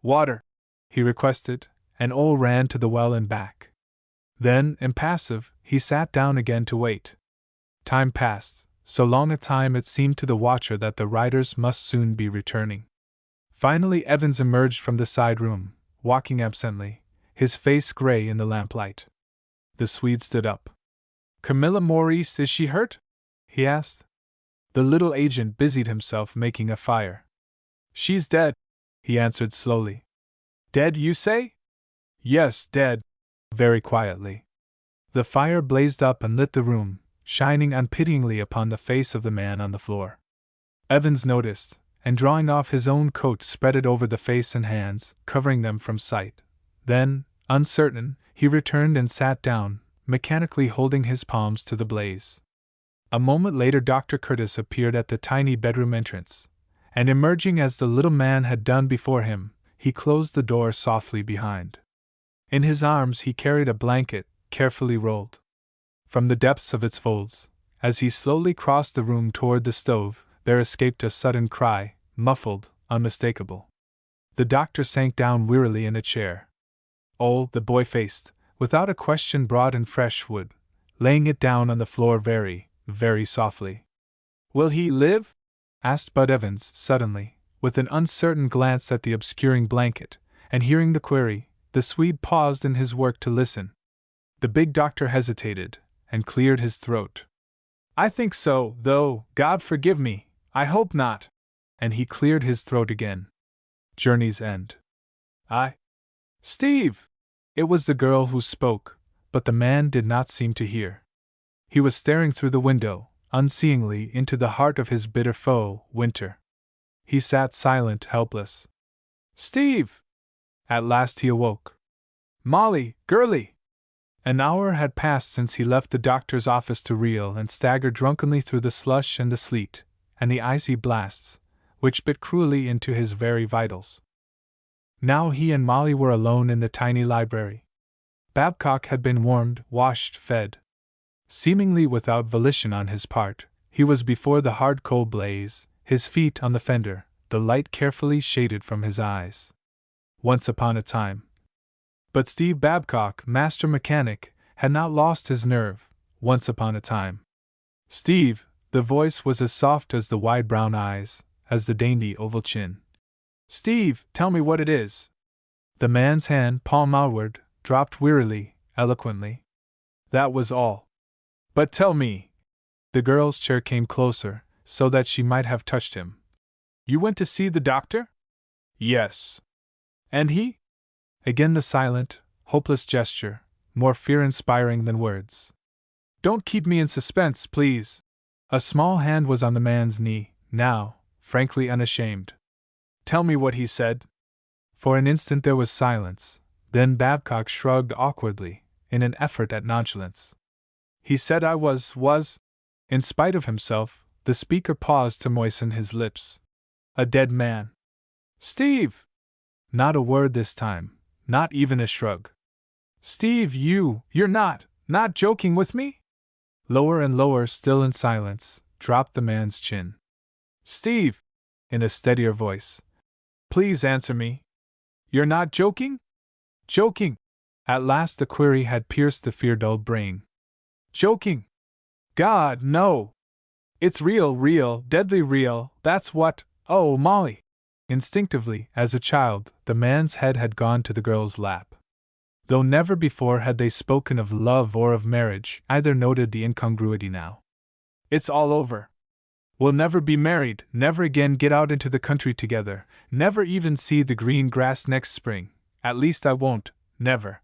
"Water," he requested, and Ole ran to the well and back. Then, impassive, he sat down again to wait. Time passed, so long a time it seemed to the watcher that the riders must soon be returning. Finally Evans emerged from the side room, walking absently, his face gray in the lamplight. The Swede stood up. "Camilla Maurice, is she hurt?" he asked. The little agent busied himself making a fire. "She's dead," he answered slowly. "Dead, you say?" "Yes, dead," very quietly. The fire blazed up and lit the room, shining unpityingly upon the face of the man on the floor. Evans noticed, and drawing off his own coat spread it over the face and hands, covering them from sight. Then, uncertain, he returned and sat down, mechanically holding his palms to the blaze. A moment later, Dr. Curtis appeared at the tiny bedroom entrance, and emerging as the little man had done before him, he closed the door softly behind. In his arms he carried a blanket, carefully rolled. From the depths of its folds, as he slowly crossed the room toward the stove, there escaped a sudden cry, muffled, unmistakable. The doctor sank down wearily in a chair. Oh, the boy faced, without a question, broad and fresh wood, laying it down on the floor very, very softly. "Will he live?" asked Bud Evans suddenly, with an uncertain glance at the obscuring blanket, and hearing the query, the Swede paused in his work to listen. The big doctor hesitated, and cleared his throat. "I think so, though, God forgive me, I hope not." And he cleared his throat again. Journey's end. Steve! It was the girl who spoke, but the man did not seem to hear. He was staring through the window, unseeingly, into the heart of his bitter foe, winter. He sat silent, helpless. "Steve!" At last he awoke. "Molly, girlie!" An hour had passed since he left the doctor's office to reel and stagger drunkenly through the slush and the sleet, and the icy blasts, which bit cruelly into his very vitals. Now he and Molly were alone in the tiny library. Babcock had been warmed, washed, fed. Seemingly without volition on his part, he was before the hard coal blaze, his feet on the fender, the light carefully shaded from his eyes. Once upon a time. But Steve Babcock, master mechanic, had not lost his nerve, once upon a time. "Steve," the voice was as soft as the wide brown eyes, as the dainty oval chin. "Steve, tell me what it is." The man's hand, palm outward, dropped wearily, eloquently. That was all. "But tell me." The girl's chair came closer, so that she might have touched him. "You went to see the doctor?" "Yes." "And he?" Again the silent, hopeless gesture, more fear-inspiring than words. "Don't keep me in suspense, please." A small hand was on the man's knee, now, frankly unashamed. "Tell me what he said." For an instant there was silence, then Babcock shrugged awkwardly, in an effort at nonchalance. "He said I was. In spite of himself, the speaker paused to moisten his lips. "A dead man." "Steve!" Not a word this time, not even a shrug. "Steve, you're not joking with me?" Lower and lower, still in silence, dropped the man's chin. "Steve!" in a steadier voice. "Please answer me. You're not joking?" "Joking!" At last the query had pierced the fear-dulled brain. "Joking! God, no! It's real, deadly real, that's what. Oh, Molly!" Instinctively, as a child, the man's head had gone to the girl's lap. Though never before had they spoken of love or of marriage, either noted the incongruity now. "It's all over. We'll never be married, never again get out into the country together, never even see the green grass next spring. At least I won't, never."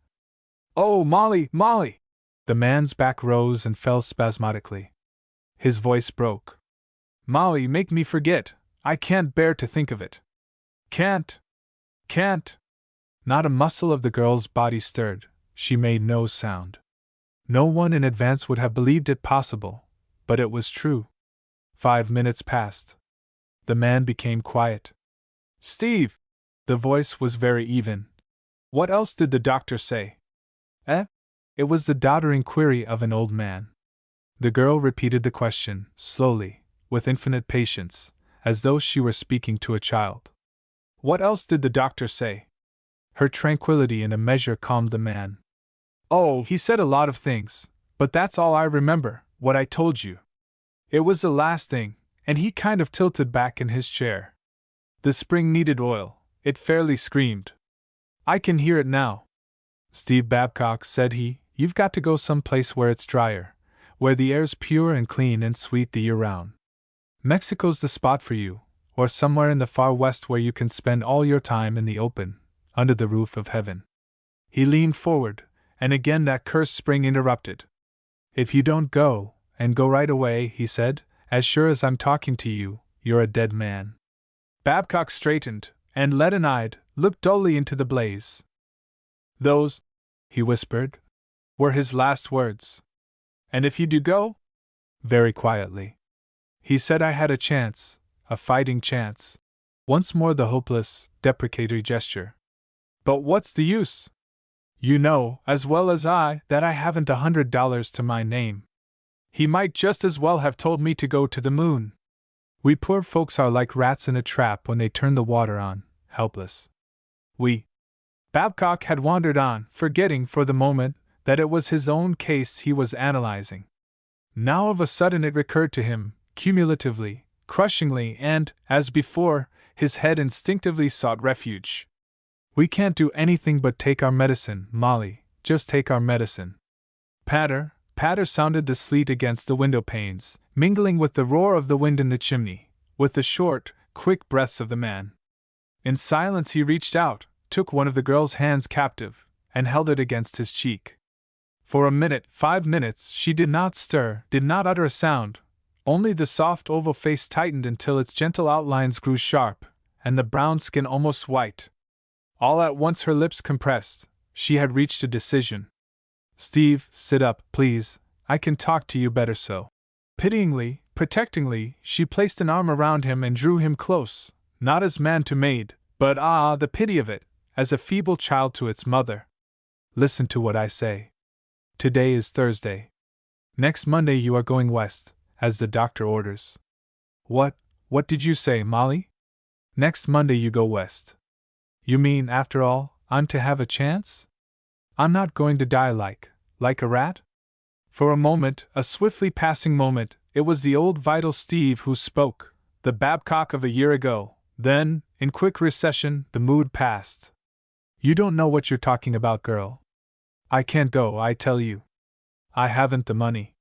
"Oh, Molly, Molly!" The man's back rose and fell spasmodically. His voice broke. "Molly, make me forget. I can't bear to think of it." Can't. Not a muscle of the girl's body stirred, she made no sound. No one in advance would have believed it possible, but it was true. 5 minutes passed. The man became quiet. "Steve!" The voice was very even. "What else did the doctor say?" It was the doddering query of an old man. The girl repeated the question, slowly, with infinite patience, as though she were speaking to a child. "What else did the doctor say?" Her tranquility in a measure calmed the man. "Oh, he said a lot of things, but that's all I remember, what I told you. It was the last thing, and he kind of tilted back in his chair. The spring needed oil, it fairly screamed. I can hear it now. Steve Babcock, said he, you've got to go someplace where it's drier, where the air's pure and clean and sweet the year round. Mexico's the spot for you, or somewhere in the far west where you can spend all your time in the open, under the roof of heaven." He leaned forward, and again that cursed spring interrupted. "If you don't go, and go right away," he said, "as sure as I'm talking to you, you're a dead man." Babcock straightened, and leaden-eyed, looked dully into the blaze. "Those," he whispered, "were his last words. And if you do go?" very quietly. He said I had a chance, a fighting chance. Once more the hopeless, deprecatory gesture. But what's the use? You know, as well as I, that I haven't $100 to my name. He might just as well have told me to go to the moon. We poor folks are like rats in a trap when they turn the water on, helpless. Babcock had wandered on, forgetting for the moment that it was his own case he was analyzing. Now of a sudden it recurred to him, cumulatively, crushingly, and, as before, his head instinctively sought refuge. We can't do anything but take our medicine, Molly, just take our medicine. Patter, patter sounded the sleet against the window panes, mingling with the roar of the wind in the chimney, with the short, quick breaths of the man. In silence he reached out, took one of the girl's hands captive, and held it against his cheek. For a minute, 5 minutes, she did not stir, did not utter a sound, only the soft oval face tightened until its gentle outlines grew sharp, and the brown skin almost white. All at once her lips compressed. She had reached a decision. Steve, sit up, please, I can talk to you better so. Pityingly, protectingly, she placed an arm around him and drew him close, not as man to maid, but the pity of it, as a feeble child to its mother. Listen to what I say. Today is Thursday. Next Monday you are going west, as the doctor orders. What did you say, Molly? Next Monday you go west. You mean, after all, I'm to have a chance? I'm not going to die like a rat? For a moment, a swiftly passing moment, it was the old vital Steve who spoke, the Babcock of a year ago. Then, in quick recession, the mood passed. You don't know what you're talking about, girl. I can't go, I tell you. I haven't the money.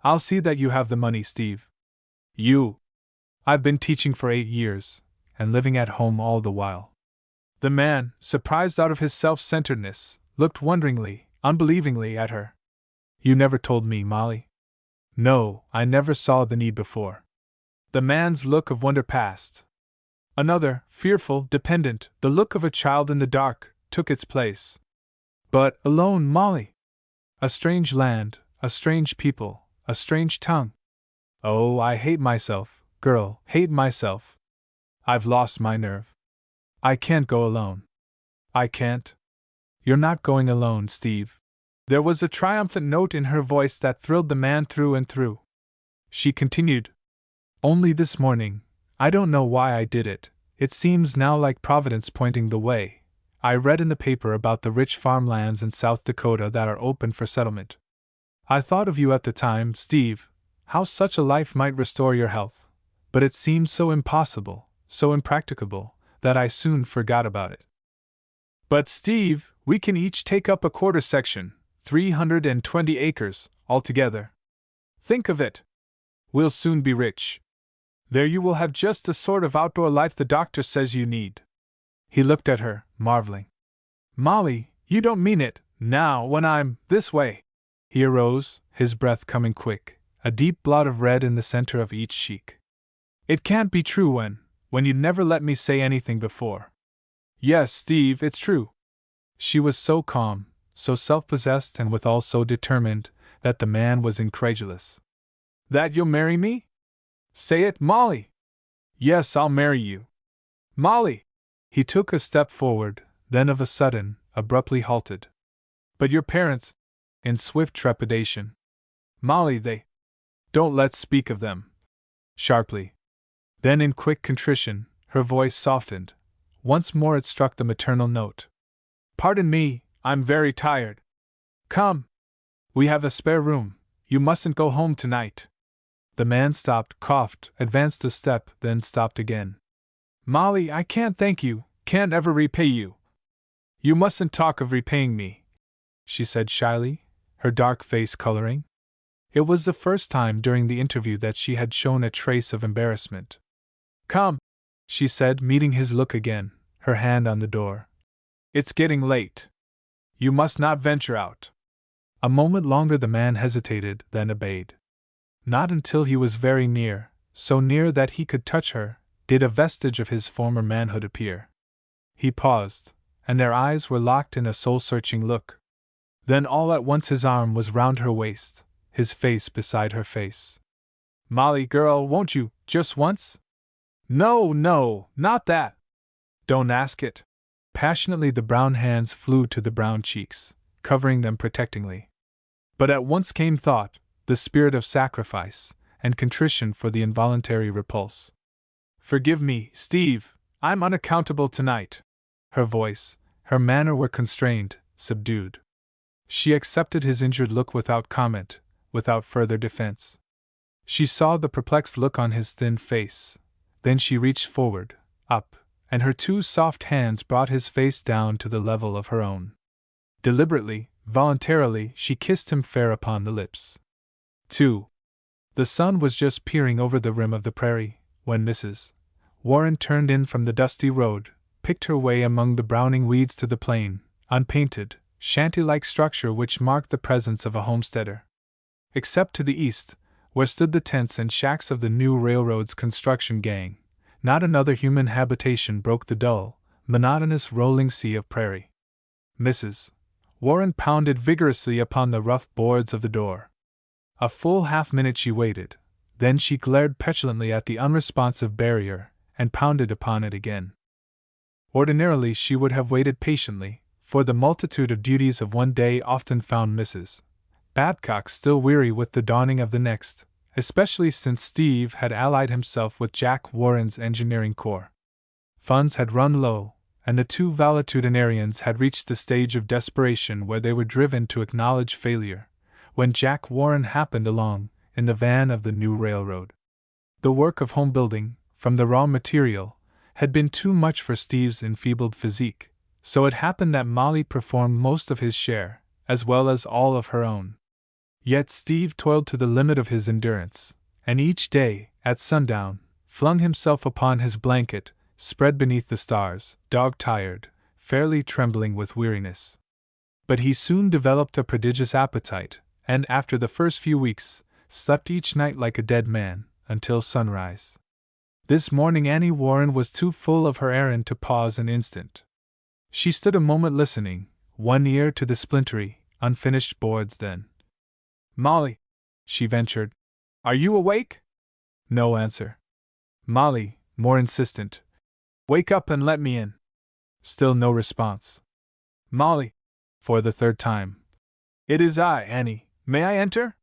I'll see that you have the money, Steve. I've been teaching for 8 years, and living at home all the while. The man, surprised out of his self-centeredness, looked wonderingly, unbelievingly at her. You never told me, Molly. No, I never saw the need before. The man's look of wonder passed. Another, fearful, dependent, the look of a child in the dark, took its place. But alone, Molly. A strange land, a strange people, a strange tongue. Oh, I hate myself, girl, hate myself. I've lost my nerve. I can't go alone. I can't. You're not going alone, Steve. There was a triumphant note in her voice that thrilled the man through and through. She continued. Only this morning, I don't know why I did it, it seems now like Providence pointing the way. I read in the paper about the rich farmlands in South Dakota that are open for settlement. I thought of you at the time, Steve, how such a life might restore your health, but it seemed so impossible, so impracticable, that I soon forgot about it. But Steve, we can each take up a quarter section, 320 acres, altogether. Think of it! We'll soon be rich. There you will have just the sort of outdoor life the doctor says you need. He looked at her, marveling. Molly, you don't mean it, now when I'm this way. He arose, his breath coming quick, a deep blot of red in the center of each cheek. It can't be true when you never let me say anything before. Yes, Steve, it's true. She was so calm, so self-possessed and withal so determined, that the man was incredulous. That you'll marry me? Say it, Molly! Yes, I'll marry you. Molly! He took a step forward, then of a sudden, abruptly halted. But your parents, in swift trepidation. Molly, they. Don't let's speak of them. Sharply. Then in quick contrition, her voice softened. Once more it struck the maternal note. Pardon me, I'm very tired. Come. We have a spare room. You mustn't go home tonight. The man stopped, coughed, advanced a step, then stopped again. Molly, I can't thank you, can't ever repay you. You mustn't talk of repaying me, she said shyly, her dark face coloring. It was the first time during the interview that she had shown a trace of embarrassment. Come, she said, meeting his look again, her hand on the door. It's getting late. You must not venture out. A moment longer the man hesitated, then obeyed. Not until he was very near, so near that he could touch her, did a vestige of his former manhood appear. He paused, and their eyes were locked in a soul-searching look. Then all at once his arm was round her waist, his face beside her face. Molly, girl, won't you, just once? No, no, not that. Don't ask it. Passionately, the brown hands flew to the brown cheeks, covering them protectingly. But at once came thought, the spirit of sacrifice, and contrition for the involuntary repulse. Forgive me, Steve, I'm unaccountable tonight. Her voice, her manner were constrained, subdued. She accepted his injured look without comment, without further defense. She saw the perplexed look on his thin face. Then she reached forward, up, and her two soft hands brought his face down to the level of her own. Deliberately, voluntarily, she kissed him fair upon the lips. 2. The sun was just peering over the rim of the prairie, when Mrs. Warren turned in from the dusty road, picked her way among the browning weeds to the plain, unpainted, shanty-like structure which marked the presence of a homesteader. Except to the east, where stood the tents and shacks of the new railroad's construction gang, not another human habitation broke the dull, monotonous rolling sea of prairie. Mrs. Warren pounded vigorously upon the rough boards of the door. A full half-minute she waited, then she glared petulantly at the unresponsive barrier, and pounded upon it again. Ordinarily she would have waited patiently, for the multitude of duties of one day often found Mrs. Babcock still weary with the dawning of the next, especially since Steve had allied himself with Jack Warren's engineering corps. Funds had run low, and the two valetudinarians had reached the stage of desperation where they were driven to acknowledge failure, when Jack Warren happened along, in the van of the new railroad. The work of home building, from the raw material, had been too much for Steve's enfeebled physique, so it happened that Molly performed most of his share, as well as all of her own. Yet Steve toiled to the limit of his endurance, and each day, at sundown, flung himself upon his blanket, spread beneath the stars, dog-tired, fairly trembling with weariness. But he soon developed a prodigious appetite, and after the first few weeks, slept each night like a dead man, until sunrise. This morning Annie Warren was too full of her errand to pause an instant. She stood a moment listening, one ear to the splintery, unfinished boards. Then, "Molly," she ventured, "are you awake?" No answer. Molly, more insistent, "Wake up and let me in." Still no response. Molly, for the third time, "It is I, Annie. May I enter?"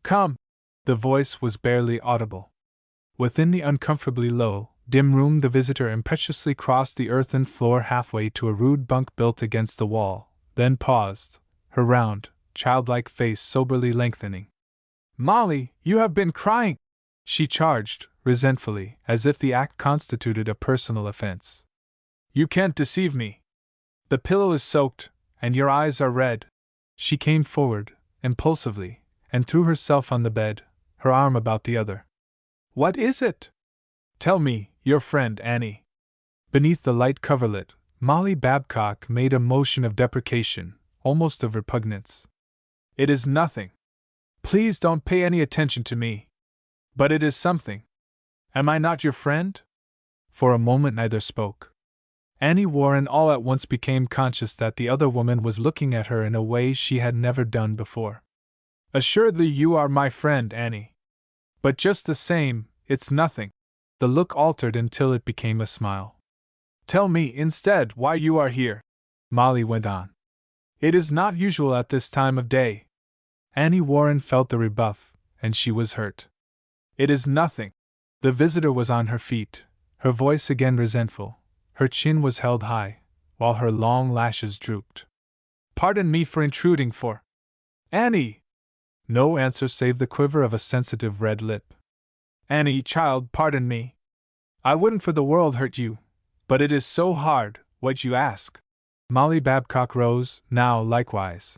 "Come." The voice was barely audible. Within the uncomfortably low, dim room the visitor impetuously crossed the earthen floor halfway to a rude bunk built against the wall, then paused, her round, childlike face soberly lengthening. "Molly, you have been crying!" she charged, resentfully, as if the act constituted a personal offense. "You can't deceive me. The pillow is soaked, and your eyes are red." She came forward, impulsively, and threw herself on the bed, her arm about the other. "What is it? Tell me, your friend Annie." Beneath the light coverlet, Molly Babcock made a motion of deprecation, almost of repugnance. "It is nothing. Please don't pay any attention to me. But it is something. Am I not your friend?" For a moment neither spoke. Annie Warren all at once became conscious that the other woman was looking at her in a way she had never done before. "Assuredly you are my friend, Annie. But just the same, it's nothing." The look altered until it became a smile. "Tell me, instead, why you are here," Molly went on. "It is not usual at this time of day." Annie Warren felt the rebuff, and she was hurt. "It is nothing." The visitor was on her feet, her voice again resentful. Her chin was held high, while her long lashes drooped. "Pardon me for intruding, for Annie!" No answer save the quiver of a sensitive red lip. "Annie, child, pardon me. I wouldn't for the world hurt you, but it is so hard, what you ask." Molly Babcock rose, now likewise.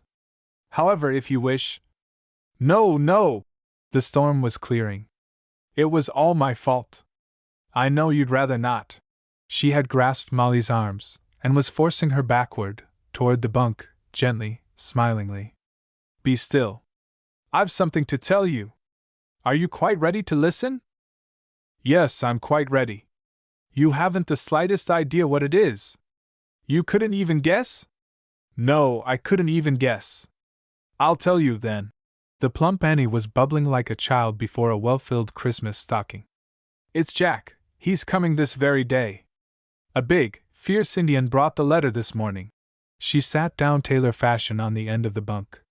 "However, if you wish—" "No, no!" The storm was clearing. "It was all my fault. I know you'd rather not." She had grasped Molly's arms, and was forcing her backward, toward the bunk, gently, smilingly. "Be still. I've something to tell you. Are you quite ready to listen?" "Yes, I'm quite ready." "You haven't the slightest idea what it is? You couldn't even guess?" "No, I couldn't even guess." "I'll tell you, then. The plump Annie was bubbling like a child before a well-filled Christmas stocking. "It's Jack. He's coming this very day. A big, fierce Indian brought the letter this morning." She sat down tailor fashion on the end of the bunk.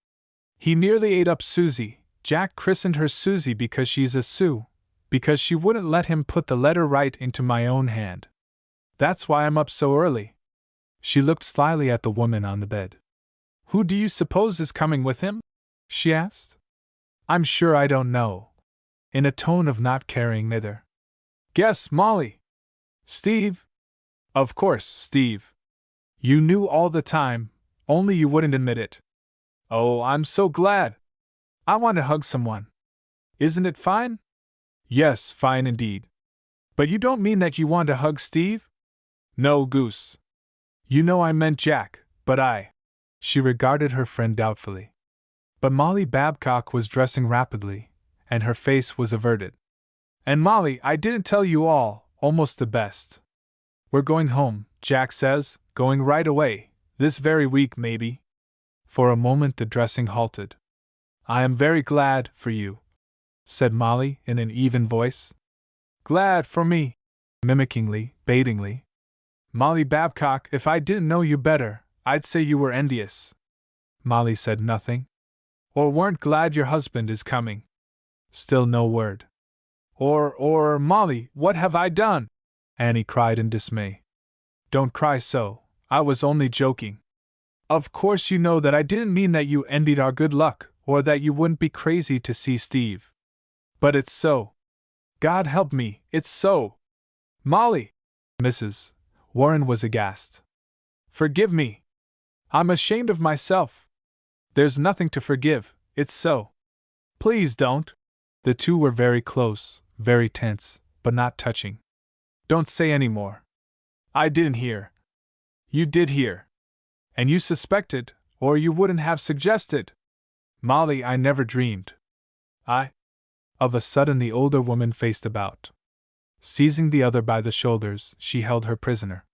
"He nearly ate up Susie. Jack christened her Susie because she's a Sioux, because she wouldn't let him put the letter right into my own hand. That's why I'm up so early." She looked slyly at the woman on the bed. "Who do you suppose is coming with him?" she asked. "I'm sure I don't know," in a tone of not caring neither. "Guess, Molly." "Steve?" "Of course, Steve. You knew all the time, only you wouldn't admit it." "Oh, I'm so glad. I want to hug someone. Isn't it fine?" "Yes, fine indeed." "But you don't mean that you want to hug Steve?" "No, goose. You know I meant Jack, but I—" She regarded her friend doubtfully. But Molly Babcock was dressing rapidly, and her face was averted. "And Molly, I didn't tell you all, almost the best. We're going home, Jack says, going right away, this very week maybe." For a moment the dressing halted. "I am very glad for you," said Molly in an even voice. "Glad for me," mimickingly, baitingly. "Molly Babcock, if I didn't know you better, I'd say you were envious." Molly said nothing. "Or weren't glad your husband is coming." Still no word. Or, Molly, what have I done?" Annie cried in dismay. "Don't cry so, I was only joking. Of course you know that I didn't mean that you envied our good luck, or that you wouldn't be crazy to see Steve. But it's so. God help me, it's so. Molly!" Mrs. Warren was aghast. "Forgive me. I'm ashamed of myself." "There's nothing to forgive, it's so. Please don't." The two were very close, very tense, but not touching. "Don't say any more. I didn't hear." "You did hear. And you suspected, or you wouldn't have suggested." "Molly, I never dreamed. I—" Of a sudden the older woman faced about. Seizing the other by the shoulders, she held her prisoner.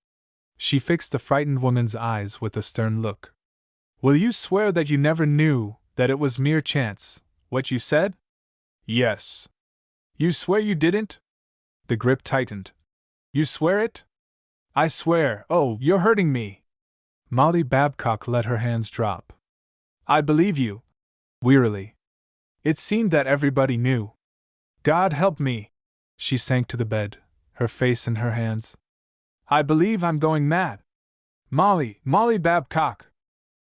She fixed the frightened woman's eyes with a stern look. "Will you swear that you never knew, that it was mere chance, what you said?" "Yes." "You swear you didn't?" The grip tightened. "You swear it?" "I swear. Oh, you're hurting me." Molly Babcock let her hands drop. "I believe you." Wearily. "It seemed that everybody knew. God help me." She sank to the bed, her face in her hands. "I believe I'm going mad. Molly Babcock!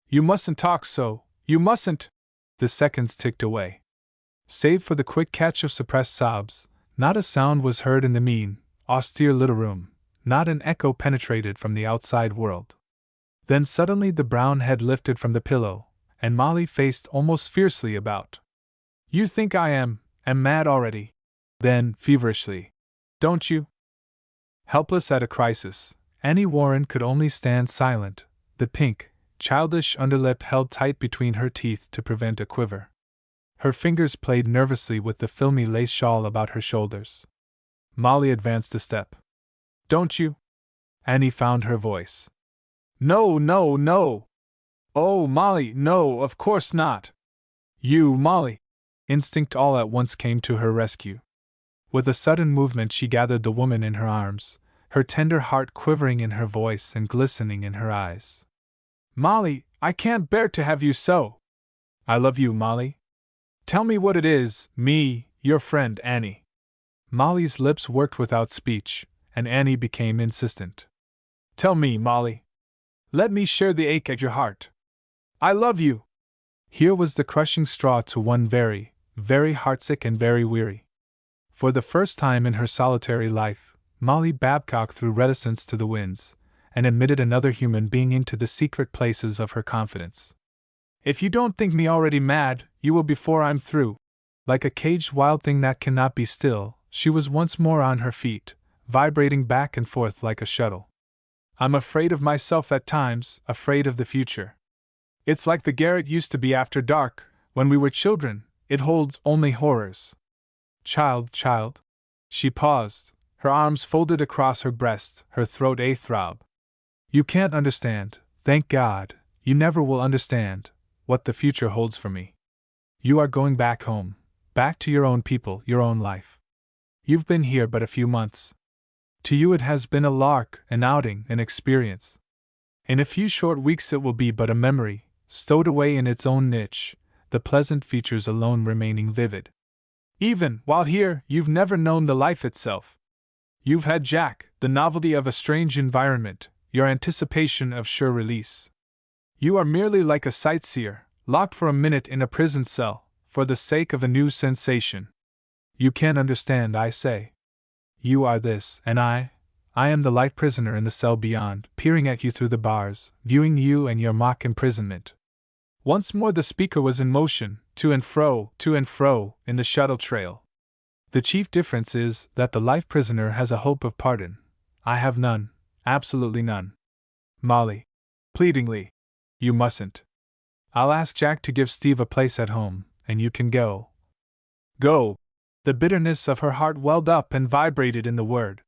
You mustn't talk so, you mustn't." The seconds ticked away. Save for the quick catch of suppressed sobs, not a sound was heard in the mean, austere little room, not an echo penetrated from the outside world. Then suddenly the brown head lifted from the pillow, and Molly faced almost fiercely about. "You think I am mad already?" Then, feverishly. "Don't you?" Helpless at a crisis, Annie Warren could only stand silent, the pink, childish underlip held tight between her teeth to prevent a quiver. Her fingers played nervously with the filmy lace shawl about her shoulders. Molly advanced a step. "Don't you?" Annie found her voice. "No, no, no! Oh, Molly, no, of course not! You, Molly!" Instinct all at once came to her rescue. With a sudden movement she gathered the woman in her arms, her tender heart quivering in her voice and glistening in her eyes. "Molly, I can't bear to have you so! I love you, Molly. Tell me what it is, me, your friend Annie." Molly's lips worked without speech, and Annie became insistent. "Tell me, Molly. Let me share the ache at your heart. I love you." Here was the crushing straw to one very, very heartsick and very weary. For the first time in her solitary life, Molly Babcock threw reticence to the winds, and admitted another human being into the secret places of her confidence. "If you don't think me already mad, you will before I'm through." Like a caged wild thing that cannot be still, she was once more on her feet, vibrating back and forth like a shuttle. "I'm afraid of myself at times, afraid of the future. It's like the garret used to be after dark, when we were children, it holds only horrors. Child. She paused, her arms folded across her breast, her throat a throb. "You can't understand, thank God, you never will understand, what the future holds for me. You are going back home, back to your own people, your own life. You've been here but a few months. To you it has been a lark, an outing, an experience. In a few short weeks it will be but a memory, stowed away in its own niche, the pleasant features alone remaining vivid. Even while here, you've never known the life itself. You've had Jack, the novelty of a strange environment, your anticipation of sure release. You are merely like a sightseer, locked for a minute in a prison cell, for the sake of a new sensation. You can't understand, I say. You are this, and I am the light prisoner in the cell beyond, peering at you through the bars, viewing you and your mock imprisonment. Once more the speaker was in motion, to and fro, in the shuttle trail. The chief difference is that the life prisoner has a hope of pardon. I have none, absolutely none. Molly. Pleadingly. You mustn't. I'll ask Jack to give Steve a place at home, and you can go. Go. The bitterness of her heart welled up and vibrated in the word.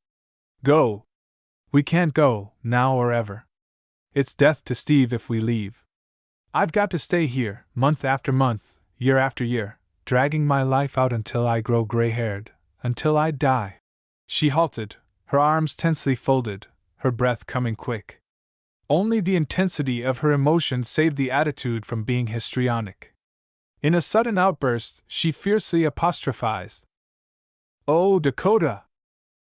Go. We can't go, now or ever. It's death to Steve if we leave. I've got to stay here, month after month, year after year, dragging my life out until I grow gray-haired, until I die. She halted, her arms tensely folded, her breath coming quick. Only the intensity of her emotion saved the attitude from being histrionic. In a sudden outburst, she fiercely apostrophized. Oh, Dakota!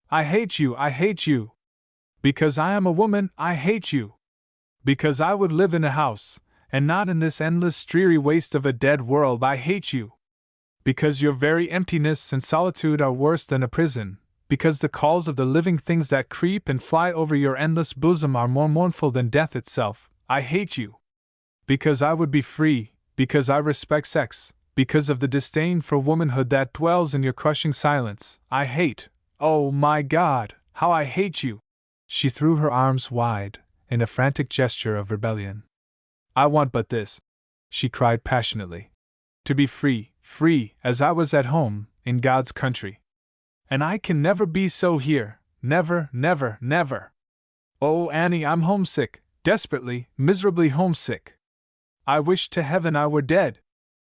I hate you, I hate you! Because I am a woman, I hate you! Because I would live in a house, and not in this endless dreary waste of a dead world, I hate you! Because your very emptiness and solitude are worse than a prison, because the calls of the living things that creep and fly over your endless bosom are more mournful than death itself, I hate you! Because I would be free, because I respect sex, because of the disdain for womanhood that dwells in your crushing silence, I hate, oh my God, how I hate you! She threw her arms wide, in a frantic gesture of rebellion. I want but this, she cried passionately. To be free, free, as I was at home, in God's country. And I can never be so here, never, never, never. Oh, Annie, I'm homesick, desperately, miserably homesick. I wish to heaven I were dead.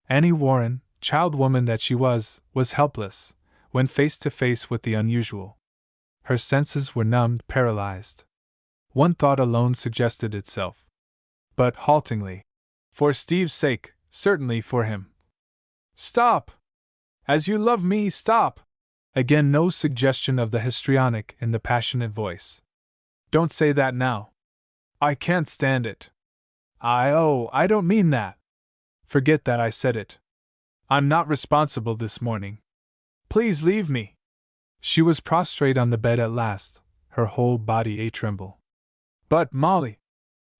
Annie Warren, child woman that she was helpless, when face to face with the unusual. Her senses were numbed, paralyzed. One thought alone suggested itself. But haltingly. For Steve's sake, certainly for him. Stop! As you love me, stop! Again no suggestion of the histrionic in the passionate voice. Don't say that now. I can't stand it. I don't mean that. Forget that I said it. I'm not responsible this morning. Please leave me. She was prostrate on the bed at last, her whole body a-tremble. But, Molly!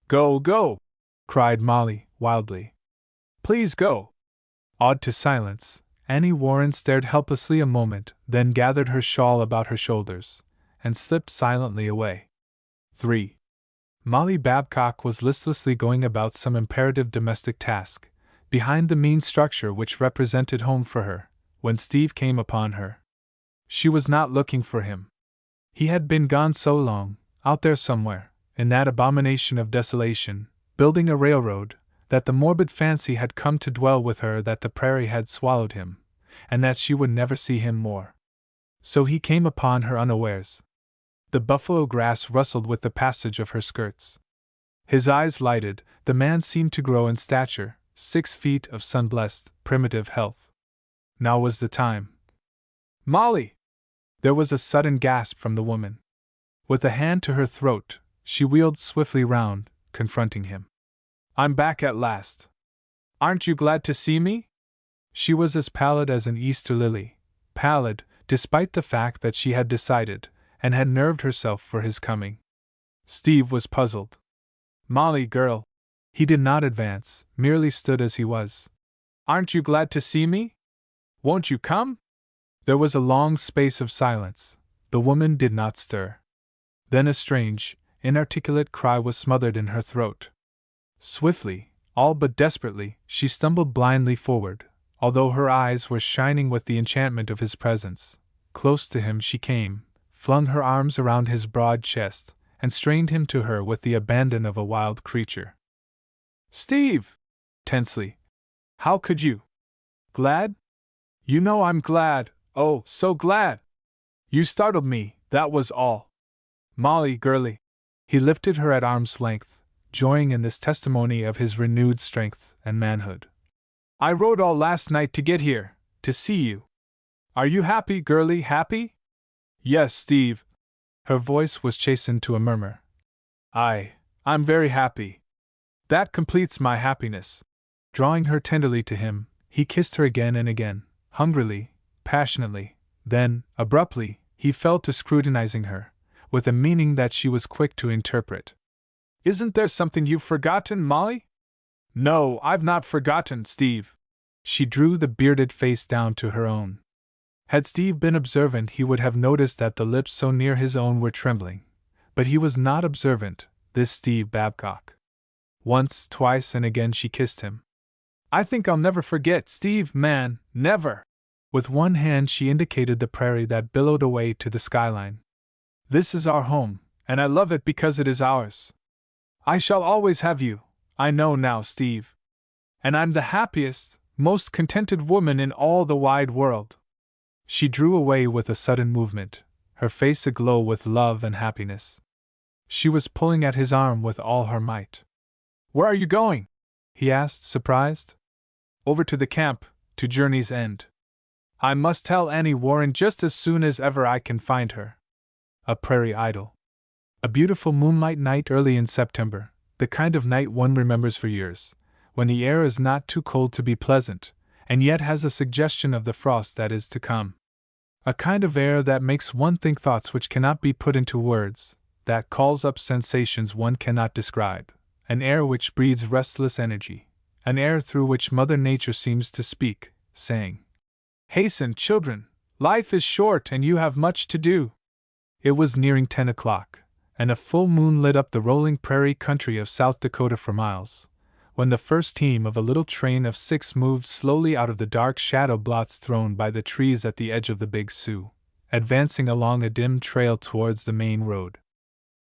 Go, go! Cried Molly, wildly. Please go! Awed to silence, Annie Warren stared helplessly a moment, then gathered her shawl about her shoulders, and slipped silently away. 3. Molly Babcock was listlessly going about some imperative domestic task, behind the mean structure which represented home for her, when Steve came upon her. She was not looking for him. He had been gone so long, out there somewhere, in that abomination of desolation, building a railroad, that the morbid fancy had come to dwell with her that the prairie had swallowed him, and that she would never see him more. So he came upon her unawares. The buffalo grass rustled with the passage of her skirts. His eyes lighted, the man seemed to grow in stature, 6 feet of sun-blessed, primitive health. Now was the time. Molly! There was a sudden gasp from the woman. With a hand to her throat, she wheeled swiftly round, confronting him. I'm back at last. Aren't you glad to see me? She was as pallid as an Easter lily, pallid, despite the fact that she had decided, and had nerved herself for his coming. Steve was puzzled. Molly, girl. He did not advance, merely stood as he was. Aren't you glad to see me? Won't you come? There was a long space of silence. The woman did not stir. Then a strange, inarticulate cry was smothered in her throat. Swiftly, all but desperately, she stumbled blindly forward, although her eyes were shining with the enchantment of his presence. Close to him she came, flung her arms around his broad chest, and strained him to her with the abandon of a wild creature. Steve! Tensely. How could you? Glad? You know I'm glad, oh, so glad! You startled me, that was all. Molly, girlie. He lifted her at arm's length, joying in this testimony of his renewed strength and manhood. I rode all last night to get here, to see you. Are you happy, girlie, happy? Yes, Steve. Her voice was chastened to a murmur. I'm very happy. That completes my happiness. Drawing her tenderly to him, he kissed her again and again, hungrily, passionately. Then, abruptly, he fell to scrutinizing her, with a meaning that she was quick to interpret. Isn't there something you've forgotten, Molly? No, I've not forgotten, Steve. She drew the bearded face down to her own. Had Steve been observant, he would have noticed that the lips so near his own were trembling. But he was not observant, this Steve Babcock. Once, twice, and again she kissed him. I think I'll never forget, Steve, man, never! With one hand she indicated the prairie that billowed away to the skyline. This is our home, and I love it because it is ours. I shall always have you, I know now, Steve. And I'm the happiest, most contented woman in all the wide world. She drew away with a sudden movement, her face aglow with love and happiness. She was pulling at his arm with all her might. Where are you going? He asked, surprised. Over to the camp, to Journey's End. I must tell Annie Warren just as soon as ever I can find her. A prairie idyll. A beautiful moonlight night early in September, the kind of night one remembers for years, when the air is not too cold to be pleasant, and yet has a suggestion of the frost that is to come. A kind of air that makes one think thoughts which cannot be put into words, that calls up sensations one cannot describe, an air which breeds restless energy, an air through which Mother Nature seems to speak, saying, Hasten, children, life is short and you have much to do. It was nearing 10 o'clock, and a full moon lit up the rolling prairie country of South Dakota for miles, when the first team of a little train of 6 moved slowly out of the dark shadow blots thrown by the trees at the edge of the Big Sioux, advancing along a dim trail towards the main road.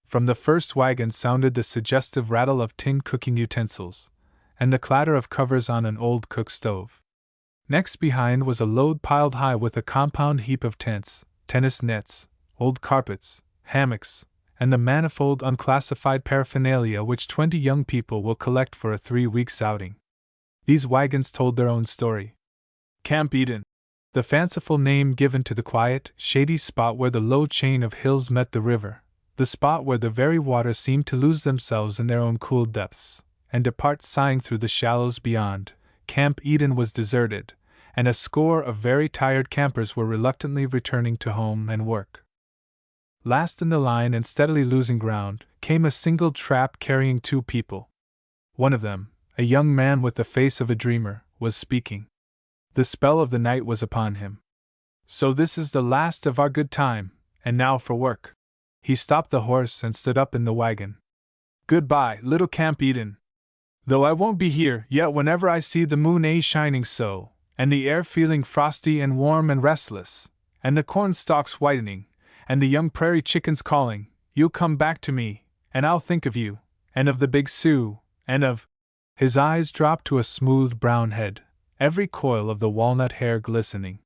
From the first wagon sounded the suggestive rattle of tin cooking utensils, and the clatter of covers on an old cook stove. Next behind was a load piled high with a compound heap of tents, tennis nets, old carpets, hammocks, and the manifold unclassified paraphernalia which 20 young people will collect for a 3-weeks outing. These wagons told their own story. Camp Eden, the fanciful name given to the quiet, shady spot where the low chain of hills met the river, the spot where the very waters seemed to lose themselves in their own cool depths, and depart sighing through the shallows beyond. Camp Eden was deserted, and a score of very tired campers were reluctantly returning to home and work. Last in the line and steadily losing ground, came a single trap carrying 2 people. One of them, a young man with the face of a dreamer, was speaking. The spell of the night was upon him. So this is the last of our good time, and now for work. He stopped the horse and stood up in the wagon. Goodbye, little Camp Eden. Though I won't be here, yet whenever I see the moon shining so, and the air feeling frosty and warm and restless, and the corn stalks whitening, and the young prairie chickens calling, you'll come back to me, and I'll think of you, and of the Big Sioux, and of— His eyes dropped to a smooth brown head, every coil of the walnut hair glistening.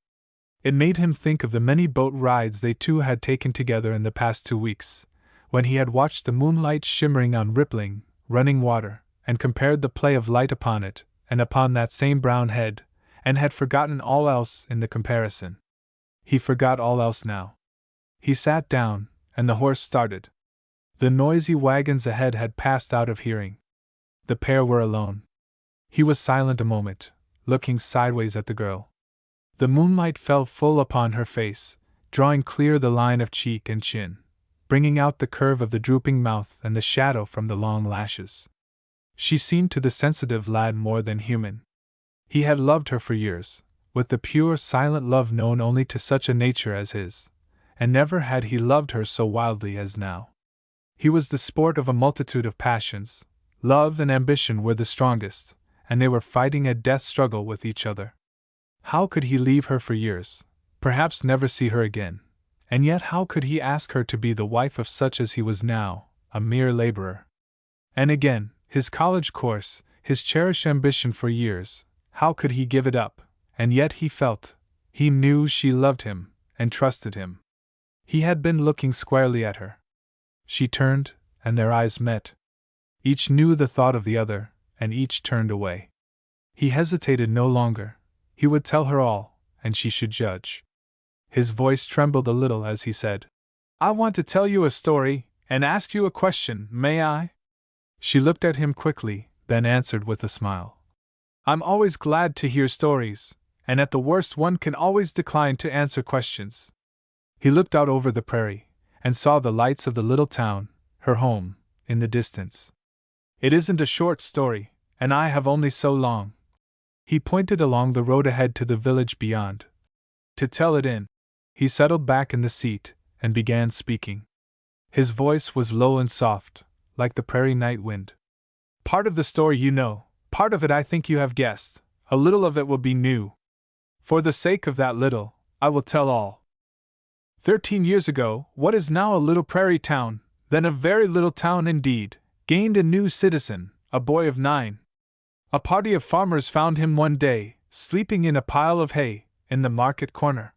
It made him think of the many boat rides they two had taken together in the past 2 weeks, when he had watched the moonlight shimmering on rippling, running water, and compared the play of light upon it, and upon that same brown head, and had forgotten all else in the comparison. He forgot all else now. He sat down, and the horse started. The noisy wagons ahead had passed out of hearing. The pair were alone. He was silent a moment, looking sideways at the girl. The moonlight fell full upon her face, drawing clear the line of cheek and chin, bringing out the curve of the drooping mouth and the shadow from the long lashes. She seemed to the sensitive lad more than human. He had loved her for years, with the pure, silent love known only to such a nature as his, and never had he loved her so wildly as now. He was the sport of a multitude of passions. Love and ambition were the strongest, and they were fighting a death struggle with each other. How could he leave her for years, perhaps never see her again, and yet how could he ask her to be the wife of such as he was now, a mere laborer? And again, his college course, his cherished ambition for years, how could he give it up, and yet he knew she loved him, and trusted him. He had been looking squarely at her. She turned, and their eyes met. Each knew the thought of the other, and each turned away. He hesitated no longer. He would tell her all, and she should judge. His voice trembled a little as he said, "I want to tell you a story, and ask you a question, may I?" She looked at him quickly, then answered with a smile. "I'm always glad to hear stories, and at the worst one can always decline to answer questions." He looked out over the prairie, and saw the lights of the little town, her home, in the distance. "It isn't a short story, and I have only so long." He pointed along the road ahead to the village beyond. "To tell it in." He settled back in the seat, and began speaking. His voice was low and soft, like the prairie night wind. "Part of the story you know, part of it I think you have guessed, a little of it will be new. For the sake of that little, I will tell all. 13 years ago, what is now a little prairie town, then a very little town indeed, gained a new citizen, a boy of 9. A party of farmers found him one day, sleeping in a pile of hay, in the market corner.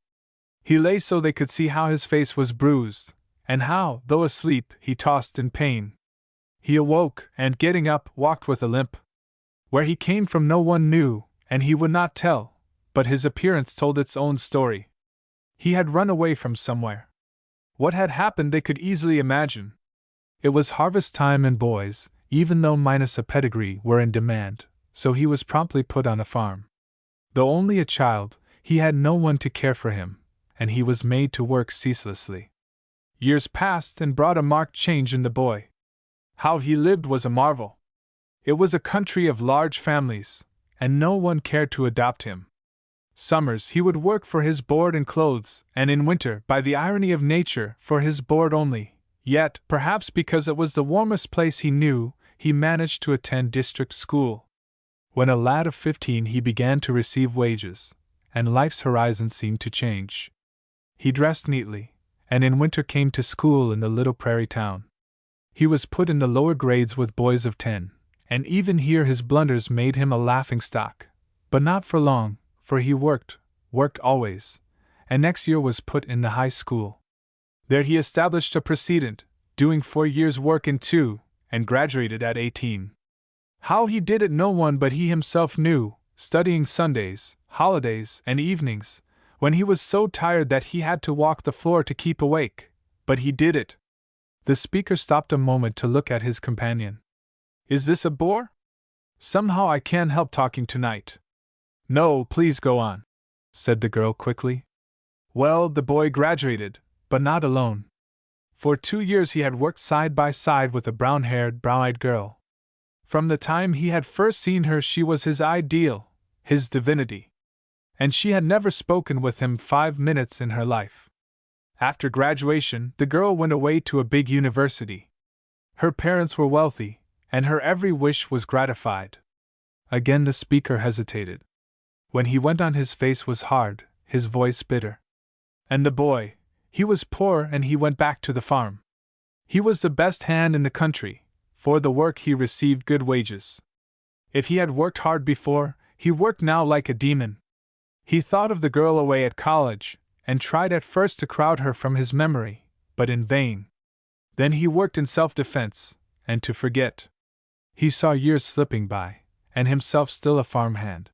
He lay so they could see how his face was bruised, and how, though asleep, he tossed in pain. He awoke, and getting up, walked with a limp. Where he came from no one knew, and he would not tell, but his appearance told its own story. He had run away from somewhere. What had happened they could easily imagine. It was harvest time, and boys, even though minus a pedigree, were in demand, so he was promptly put on a farm. Though only a child, he had no one to care for him, and he was made to work ceaselessly. Years passed and brought a marked change in the boy. How he lived was a marvel. It was a country of large families, and no one cared to adopt him. Summers he would work for his board and clothes, and in winter, by the irony of nature, for his board only. Yet, perhaps because it was the warmest place he knew, he managed to attend district school. When a lad of 15 he began to receive wages, and life's horizon seemed to change. He dressed neatly, and in winter came to school in the little prairie town. He was put in the lower grades with boys of 10, and even here his blunders made him a laughingstock. But not for long, for he worked always, and next year was put in the high school. There he established a precedent, doing 4 years' work in 2, and graduated at 18. How he did it no one but he himself knew, studying Sundays, holidays, and evenings, when he was so tired that he had to walk the floor to keep awake, but he did it. The speaker stopped a moment to look at his companion. "Is this a bore? Somehow I can't help talking tonight." "No, please go on," said the girl quickly. Well, the boy graduated, but not alone. For 2 years he had worked side by side with a brown-haired, brown-eyed girl. From the time he had first seen her she was his ideal, his divinity. And she had never spoken with him 5 minutes in her life. After graduation, the girl went away to a big university. Her parents were wealthy, and her every wish was gratified. Again the speaker hesitated. When he went on his face was hard, his voice bitter. And the boy, he was poor and he went back to the farm. He was the best hand in the country. For the work he received good wages. If he had worked hard before, he worked now like a demon. He thought of the girl away at college, and tried at first to crowd her from his memory, but in vain. Then he worked in self-defense, and to forget. He saw years slipping by, and himself still a farmhand.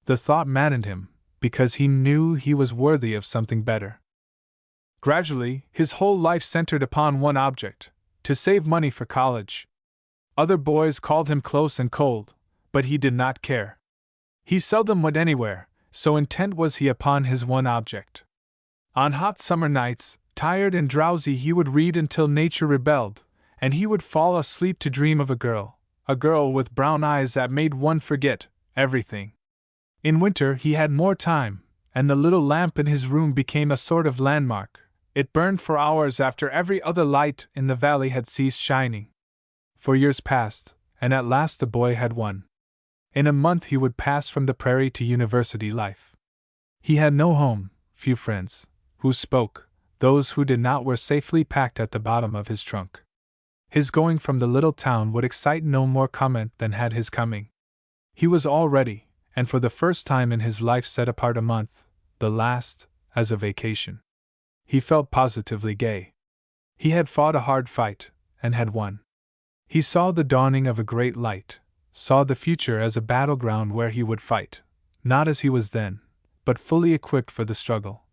The thought maddened him, because he knew he was worthy of something better. Gradually, his whole life centered upon one object: to save money for college. Other boys called him close and cold, but he did not care. He seldom went anywhere, so intent was he upon his one object. On hot summer nights, tired and drowsy, he would read until nature rebelled, and he would fall asleep to dream of a girl with brown eyes that made one forget everything. In winter he had more time, and the little lamp in his room became a sort of landmark. It burned for hours after every other light in the valley had ceased shining. For years passed, and at last the boy had won. In a month he would pass from the prairie to university life. He had no home, few friends. Who spoke, those who did not were safely packed at the bottom of his trunk. His going from the little town would excite no more comment than had his coming. He was all ready, and for the first time in his life set apart a month, the last, as a vacation. He felt positively gay. He had fought a hard fight, and had won. He saw the dawning of a great light, saw the future as a battleground where he would fight, not as he was then, but fully equipped for the struggle.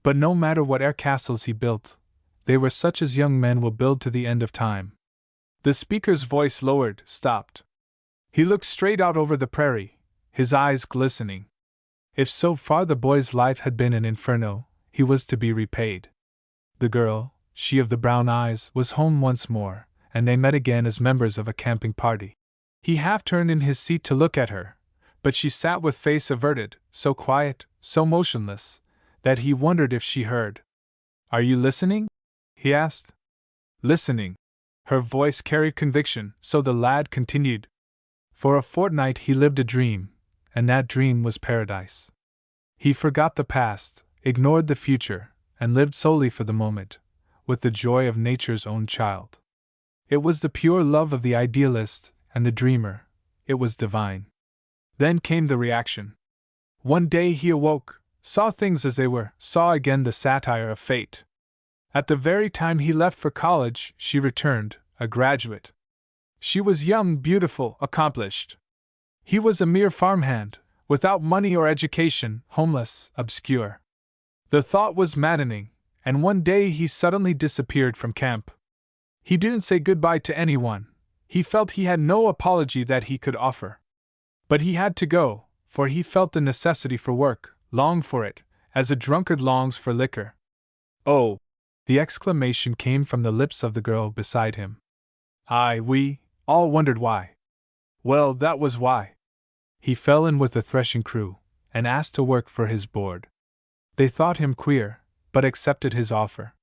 But no matter what air castles he built, they were such as young men will build to the end of time. The speaker's voice lowered, stopped. He looked straight out over the prairie, his eyes glistening. If so far the boy's life had been an inferno, he was to be repaid. The girl, she of the brown eyes, was home once more, and they met again as members of a camping party. He half turned in his seat to look at her, but she sat with face averted, so quiet, so motionless, that he wondered if she heard. "Are you listening?" he asked. "Listening." Her voice carried conviction, so the lad continued. For a fortnight he lived a dream, and that dream was paradise. He forgot the past, ignored the future, and lived solely for the moment, with the joy of nature's own child. It was the pure love of the idealist and the dreamer. It was divine. Then came the reaction. One day he awoke, saw things as they were, saw again the satire of fate. At the very time he left for college, she returned, a graduate. She was young, beautiful, accomplished. He was a mere farmhand, without money or education, homeless, obscure. The thought was maddening, and one day he suddenly disappeared from camp. He didn't say goodbye to anyone. He felt he had no apology that he could offer. But he had to go, for he felt the necessity for work, longed for it, as a drunkard longs for liquor. "Oh!" The exclamation came from the lips of the girl beside him. We all wondered why. Well, that was why. He fell in with the threshing crew, and asked to work for his board. They thought him queer, but accepted his offer.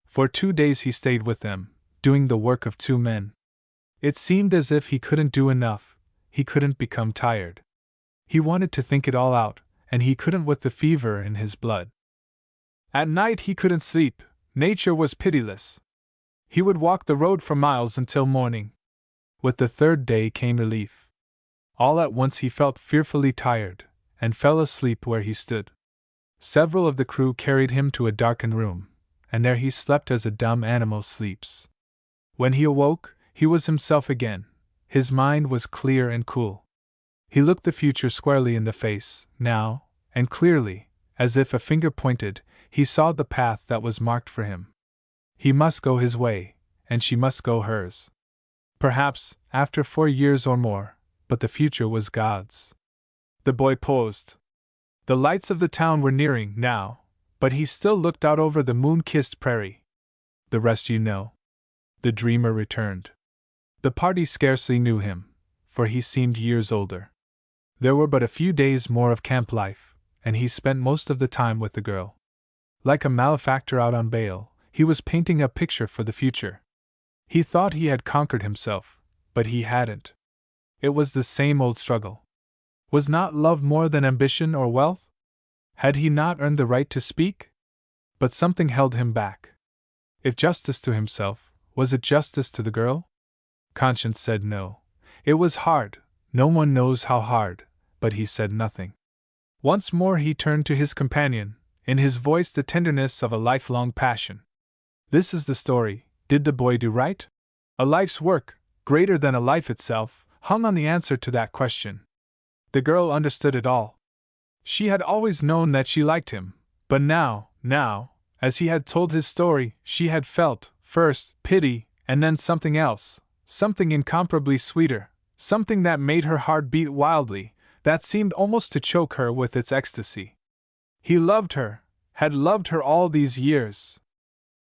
For 2 days he stayed with them, doing the work of 2 men. It seemed as if he couldn't do enough, he couldn't become tired. He wanted to think it all out, and he couldn't with the fever in his blood. At night he couldn't sleep, nature was pitiless. He would walk the road for miles until morning. With the 3rd day came relief. All at once he felt fearfully tired, and fell asleep where he stood. Several of the crew carried him to a darkened room, and there he slept as a dumb animal sleeps. When he awoke, he was himself again. His mind was clear and cool. He looked the future squarely in the face, now, and clearly, as if a finger pointed, he saw the path that was marked for him. He must go his way, and she must go hers. Perhaps, after 4 years or more, but the future was God's. The boy paused. The lights of the town were nearing now, but he still looked out over the moon-kissed prairie. "The rest you know," the dreamer returned. The party scarcely knew him, for he seemed years older. There were but a few days more of camp life, and he spent most of the time with the girl. Like a malefactor out on bail, he was painting a picture for the future. He thought he had conquered himself, but he hadn't. It was the same old struggle. Was not love more than ambition or wealth? Had he not earned the right to speak? But something held him back. If justice to himself, was it justice to the girl? Conscience said no. It was hard, no one knows how hard, but he said nothing. Once more he turned to his companion, in his voice the tenderness of a lifelong passion. "This is the story. Did the boy do right?" A life's work, greater than a life itself, hung on the answer to that question. The girl understood it all. She had always known that she liked him, but now, as he had told his story, she had felt, first, pity, and then something else, something incomparably sweeter, something that made her heart beat wildly, that seemed almost to choke her with its ecstasy. He loved her, had loved her all these years.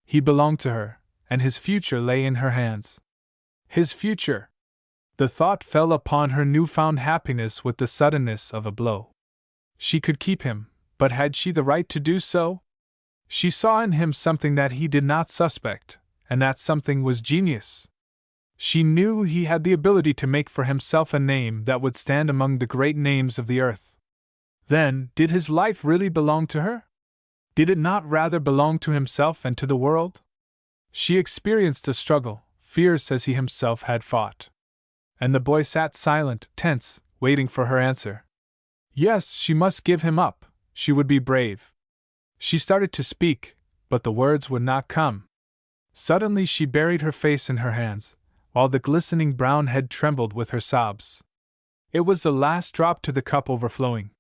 He belonged to her, and his future lay in her hands. His future! The thought fell upon her newfound happiness with the suddenness of a blow. She could keep him, but had she the right to do so? She saw in him something that he did not suspect, and that something was genius. She knew he had the ability to make for himself a name that would stand among the great names of the earth. Then, did his life really belong to her? Did it not rather belong to himself and to the world? She experienced a struggle, fierce as he himself had fought. And the boy sat silent, tense, waiting for her answer. Yes, she must give him up. She would be brave. She started to speak, but the words would not come. Suddenly she buried her face in her hands, while the glistening brown head trembled with her sobs. It was the last drop to the cup overflowing.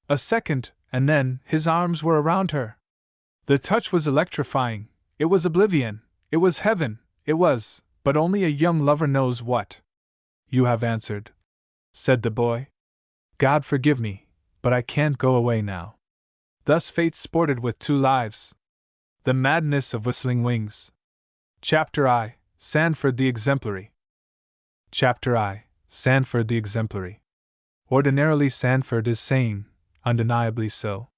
A second, and then his arms were around her. The touch was electrifying. It was oblivion. It was heaven. It was, but only a young lover knows what. You have answered, said the boy. God forgive me, but I can't go away now. Thus fate sported with two lives. The madness of whistling wings. Chapter I. Sandford the Exemplary. Chapter I. Sandford the Exemplary. Ordinarily Sandford is sane, undeniably so.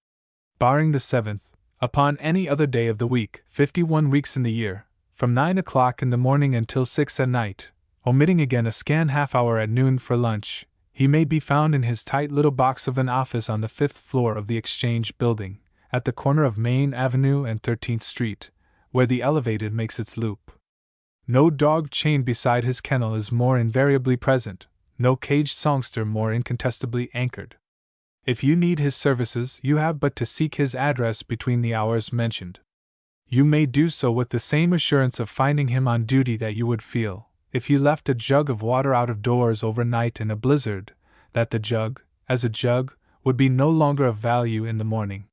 Barring the 7th, upon any other day of the week, 51 weeks in the year, from 9 o'clock in the morning until 6 at night, omitting again a scant half-hour at noon for lunch, he may be found in his tight little box of an office on the 5th floor of the Exchange Building, at the corner of Main Avenue and 13th Street, where the elevated makes its loop. No dog chained beside his kennel is more invariably present, no caged songster more incontestably anchored. If you need his services, you have but to seek his address between the hours mentioned. You may do so with the same assurance of finding him on duty that you would feel, if you left a jug of water out of doors overnight in a blizzard, that the jug, as a jug, would be no longer of value in the morning.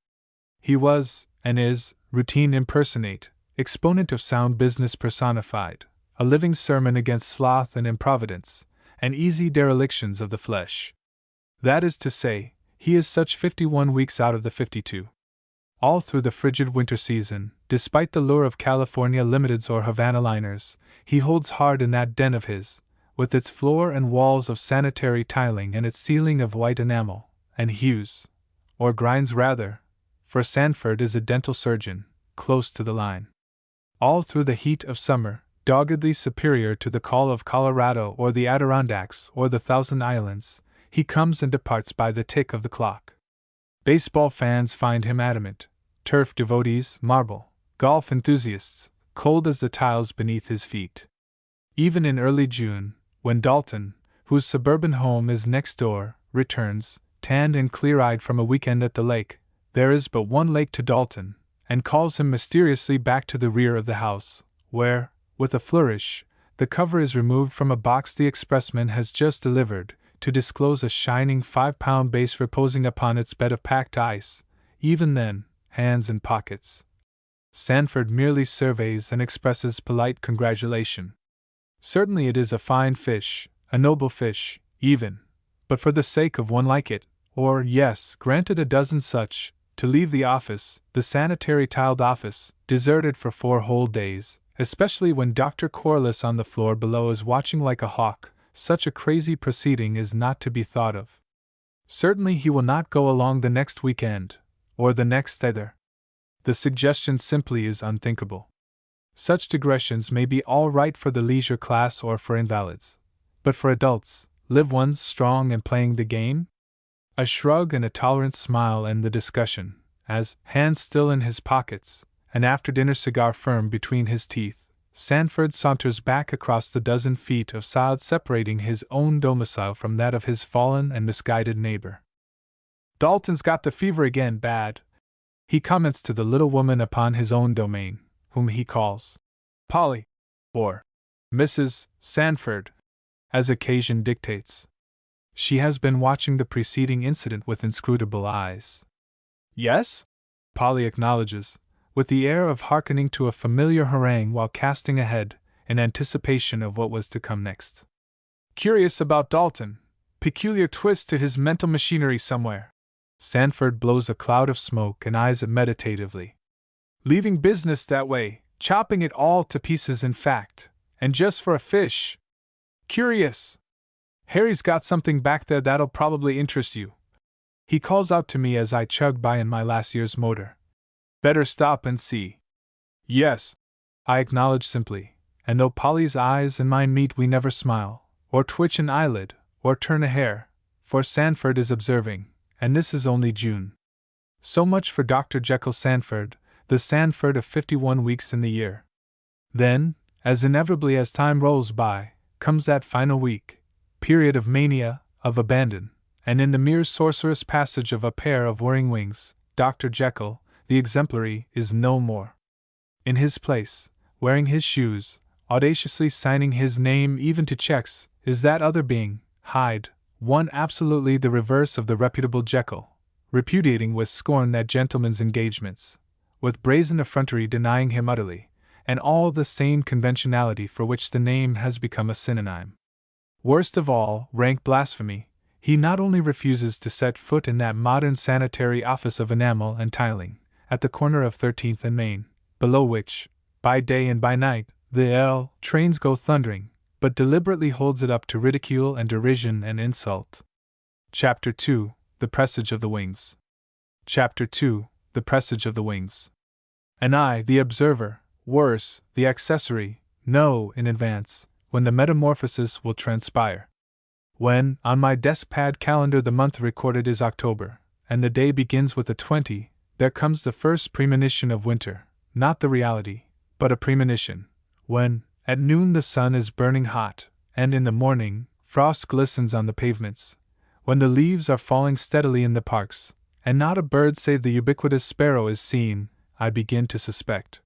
He was, and is, routine impersonate, exponent of sound business personified, a living sermon against sloth and improvidence, and easy derelictions of the flesh. That is to say, he is such 51 weeks out of the 52. All through the frigid winter season, despite the lure of California Limiteds or Havana liners, he holds hard in that den of his, with its floor and walls of sanitary tiling and its ceiling of white enamel, and hews, or grinds rather, for Sandford is a dental surgeon, close to the line. All through the heat of summer, doggedly superior to the call of Colorado or the Adirondacks or the Thousand Islands, he comes and departs by the tick of the clock. Baseball fans find him adamant, turf devotees marble, golf enthusiasts cold as the tiles beneath his feet. Even in early June, when Dalton, whose suburban home is next door, returns, tanned and clear-eyed from a weekend at the lake, there is but one lake to Dalton, and calls him mysteriously back to the rear of the house, where, with a flourish, the cover is removed from a box the expressman has just delivered, to disclose a shining 5-pound base reposing upon its bed of packed ice. Even then, hands in pockets, Sandford merely surveys and expresses polite congratulation. Certainly it is a fine fish, a noble fish, even, but for the sake of one like it, or, yes, granted a dozen such, to leave the office, the sanitary tiled office, deserted for 4 whole days, especially when Dr. Corliss on the floor below is watching like a hawk, such a crazy proceeding is not to be thought of. Certainly he will not go along the next weekend, or the next either. The suggestion simply is unthinkable. Such digressions may be all right for the leisure class or for invalids. But for adults, live ones strong and playing the game? A shrug and a tolerant smile end the discussion, as, hands still in his pockets, an after-dinner cigar firm between his teeth, Sandford saunters back across the dozen feet of sod separating his own domicile from that of his fallen and misguided neighbor. Dalton's got the fever again, bad, he comments to the little woman upon his own domain, whom he calls Polly, or Mrs. Sandford, as occasion dictates. She has been watching the preceding incident with inscrutable eyes. Yes? Polly acknowledges, with the air of hearkening to a familiar harangue while casting ahead, in anticipation of what was to come next. Curious about Dalton. Peculiar twist to his mental machinery somewhere. Sandford blows a cloud of smoke and eyes it meditatively. Leaving business that way, chopping it all to pieces in fact, and just for a fish. Curious. Harry's got something back there that'll probably interest you. He calls out to me as I chug by in my last year's motor. Better stop and see. Yes, I acknowledge simply, and though Polly's eyes and mine meet we never smile, or twitch an eyelid, or turn a hair, for Sandford is observing, and this is only June. So much for Dr. Jekyll Sandford, the Sandford of 51 weeks in the year. Then, as inevitably as time rolls by, comes that final week, period of mania, of abandon, and in the mere sorcerous passage of a pair of whirring wings, Dr. Jekyll, the exemplary, is no more. In his place, wearing his shoes, audaciously signing his name even to checks, is that other being, Hyde, one absolutely the reverse of the reputable Jekyll, repudiating with scorn that gentleman's engagements, with brazen effrontery denying him utterly, and all the same conventionality for which the name has become a synonym. Worst of all, rank blasphemy, he not only refuses to set foot in that modern sanitary office of enamel and tiling, at the corner of 13th and Main, below which, by day and by night, the L trains go thundering, but deliberately holds it up to ridicule and derision and insult. Chapter 2: The Presage of the Wings. Chapter 2: The Presage of the Wings. And I, the observer, worse, the accessory, know in advance when the metamorphosis will transpire. When, on my desk pad calendar, the month recorded is October, and the day begins with a 20, there comes the first premonition of winter, not the reality, but a premonition. When, at noon, the sun is burning hot, and in the morning, frost glistens on the pavements, when the leaves are falling steadily in the parks, and not a bird save the ubiquitous sparrow is seen, I begin to suspect.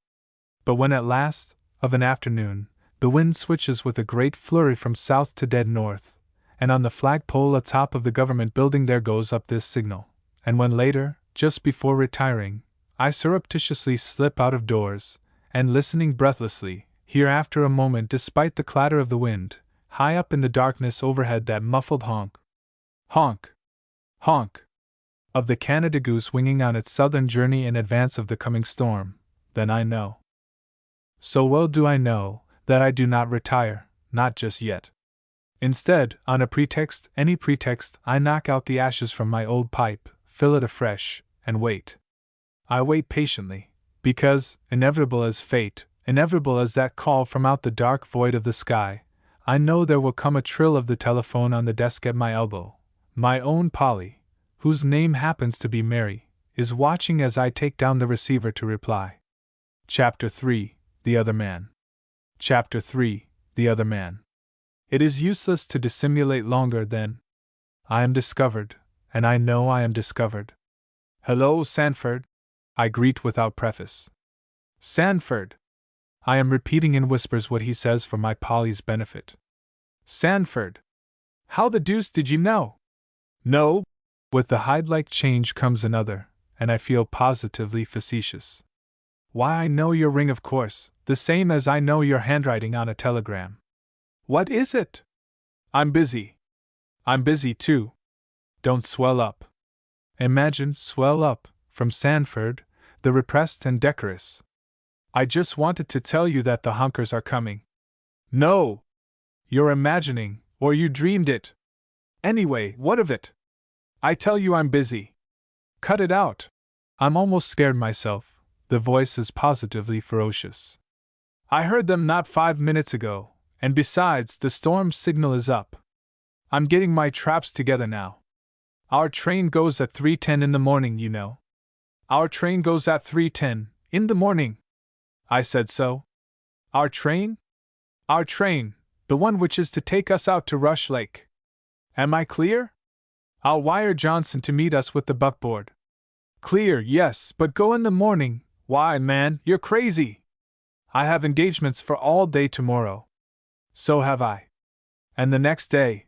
But when at last, of an afternoon, the wind switches with a great flurry from south to dead north, and on the flagpole atop of the government building there goes up this signal, and when later, just before retiring, I surreptitiously slip out of doors, and listening breathlessly, hear after a moment, despite the clatter of the wind, high up in the darkness overhead, that muffled honk, honk, honk, of the Canada goose winging on its southern journey in advance of the coming storm, then I know. So well do I know, that I do not retire, not just yet. Instead, on a pretext, any pretext, I knock out the ashes from my old pipe, fill it afresh, and wait. I wait patiently, because, inevitable as fate, inevitable as that call from out the dark void of the sky, I know there will come a trill of the telephone on the desk at my elbow. My own Polly, whose name happens to be Mary, is watching as I take down the receiver to reply. Chapter 3: The Other Man. Chapter 3: The Other Man. It is useless to dissimulate longer than. I am discovered, and I know I am discovered. Hello, Sanford, I greet without preface. Sanford! I am repeating in whispers what he says for my Polly's benefit. Sanford! How the deuce did you know? No! With the Hyde-like change comes another, and I feel positively facetious. Why, I know your ring, of course, the same as I know your handwriting on a telegram. What is it? I'm busy. I'm busy too. Don't swell up. Imagine swell up, from Sanford, the repressed and decorous. I just wanted to tell you that the honkers are coming. No! You're imagining, or you dreamed it. Anyway, what of it? I tell you I'm busy. Cut it out. I'm almost scared myself, the voice is positively ferocious. I heard them not 5 minutes ago, and besides, the storm signal is up. I'm getting my traps together now. Our train goes at 3:10 in the morning, you know. Our train goes at 3:10 in the morning. I said so. Our train? Our train, the one which is to take us out to Rush Lake. Am I clear? I'll wire Johnson to meet us with the buckboard. Clear, yes, but go in the morning. Why, man, you're crazy. I have engagements for all day tomorrow. So have I. And the next day?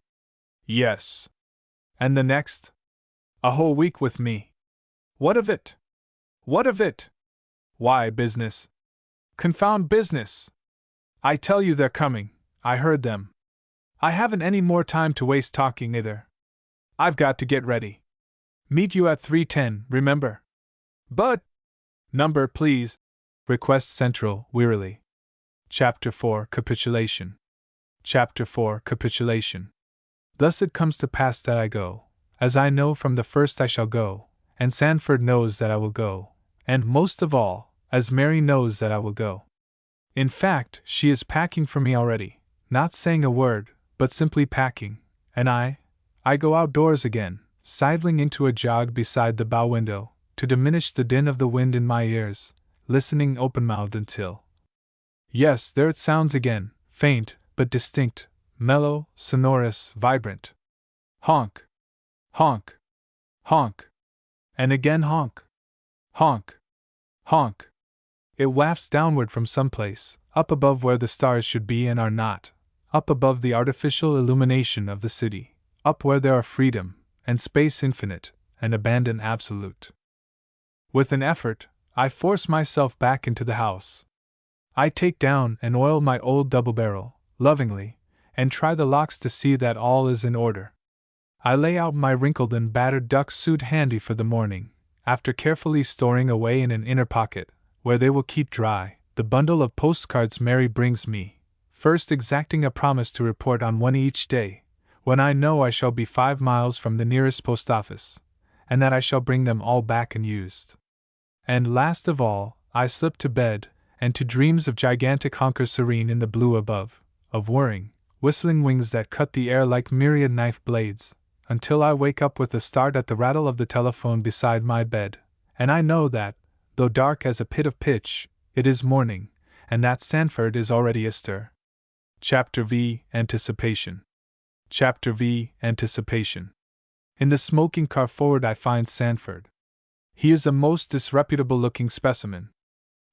Yes. And the next? A whole week with me. What of it? What of it? Why, business. Confound business. I tell you they're coming. I heard them. I haven't any more time to waste talking either. I've got to get ready. Meet you at 3:10, remember? But. Number, please. Request Central, wearily. Chapter 4: Capitulation. Chapter 4: Capitulation. Thus it comes to pass that I go, as I know from the first I shall go, and Sanford knows that I will go, and most of all, as Mary knows that I will go. In fact, she is packing for me already, not saying a word, but simply packing, and I go outdoors again, sidling into a jog beside the bow window, to diminish the din of the wind in my ears, listening open-mouthed until. Yes, there it sounds again, faint, but distinct, mellow, sonorous, vibrant. Honk! Honk! Honk! And again honk! Honk! Honk! It wafts downward from some place, up above where the stars should be and are not, up above the artificial illumination of the city, up where there are freedom, and space infinite, and abandon absolute. With an effort, I force myself back into the house. I take down and oil my old double barrel, lovingly, and try the locks to see that all is in order. I lay out my wrinkled and battered duck suit handy for the morning, after carefully storing away in an inner pocket, where they will keep dry, the bundle of postcards Mary brings me, first exacting a promise to report on one each day, when I know I shall be 5 miles from the nearest post office, and that I shall bring them all back unused. And last of all, I slip to bed, and to dreams of gigantic honkers serene in the blue above, of whirring, whistling wings that cut the air like myriad knife blades, until I wake up with a start at the rattle of the telephone beside my bed, and I know that, though dark as a pit of pitch, it is morning, and that Sanford is already astir. Chapter V. Anticipation. Chapter V. Anticipation. In the smoking car forward I find Sanford. He is a most disreputable-looking specimen.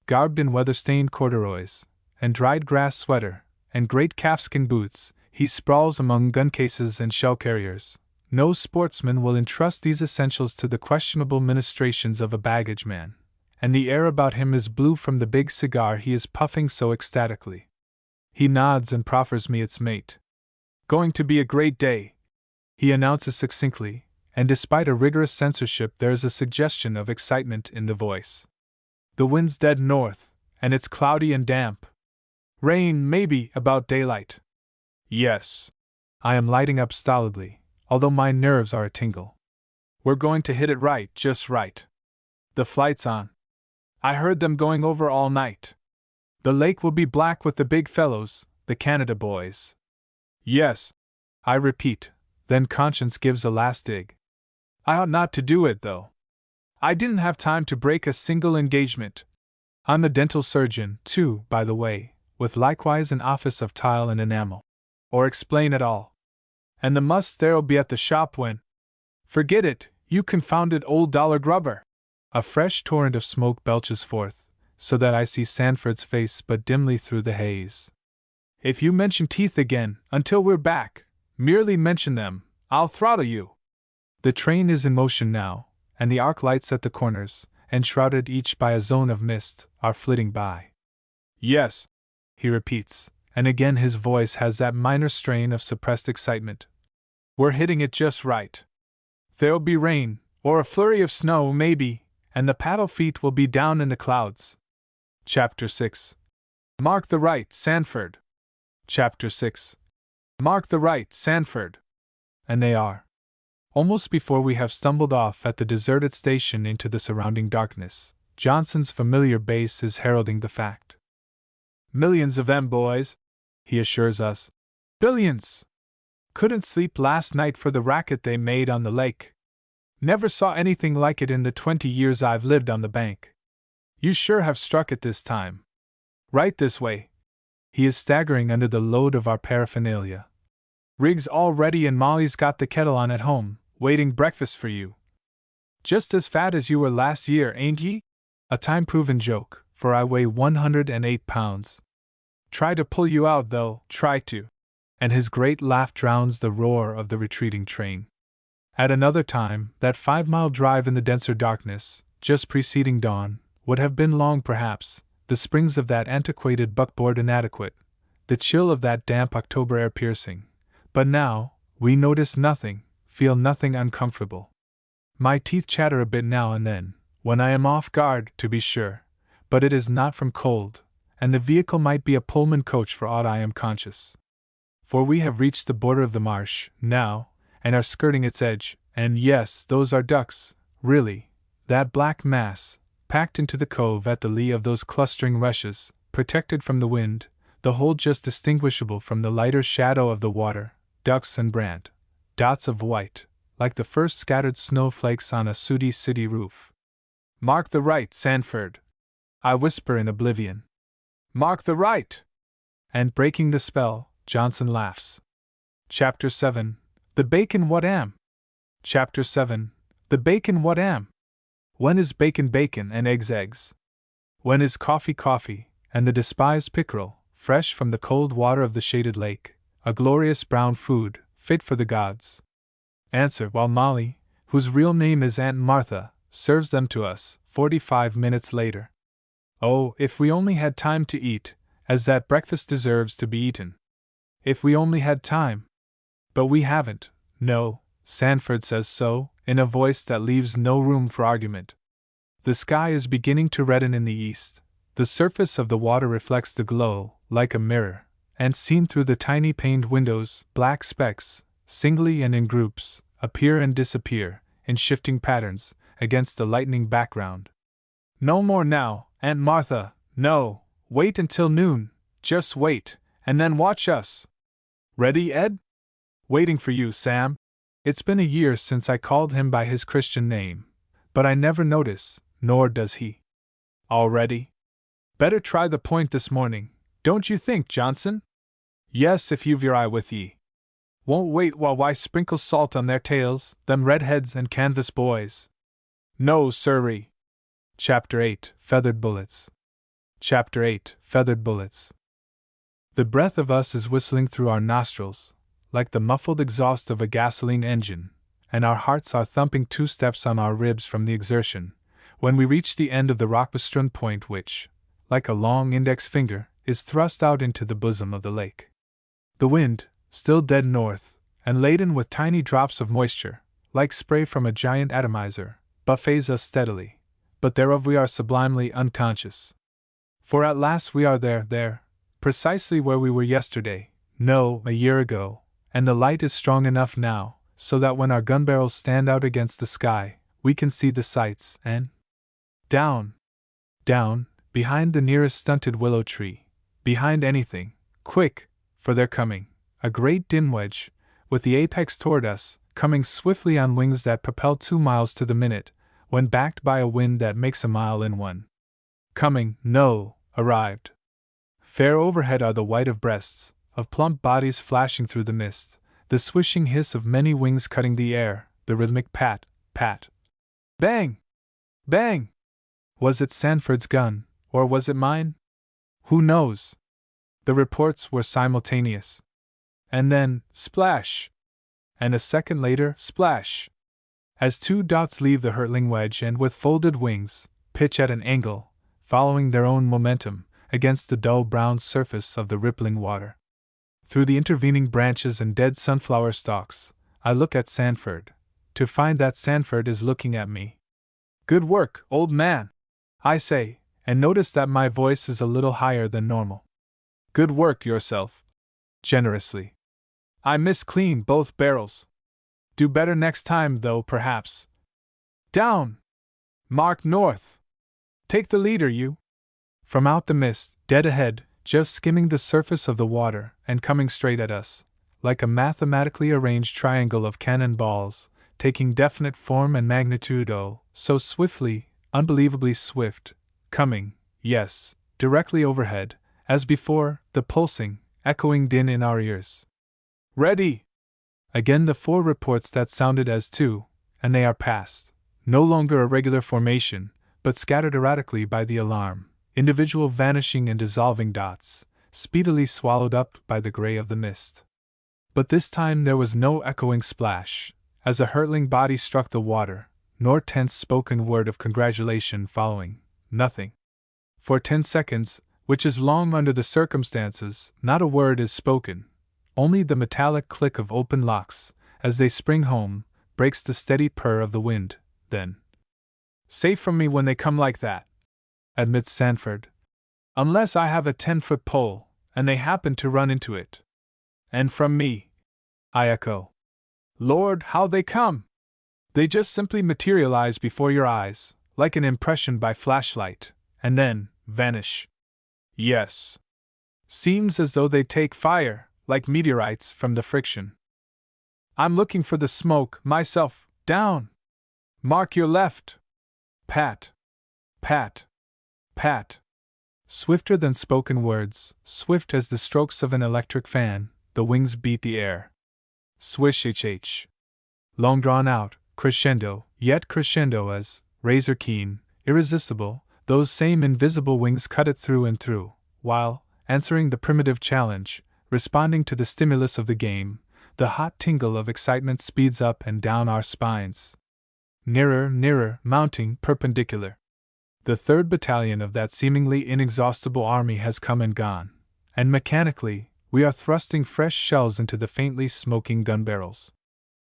Garbed in weather-stained corduroys, and dried grass sweater, and great calfskin boots, he sprawls among gun cases and shell carriers. No sportsman will entrust these essentials to the questionable ministrations of a baggage man, and the air about him is blue from the big cigar he is puffing so ecstatically. He nods and proffers me its mate. "Going to be a great day," he announces succinctly, and despite a rigorous censorship there is a suggestion of excitement in the voice. "The wind's dead north, and it's cloudy and damp. Rain, maybe, about daylight." "Yes." I am lighting up stolidly, although my nerves are a-tingle. "We're going to hit it right, just right. The flight's on. I heard them going over all night. The lake will be black with the big fellows, the Canada boys." "Yes," I repeat, then conscience gives a last dig. I ought not to do it, though. I didn't have time to break a single engagement. I'm a dental surgeon, too, by the way, with likewise an office of tile and enamel. Or explain it all. And the muss there'll be at the shop when— Forget it, you confounded old dollar grubber! A fresh torrent of smoke belches forth, so that I see Sanford's face but dimly through the haze. "If you mention teeth again, until we're back, merely mention them, I'll throttle you." The train is in motion now, and the arc lights at the corners, enshrouded each by a zone of mist, are flitting by. "Yes," he repeats, and again his voice has that minor strain of suppressed excitement. "We're hitting it just right. There'll be rain, or a flurry of snow, maybe, and the paddle feet will be down in the clouds." Chapter 6. Mark the right, Sanford. Chapter 6. Mark the right, Sanford. And they are. Almost before we have stumbled off at the deserted station into the surrounding darkness, Johnson's familiar bass is heralding the fact. "Millions of 'em, boys," he assures us. "Billions! Couldn't sleep last night for the racket they made on the lake. Never saw anything like it in the 20 years I've lived on the bank. You sure have struck it this time. Right this way." He is staggering under the load of our paraphernalia. "Rig's all ready and Molly's got the kettle on at home, waiting breakfast for you. Just as fat as you were last year, ain't ye?" A time-proven joke, for I weigh 108 pounds. "Try to pull you out, though, try to." And his great laugh drowns the roar of the retreating train. At another time, that 5-mile drive in the denser darkness, just preceding dawn, would have been long perhaps, the springs of that antiquated buckboard inadequate, the chill of that damp October air piercing. But now, we notice nothing, feel nothing uncomfortable. My teeth chatter a bit now and then, when I am off guard, to be sure, but it is not from cold, and the vehicle might be a Pullman coach for aught I am conscious. For we have reached the border of the marsh, now, and are skirting its edge, and yes, those are ducks, really, that black mass, packed into the cove at the lee of those clustering rushes, protected from the wind, the whole just distinguishable from the lighter shadow of the water, ducks and brant, dots of white, like the first scattered snowflakes on a sooty city roof. "Mark the right, Sanford," I whisper in oblivion. "Mark the right!" And breaking the spell, Johnson laughs. Chapter 7. The bacon what am? Chapter 7. The Bacon What Am? When is bacon bacon and eggs eggs? When is coffee coffee, and the despised pickerel, fresh from the cold water of the shaded lake, a glorious brown food, fit for the gods? Answer: while Molly, whose real name is Aunt Martha, serves them to us, 45 minutes later. Oh, if we only had time to eat, as that breakfast deserves to be eaten. If we only had time. But we haven't. No, Sanford says so, in a voice that leaves no room for argument. The sky is beginning to redden in the east. The surface of the water reflects the glow, like a mirror, and seen through the tiny paned windows, black specks, singly and in groups, appear and disappear, in shifting patterns, against the lightning background. No more now, Aunt Martha, no, wait until noon, just wait, and then watch us. Ready, Ed? Waiting for you, Sam. It's been a year since I called him by his Christian name, but I never notice, nor does he. All ready? Better try the point this morning, don't you think, Johnson? Yes, if you've your eye with ye. Won't wait while I sprinkle salt on their tails, them redheads and canvas boys. No, sirree. Chapter 8. Feathered Bullets. Chapter 8. Feathered Bullets. The breath of us is whistling through our nostrils, like the muffled exhaust of a gasoline engine, and our hearts are thumping 2 steps on our ribs from the exertion, when we reach the end of the rock-bestrewn point which, like a long index finger, is thrust out into the bosom of the lake. The wind, still dead north, and laden with tiny drops of moisture, like spray from a giant atomizer, buffets us steadily, but thereof we are sublimely unconscious. For at last we are there, precisely where we were yesterday, no, a year ago, and the light is strong enough now, so that when our gun barrels stand out against the sky, we can see the sights, and down, behind the nearest stunted willow tree, behind anything, quick, for they're coming, a great dim wedge, with the apex toward us, coming swiftly on wings that propel 2 miles to the minute, when backed by a wind that makes a mile in one. Coming, no, arrived. Fair overhead are the white of breasts, of plump bodies flashing through the mist, the swishing hiss of many wings cutting the air, the rhythmic pat, pat. Bang! Bang! Was it Sanford's gun, or was it mine? Who knows? The reports were simultaneous. And then, splash! And a second later, splash! As 2 dots leave the hurtling wedge and with folded wings, pitch at an angle, following their own momentum, against the dull brown surface of the rippling water. Through the intervening branches and dead sunflower stalks, I look at Sanford, to find that Sanford is looking at me. Good work, old man! I say, and notice that my voice is a little higher than normal. Good work yourself. Generously. I missed clean both barrels. Do better next time, though, perhaps. Down! Mark north! Take the leader, you! From out the mist, dead ahead, just skimming the surface of the water, and coming straight at us, like a mathematically arranged triangle of cannon balls, taking definite form and magnitude, oh, so swiftly, unbelievably swift, coming, yes, directly overhead, as before, the pulsing, echoing din in our ears. Ready! Again the 4 reports that sounded as 2, and they are past, no longer a regular formation, but scattered erratically by the alarm, individual vanishing and dissolving dots, speedily swallowed up by the gray of the mist. But this time there was no echoing splash, as a hurtling body struck the water, nor tense spoken word of congratulation following, nothing. For 10 seconds, which is long under the circumstances, not a word is spoken, only the metallic click of open locks, as they spring home, breaks the steady purr of the wind, then. Safe from me when they come like that, admits Sanford. Unless I have a 10-foot pole, and they happen to run into it. And from me, I echo. Lord, how they come! They just simply materialize before your eyes, like an impression by flashlight, and then vanish. Yes. Seems as though they take fire, like meteorites from the friction. I'm looking for the smoke, myself, down! Mark your left! Pat! Pat! Pat! Swifter than spoken words, swift as the strokes of an electric fan, the wings beat the air. Swish-h-h. long drawn out, crescendo, yet crescendo as, razor keen, irresistible, those same invisible wings cut it through and through, while, answering the primitive challenge, responding to the stimulus of the game, the hot tingle of excitement speeds up and down our spines. Nearer, nearer, mounting, perpendicular. The 3rd Battalion of that seemingly inexhaustible army has come and gone, and mechanically, we are thrusting fresh shells into the faintly smoking gun barrels.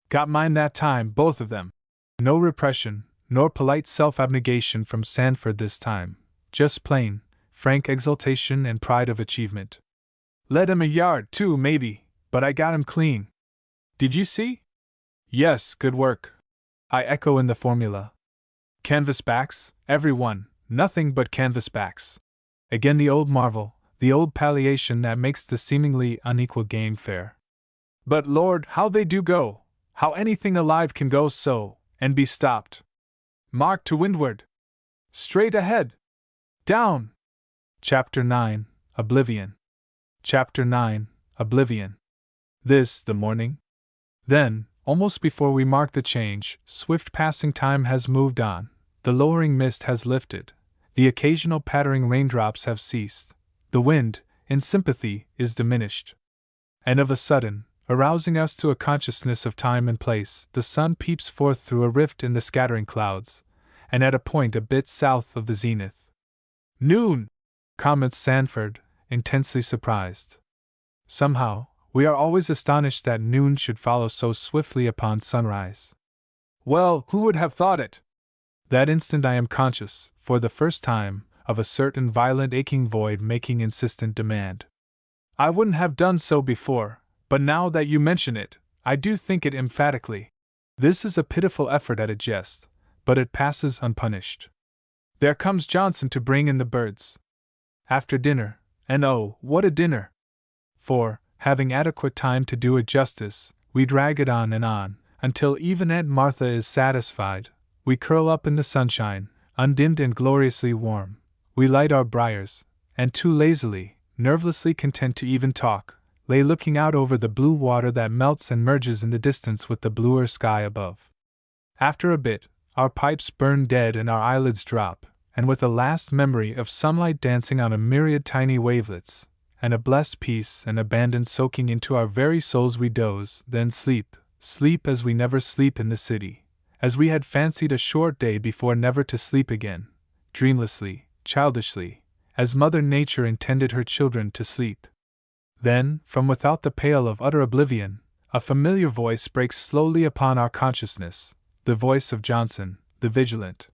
Got mine that time, both of them. No repression, nor polite self-abnegation from Sanford this time, just plain, frank exultation and pride of achievement. Led him a yard, too, maybe, but I got him clean. Did you see? Yes, good work. I echo in the formula. Canvasbacks, every one, nothing but canvasbacks. Again the old marvel, the old palliation that makes the seemingly unequal game fair. But Lord, how they do go! How anything alive can go so, and be stopped! Mark to windward! Straight ahead! Down! Chapter 9, Oblivion. Chapter 9, Oblivion. This, the morning? Then, almost before we mark the change, swift passing time has moved on, the lowering mist has lifted, the occasional pattering raindrops have ceased, the wind, in sympathy, is diminished. And of a sudden, arousing us to a consciousness of time and place, the sun peeps forth through a rift in the scattering clouds, and at a point a bit south of the zenith. Noon! Comments Sanford, intensely surprised. Somehow, we are always astonished that noon should follow so swiftly upon sunrise. Well, who would have thought it? That instant I am conscious, for the first time, of a certain violent aching void making insistent demand. I wouldn't have done so before, but now that you mention it, I do think it emphatically. This is a pitiful effort at a jest, but it passes unpunished. There comes Johnson to bring in the birds. After dinner, and oh, what a dinner! For, having adequate time to do it justice, we drag it on, until even Aunt Martha is satisfied. We curl up in the sunshine, undimmed and gloriously warm. We light our briars, and too lazily, nervelessly content to even talk, lay looking out over the blue water that melts and merges in the distance with the bluer sky above. After a bit, our pipes burn dead and our eyelids drop, and with a last memory of sunlight dancing on a myriad tiny wavelets, and a blessed peace and abandon soaking into our very souls, we doze, then sleep, sleep as we never sleep in the city, as we had fancied a short day before never to sleep again, dreamlessly, childishly, as Mother Nature intended her children to sleep. Then, from without the pale of utter oblivion, a familiar voice breaks slowly upon our consciousness, the voice of Johnson, the vigilant.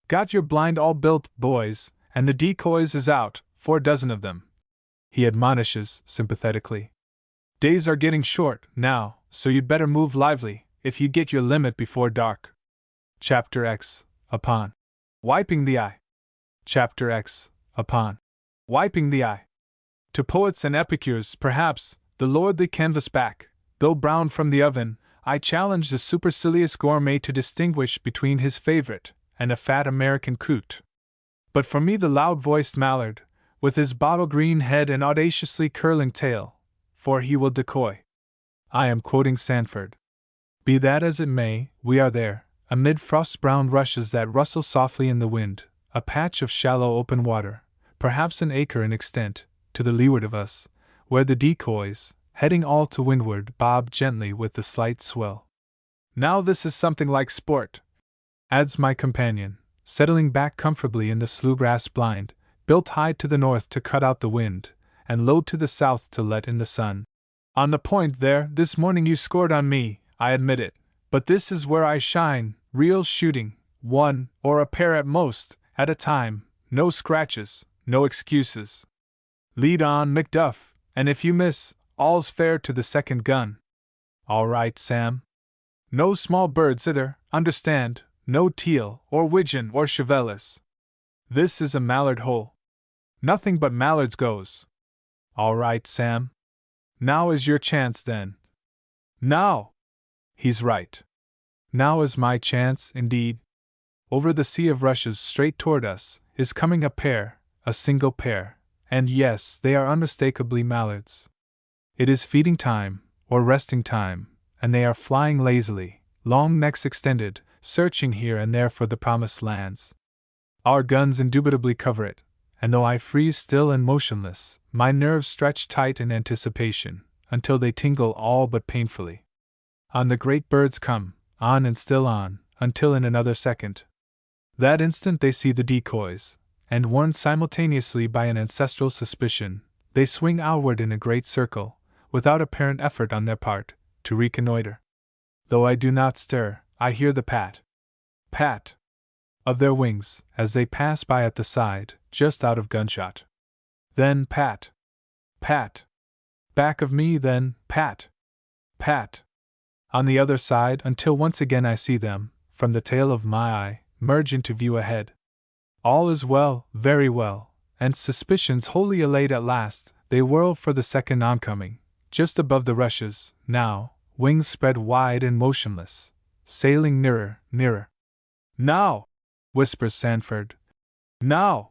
Got your blind all built, boys, and the decoys is out, 4 dozen of them, he admonishes sympathetically. Days are getting short, now, so you'd better move lively, if you get your limit before dark. Chapter X, upon wiping the eye. Chapter X, upon wiping the eye. To poets and epicures, perhaps, the lordly canvasback, though brown from the oven, I challenge the supercilious gourmet to distinguish between his favorite and a fat American coot. But for me the loud-voiced mallard, with his bottle-green head and audaciously curling tail, for he will decoy. I am quoting Sanford. Be that as it may, we are there, amid frost-browned rushes that rustle softly in the wind, a patch of shallow open water, perhaps an acre in extent, to the leeward of us, where the decoys, heading all to windward, bob gently with the slight swell. Now this is something like sport, adds my companion, settling back comfortably in the slewgrass blind, built high to the north to cut out the wind, and low to the south to let in the sun. On the point there, this morning you scored on me, I admit it, but this is where I shine, real shooting, 1, or a pair at most, at a time, no scratches, no excuses. Lead on, Macduff, and if you miss, all's fair to the second gun. All right, Sam. No small birds either, understand, no teal, or widgeon, or chevelas. This is a mallard hole. Nothing but mallards goes. All right, Sam. Now is your chance, then. Now! He's right. Now is my chance, indeed. Over the sea of rushes straight toward us is coming a pair, a single pair, and yes, they are unmistakably mallards. It is feeding time, or resting time, and they are flying lazily, long necks extended, searching here and there for the promised lands. Our guns indubitably cover it, and though I freeze still and motionless, my nerves stretch tight in anticipation, until they tingle all but painfully. On the great birds come, on and still on, until in another second. That instant they see the decoys, and warned simultaneously by an ancestral suspicion, they swing outward in a great circle, without apparent effort on their part, to reconnoiter. Though I do not stir, I hear the pat, pat, of their wings as they pass by at the side, just out of gunshot. Then pat, pat, back of me, then pat, pat, on the other side, until once again I see them, from the tail of my eye, merge into view ahead. All is well, very well, and suspicions wholly allayed at last, they whirl for the second oncoming, just above the rushes, now, wings spread wide and motionless, sailing nearer, nearer. Now! Whispers Sanford. Now!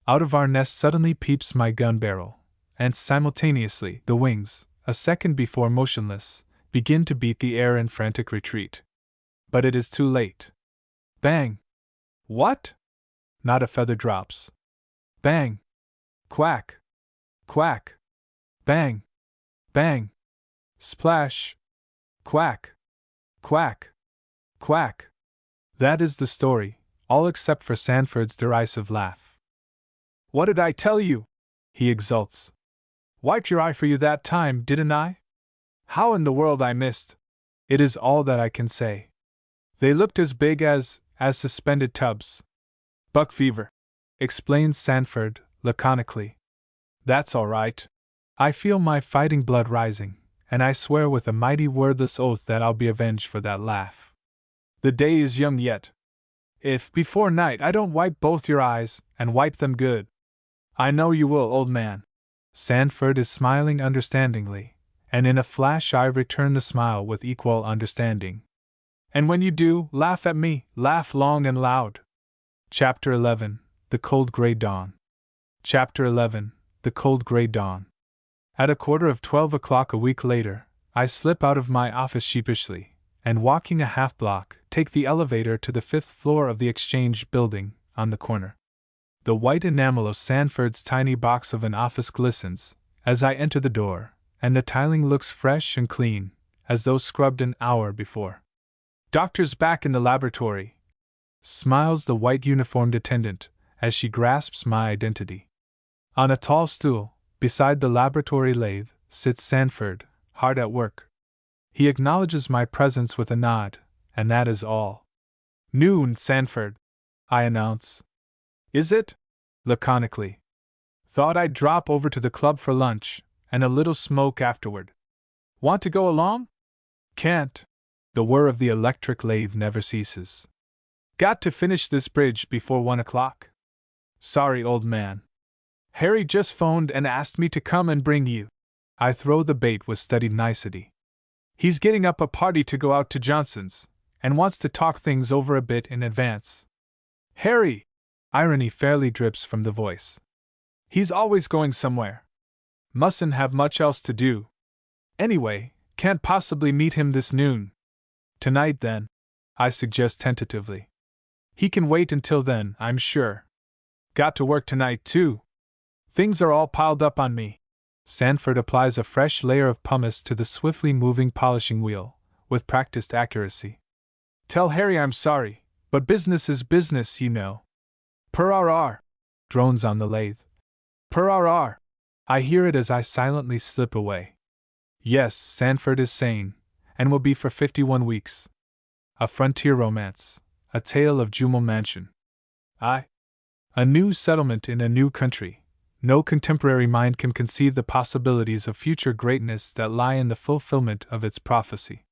Out of our nest suddenly peeps my gun barrel, and simultaneously the wings, a second before motionless, begin to beat the air in frantic retreat. But it is too late. Bang! What? Not a feather drops. Bang! Quack! Quack! Bang! Bang! Splash! Quack! Quack! Quack! That is the story, all except for Sanford's derisive laugh. What did I tell you? He exults. Wiped your eye for you that time, didn't I? How in the world I missed? It is all that I can say. They looked as big as suspended tubs. Buck fever, explains Sanford, laconically. That's all right. I feel my fighting blood rising, and I swear with a mighty wordless oath that I'll be avenged for that laugh. The day is young yet. If, before night, I don't wipe both your eyes, and wipe them good. I know you will, old man. Sanford is smiling understandingly, and in a flash I return the smile with equal understanding. And when you do, laugh at me, laugh long and loud. Chapter 11, The Cold Grey Dawn. Chapter 11, The Cold Grey Dawn. At 11:45 a week later, I slip out of my office sheepishly, and walking a half block, take the elevator to the 5th floor of the Exchange building, on the corner. The white enamel of Sanford's tiny box of an office glistens as I enter the door, and the tiling looks fresh and clean, as though scrubbed an hour before. Doctor's back in the laboratory, smiles the white uniformed attendant, as she grasps my identity. On a tall stool, beside the laboratory lathe, sits Sanford, hard at work. He acknowledges my presence with a nod, and that is all. Noon, Sanford, I announce. Is it? Laconically. Thought I'd drop over to the club for lunch, and a little smoke afterward. Want to go along? Can't. The whir of the electric lathe never ceases. Got to finish this bridge before 1 o'clock. Sorry, old man. Harry just phoned and asked me to come and bring you. I throw the bait with studied nicety. He's getting up a party to go out to Johnson's, and wants to talk things over a bit in advance. Harry! Irony fairly drips from the voice. He's always going somewhere. Mustn't have much else to do. Anyway, can't possibly meet him this noon. Tonight, then, I suggest tentatively. He can wait until then, I'm sure. Got to work tonight, too. Things are all piled up on me. Sanford applies a fresh layer of pumice to the swiftly moving polishing wheel, with practiced accuracy. Tell Harry I'm sorry, but business is business, you know. Purr-ar-ar, drones on the lathe. Purr-ar-ar. I hear it as I silently slip away. Yes, Sanford is sane, and will be for 51 weeks. A frontier romance, a tale of Jumal Mansion. A new settlement in a new country. No contemporary mind can conceive the possibilities of future greatness that lie in the fulfillment of its prophecy.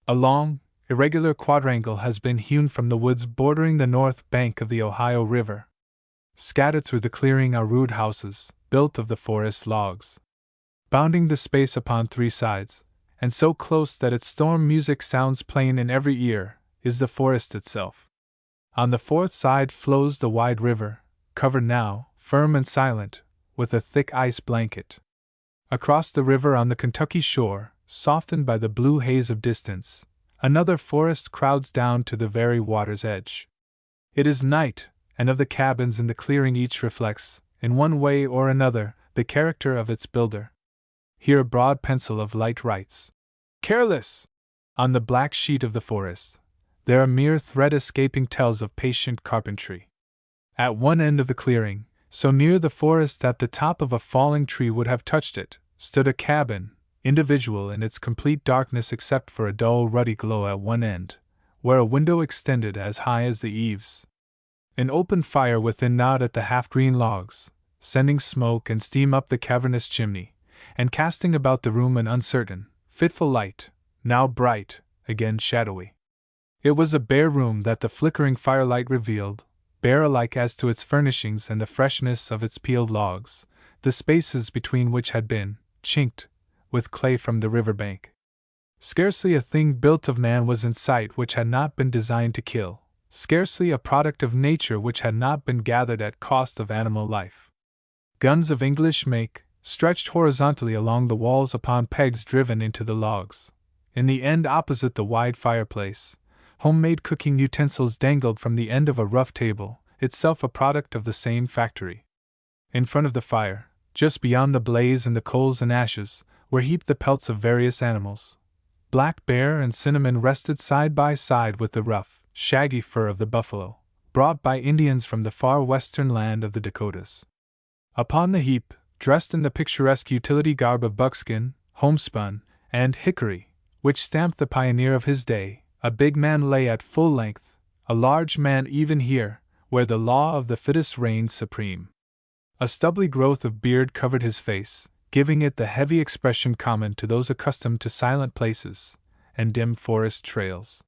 A long, irregular quadrangle has been hewn from the woods bordering the north bank of the Ohio River. Scattered through the clearing are rude houses, built of the forest logs. Bounding the space upon 3 sides, and so close that its storm music sounds plain in every ear, is the forest itself. On the 4th side flows the wide river, covered now, firm and silent, with a thick ice blanket. Across the river on the Kentucky shore, softened by the blue haze of distance, another forest crowds down to the very water's edge. It is night, and of the cabins in the clearing each reflects, in one way or another, the character of its builder. Here a broad pencil of light writes, "Careless!" on the black sheet of the forest. There a mere thread escaping tells of patient carpentry. At one end of the clearing, so near the forest that the top of a falling tree would have touched it, stood a cabin, individual in its complete darkness except for a dull ruddy glow at one end, where a window extended as high as the eaves. An open fire within gnawed at the half-green logs, sending smoke and steam up the cavernous chimney, and casting about the room an uncertain, fitful light, now bright, again shadowy. It was a bare room that the flickering firelight revealed, bare alike as to its furnishings and the freshness of its peeled logs, the spaces between which had been chinked with clay from the river bank. Scarcely a thing built of man was in sight which had not been designed to kill, scarcely a product of nature which had not been gathered at cost of animal life. Guns of English make, stretched horizontally along the walls upon pegs driven into the logs. In the end opposite the wide fireplace, homemade cooking utensils dangled from the end of a rough table, itself a product of the same factory. In front of the fire, just beyond the blaze and the coals and ashes, were heaped the pelts of various animals. Black Bear and Cinnamon rested side by side with the rough, shaggy fur of the buffalo, brought by Indians from the far western land of the Dakotas. Upon the heap, dressed in the picturesque utility garb of buckskin, homespun, and hickory, which stamped the pioneer of his day, a big man lay at full length, a large man even here, where the law of the fittest reigned supreme. A stubbly growth of beard covered his face, giving it the heavy expression common to those accustomed to silent places and dim forest trails.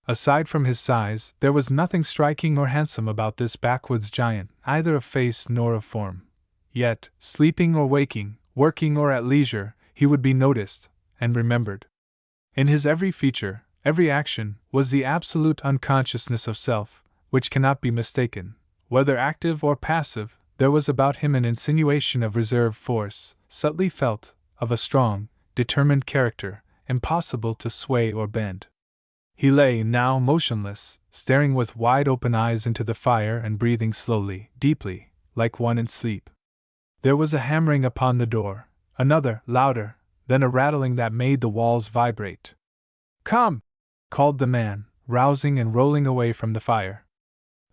Aside from his size, there was nothing striking or handsome about this backwoods giant, either of face nor of form. Yet, sleeping or waking, working or at leisure, he would be noticed and remembered. In his every feature, every action, was the absolute unconsciousness of self, which cannot be mistaken. Whether active or passive, there was about him an insinuation of reserve force, subtly felt, of a strong, determined character, impossible to sway or bend. He lay now motionless, staring with wide-open eyes into the fire and breathing slowly, deeply, like one in sleep. There was a hammering upon the door, another, louder, then a rattling that made the walls vibrate. "Come!" called the man, rousing and rolling away from the fire.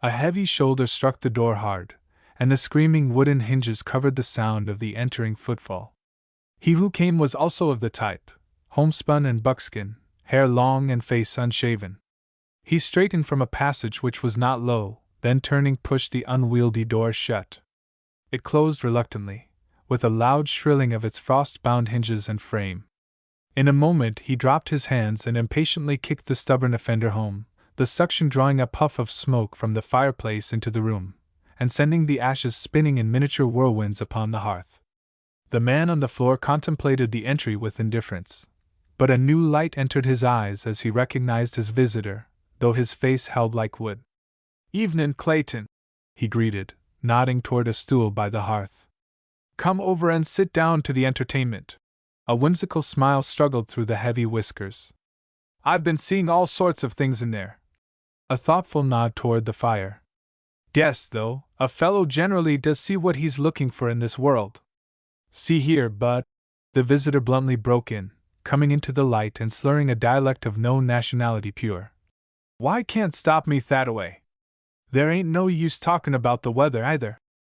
A heavy shoulder struck the door hard, and the screaming wooden hinges covered the sound of the entering footfall. He who came was also of the type, homespun and buckskin, hair long and face unshaven. He straightened from a passage which was not low, then turning pushed the unwieldy door shut. It closed reluctantly, with a loud shrilling of its frost-bound hinges and frame. In a moment he dropped his hands and impatiently kicked the stubborn offender home, the suction drawing a puff of smoke from the fireplace into the room, and sending the ashes spinning in miniature whirlwinds upon the hearth. The man on the floor contemplated the entry with indifference, but a new light entered his eyes as he recognized his visitor, though his face held like wood. "Evenin', Clayton," he greeted, nodding toward a stool by the hearth. "Come over and sit down to the entertainment." A whimsical smile struggled through the heavy whiskers. "I've been seeing all sorts of things in there." A thoughtful nod toward the fire. "Guess, though, a fellow generally does see what he's looking for in this world. See here, Bud," the visitor bluntly broke in, coming into the light and slurring a dialect of no nationality pure. "Why can't stop me thataway? There ain't no use talking about the weather either."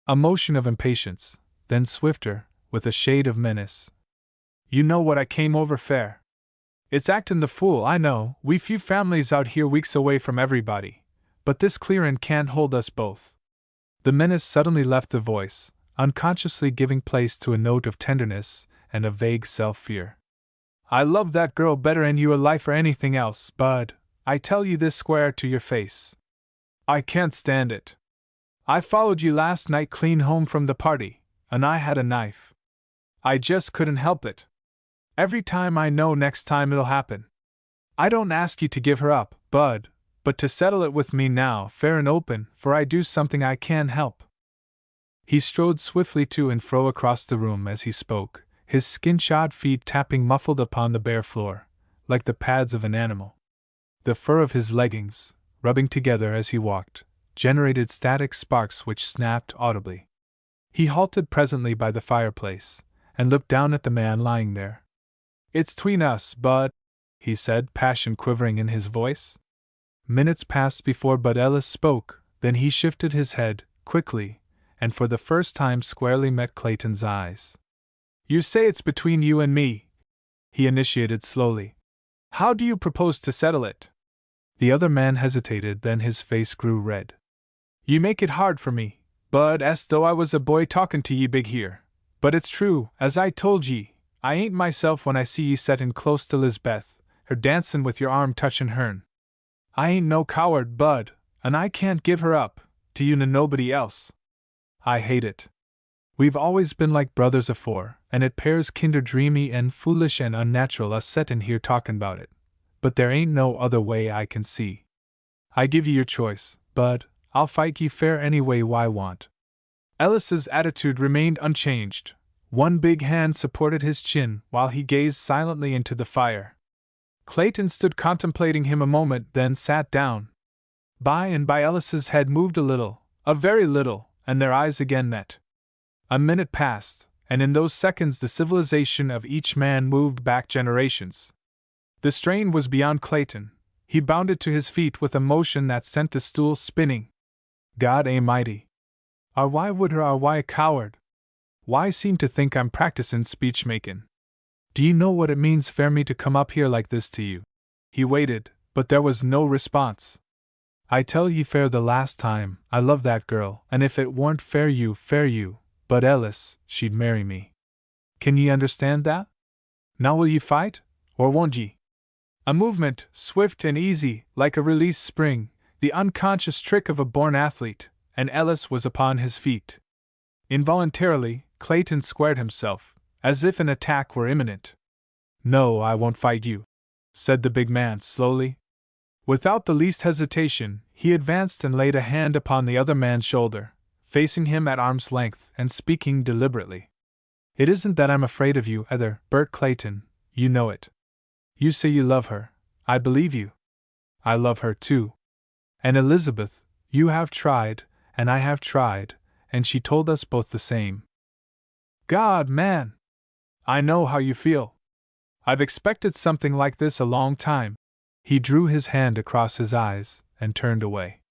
A motion of impatience, then swifter, with a shade of menace. "You know what I came over fair. It's actin' the fool, I know, we few families out here weeks away from everybody, but this clearin' can't hold us both." The menace suddenly left the voice, unconsciously giving place to a note of tenderness and a vague self-fear. "I love that girl better'n your life or anything else, Bud, I tell you this square to your face. I can't stand it. I followed you last night clean home from the party, and I had a knife. I just couldn't help it. Every time I know next time it'll happen. I don't ask you to give her up, Bud, but to settle it with me now, fair and open, for I do something I can't help." He strode swiftly to and fro across the room as he spoke, his skin-shod feet tapping muffled upon the bare floor, like the pads of an animal. The fur of his leggings, rubbing together as he walked, generated static sparks which snapped audibly. He halted presently by the fireplace, and looked down at the man lying there. "It's 'tween us, Bud," he said, passion quivering in his voice. Minutes passed before Bud Ellis spoke, then he shifted his head, quickly, and for the first time squarely met Clayton's eyes. "You say it's between you and me," he initiated slowly. "How do you propose to settle it?" The other man hesitated, then his face grew red. "You make it hard for me, Bud, as though I was a boy talkin' to ye big here. But it's true, as I told ye, I ain't myself when I see ye settin' close to Lizbeth, her dancin' with your arm touchin' hern. I ain't no coward, Bud, and I can't give her up, to you nor nobody else. I hate it. We've always been like brothers afore, and it 'pears kinder dreamy and foolish and unnatural us settin' here talkin' about it. But there ain't no other way I can see. I give ye your choice, Bud, I'll fight ye fair any way I want." Ellis's attitude remained unchanged. One big hand supported his chin while he gazed silently into the fire. Clayton stood contemplating him a moment, then sat down. By and by Ellis's head moved a very little, and their eyes again met. A minute passed, and in those seconds the civilization of each man moved back generations. The strain was beyond Clayton. He bounded to his feet with a motion that sent the stool spinning. "God a'mighty! Why would her why a coward? Why seem to think I'm practicin' speech-makin'? Do you know what it means for me to come up here like this to you?" He waited, but there was no response. "I tell ye fair the last time, I love that girl, and if it warn't fair you, but Ellis, she'd marry me. Can ye understand that? Now will ye fight, or won't ye?" A movement, swift and easy, like a released spring, the unconscious trick of a born athlete, and Ellis was upon his feet. Involuntarily, Clayton squared himself, as if an attack were imminent. "No, I won't fight you," said the big man slowly. Without the least hesitation, he advanced and laid a hand upon the other man's shoulder, facing him at arm's length and speaking deliberately. "It isn't that I'm afraid of you either, Bert Clayton, you know it. You say you love her, I believe you. I love her too. And Elizabeth, you have tried, and I have tried, and she told us both the same. God, man! I know how you feel. I've expected something like this a long time." He drew his hand across his eyes and turned away.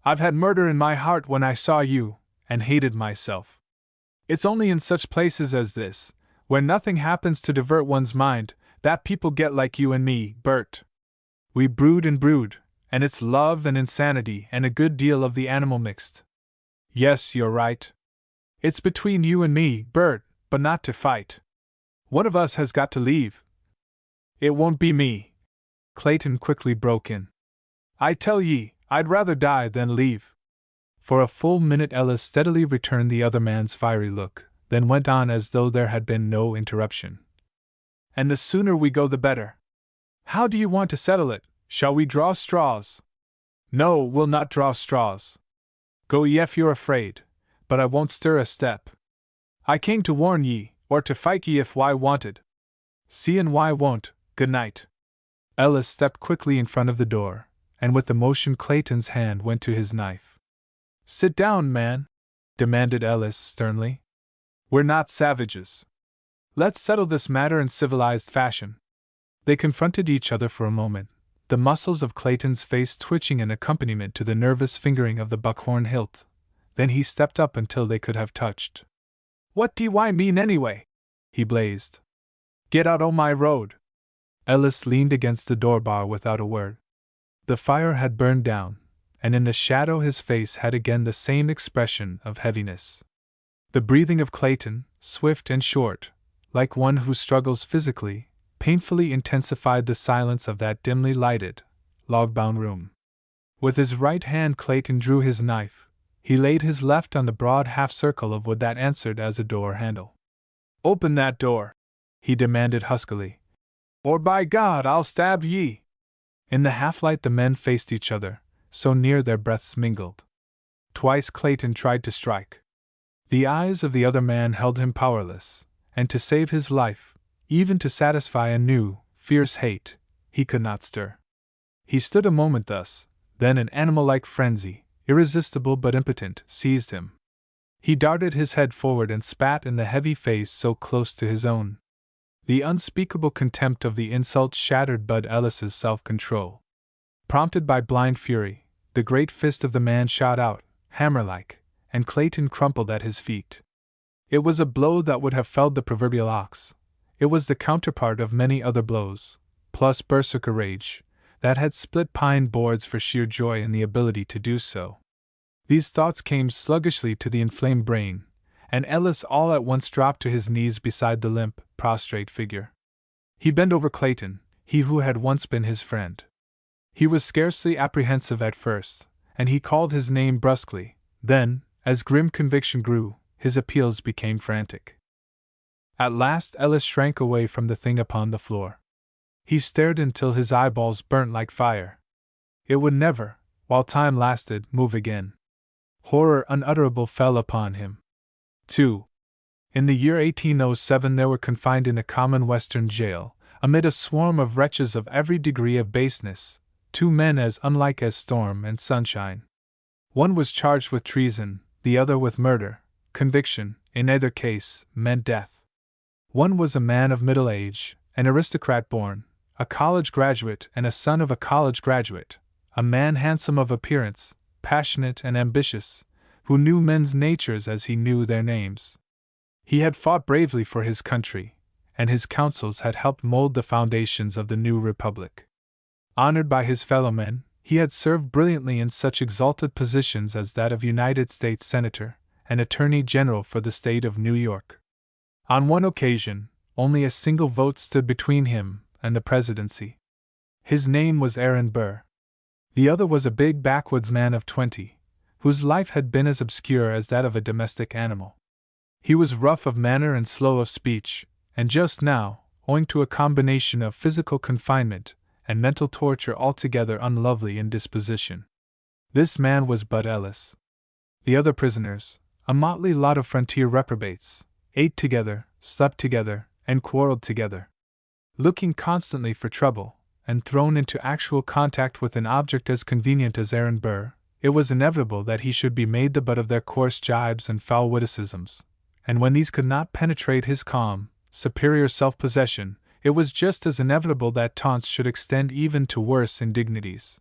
"I've had murder in my heart when I saw you, and hated myself. It's only in such places as this, where nothing happens to divert one's mind, that people get like you and me, Bert. We brood, and it's love and insanity and a good deal of the animal mixed. Yes, you're right. It's between you and me, Bert, but not to fight. One of us has got to leave." "It won't be me," Clayton quickly broke in. "I tell ye, I'd rather die than leave." For a full minute Ellis steadily returned the other man's fiery look, then went on as though there had been no interruption. "And the sooner we go the better. How do you want to settle it? Shall we draw straws?" "No, we'll not draw straws. Go ye if you're afraid, but I won't stir a step. I came to warn ye, or to fight ye if I wanted. See and why won't. Good night." Ellis stepped quickly in front of the door, and with the motion Clayton's hand went to his knife. "Sit down, man," demanded Ellis sternly. "We're not savages. Let's settle this matter in civilized fashion." They confronted each other for a moment, the muscles of Clayton's face twitching in accompaniment to the nervous fingering of the buckhorn hilt. Then he stepped up until they could have touched. "What do you mean anyway?" he blazed. "Get out o' my road." Ellis leaned against the door bar without a word. The fire had burned down, and in the shadow his face had again the same expression of heaviness. The breathing of Clayton, swift and short, like one who struggles physically, painfully intensified the silence of that dimly lighted, log-bound room. With his right hand Clayton drew his knife. He laid his left on the broad half-circle of wood that answered as a door handle. "Open that door," he demanded huskily, "or by God, I'll stab ye!" In the half-light the men faced each other, so near their breaths mingled. Twice Clayton tried to strike. The eyes of the other man held him powerless, and to save his life, even to satisfy a new, fierce hate, he could not stir. He stood a moment thus, then an animal-like frenzy, irresistible but impotent, seized him. He darted his head forward and spat in the heavy face so close to his own. The unspeakable contempt of the insult shattered Bud Ellis's self-control. Prompted by blind fury, the great fist of the man shot out, hammer-like, and Clayton crumpled at his feet. It was a blow that would have felled the proverbial ox. It was the counterpart of many other blows, plus berserker rage, that had split pine boards for sheer joy in the ability to do so. These thoughts came sluggishly to the inflamed brain, and Ellis all at once dropped to his knees beside the limp, prostrate figure. He bent over Clayton, he who had once been his friend. He was scarcely apprehensive at first, and he called his name brusquely. Then, as grim conviction grew, his appeals became frantic. At last Ellis shrank away from the thing upon the floor. He stared until his eyeballs burnt like fire. It would never, while time lasted, move again. Horror unutterable fell upon him. 2. In the year 1807 there were confined in a common western jail, amid a swarm of wretches of every degree of baseness, 2 men as unlike as storm and sunshine. One was charged with treason, the other with murder. Conviction, in either case, meant death. One was a man of middle age, an aristocrat born, a college graduate and a son of a college graduate, a man handsome of appearance, passionate and ambitious, who knew men's natures as he knew their names. He had fought bravely for his country, and his counsels had helped mold the foundations of the new republic. Honored by his fellow men, he had served brilliantly in such exalted positions as that of United States Senator and Attorney General for the state of New York. On one occasion, only a single vote stood between him and the presidency. His name was Aaron Burr. The other was a big backwoods man of 20, whose life had been as obscure as that of a domestic animal. He was rough of manner and slow of speech, and just now, owing to a combination of physical confinement and mental torture altogether unlovely in disposition. This man was Bud Ellis. The other prisoners, a motley lot of frontier reprobates, ate together, slept together, and quarreled together. Looking constantly for trouble, and thrown into actual contact with an object as convenient as Aaron Burr, it was inevitable that he should be made the butt of their coarse jibes and foul witticisms, and when these could not penetrate his calm, superior self-possession, it was just as inevitable that taunts should extend even to worse indignities.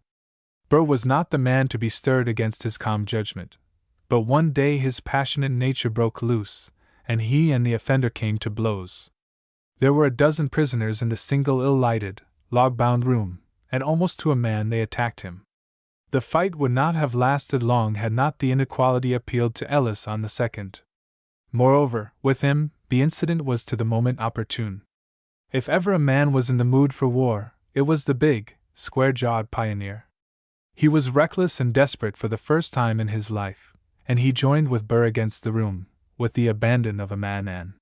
Burr was not the man to be stirred against his calm judgment, but one day his passionate nature broke loose, and he and the offender came to blows. There were a dozen prisoners in the single ill-lighted, log-bound room, and almost to a man they attacked him. The fight would not have lasted long had not the inequality appealed to Ellis on the second. Moreover, with him, the incident was to the moment opportune. If ever a man was in the mood for war, it was the big, square-jawed pioneer. He was reckless and desperate for the first time in his life, and he joined with Burr against the room, with the abandon of a man.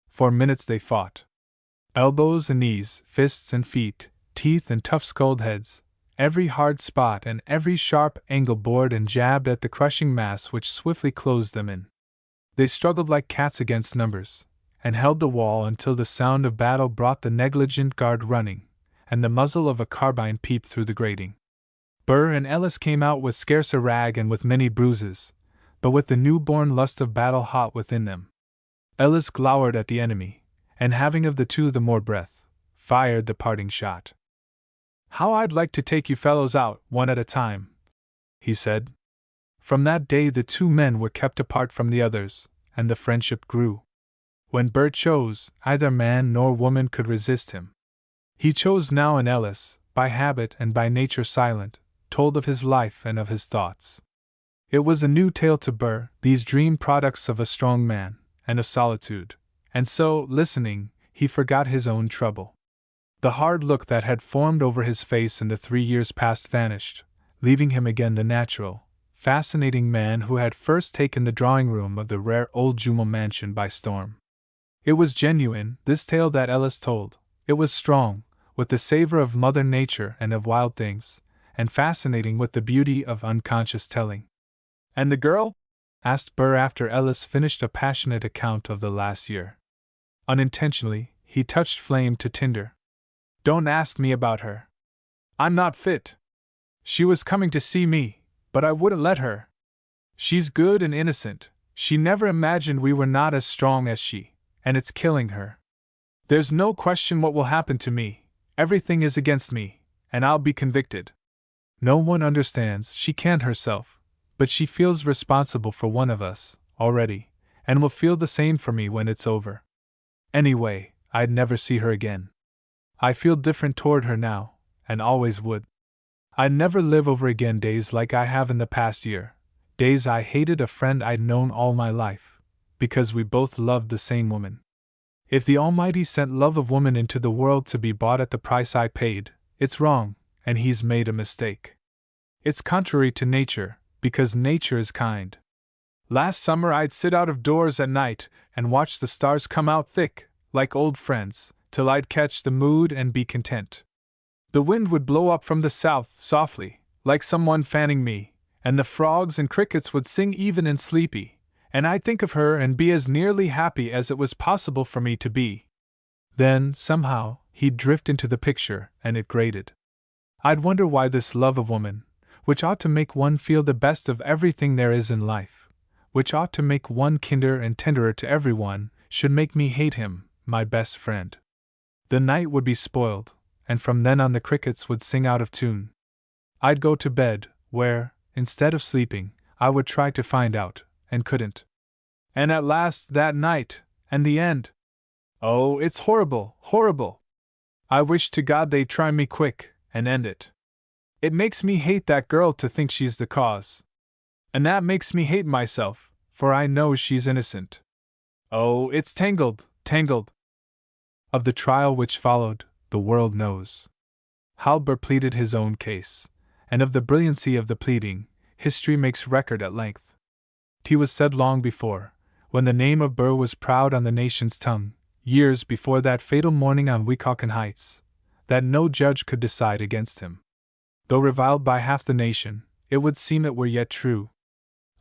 For minutes they fought. Elbows and knees, fists and feet, teeth and tough-skulled heads, every hard spot and every sharp angle bored and jabbed at the crushing mass which swiftly closed them in. They struggled like cats against numbers, and held the wall until the sound of battle brought the negligent guard running, and the muzzle of a carbine peeped through the grating. Burr and Ellis came out with scarce a rag and with many bruises, but with the new-born lust of battle hot within them. Ellis glowered at the enemy, and having of the two the more breath, fired the parting shot. "How I'd like to take you fellows out, one at a time," he said. From that day the 2 men were kept apart from the others, and the friendship grew. When Burr chose, either man nor woman could resist him. He chose now, and Ellis, by habit and by nature silent, told of his life and of his thoughts. It was a new tale to Burr, these dream products of a strong man, and of solitude, and so, listening, he forgot his own trouble. The hard look that had formed over his face in the 3 years past vanished, leaving him again the natural, fascinating man who had first taken the drawing-room of the rare old Jumal mansion by storm. It was genuine, this tale that Ellis told. It was strong, with the savor of Mother Nature and of wild things, and fascinating with the beauty of unconscious telling. "And the girl?" asked Burr after Ellis finished a passionate account of the last year. Unintentionally, he touched flame to tinder. Don't ask me about her. I'm not fit. She was coming to see me, but I wouldn't let her. She's good and innocent. She never imagined we were not as strong as she, and it's killing her. There's no question what will happen to me. Everything is against me, and I'll be convicted. No one understands, she can't herself, but she feels responsible for one of us, already, and will feel the same for me when it's over. Anyway, I'd never see her again. I feel different toward her now, and always would. I'd never live over again days like I have in the past year, days I hated a friend I'd known all my life, because we both loved the same woman. If the Almighty sent love of woman into the world to be bought at the price I paid, it's wrong, and He's made a mistake. It's contrary to nature, because nature is kind. Last summer I'd sit out of doors at night and watch the stars come out thick, like old friends, till I'd catch the mood and be content. The wind would blow up from the south softly, like someone fanning me, and the frogs and crickets would sing even and sleepy, and I'd think of her and be as nearly happy as it was possible for me to be. Then, somehow, he'd drift into the picture, and it grated. I'd wonder why this love of woman, which ought to make one feel the best of everything there is in life, which ought to make one kinder and tenderer to everyone, should make me hate him, my best friend. The night would be spoiled, and from then on the crickets would sing out of tune. I'd go to bed, where, instead of sleeping, I would try to find out, and couldn't. And at last that night, and the end. Oh, it's horrible, horrible. I wish to God they'd try me quick, and end it. It makes me hate that girl to think she's the cause. And that makes me hate myself, for I know she's innocent. Oh, it's tangled, tangled. Of the trial which followed, the world knows. How Burr pleaded his own case, and of the brilliancy of the pleading, history makes record at length. 'Twas said long before, when the name of Burr was proud on the nation's tongue, years before that fatal morning on Weehawken Heights, that no judge could decide against him. Though reviled by half the nation, it would seem it were yet true.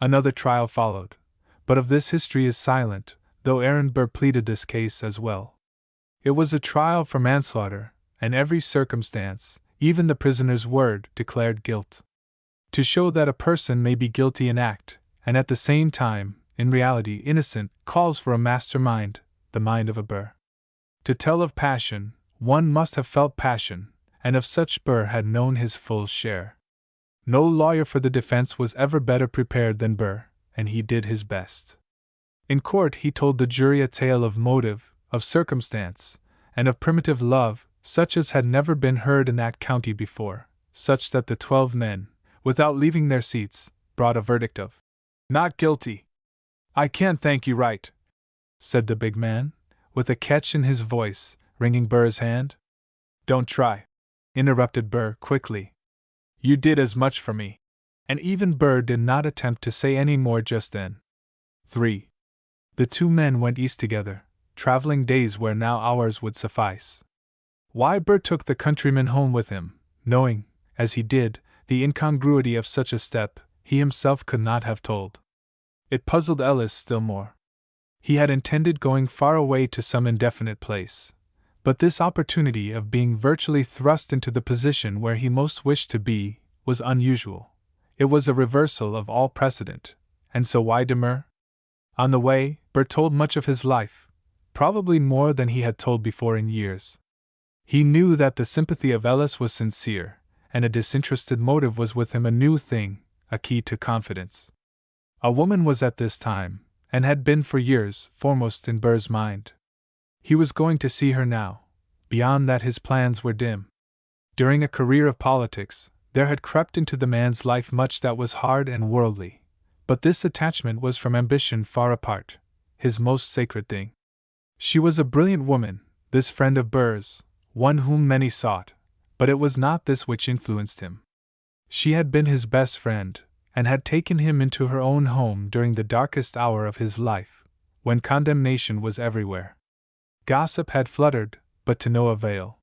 Another trial followed, but of this history is silent, though Aaron Burr pleaded this case as well. It was a trial for manslaughter, and every circumstance, even the prisoner's word, declared guilt. To show that a person may be guilty in act, and at the same time, in reality innocent, calls for a master mind, the mind of a Burr. To tell of passion, one must have felt passion, and of such Burr had known his full share. No lawyer for the defense was ever better prepared than Burr, and he did his best. In court he told the jury a tale of motive, of circumstance, and of primitive love, such as had never been heard in that county before, such that the 12 men, without leaving their seats, brought a verdict of not guilty. "I can't thank you right," said the big man, with a catch in his voice, wringing Burr's hand. "Don't try," interrupted Burr quickly. "You did as much for me." And even Burr did not attempt to say any more just then. 3. The two men went east together, traveling days where now hours would suffice. Why Burr took the countryman home with him, knowing, as he did, the incongruity of such a step, he himself could not have told. It puzzled Ellis still more. He had intended going far away to some indefinite place, but this opportunity of being virtually thrust into the position where he most wished to be was unusual. It was a reversal of all precedent, and so why demur? On the way, Burr told much of his life, probably more than he had told before in years. He knew that the sympathy of Ellis was sincere, and a disinterested motive was with him a new thing, a key to confidence. A woman was at this time, and had been for years, foremost in Burr's mind. He was going to see her now. Beyond that his plans were dim. During a career of politics, there had crept into the man's life much that was hard and worldly, but this attachment was from ambition far apart, his most sacred thing. She was a brilliant woman, this friend of Burr's, one whom many sought, but it was not this which influenced him. She had been his best friend, and had taken him into her own home during the darkest hour of his life, when condemnation was everywhere. Gossip had fluttered, but to no avail.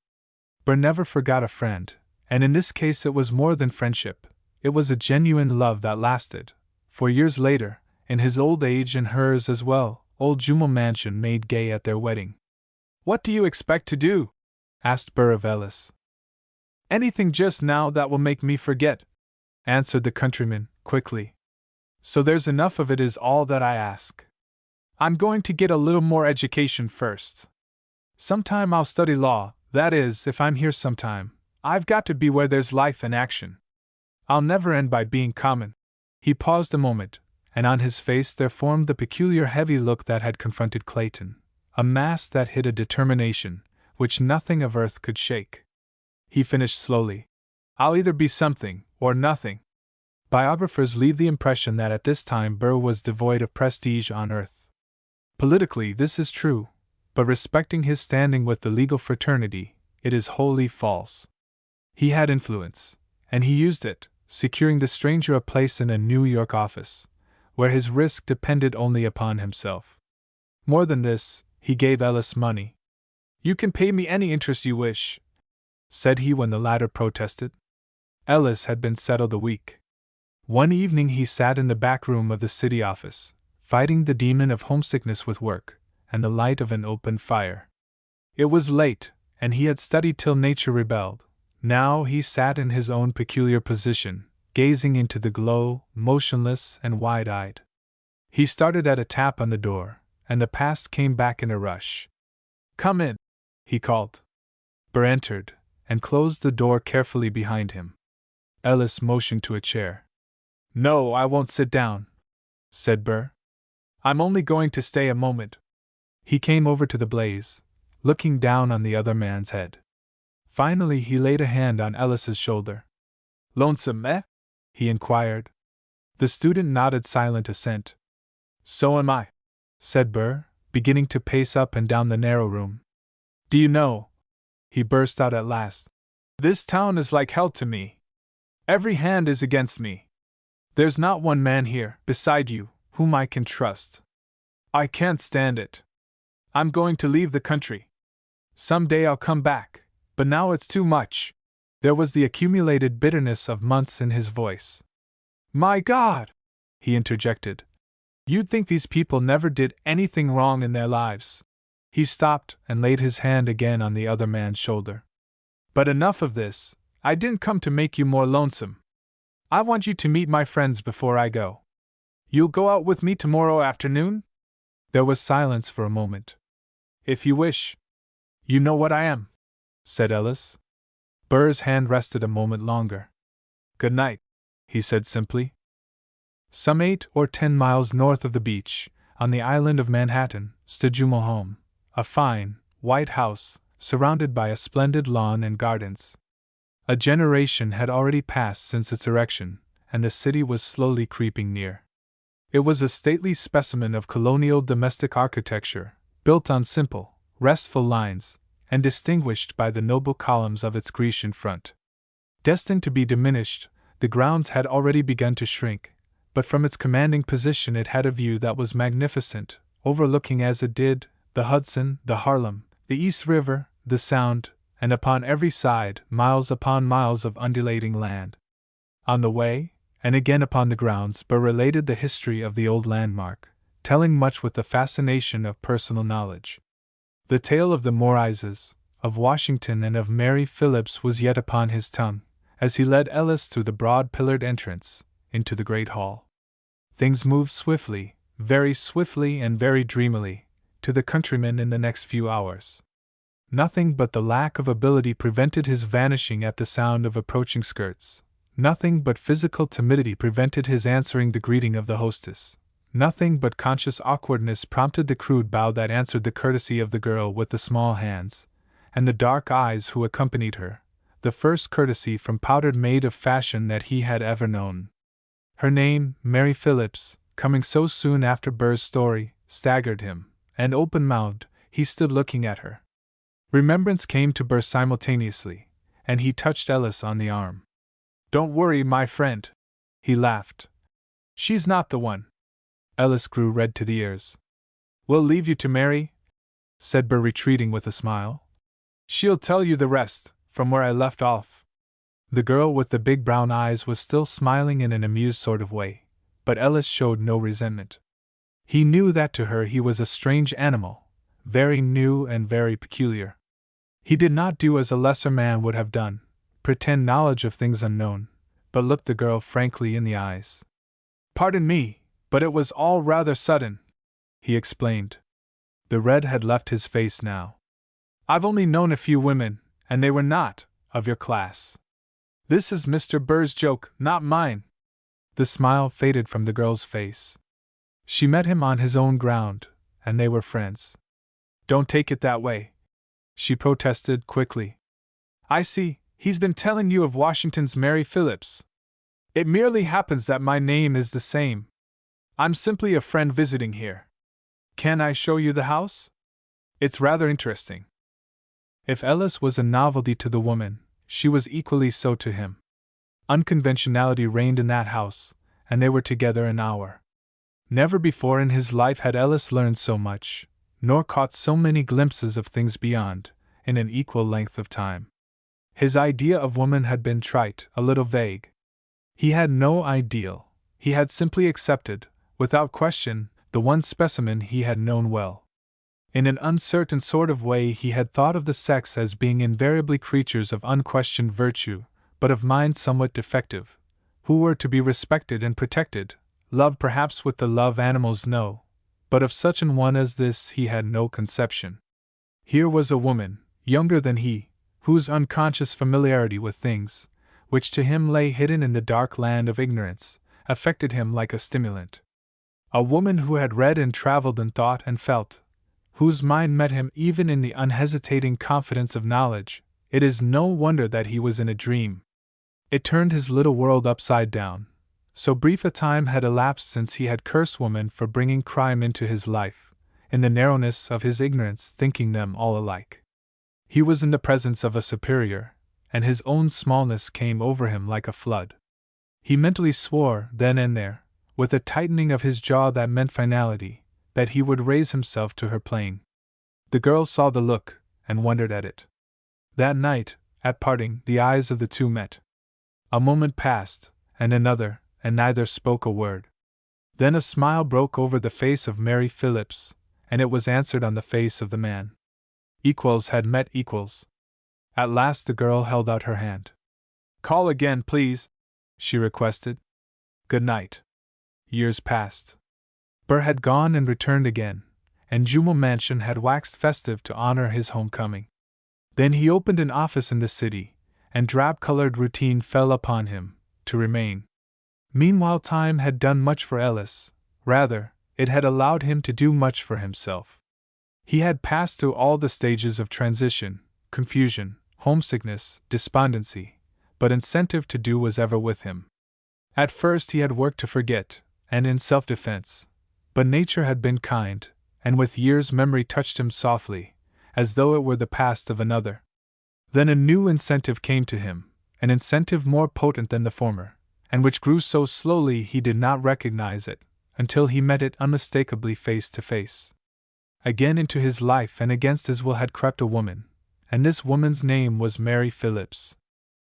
Burr never forgot a friend, and in this case it was more than friendship, it was a genuine love that lasted, for years later, in his old age and hers as well, old Jumal Mansion made gay at their wedding. "What do you expect to do?" asked Burr of Ellis. Anything just now that will make me forget, answered the countryman, quickly. So there's enough of it is all that I ask. I'm going to get a little more education first. Sometime I'll study law, that is, if I'm here sometime. I've got to be where there's life and action. I'll never end by being common. He paused a moment, and on his face there formed the peculiar heavy look that had confronted Clayton, a mask that hid a determination which nothing of earth could shake. He finished slowly. I'll either be something, or nothing. Biographers leave the impression that at this time Burr was devoid of prestige on earth. Politically, this is true, but respecting his standing with the legal fraternity, it is wholly false. He had influence, and he used it, securing the stranger a place in a New York office, where his risk depended only upon himself. More than this, he gave Ellis money. You can pay me any interest you wish, said he when the latter protested. Ellis had been settled a week. One evening he sat in the back room of the city office, fighting the demon of homesickness with work and the light of an open fire. It was late, and he had studied till nature rebelled. Now he sat in his own peculiar position, gazing into the glow, motionless and wide-eyed. He started at a tap on the door, and the past came back in a rush. Come in, he called. Burr entered, and closed the door carefully behind him. Ellis motioned to a chair. No, I won't sit down, said Burr. I'm only going to stay a moment. He came over to the blaze, looking down on the other man's head. Finally he laid a hand on Ellis's shoulder. Lonesome, eh? He inquired. The student nodded silent assent. So am I, said Burr, beginning to pace up and down the narrow room. Do you know, he burst out at last, this town is like hell to me. Every hand is against me. There's not one man here, beside you, whom I can trust. I can't stand it. I'm going to leave the country. Some day I'll come back, but now it's too much. There was the accumulated bitterness of months in his voice. My God! He interjected. You'd think these people never did anything wrong in their lives. He stopped and laid his hand again on the other man's shoulder. But enough of this. I didn't come to make you more lonesome. I want you to meet my friends before I go. You'll go out with me tomorrow afternoon? There was silence for a moment. If you wish. You know what I am, said Ellis. Burr's hand rested a moment longer. Good night, he said simply. Some 8 or 10 miles north of the beach, on the island of Manhattan, stood Jumeau Home, a fine, white house, surrounded by a splendid lawn and gardens. A generation had already passed since its erection, and the city was slowly creeping near. It was a stately specimen of colonial domestic architecture, built on simple, restful lines, and distinguished by the noble columns of its Grecian front. Destined to be diminished, the grounds had already begun to shrink, but from its commanding position it had a view that was magnificent, overlooking as it did the Hudson, the Harlem, the East River, the Sound, and upon every side miles upon miles of undulating land. On the way, and again upon the grounds, Burr related the history of the old landmark, telling much with the fascination of personal knowledge. The tale of the Morizes, of Washington and of Mary Philipse was yet upon his tongue, as he led Ellis through the broad pillared entrance, into the great hall. Things moved swiftly, very swiftly and very dreamily, to the countryman in the next few hours. Nothing but the lack of ability prevented his vanishing at the sound of approaching skirts. Nothing but physical timidity prevented his answering the greeting of the hostess. Nothing but conscious awkwardness prompted the crude bow that answered the courtesy of the girl with the small hands, and the dark eyes who accompanied her, the first courtesy from powdered maid of fashion that he had ever known. Her name, Mary Philipse, coming so soon after Burr's story, staggered him, and open-mouthed, he stood looking at her. Remembrance came to Burr simultaneously, and he touched Ellis on the arm. Don't worry, my friend, he laughed. She's not the one. Ellis grew red to the ears. We'll leave you to Mary, said Burr, retreating with a smile. She'll tell you the rest, from where I left off. The girl with the big brown eyes was still smiling in an amused sort of way, but Ellis showed no resentment. He knew that to her he was a strange animal, very new and very peculiar. He did not do as a lesser man would have done, pretend knowledge of things unknown, but looked the girl frankly in the eyes. "Pardon me, but it was all rather sudden," he explained. The red had left his face now. "I've only known a few women, and they were not of your class. This is Mr. Burr's joke, not mine." The smile faded from the girl's face. She met him on his own ground, and they were friends. "Don't take it that way," she protested quickly. "I see, he's been telling you of Washington's Mary Phillips. It merely happens that my name is the same. I'm simply a friend visiting here. Can I show you the house? It's rather interesting." If Ellis was a novelty to the woman, she was equally so to him. Unconventionality reigned in that house, and they were together an hour. Never before in his life had Ellis learned so much, nor caught so many glimpses of things beyond, in an equal length of time. His idea of woman had been trite, a little vague. He had no ideal, he had simply accepted, without question, the one specimen he had known well. In an uncertain sort of way he had thought of the sex as being invariably creatures of unquestioned virtue, but of mind somewhat defective, who were to be respected and protected, loved perhaps with the love animals know, but of such an one as this he had no conception. Here was a woman, younger than he, whose unconscious familiarity with things, which to him lay hidden in the dark land of ignorance, affected him like a stimulant. A woman who had read and traveled and thought and felt, whose mind met him even in the unhesitating confidence of knowledge. It is no wonder that he was in a dream. It turned his little world upside down. So brief a time had elapsed since he had cursed women for bringing crime into his life, in the narrowness of his ignorance thinking them all alike. He was in the presence of a superior, and his own smallness came over him like a flood. He mentally swore, then and there, with a tightening of his jaw that meant finality, that he would raise himself to her plane. The girl saw the look, and wondered at it. That night, at parting, the eyes of the two met. A moment passed, and another, and neither spoke a word. Then a smile broke over the face of Mary Phillips, and it was answered on the face of the man. Equals had met equals. At last the girl held out her hand. "Call again, please," she requested. "Good night." Years passed. Burr had gone and returned again, and Jumeau Mansion had waxed festive to honor his homecoming. Then he opened an office in the city, and drab-colored routine fell upon him, to remain. Meanwhile time had done much for Ellis, rather, it had allowed him to do much for himself. He had passed through all the stages of transition, confusion, homesickness, despondency, but incentive to do was ever with him. At first he had worked to forget, and in self-defense, but nature had been kind, and with years memory touched him softly, as though it were the past of another. Then a new incentive came to him, an incentive more potent than the former, and which grew so slowly he did not recognize it, until he met it unmistakably face to face. Again into his life and against his will had crept a woman, and this woman's name was Mary Phillips.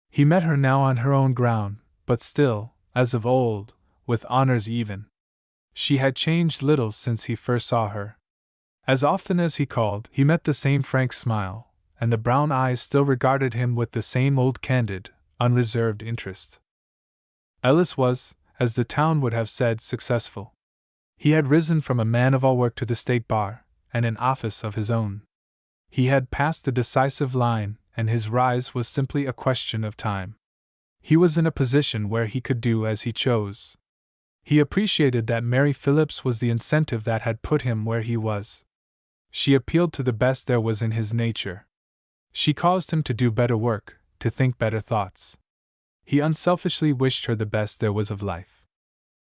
He met her now on her own ground, but still, as of old, with honors even. She had changed little since he first saw her. As often as he called, he met the same frank smile, and the brown eyes still regarded him with the same old candid, unreserved interest. Ellis was, as the town would have said, successful. He had risen from a man-of-all-work to the state bar, and an office of his own. He had passed the decisive line, and his rise was simply a question of time. He was in a position where he could do as he chose. He appreciated that Mary Phillips was the incentive that had put him where he was. She appealed to the best there was in his nature. She caused him to do better work, to think better thoughts. He unselfishly wished her the best there was of life.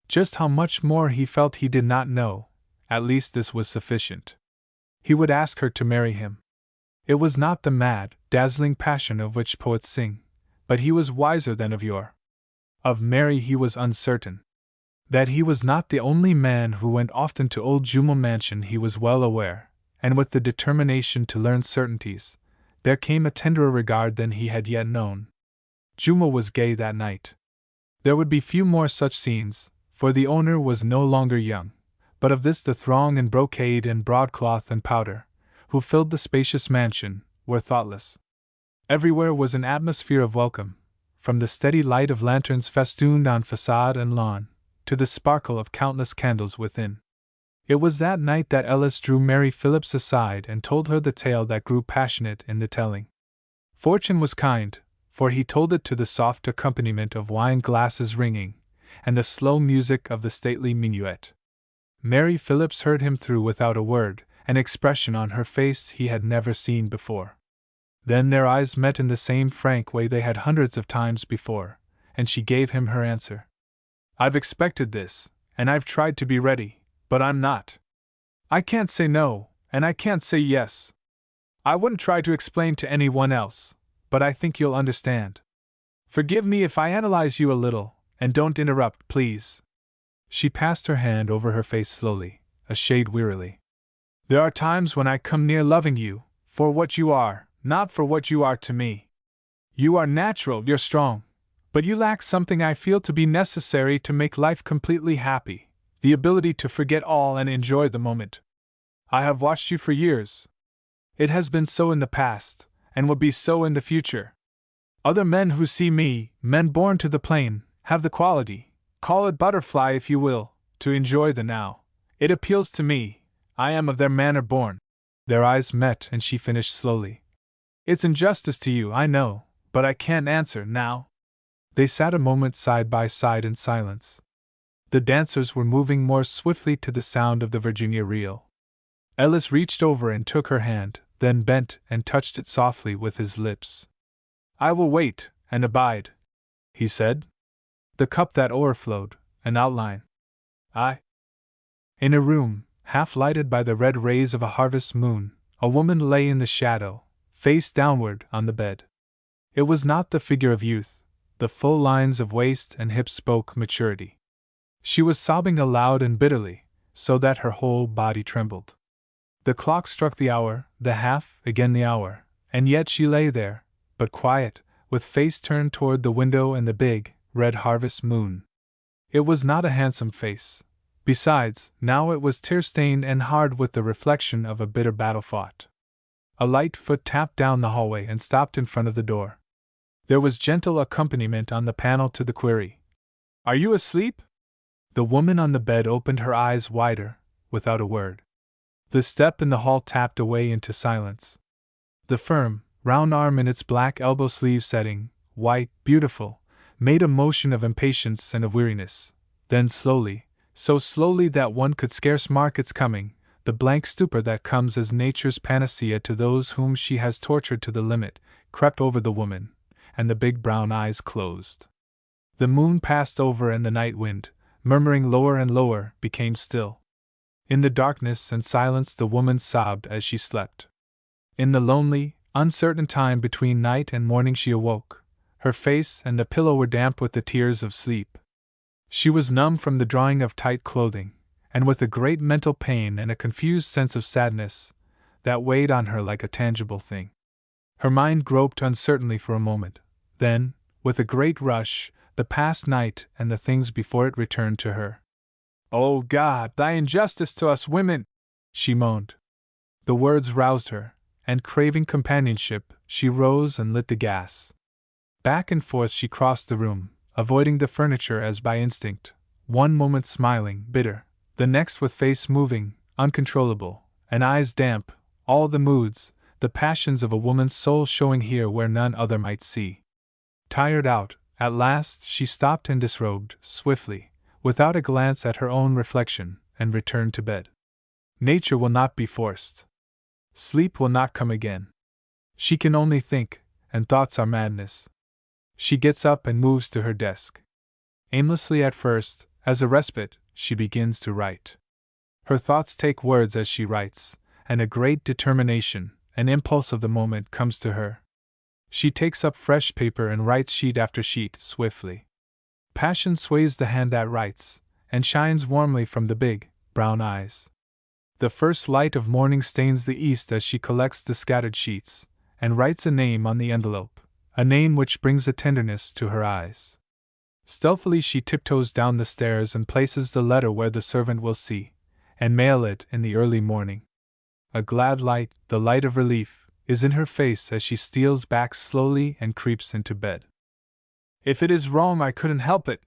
Just how much more he felt he did not know, at least this was sufficient. He would ask her to marry him. It was not the mad, dazzling passion of which poets sing, but he was wiser than of yore. Of Mary he was uncertain. That he was not the only man who went often to old Jumeau Mansion he was well aware, and with the determination to learn certainties, there came a tenderer regard than he had yet known. Jumeau was gay that night. There would be few more such scenes, for the owner was no longer young, but of this the throng in brocade and broadcloth and powder, who filled the spacious mansion, were thoughtless. Everywhere was an atmosphere of welcome, from the steady light of lanterns festooned on facade and lawn, to the sparkle of countless candles within. It was that night that Ellis drew Mary Phillips aside and told her the tale that grew passionate in the telling. Fortune was kind, for he told it to the soft accompaniment of wine glasses ringing, and the slow music of the stately minuet. Mary Phillips heard him through without a word, an expression on her face he had never seen before. Then their eyes met in the same frank way they had hundreds of times before, and she gave him her answer. "I've expected this, and I've tried to be ready, but I'm not. I can't say no, and I can't say yes. I wouldn't try to explain to anyone else, but I think you'll understand. Forgive me if I analyze you a little, and don't interrupt, please." She passed her hand over her face slowly, a shade wearily. "There are times when I come near loving you, for what you are, not for what you are to me. You are natural, you're strong, but you lack something I feel to be necessary to make life completely happy, the ability to forget all and enjoy the moment. I have watched you for years. It has been so in the past, and will be so in the future. Other men who see me, men born to the plain, have the quality, call it butterfly if you will, to enjoy the now. It appeals to me, I am of their manner born." Their eyes met and she finished slowly. "It's injustice to you, I know, but I can't answer now." They sat a moment side by side in silence. The dancers were moving more swiftly to the sound of the Virginia reel. Ellis reached over and took her hand, then bent and touched it softly with his lips. "I will wait, and abide," he said. "The cup that o'erflowed, an outline. In a room, half lighted by the red rays of a harvest moon, a woman lay in the shadow, face downward on the bed. It was not the figure of youth, the full lines of waist and hips spoke maturity. She was sobbing aloud and bitterly, so that her whole body trembled. The clock struck the hour, the half, again the hour, and yet she lay there, but quiet, with face turned toward the window and the big, red harvest moon. It was not a handsome face. Besides, now it was tear-stained and hard with the reflection of a bitter battle fought. A light foot tapped down the hallway and stopped in front of the door. There was gentle accompaniment on the panel to the query, "Are you asleep?" The woman on the bed opened her eyes wider, without a word. The step in the hall tapped away into silence. The firm, round arm in its black elbow sleeve setting, white, beautiful, made a motion of impatience and of weariness. Then slowly, so slowly that one could scarce mark its coming, the blank stupor that comes as nature's panacea to those whom she has tortured to the limit, crept over the woman, and the big brown eyes closed. The moon passed over and the night wind, murmuring lower and lower, became still. In the darkness and silence the woman sobbed as she slept. In the lonely, uncertain time between night and morning she awoke. Her face and the pillow were damp with the tears of sleep. She was numb from the drawing of tight clothing, and with a great mental pain and a confused sense of sadness that weighed on her like a tangible thing. Her mind groped uncertainly for a moment. Then, with a great rush, the past night and the things before it returned to her. "O God, thy injustice to us women!" she moaned. The words roused her, and craving companionship, she rose and lit the gas. Back and forth she crossed the room, avoiding the furniture as by instinct, one moment smiling, bitter, the next with face moving, uncontrollable, and eyes damp, all the moods, the passions of a woman's soul showing here where none other might see. Tired out, at last she stopped and disrobed, swiftly, without a glance at her own reflection, and returned to bed. Nature will not be forced. Sleep will not come again. She can only think, and thoughts are madness. She gets up and moves to her desk. Aimlessly at first, as a respite, she begins to write. Her thoughts take words as she writes, and a great determination, an impulse of the moment, comes to her. She takes up fresh paper and writes sheet after sheet, swiftly. Passion sways the hand that writes, and shines warmly from the big, brown eyes. The first light of morning stains the east as she collects the scattered sheets, and writes a name on the envelope, a name which brings a tenderness to her eyes. Stealthily she tiptoes down the stairs and places the letter where the servant will see, and mail it in the early morning. A glad light, the light of relief, is in her face as she steals back slowly and creeps into bed. "If it is wrong, I couldn't help it,"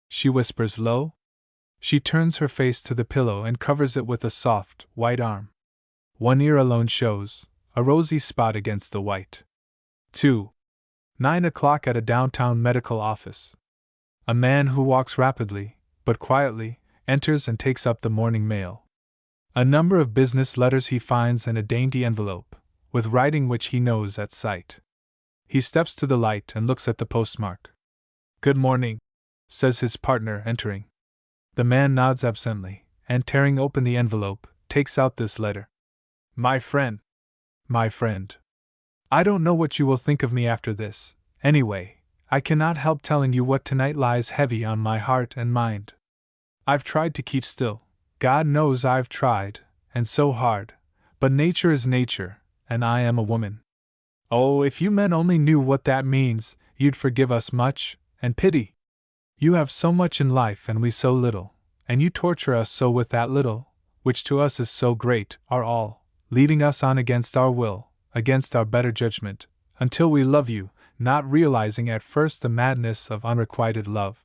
she whispers low. She turns her face to the pillow and covers it with a soft, white arm. One ear alone shows, a rosy spot against the white. 9 o'clock at a downtown medical office. A man who walks rapidly, but quietly, enters and takes up the morning mail. A number of business letters he finds in a dainty envelope, with writing which he knows at sight. He steps to the light and looks at the postmark. "Good morning," says his partner, entering. The man nods absently, and tearing open the envelope, takes out this letter. My friend. I don't know what you will think of me after this. Anyway, I cannot help telling you what tonight lies heavy on my heart and mind. I've tried to keep still. God knows I've tried, and so hard. But nature is nature, and I am a woman. Oh, if you men only knew what that means, you'd forgive us much, and pity. You have so much in life and we so little, and you torture us so with that little, which to us is so great, our all, leading us on against our will, against our better judgment, until we love you, not realizing at first the madness of unrequited love.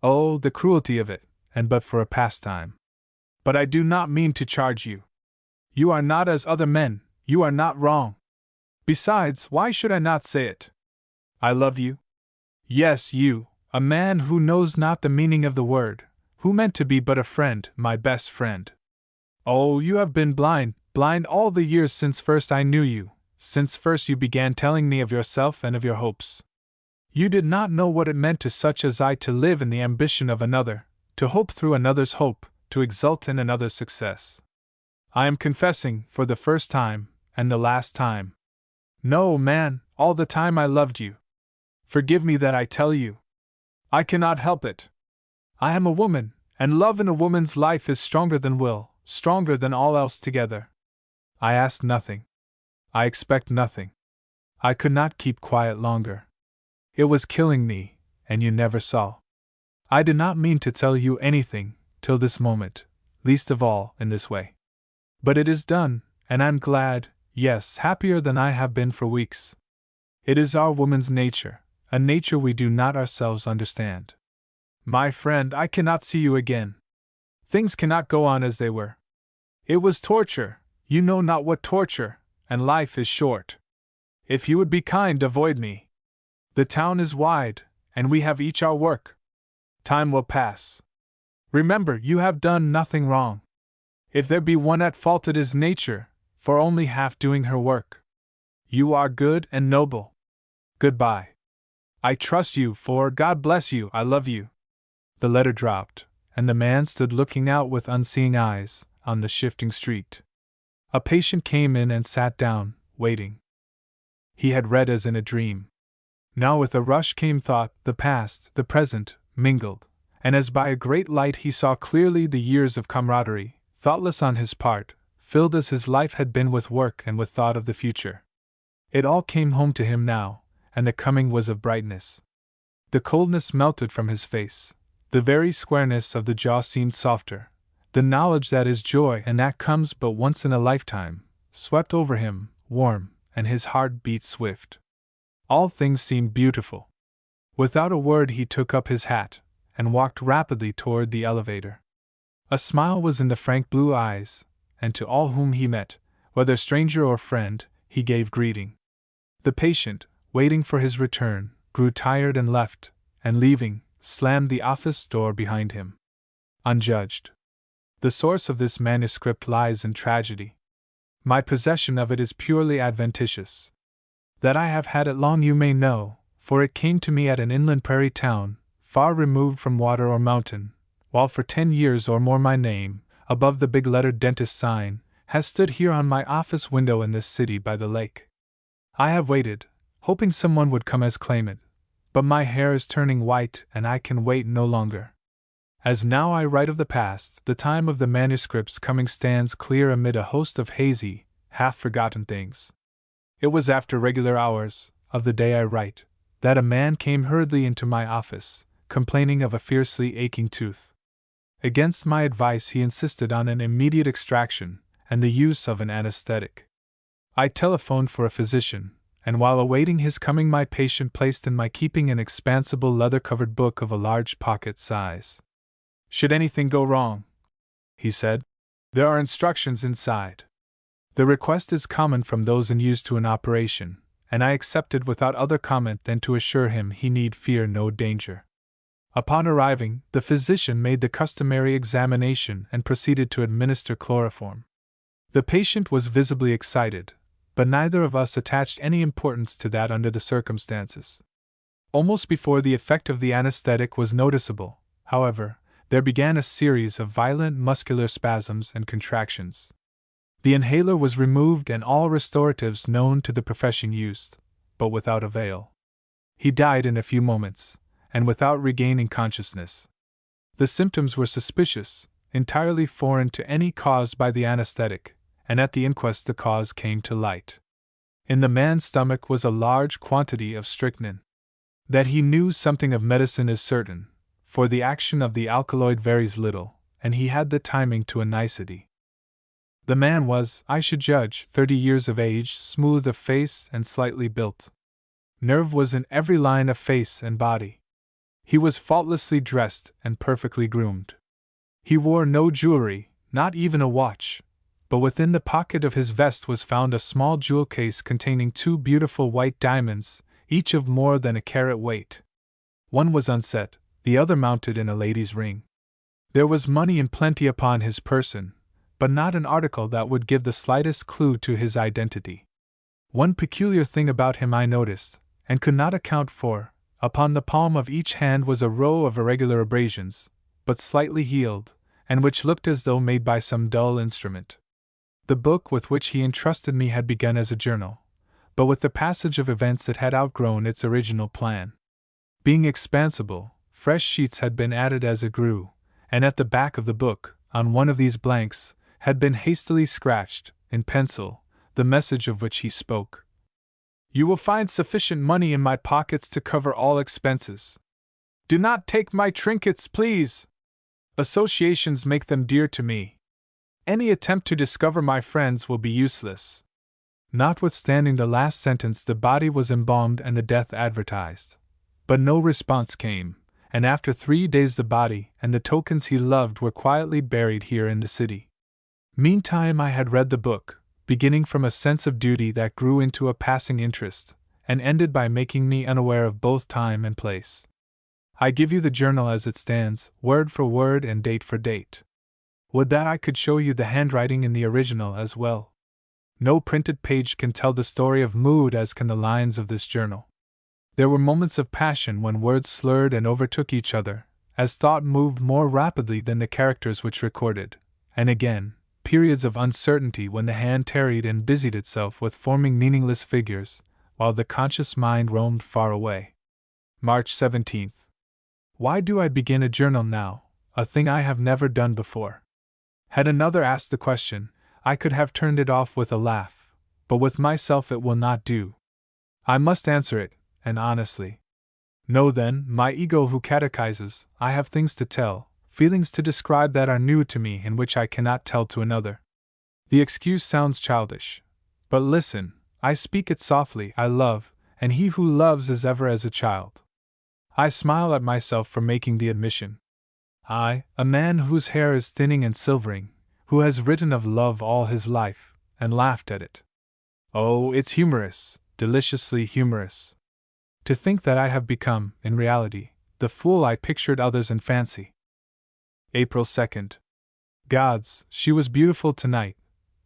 Oh, the cruelty of it, and but for a pastime. But I do not mean to charge you. You are not as other men, you are not wrong. Besides, why should I not say it? I love you. Yes, you, a man who knows not the meaning of the word, who meant to be but a friend, my best friend. Oh, you have been blind all the years since first I knew you, since first you began telling me of yourself and of your hopes. You did not know what it meant to such as I to live in the ambition of another, to hope through another's hope, to exult in another's success. I am confessing, for the first time, and the last time. No, man, all the time I loved you. Forgive me that I tell you. I cannot help it. I am a woman, and love in a woman's life is stronger than will, stronger than all else together. I ask nothing. I expect nothing. I could not keep quiet longer. It was killing me, and you never saw. I did not mean to tell you anything, till this moment, least of all in this way. But it is done, and I'm glad, yes, happier than I have been for weeks. It is our woman's nature, a nature we do not ourselves understand. My friend, I cannot see you again. Things cannot go on as they were. It was torture, you know not what torture, and life is short. If you would be kind, avoid me. The town is wide, and we have each our work. Time will pass. Remember, you have done nothing wrong. If there be one at fault, it is nature, for only half doing her work. You are good and noble. Goodbye. I trust you, for God bless you, I love you. The letter dropped, and the man stood looking out with unseeing eyes, on the shifting street. A patient came in and sat down, waiting. He had read as in a dream. Now with a rush came thought, the past, the present, mingled, and as by a great light he saw clearly the years of camaraderie, thoughtless on his part, filled as his life had been with work and with thought of the future. It all came home to him now, and the coming was of brightness. The coldness melted from his face, the very squareness of the jaw seemed softer. The knowledge that is joy and that comes but once in a lifetime, swept over him, warm, and his heart beat swift. All things seemed beautiful. Without a word he took up his hat, and walked rapidly toward the elevator. A smile was in the frank blue eyes, and to all whom he met, whether stranger or friend, he gave greeting. The patient, waiting for his return, grew tired and left, and leaving, slammed the office door behind him. Unjudged. The source of this manuscript lies in tragedy. My possession of it is purely adventitious. That I have had it long you may know, for it came to me at an inland prairie town, far removed from water or mountain, while for 10 years or more my name, above the big-lettered dentist sign, has stood here on my office window in this city by the lake. I have waited, hoping someone would come as claim it, but my hair is turning white and I can wait no longer. As now I write of the past, the time of the manuscript's coming stands clear amid a host of hazy, half-forgotten things. It was after regular hours, of the day I write, that a man came hurriedly into my office, complaining of a fiercely aching tooth. Against my advice he insisted on an immediate extraction, and the use of an anesthetic. I telephoned for a physician, and while awaiting his coming, my patient placed in my keeping an expansible leather-covered book of a large pocket size. "Should anything go wrong," he said, "there are instructions inside." The request is common from those in use to an operation, and I accepted without other comment than to assure him he need fear no danger. Upon arriving, the physician made the customary examination and proceeded to administer chloroform. The patient was visibly excited, but neither of us attached any importance to that under the circumstances. Almost before the effect of the anesthetic was noticeable, however, there began a series of violent muscular spasms and contractions. The inhaler was removed and all restoratives known to the profession used, but without avail. He died in a few moments, and without regaining consciousness. The symptoms were suspicious, entirely foreign to any caused by the anesthetic, and at the inquest the cause came to light. In the man's stomach was a large quantity of strychnine. That he knew something of medicine is certain, for the action of the alkaloid varies little, and he had the timing to a nicety. The man was, I should judge, 30 years of age, smooth of face and slightly built. Nerve was in every line of face and body. He was faultlessly dressed and perfectly groomed. He wore no jewelry, not even a watch, but within the pocket of his vest was found a small jewel case containing 2 beautiful white diamonds, each of more than a carat weight. One was unset, the other mounted in a lady's ring. There was money in plenty upon his person, but not an article that would give the slightest clue to his identity. One peculiar thing about him I noticed, and could not account for. Upon the palm of each hand was a row of irregular abrasions, but slightly healed, and which looked as though made by some dull instrument. The book with which he entrusted me had begun as a journal, but with the passage of events it had outgrown its original plan. Being expansible, fresh sheets had been added as it grew, and at the back of the book, on one of these blanks, had been hastily scratched, in pencil, the message of which he spoke. "You will find sufficient money in my pockets to cover all expenses. Do not take my trinkets, please. Associations make them dear to me. Any attempt to discover my friends will be useless." Notwithstanding the last sentence, the body was embalmed and the death advertised. But no response came, and after 3 days the body and the tokens he loved were quietly buried here in the city. Meantime I had read the book, beginning from a sense of duty that grew into a passing interest, and ended by making me unaware of both time and place. I give you the journal as it stands, word for word and date for date. Would that I could show you the handwriting in the original as well. No printed page can tell the story of mood as can the lines of this journal. There were moments of passion when words slurred and overtook each other, as thought moved more rapidly than the characters which recorded, and again, periods of uncertainty when the hand tarried and busied itself with forming meaningless figures, while the conscious mind roamed far away. March 17th. Why do I begin a journal now, a thing I have never done before? Had another asked the question, I could have turned it off with a laugh, but with myself it will not do. I must answer it, and honestly. Know then, my ego who catechizes, I have things to tell, feelings to describe that are new to me and which I cannot tell to another. The excuse sounds childish. But listen, I speak it softly, I love, and he who loves is ever as a child. I smile at myself for making the admission. I, a man whose hair is thinning and silvering, who has written of love all his life, and laughed at it. Oh, it's humorous, deliciously humorous. To think that I have become, in reality, the fool I pictured others in fancy. April 2nd. Gods, she was beautiful tonight.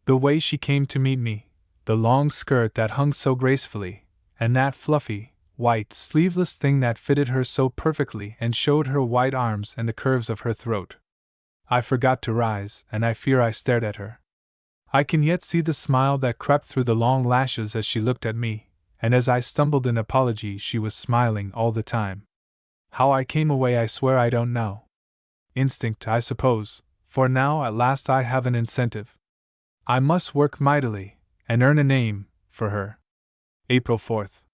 The way she came to meet me, the long skirt that hung so gracefully, and that fluffy, white, sleeveless thing that fitted her so perfectly and showed her white arms and the curves of her throat. I forgot to rise, and I fear I stared at her. I can yet see the smile that crept through the long lashes as she looked at me, and as I stumbled in apology she was smiling all the time. How I came away I swear I don't know. Instinct, I suppose, for now at last I have an incentive. I must work mightily, and earn a name, for her. April 4th.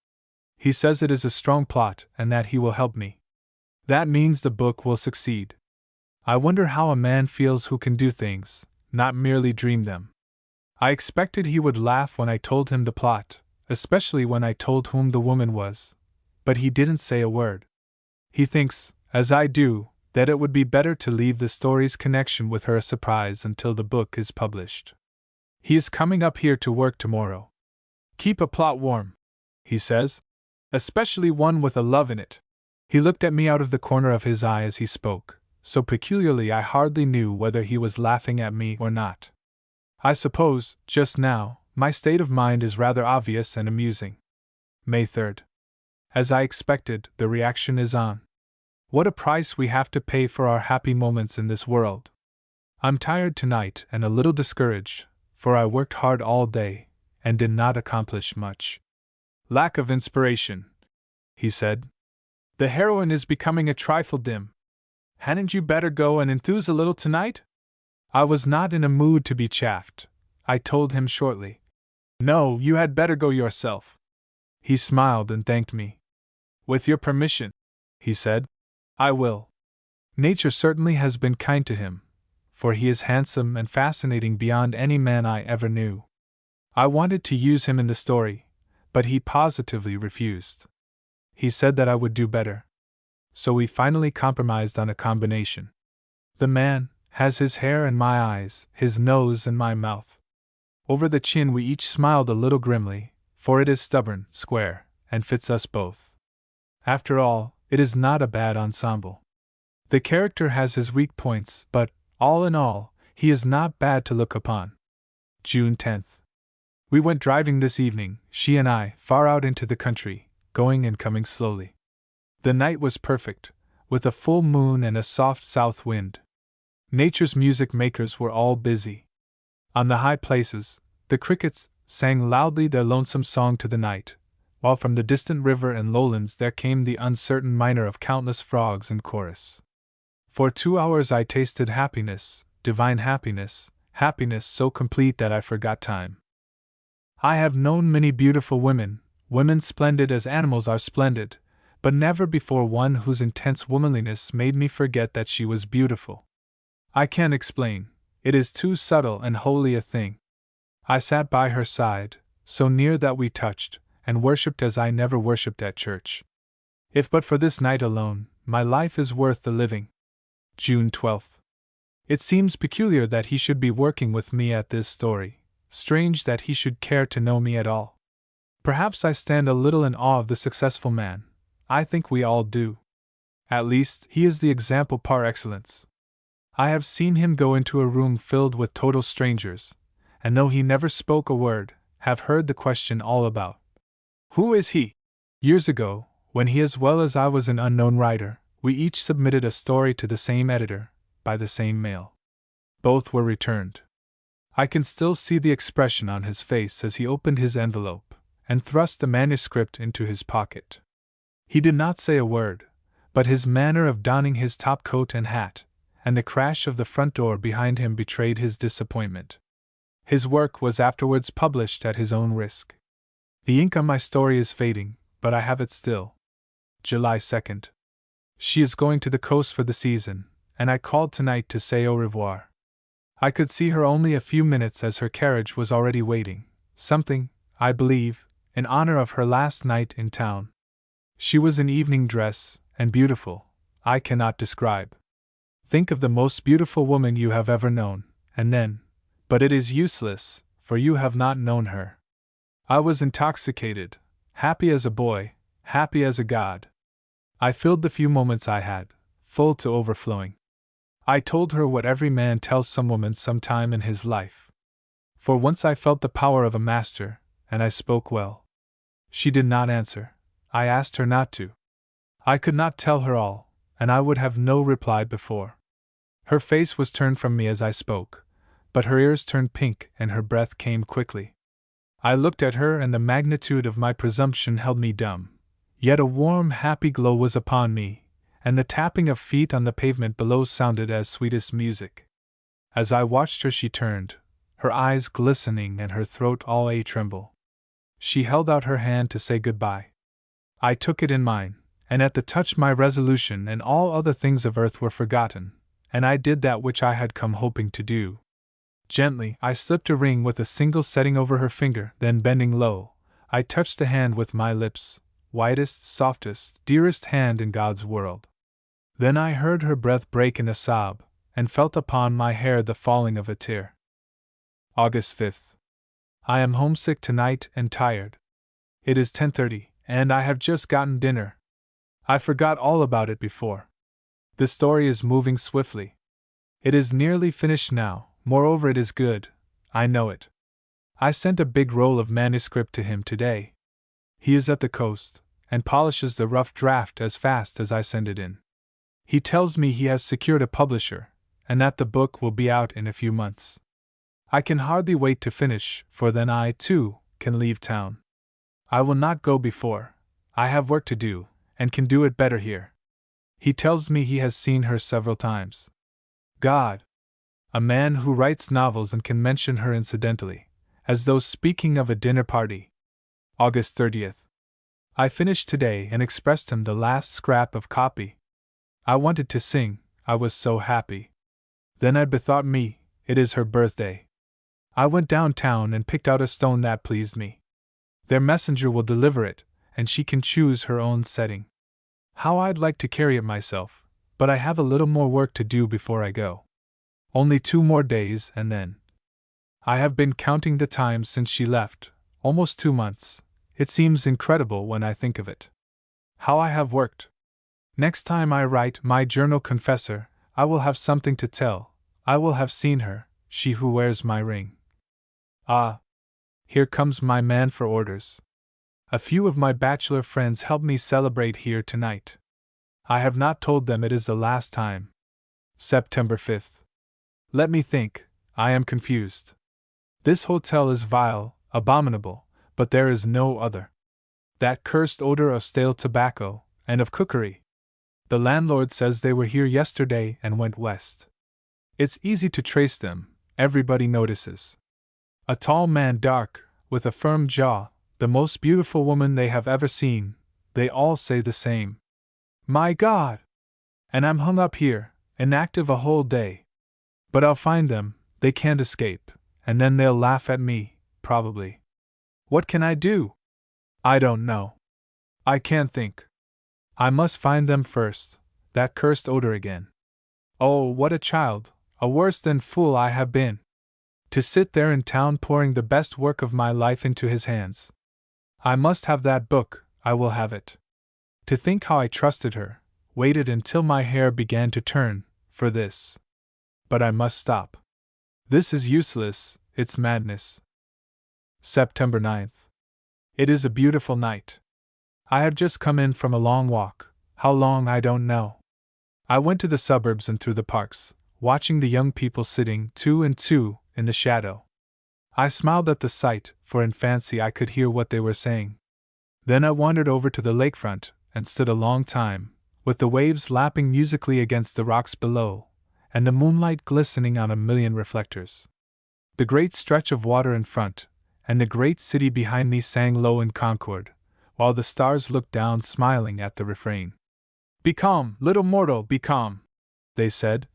He says it is a strong plot and that he will help me. That means the book will succeed. I wonder how a man feels who can do things, not merely dream them. I expected he would laugh when I told him the plot, especially when I told whom the woman was, but he didn't say a word. He thinks, as I do, that it would be better to leave the story's connection with her a surprise until the book is published. He is coming up here to work tomorrow. Keep a plot warm, he says, especially one with a love in it. He looked at me out of the corner of his eye as he spoke, so peculiarly I hardly knew whether he was laughing at me or not. I suppose, just now, my state of mind is rather obvious and amusing. May 3rd. As I expected, the reaction is on. What a price we have to pay for our happy moments in this world. I'm tired tonight and a little discouraged, for I worked hard all day, and did not accomplish much. Lack of inspiration, he said. The heroine is becoming a trifle dim. Hadn't you better go and enthuse a little tonight? I was not in a mood to be chaffed. I told him shortly. No, you had better go yourself. He smiled and thanked me. With your permission, he said, I will. Nature certainly has been kind to him, for he is handsome and fascinating beyond any man I ever knew. I wanted to use him in the story, but he positively refused. He said that I would do better. So we finally compromised on a combination. The man has his hair and my eyes, his nose and my mouth. Over the chin we each smiled a little grimly, for it is stubborn, square, and fits us both. After all, it is not a bad ensemble. The character has his weak points, but, all in all, he is not bad to look upon. June 10th. We went driving this evening, she and I, far out into the country, going and coming slowly. The night was perfect, with a full moon and a soft south wind. Nature's music makers were all busy. On the high places, the crickets sang loudly their lonesome song to the night, while from the distant river and lowlands there came the uncertain minor of countless frogs in chorus. For 2 hours I tasted happiness, divine happiness, happiness so complete that I forgot time. I have known many beautiful women, women splendid as animals are splendid, but never before one whose intense womanliness made me forget that she was beautiful. I can't explain, it is too subtle and holy a thing. I sat by her side, so near that we touched, and worshipped as I never worshipped at church. If but for this night alone, my life is worth the living. June 12th. It seems peculiar that he should be working with me at this story, strange that he should care to know me at all. Perhaps I stand a little in awe of the successful man. I think we all do. At least, he is the example par excellence. I have seen him go into a room filled with total strangers, and though he never spoke a word, have heard the question all about. Who is he? Years ago, when he as well as I was an unknown writer, we each submitted a story to the same editor, by the same mail. Both were returned. I can still see the expression on his face as he opened his envelope, and thrust the manuscript into his pocket. He did not say a word, but his manner of donning his top coat and hat, and the crash of the front door behind him betrayed his disappointment. His work was afterwards published at his own risk. The ink on my story is fading, but I have it still. July 2nd. She is going to the coast for the season, and I called tonight to say au revoir. I could see her only a few minutes as her carriage was already waiting, something, I believe, in honor of her last night in town. She was in evening dress, and beautiful, I cannot describe. Think of the most beautiful woman you have ever known, and then, but it is useless, for you have not known her. I was intoxicated, happy as a boy, happy as a god. I filled the few moments I had, full to overflowing. I told her what every man tells some woman sometime in his life. For once I felt the power of a master, and I spoke well. She did not answer. I asked her not to. I could not tell her all, and I would have no reply before. Her face was turned from me as I spoke, but her ears turned pink and her breath came quickly. I looked at her and the magnitude of my presumption held me dumb, yet a warm, happy glow was upon me, and the tapping of feet on the pavement below sounded as sweetest music. As I watched her she turned, her eyes glistening and her throat all a-tremble. She held out her hand to say goodbye. I took it in mine, and at the touch my resolution and all other things of earth were forgotten, and I did that which I had come hoping to do. Gently, I slipped a ring with a single setting over her finger, then bending low, I touched the hand with my lips, whitest, softest, dearest hand in God's world. Then I heard her breath break in a sob, and felt upon my hair the falling of a tear. August 5th. I am homesick tonight and tired. It is 10:30, and I have just gotten dinner. I forgot all about it before. The story is moving swiftly. It is nearly finished now, moreover it is good, I know it. I sent a big roll of manuscript to him today. He is at the coast, and polishes the rough draft as fast as I send it in. He tells me he has secured a publisher, and that the book will be out in a few months. I can hardly wait to finish, for then I, too, can leave town. I will not go before. I have work to do, and can do it better here. He tells me he has seen her several times. God! A man who writes novels and can mention her incidentally, as though speaking of a dinner party. August 30th. I finished today and expressed him the last scrap of copy. I wanted to sing, I was so happy. Then I bethought me, it is her birthday. I went downtown and picked out a stone that pleased me. Their messenger will deliver it, and she can choose her own setting. How I'd like to carry it myself, but I have a little more work to do before I go. Only 2 more days and then. I have been counting the time since she left, almost 2 months. It seems incredible when I think of it. How I have worked. Next time I write my journal confessor, I will have something to tell. I will have seen her, she who wears my ring. Ah! Here comes my man for orders. A few of my bachelor friends help me celebrate here tonight. I have not told them it is the last time. September 5th. Let me think, I am confused. This hotel is vile, abominable, but there is no other. That cursed odor of stale tobacco, and of cookery. The landlord says they were here yesterday and went west. It's easy to trace them, everybody notices. A tall man, dark, with a firm jaw, the most beautiful woman they have ever seen, they all say the same. My God! And I'm hung up here, inactive a whole day. But I'll find them, they can't escape, and then they'll laugh at me, probably. What can I do? I don't know. I can't think. I must find them first, that cursed odor again. Oh, what a child, a worse than fool I have been. To sit there in town pouring the best work of my life into his hands. I must have that book, I will have it. To think how I trusted her, waited until my hair began to turn, for this. But I must stop. This is useless, it's madness. September 9th. It is a beautiful night. I have just come in from a long walk, how long I don't know. I went to the suburbs and through the parks, watching the young people sitting 2 and 2 in the shadow. I smiled at the sight, for in fancy I could hear what they were saying. Then I wandered over to the lakefront, and stood a long time, with the waves lapping musically against the rocks below, and the moonlight glistening on a million reflectors. The great stretch of water in front, and the great city behind me sang low in concord, while the stars looked down smiling at the refrain. Be calm, little mortal, be calm, they said.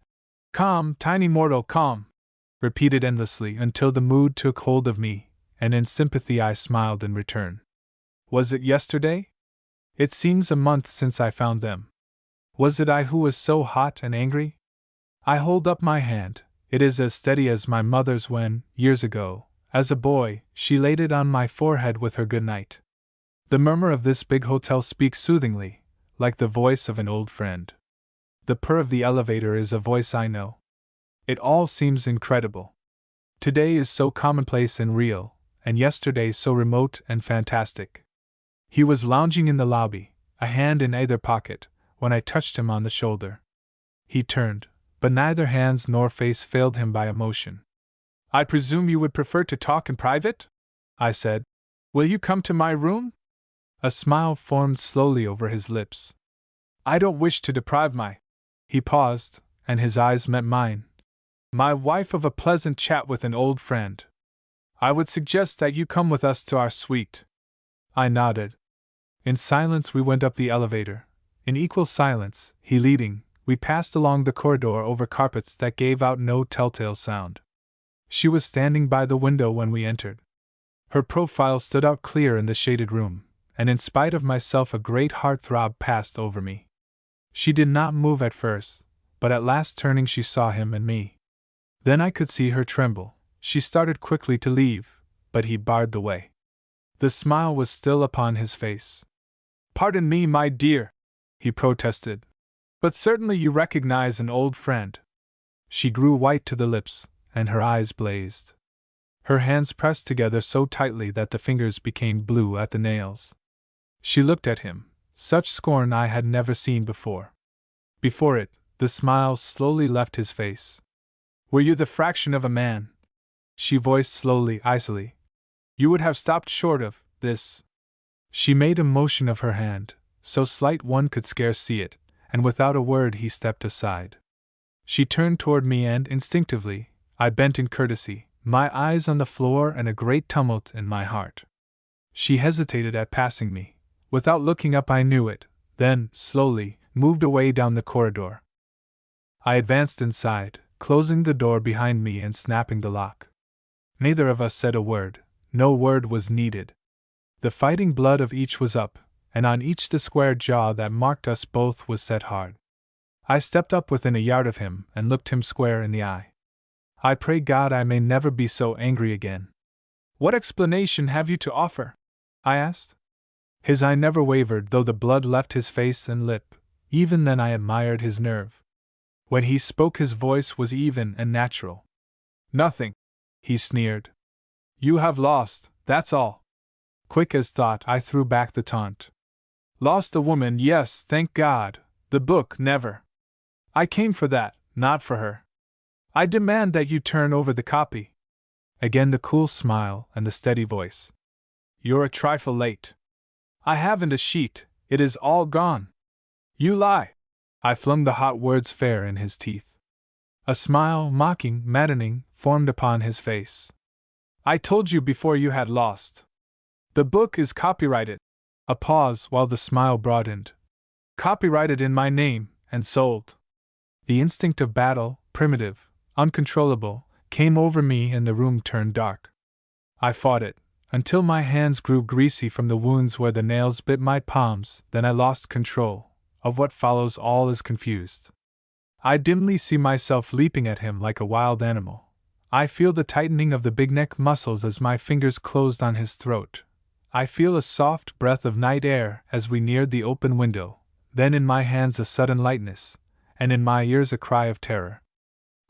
Calm, tiny mortal, calm, repeated endlessly until the mood took hold of me, and in sympathy I smiled in return. Was it yesterday? It seems a month since I found them. Was it I who was so hot and angry? I hold up my hand, it is as steady as my mother's when, years ago, as a boy, she laid it on my forehead with her good night. The murmur of this big hotel speaks soothingly, like the voice of an old friend. The purr of the elevator is a voice I know. It all seems incredible. Today is so commonplace and real, and yesterday so remote and fantastic. He was lounging in the lobby, a hand in either pocket, when I touched him on the shoulder. He turned, but neither hands nor face failed him by emotion. I presume you would prefer to talk in private? I said. Will you come to my room? A smile formed slowly over his lips. I don't wish to deprive my... He paused, and his eyes met mine. My wife of a pleasant chat with an old friend. I would suggest that you come with us to our suite. I nodded. In silence we went up the elevator. In equal silence, he leading, we passed along the corridor over carpets that gave out no telltale sound. She was standing by the window when we entered. Her profile stood out clear in the shaded room, and in spite of myself a great heart-throb passed over me. She did not move at first, but at last turning she saw him and me. Then I could see her tremble. She started quickly to leave, but he barred the way. The smile was still upon his face. "Pardon me, my dear," he protested, "but certainly you recognize an old friend." She grew white to the lips, and her eyes blazed. Her hands pressed together so tightly that the fingers became blue at the nails. She looked at him, such scorn I had never seen before. Before it, the smile slowly left his face. "Were you the fraction of a man," she voiced slowly, icily, "you would have stopped short of this." She made a motion of her hand, so slight one could scarce see it, and without a word he stepped aside. She turned toward me and, instinctively, I bent in courtesy, my eyes on the floor and a great tumult in my heart. She hesitated at passing me. Without looking up I knew it, then, slowly, moved away down the corridor. I advanced inside, closing the door behind me and snapping the lock. Neither of us said a word. No word was needed. The fighting blood of each was up, and on each the square jaw that marked us both was set hard. I stepped up within a yard of him and looked him square in the eye. "I pray God I may never be so angry again." "What explanation have you to offer?" I asked. His eye never wavered, though the blood left his face and lip. Even then I admired his nerve. When he spoke his voice was even and natural. "Nothing," he sneered. "You have lost, that's all." Quick as thought I threw back the taunt. "Lost a woman, yes, thank God. The book, never. I came for that, not for her. I demand that you turn over the copy." Again the cool smile and the steady voice. "You're a trifle late. I haven't a sheet, it is all gone." "You lie!" I flung the hot words fair in his teeth. A smile, mocking, maddening, formed upon his face. "I told you before you had lost. The book is copyrighted." A pause while the smile broadened. "Copyrighted in my name, and sold." The instinct of battle, primitive, uncontrollable, came over me and the room turned dark. I fought it, until my hands grew greasy from the wounds where the nails bit my palms, then I lost control. Of what follows all is confused. I dimly see myself leaping at him like a wild animal. I feel the tightening of the big neck muscles as my fingers closed on his throat. I feel a soft breath of night air as we neared the open window, then in my hands a sudden lightness, and in my ears a cry of terror.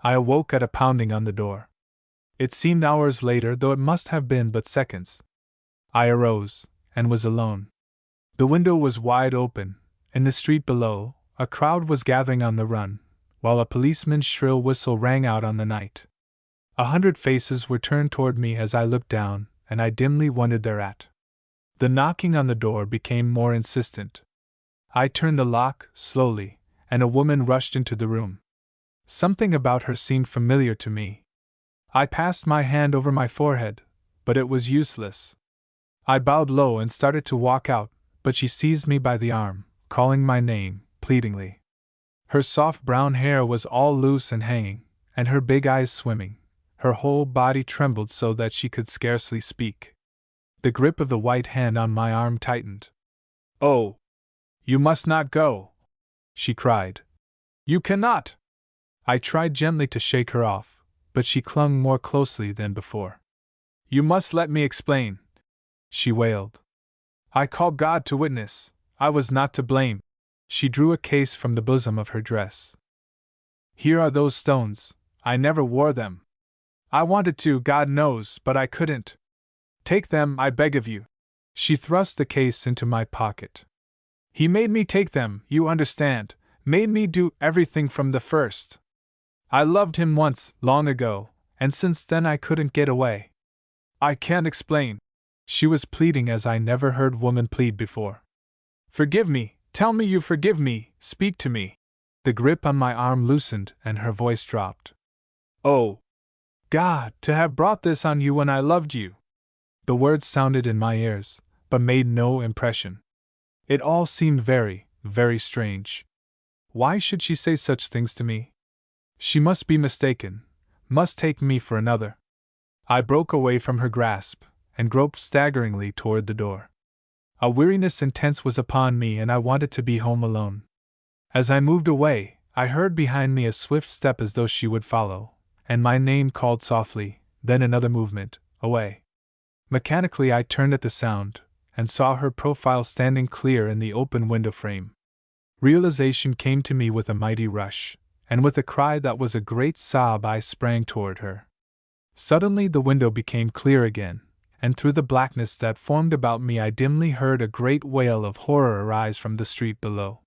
I awoke at a pounding on the door. It seemed hours later, though it must have been but seconds. I arose, and was alone. The window was wide open. In the street below, a crowd was gathering on the run, while a policeman's shrill whistle rang out on the night. 100 faces were turned toward me as I looked down, and I dimly wondered thereat. The knocking on the door became more insistent. I turned the lock, slowly, and a woman rushed into the room. Something about her seemed familiar to me. I passed my hand over my forehead, but it was useless. I bowed low and started to walk out, but she seized me by the arm, calling my name, pleadingly. Her soft brown hair was all loose and hanging, and her big eyes swimming. Her whole body trembled so that she could scarcely speak. The grip of the white hand on my arm tightened. "Oh! You must not go!" she cried. "You cannot!" I tried gently to shake her off, but she clung more closely than before. "You must let me explain," she wailed. "I call God to witness, I was not to blame." She drew a case from the bosom of her dress. "Here are those stones, I never wore them. I wanted to, God knows, but I couldn't. Take them, I beg of you." She thrust the case into my pocket. "He made me take them, you understand, made me do everything from the first. I loved him once, long ago, and since then I couldn't get away. I can't explain." She was pleading as I never heard woman plead before. "Forgive me, tell me you forgive me, speak to me." The grip on my arm loosened and her voice dropped. "Oh, God, to have brought this on you when I loved you!" The words sounded in my ears, but made no impression. It all seemed very, very strange. Why should she say such things to me? She must be mistaken, must take me for another. I broke away from her grasp, and groped staggeringly toward the door. A weariness intense was upon me, and I wanted to be home alone. As I moved away, I heard behind me a swift step as though she would follow, and my name called softly, then another movement, away. Mechanically I turned at the sound, and saw her profile standing clear in the open window frame. Realization came to me with a mighty rush, and with a cry that was a great sob I sprang toward her. Suddenly the window became clear again, and through the blackness that formed about me I dimly heard a great wail of horror arise from the street below.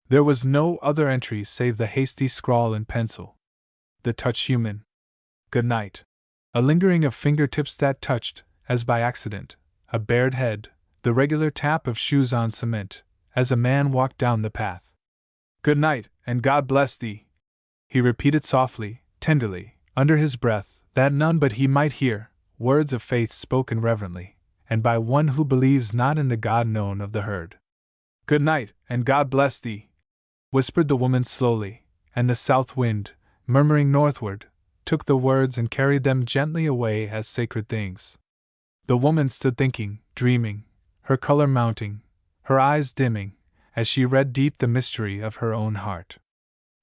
There was no other entry save the hasty scrawl in pencil. The touch human. Good night. A lingering of fingertips that touched, as by accident, a bared head, the regular tap of shoes on cement, as a man walked down the path. Good night, and God bless thee, he repeated softly, tenderly, under his breath, that none but he might hear, words of faith spoken reverently, and by one who believes not in the God known of the herd. Good night, and God bless thee, whispered the woman slowly, and the south wind, murmuring northward, took the words and carried them gently away as sacred things. The woman stood thinking, dreaming, her color mounting, her eyes dimming, as she read deep the mystery of her own heart.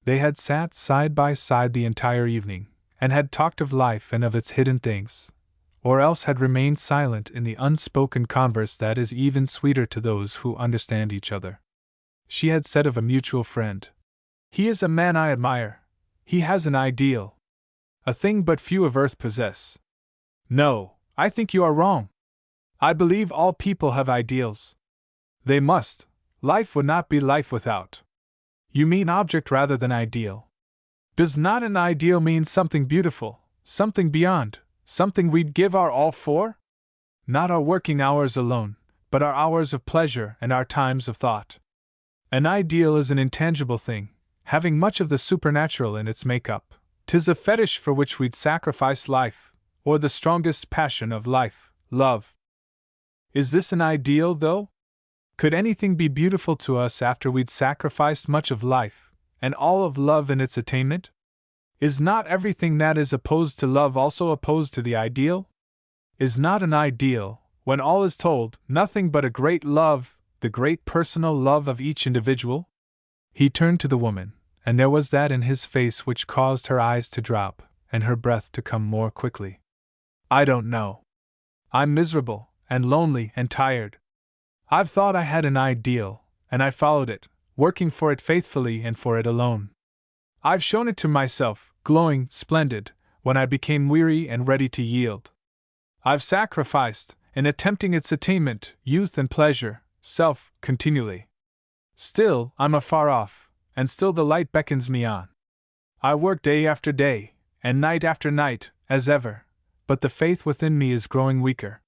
They had sat side by side the entire evening, and had talked of life and of its hidden things, or else had remained silent in the unspoken converse that is even sweeter to those who understand each other. She had said of a mutual friend, "He is a man I admire. He has an ideal. A thing but few of earth possess." "No, I think you are wrong. I believe all people have ideals. They must. Life would not be life without." "You mean object rather than ideal. Does not an ideal mean something beautiful, something beyond, something we'd give our all for? Not our working hours alone, but our hours of pleasure and our times of thought. An ideal is an intangible thing, having much of the supernatural in its make-up. 'Tis a fetish for which we'd sacrifice life, or the strongest passion of life, love. Is this an ideal, though? Could anything be beautiful to us after we'd sacrificed much of life, and all of love in its attainment? Is not everything that is opposed to love also opposed to the ideal? Is not an ideal, when all is told, nothing but a great love, the great personal love of each individual?" He turned to the woman, and there was that in his face which caused her eyes to drop, and her breath to come more quickly. "I don't know. I'm miserable, and lonely, and tired. I've thought I had an ideal, and I followed it, working for it faithfully and for it alone. I've shown it to myself, glowing, splendid, when I became weary and ready to yield. I've sacrificed, in attempting its attainment, youth and pleasure, self, continually. Still, I'm afar off, and still the light beckons me on. I work day after day, and night after night, as ever, but the faith within me is growing weaker.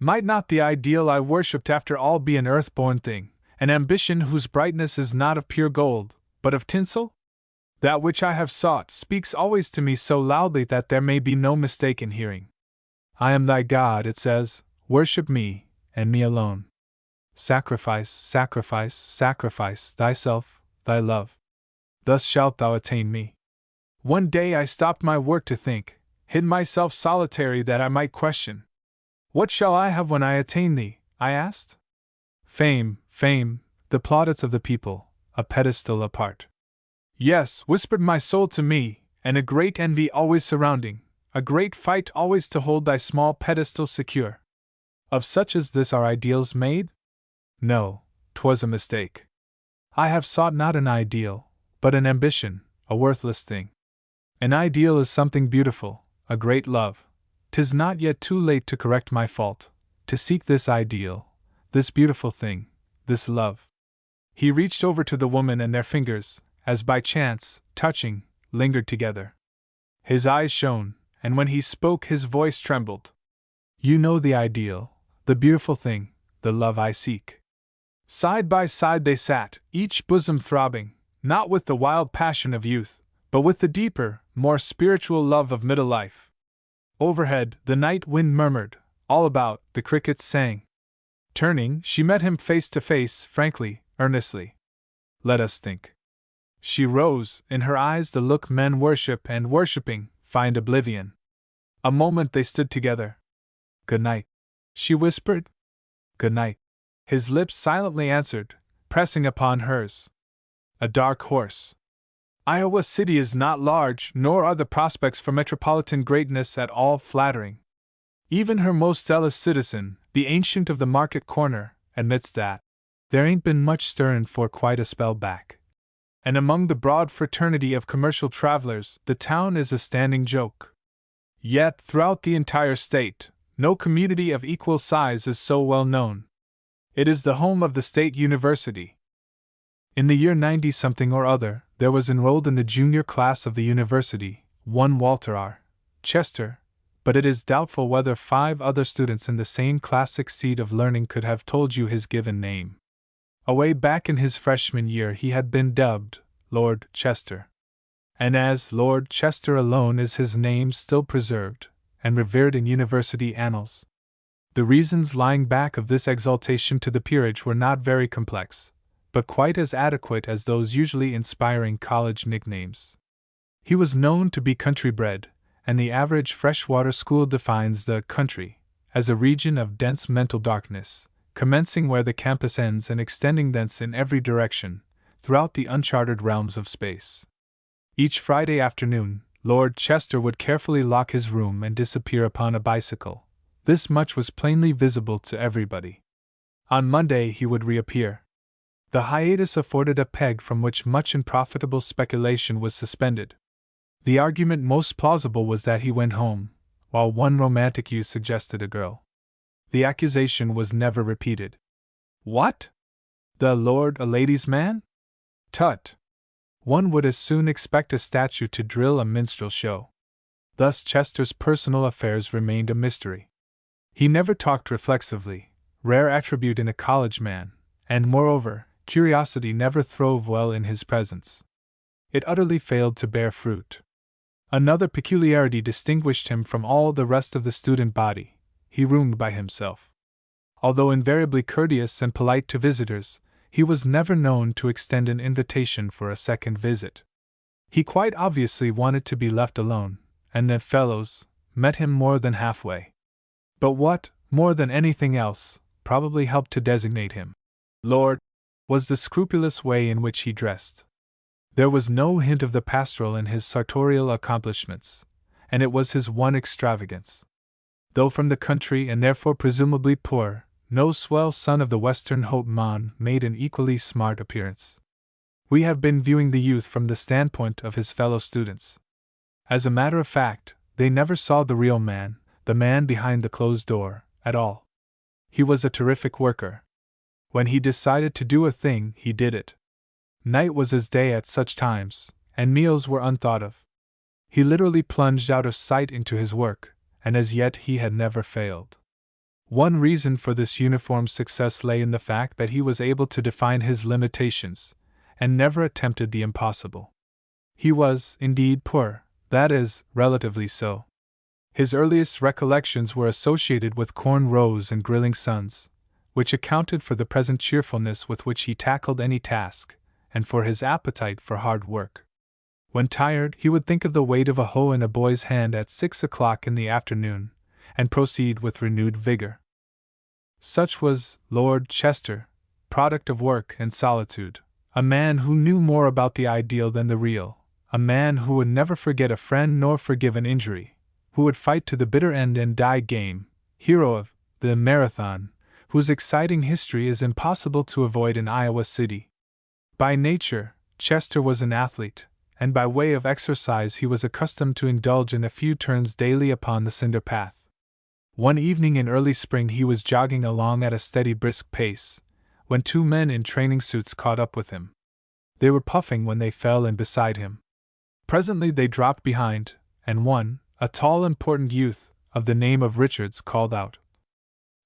Might not the ideal I worshipped after all be an earth-born thing, an ambition whose brightness is not of pure gold, but of tinsel? That which I have sought speaks always to me so loudly that there may be no mistake in hearing. I am thy God, it says, worship me, and me alone. Sacrifice, sacrifice, sacrifice thyself, thy love. Thus shalt thou attain me. One day I stopped my work to think, hid myself solitary that I might question. What shall I have when I attain thee? I asked. Fame, fame, the plaudits of the people, a pedestal apart. Yes, whispered my soul to me, and a great envy always surrounding, a great fight always to hold thy small pedestal secure. Of such as this are ideals made? No, 'twas a mistake. I have sought not an ideal, but an ambition, a worthless thing. An ideal is something beautiful, a great love. 'Tis not yet too late to correct my fault, to seek this ideal, this beautiful thing, this love. He reached over to the woman, and their fingers, as by chance, touching, lingered together. His eyes shone, and when he spoke his voice trembled. You know the ideal, the beautiful thing, the love I seek. Side by side they sat, each bosom throbbing, not with the wild passion of youth, but with the deeper, more spiritual love of middle life. Overhead, the night wind murmured, all about, the crickets sang. Turning, she met him face to face, frankly, earnestly. Let us think. She rose, in her eyes the look men worship and worshipping, find oblivion. A moment they stood together. "Good night," she whispered. "Good night," his lips silently answered, pressing upon hers. A dark horse. Iowa City is not large, nor are the prospects for metropolitan greatness at all flattering. Even her most zealous citizen, the ancient of the market corner, admits that there ain't been much stirrin' for quite a spell back. And among the broad fraternity of commercial travelers, the town is a standing joke. Yet, throughout the entire state, no community of equal size is so well known. It is the home of the State University. In the year 90-something or other, there was enrolled in the junior class of the university, one Walter R. Chester, but it is doubtful whether 5 other students in the same classic seat of learning could have told you his given name. Away back in his freshman year he had been dubbed Lord Chester. And as Lord Chester alone is his name still preserved and revered in university annals. The reasons lying back of this exaltation to the peerage were not very complex, but quite as adequate as those usually inspiring college nicknames. He was known to be country bred, and the average freshwater school defines the country as a region of dense mental darkness, commencing where the campus ends and extending thence in every direction, throughout the uncharted realms of space. Each Friday afternoon, Lord Chester would carefully lock his room and disappear upon a bicycle. This much was plainly visible to everybody. On Monday he would reappear. The hiatus afforded a peg from which much unprofitable speculation was suspended. The argument most plausible was that he went home, while one romantic youth suggested a girl. The accusation was never repeated. What? The Lord a ladies' man? Tut! One would as soon expect a statue to drill a minstrel show. Thus Chester's personal affairs remained a mystery. He never talked reflexively, rare attribute in a college man, and moreover, curiosity never throve well in his presence. It utterly failed to bear fruit. Another peculiarity distinguished him from all the rest of the student body. He roomed by himself. Although invariably courteous and polite to visitors, he was never known to extend an invitation for a second visit. He quite obviously wanted to be left alone, and the fellows met him more than halfway. But what, more than anything else, probably helped to designate him Lord, was the scrupulous way in which he dressed. There was no hint of the pastoral in his sartorial accomplishments, and it was his one extravagance. Though from the country and therefore presumably poor, no swell son of the Western Hope Mon made an equally smart appearance. We have been viewing the youth from the standpoint of his fellow students. As a matter of fact, they never saw the real man, the man behind the closed door, at all. He was a terrific worker. When he decided to do a thing, he did it. Night was as day at such times, and meals were unthought of. He literally plunged out of sight into his work, and as yet he had never failed. One reason for this uniform success lay in the fact that he was able to define his limitations, and never attempted the impossible. He was, indeed, poor, that is, relatively so. His earliest recollections were associated with corn rows and grilling suns, which accounted for the present cheerfulness with which he tackled any task, and for his appetite for hard work. When tired, he would think of the weight of a hoe in a boy's hand at 6 o'clock in the afternoon, and proceed with renewed vigor. Such was Lord Chester, product of work and solitude, a man who knew more about the ideal than the real, a man who would never forget a friend nor forgive an injury, who would fight to the bitter end and die game, hero of the Marathon, whose exciting history is impossible to avoid in Iowa City. By nature, Chester was an athlete, and by way of exercise he was accustomed to indulge in a few turns daily upon the cinder path. One evening in early spring he was jogging along at a steady brisk pace, when 2 men in training suits caught up with him. They were puffing when they fell in beside him. Presently they dropped behind, and one, a tall important youth, of the name of Richards, called out,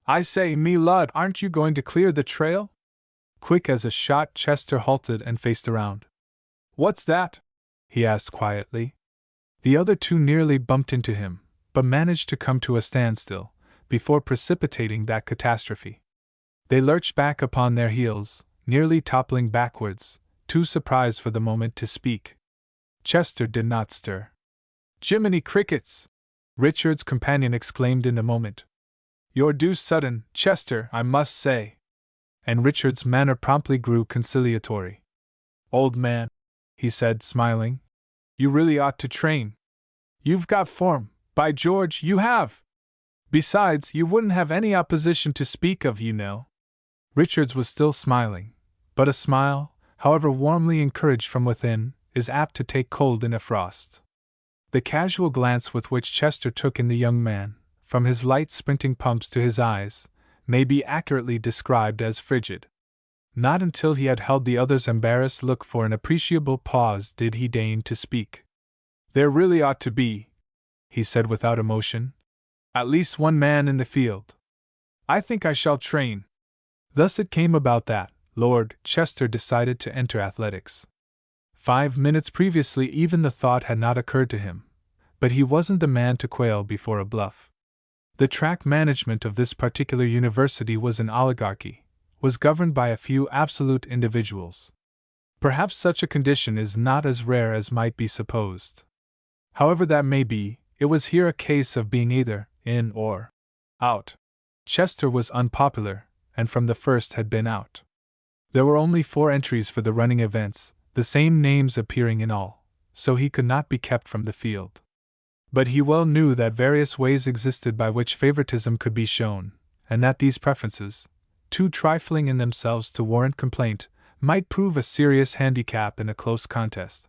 "I say, me lud, aren't you going to clear the trail?" Quick as a shot, Chester halted and faced around. "What's that?" he asked quietly. The other 2 nearly bumped into him, but managed to come to a standstill, before precipitating that catastrophe. They lurched back upon their heels, nearly toppling backwards, too surprised for the moment to speak. Chester did not stir. "Jiminy crickets!" Richard's companion exclaimed in a moment. You're deuced sudden, Chester, I must say. And Richard's manner promptly grew conciliatory. Old man, he said, smiling, you really ought to train. You've got form, by George, you have! Besides, you wouldn't have any opposition to speak of, you know. Richards was still smiling, but a smile, however warmly encouraged from within, is apt to take cold in a frost. The casual glance with which Chester took in the young man, from his light sprinting pumps to his eyes, may be accurately described as frigid. Not until he had held the other's embarrassed look for an appreciable pause did he deign to speak. There really ought to be, he said without emotion, at least one man in the field. I think I shall train. Thus it came about that Lord Chester decided to enter athletics. 5 minutes previously even the thought had not occurred to him, but he wasn't the man to quail before a bluff. The track management of this particular university was an oligarchy, was governed by a few absolute individuals. Perhaps such a condition is not as rare as might be supposed. However that may be, it was here a case of being either in or out. Chester was unpopular, and from the first had been out. There were only 4 entries for the running events, the same names appearing in all, so he could not be kept from the field. But he well knew that various ways existed by which favoritism could be shown, and that these preferences, too trifling in themselves to warrant complaint, might prove a serious handicap in a close contest.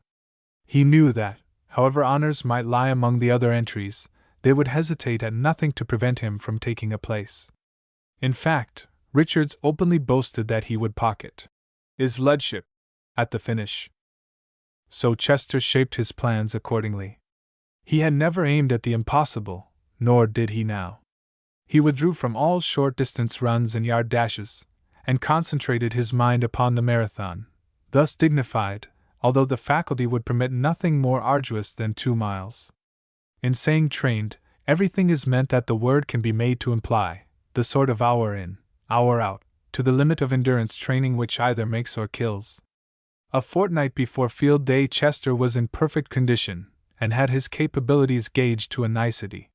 He knew that, however honors might lie among the other entries, they would hesitate at nothing to prevent him from taking a place. In fact, Richards openly boasted that he would pocket his leadship at the finish. So Chester shaped his plans accordingly. He had never aimed at the impossible, nor did he now. He withdrew from all short-distance runs and yard dashes, and concentrated his mind upon the marathon, thus dignified, although the faculty would permit nothing more arduous than 2 miles. In saying trained, everything is meant that the word can be made to imply the sort of hour in, hour out, to the limit of endurance training which either makes or kills. A fortnight before field day Chester was in perfect condition, and had his capabilities gauged to a nicety.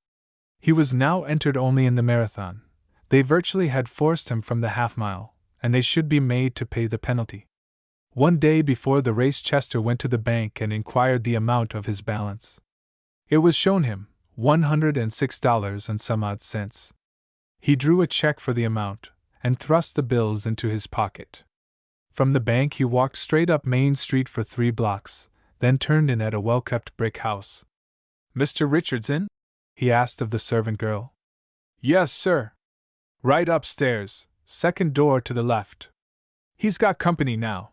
He was now entered only in the marathon. They virtually had forced him from the half-mile, and they should be made to pay the penalty. One day before the race Chester went to the bank and inquired the amount of his balance. It was shown him, $106 and some odd cents. He drew a check for the amount, and thrust the bills into his pocket. From the bank he walked straight up Main Street for 3 blocks, then turned in at a well-kept brick house. "Mr. Richards in?" he asked of the servant girl. "Yes, sir. Right upstairs, second door to the left. He's got company now."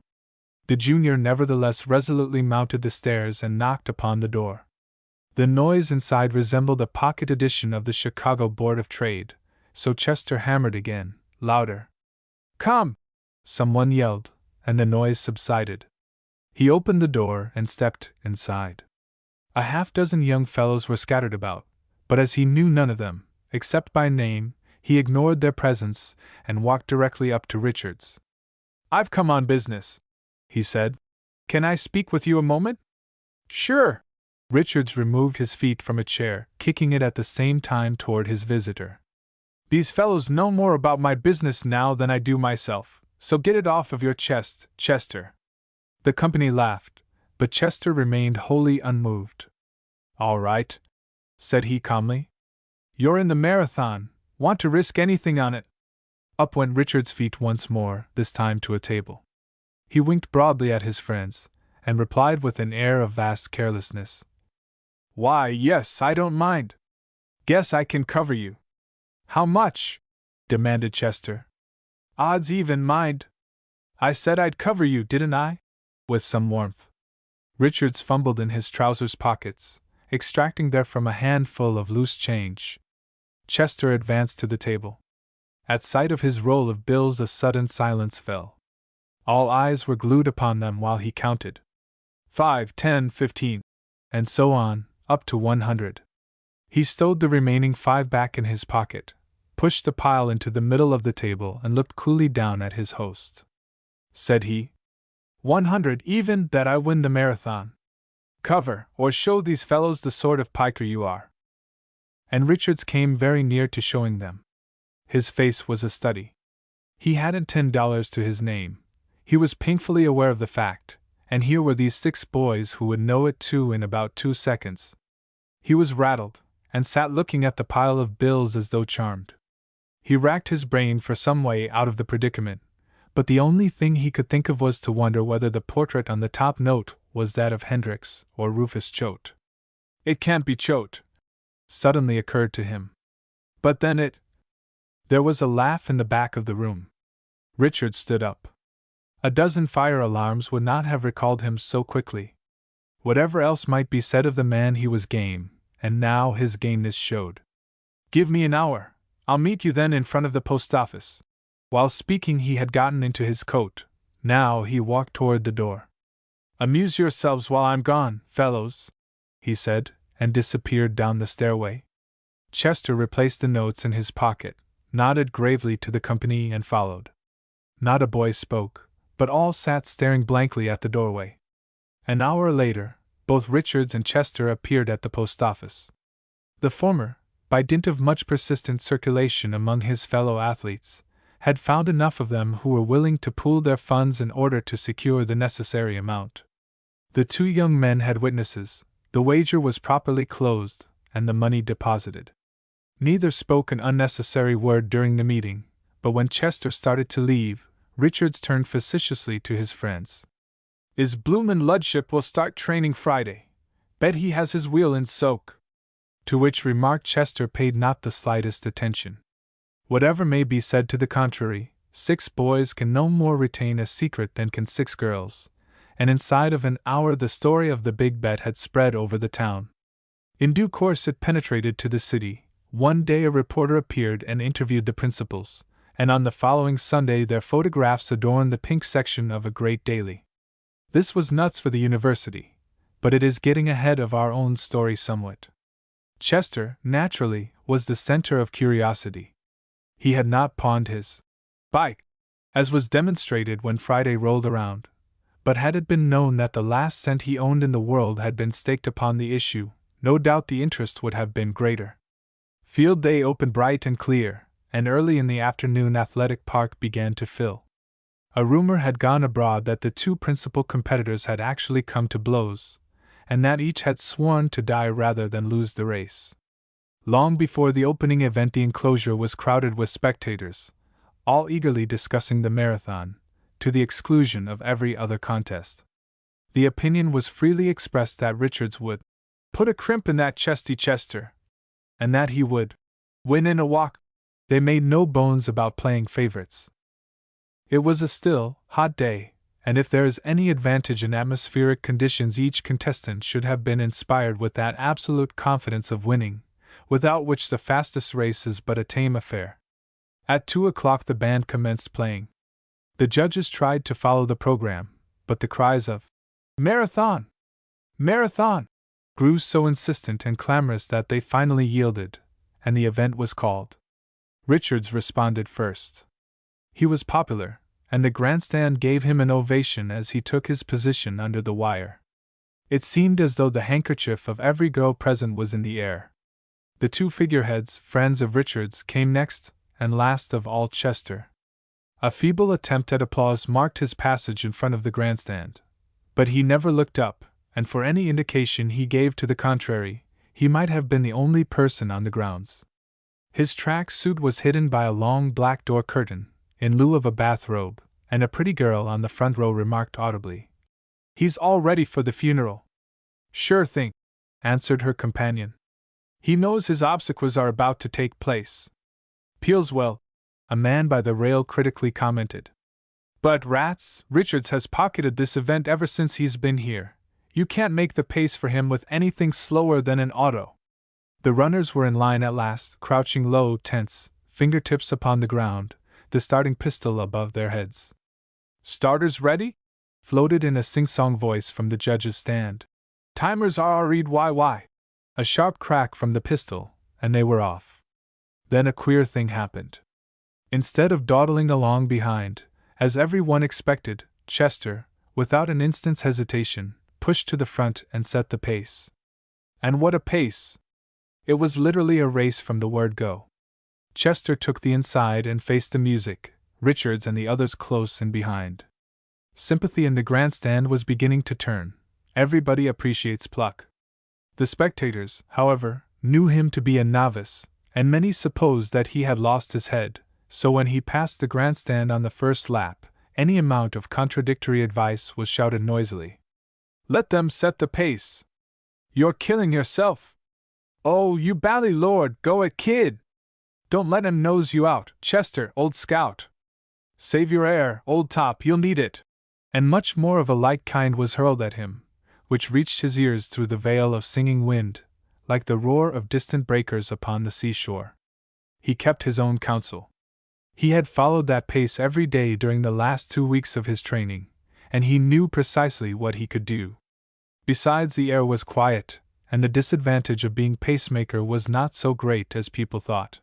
The junior nevertheless resolutely mounted the stairs and knocked upon the door. The noise inside resembled a pocket edition of the Chicago Board of Trade, so Chester hammered again, louder. "Come!" someone yelled, and the noise subsided. He opened the door and stepped inside. A half-dozen young fellows were scattered about, but as he knew none of them, except by name, he ignored their presence and walked directly up to Richards. "I've come on business," he said. "Can I speak with you a moment?" "Sure." Richards removed his feet from a chair, kicking it at the same time toward his visitor. "These fellows know more about my business now than I do myself, so get it off of your chest, Chester." The company laughed, but Chester remained wholly unmoved. "All right," said he calmly. "You're in the marathon, want to risk anything on it." Up went Richard's feet once more, this time to a table. He winked broadly at his friends, and replied with an air of vast carelessness. "Why, yes, I don't mind. Guess I can cover you." "How much?" demanded Chester. "Odds even, mind. I said I'd cover you, didn't I?" with some warmth. Richards fumbled in his trousers pockets, extracting therefrom a handful of loose change. Chester advanced to the table. At sight of his roll of bills a sudden silence fell. All eyes were glued upon them while he counted. 5, 10, 15, and so on, up to 100. He stowed the remaining 5 back in his pocket, pushed the pile into the middle of the table and looked coolly down at his host. Said he, 100 even that I win the marathon. Cover, or show these fellows the sort of piker you are." and Richards came very near to showing them. His face was a study. He hadn't $10 to his name. He was painfully aware of the fact, and here were these 6 boys who would know it too in about 2 seconds. He was rattled, and sat looking at the pile of bills as though charmed. He racked his brain for some way out of the predicament, but the only thing he could think of was to wonder whether the portrait on the top note was that of Hendricks or Rufus Choate. It can't be Choate, suddenly occurred to him. But then There was a laugh in the back of the room. Richard stood up. A dozen fire alarms would not have recalled him so quickly. Whatever else might be said of the man, he was game, and now his gameness showed. "Give me an hour. I'll meet you then in front of the post office." While speaking, he had gotten into his coat. Now he walked toward the door. "Amuse yourselves while I'm gone, fellows," he said, and disappeared down the stairway. Chester replaced the notes in his pocket, nodded gravely to the company, and followed. Not a boy spoke, but all sat staring blankly at the doorway. An hour later, both Richards and Chester appeared at the post office. The former, by dint of much persistent circulation among his fellow athletes, had found enough of them who were willing to pool their funds in order to secure the necessary amount. The 2 young men had witnesses, the wager was properly closed, and the money deposited. Neither spoke an unnecessary word during the meeting, but when Chester started to leave, Richards turned facetiously to his friends. "Is bloomin' Ludship will start training Friday. Bet he has his wheel in soak." To which remark Chester paid not the slightest attention. Whatever may be said to the contrary, 6 boys can no more retain a secret than can 6 girls, and inside of an hour the story of the big bet had spread over the town. In due course it penetrated to the city. One day a reporter appeared and interviewed the principals, and on the following Sunday their photographs adorned the pink section of a great daily. This was nuts for the university, but it is getting ahead of our own story somewhat. Chester, naturally, was the center of curiosity. He had not pawned his bike, as was demonstrated when Friday rolled around, but had it been known that the last cent he owned in the world had been staked upon the issue, no doubt the interest would have been greater. Field day opened bright and clear, and early in the afternoon Athletic Park began to fill. A rumor had gone abroad that the 2 principal competitors had actually come to blows, and that each had sworn to die rather than lose the race. Long before the opening event the enclosure was crowded with spectators, all eagerly discussing the marathon, to the exclusion of every other contest. The opinion was freely expressed that Richards would put a crimp in that chesty Chester, and that he would win in a walk. They made no bones about playing favorites. It was a still, hot day, and if there is any advantage in atmospheric conditions, each contestant should have been inspired with that absolute confidence of winning, without which the fastest race is but a tame affair. At 2 o'clock the band commenced playing. The judges tried to follow the program, but the cries of "Marathon! Marathon!" grew so insistent and clamorous that they finally yielded, and the event was called. Richards responded first. He was popular, and the grandstand gave him an ovation as he took his position under the wire. It seemed as though the handkerchief of every girl present was in the air. The 2 figureheads, friends of Richards, came next, and last of all Chester. A feeble attempt at applause marked his passage in front of the grandstand, but he never looked up, and for any indication he gave to the contrary, he might have been the only person on the grounds. His track suit was hidden by a long black door curtain, in lieu of a bathrobe, and a pretty girl on the front row remarked audibly, "He's all ready for the funeral." "Sure thing," answered her companion. "He knows his obsequies are about to take place." "Peels well," a man by the rail critically commented. "But rats, Richards has pocketed this event ever since he's been here. You can't make the pace for him with anything slower than an auto." The runners were in line at last, crouching low, tense, fingertips upon the ground, the starting pistol above their heads. "Starters ready?" floated in a sing-song voice from the judge's stand. "Timers are read YY." A sharp crack from the pistol, and they were off. Then a queer thing happened. Instead of dawdling along behind, as everyone expected, Chester, without an instant's hesitation, pushed to the front and set the pace. And what a pace! It was literally a race from the word go. Chester took the inside and faced the music, Richards and the others close in behind. Sympathy in the grandstand was beginning to turn. Everybody appreciates pluck. The spectators, however, knew him to be a novice, and many supposed that he had lost his head, so when he passed the grandstand on the first lap, any amount of contradictory advice was shouted noisily. "Let them set the pace! You're killing yourself! Oh, you bally lord, go it, kid! Don't let him nose you out, Chester, old scout! Save your air, old top, you'll need it!" And much more of a like kind was hurled at him, which reached his ears through the veil of singing wind, like the roar of distant breakers upon the seashore. He kept his own counsel. He had followed that pace every day during the last 2 weeks of his training, and he knew precisely what he could do. Besides, the air was quiet, and the disadvantage of being pacemaker was not so great as people thought.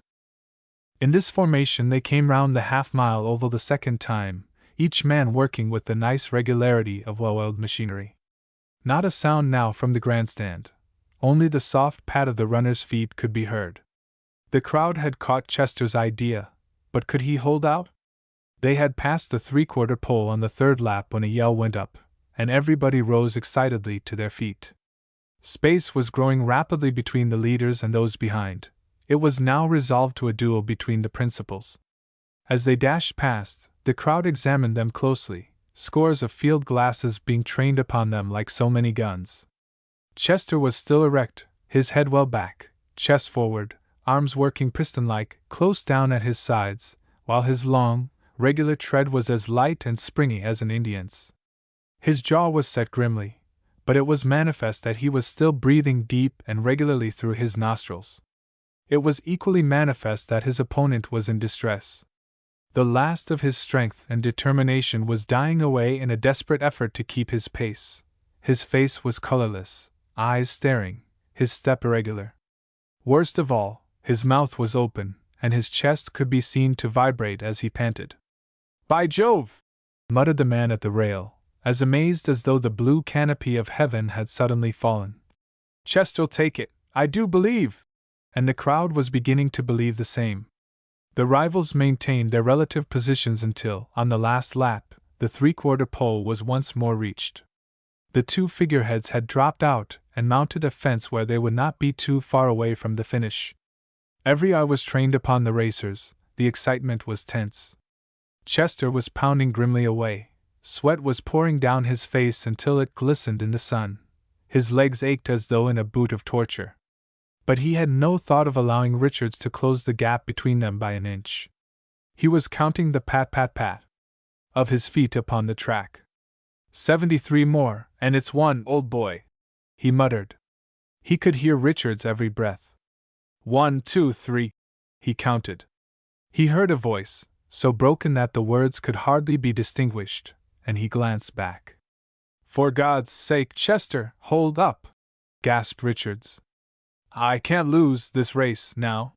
In this formation they came round the half-mile oval the second time, each man working with the nice regularity of well-oiled machinery. Not a sound now from the grandstand. Only the soft pat of the runner's feet could be heard. The crowd had caught Chester's idea, but could he hold out? They had passed the 3/4 pole on the third lap when a yell went up, and everybody rose excitedly to their feet. Space was growing rapidly between the leaders and those behind. It was now resolved to a duel between the principals. As they dashed past, the crowd examined them closely, scores of field glasses being trained upon them like so many guns. Chester was still erect, his head well back, chest forward, arms working piston-like, close down at his sides, while his long, regular tread was as light and springy as an Indian's. His jaw was set grimly, but it was manifest that he was still breathing deep and regularly through his nostrils. It was equally manifest that his opponent was in distress. The last of his strength and determination was dying away in a desperate effort to keep his pace. His face was colorless, eyes staring, his step irregular. Worst of all, his mouth was open, and his chest could be seen to vibrate as he panted. "By Jove!" muttered the man at the rail, as amazed as though the blue canopy of heaven had suddenly fallen. "Chester'll take it, I do believe!" And the crowd was beginning to believe the same. The rivals maintained their relative positions until, on the last lap, the 3/4 pole was once more reached. The two figureheads had dropped out and mounted a fence where they would not be too far away from the finish. Every eye was trained upon the racers, the excitement was tense. Chester was pounding grimly away, sweat was pouring down his face until it glistened in the sun, his legs ached as though in a boot of torture. But he had no thought of allowing Richards to close the gap between them by an inch. He was counting the pat-pat-pat of his feet upon the track. 73 more, and it's won, old boy, he muttered. He could hear Richards' every breath. 1, 2, 3, he counted. He heard a voice, so broken that the words could hardly be distinguished, and he glanced back. "For God's sake, Chester, hold up!" gasped Richards. "I can't lose this race, now."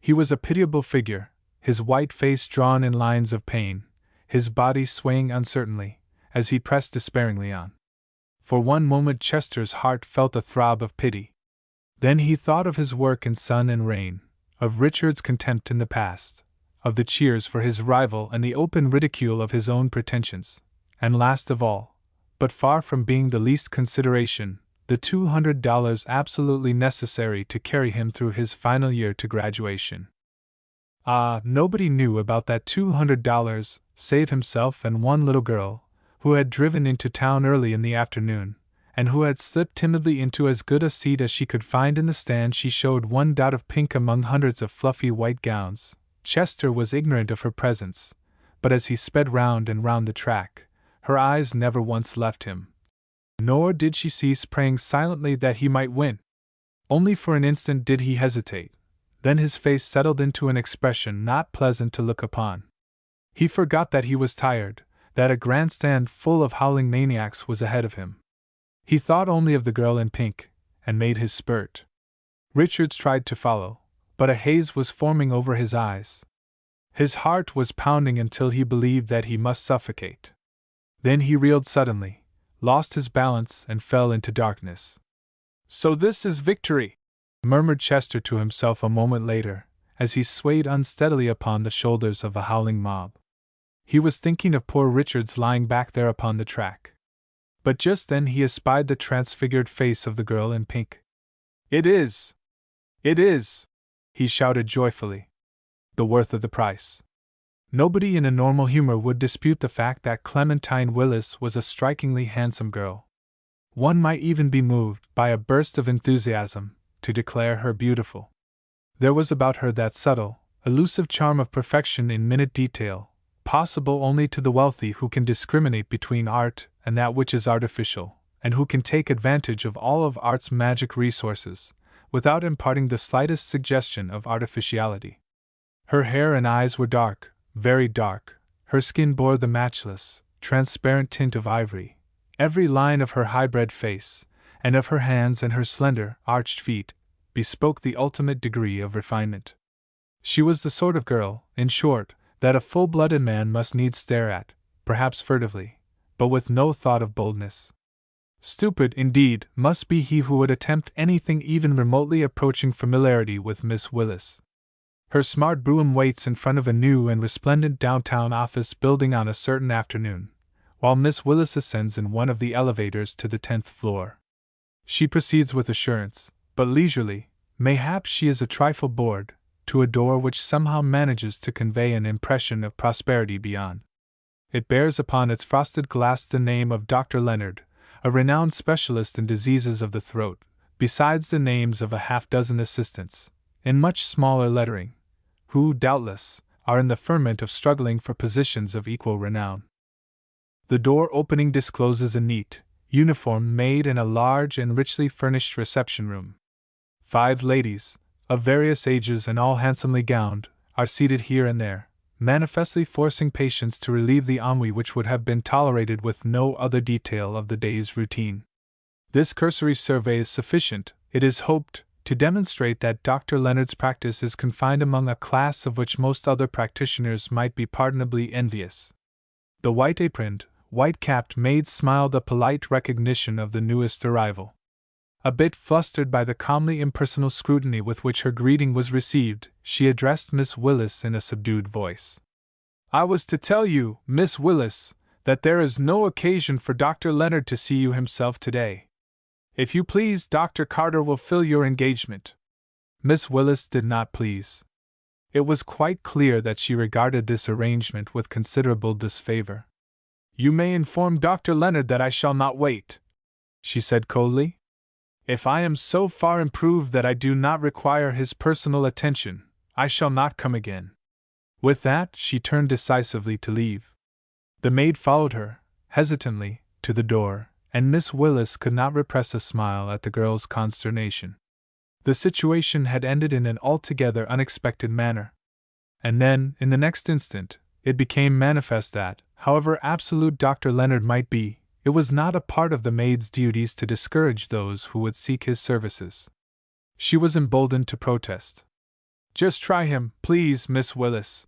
He was a pitiable figure, his white face drawn in lines of pain, his body swaying uncertainly, as he pressed despairingly on. For one moment Chester's heart felt a throb of pity. Then he thought of his work in sun and rain, of Richard's contempt in the past, of the cheers for his rival and the open ridicule of his own pretensions, and last of all, but far from being the least consideration, the $200 absolutely necessary to carry him through his final year to graduation. Nobody knew about that $200, save himself and one little girl, who had driven into town early in the afternoon, and who had slipped timidly into as good a seat as she could find in the stand. She showed one dot of pink among hundreds of fluffy white gowns. Chester was ignorant of her presence, but as he sped round and round the track, her eyes never once left him. Nor did she cease praying silently that he might win. Only for an instant did he hesitate, then his face settled into an expression not pleasant to look upon. He forgot that he was tired, that a grandstand full of howling maniacs was ahead of him. He thought only of the girl in pink, and made his spurt. Richards tried to follow, but a haze was forming over his eyes. His heart was pounding until he believed that he must suffocate. Then he reeled suddenly, lost his balance and fell into darkness. "So this is victory!" murmured Chester to himself a moment later, as he swayed unsteadily upon the shoulders of a howling mob. He was thinking of poor Richard's lying back there upon the track. But just then he espied the transfigured face of the girl in pink. "It is! It is!" he shouted joyfully. "The worth of the price." Nobody in a normal humor would dispute the fact that Clementine Willis was a strikingly handsome girl. One might even be moved, by a burst of enthusiasm, to declare her beautiful. There was about her that subtle, elusive charm of perfection in minute detail, possible only to the wealthy, who can discriminate between art and that which is artificial, and who can take advantage of all of art's magic resources, without imparting the slightest suggestion of artificiality. Her hair and eyes were dark, very dark, her skin bore the matchless, transparent tint of ivory, every line of her high-bred face, and of her hands and her slender, arched feet, bespoke the ultimate degree of refinement. She was the sort of girl, in short, that a full-blooded man must needs stare at, perhaps furtively, but with no thought of boldness. Stupid, indeed, must be he who would attempt anything even remotely approaching familiarity with Miss Willis. Her smart brougham waits in front of a new and resplendent downtown office building on a certain afternoon, while Miss Willis ascends in one of the elevators to the 10th floor. She proceeds with assurance, but leisurely, mayhap she is a trifle bored, to a door which somehow manages to convey an impression of prosperity beyond. It bears upon its frosted glass the name of Dr. Leonard, a renowned specialist in diseases of the throat, besides the names of a half-dozen assistants, in much smaller lettering, who, doubtless, are in the ferment of struggling for positions of equal renown. The door opening discloses a neat, uniformed maid in a large and richly furnished reception room. 5 ladies, of various ages and all handsomely gowned, are seated here and there, manifestly forcing patience to relieve the ennui which would have been tolerated with no other detail of the day's routine. This cursory survey is sufficient, it is hoped, to demonstrate that Dr. Leonard's practice is confined among a class of which most other practitioners might be pardonably envious. The white-aproned, white-capped maid smiled a polite recognition of the newest arrival. A bit flustered by the calmly impersonal scrutiny with which her greeting was received, she addressed Miss Willis in a subdued voice. "I was to tell you, Miss Willis, that there is no occasion for Dr. Leonard to see you himself today. If you please, Dr. Carter will fill your engagement." Miss Willis did not please. It was quite clear that she regarded this arrangement with considerable disfavor. "You may inform Dr. Leonard that I shall not wait," she said coldly. "If I am so far improved that I do not require his personal attention, I shall not come again." With that, she turned decisively to leave. The maid followed her, hesitantly, to the door, and Miss Willis could not repress a smile at the girl's consternation. The situation had ended in an altogether unexpected manner. And then, in the next instant, it became manifest that, however absolute Dr. Leonard might be, it was not a part of the maid's duties to discourage those who would seek his services. She was emboldened to protest. "Just try him, please, Miss Willis,"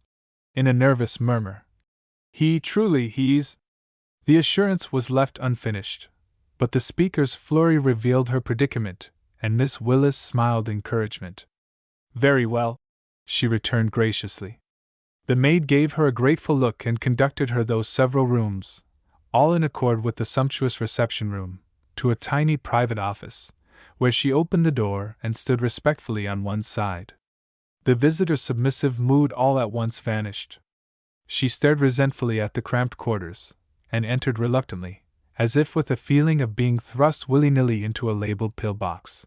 in a nervous murmur. He's. The assurance was left unfinished, but the speaker's flurry revealed her predicament, and Miss Willis smiled encouragement. "Very well," she returned graciously. The maid gave her a grateful look and conducted her through several rooms, all in accord with the sumptuous reception room, to a tiny private office, where she opened the door and stood respectfully on one side. The visitor's submissive mood all at once vanished. She stared resentfully at the cramped quarters, and entered reluctantly, as if with a feeling of being thrust willy-nilly into a labeled pill-box.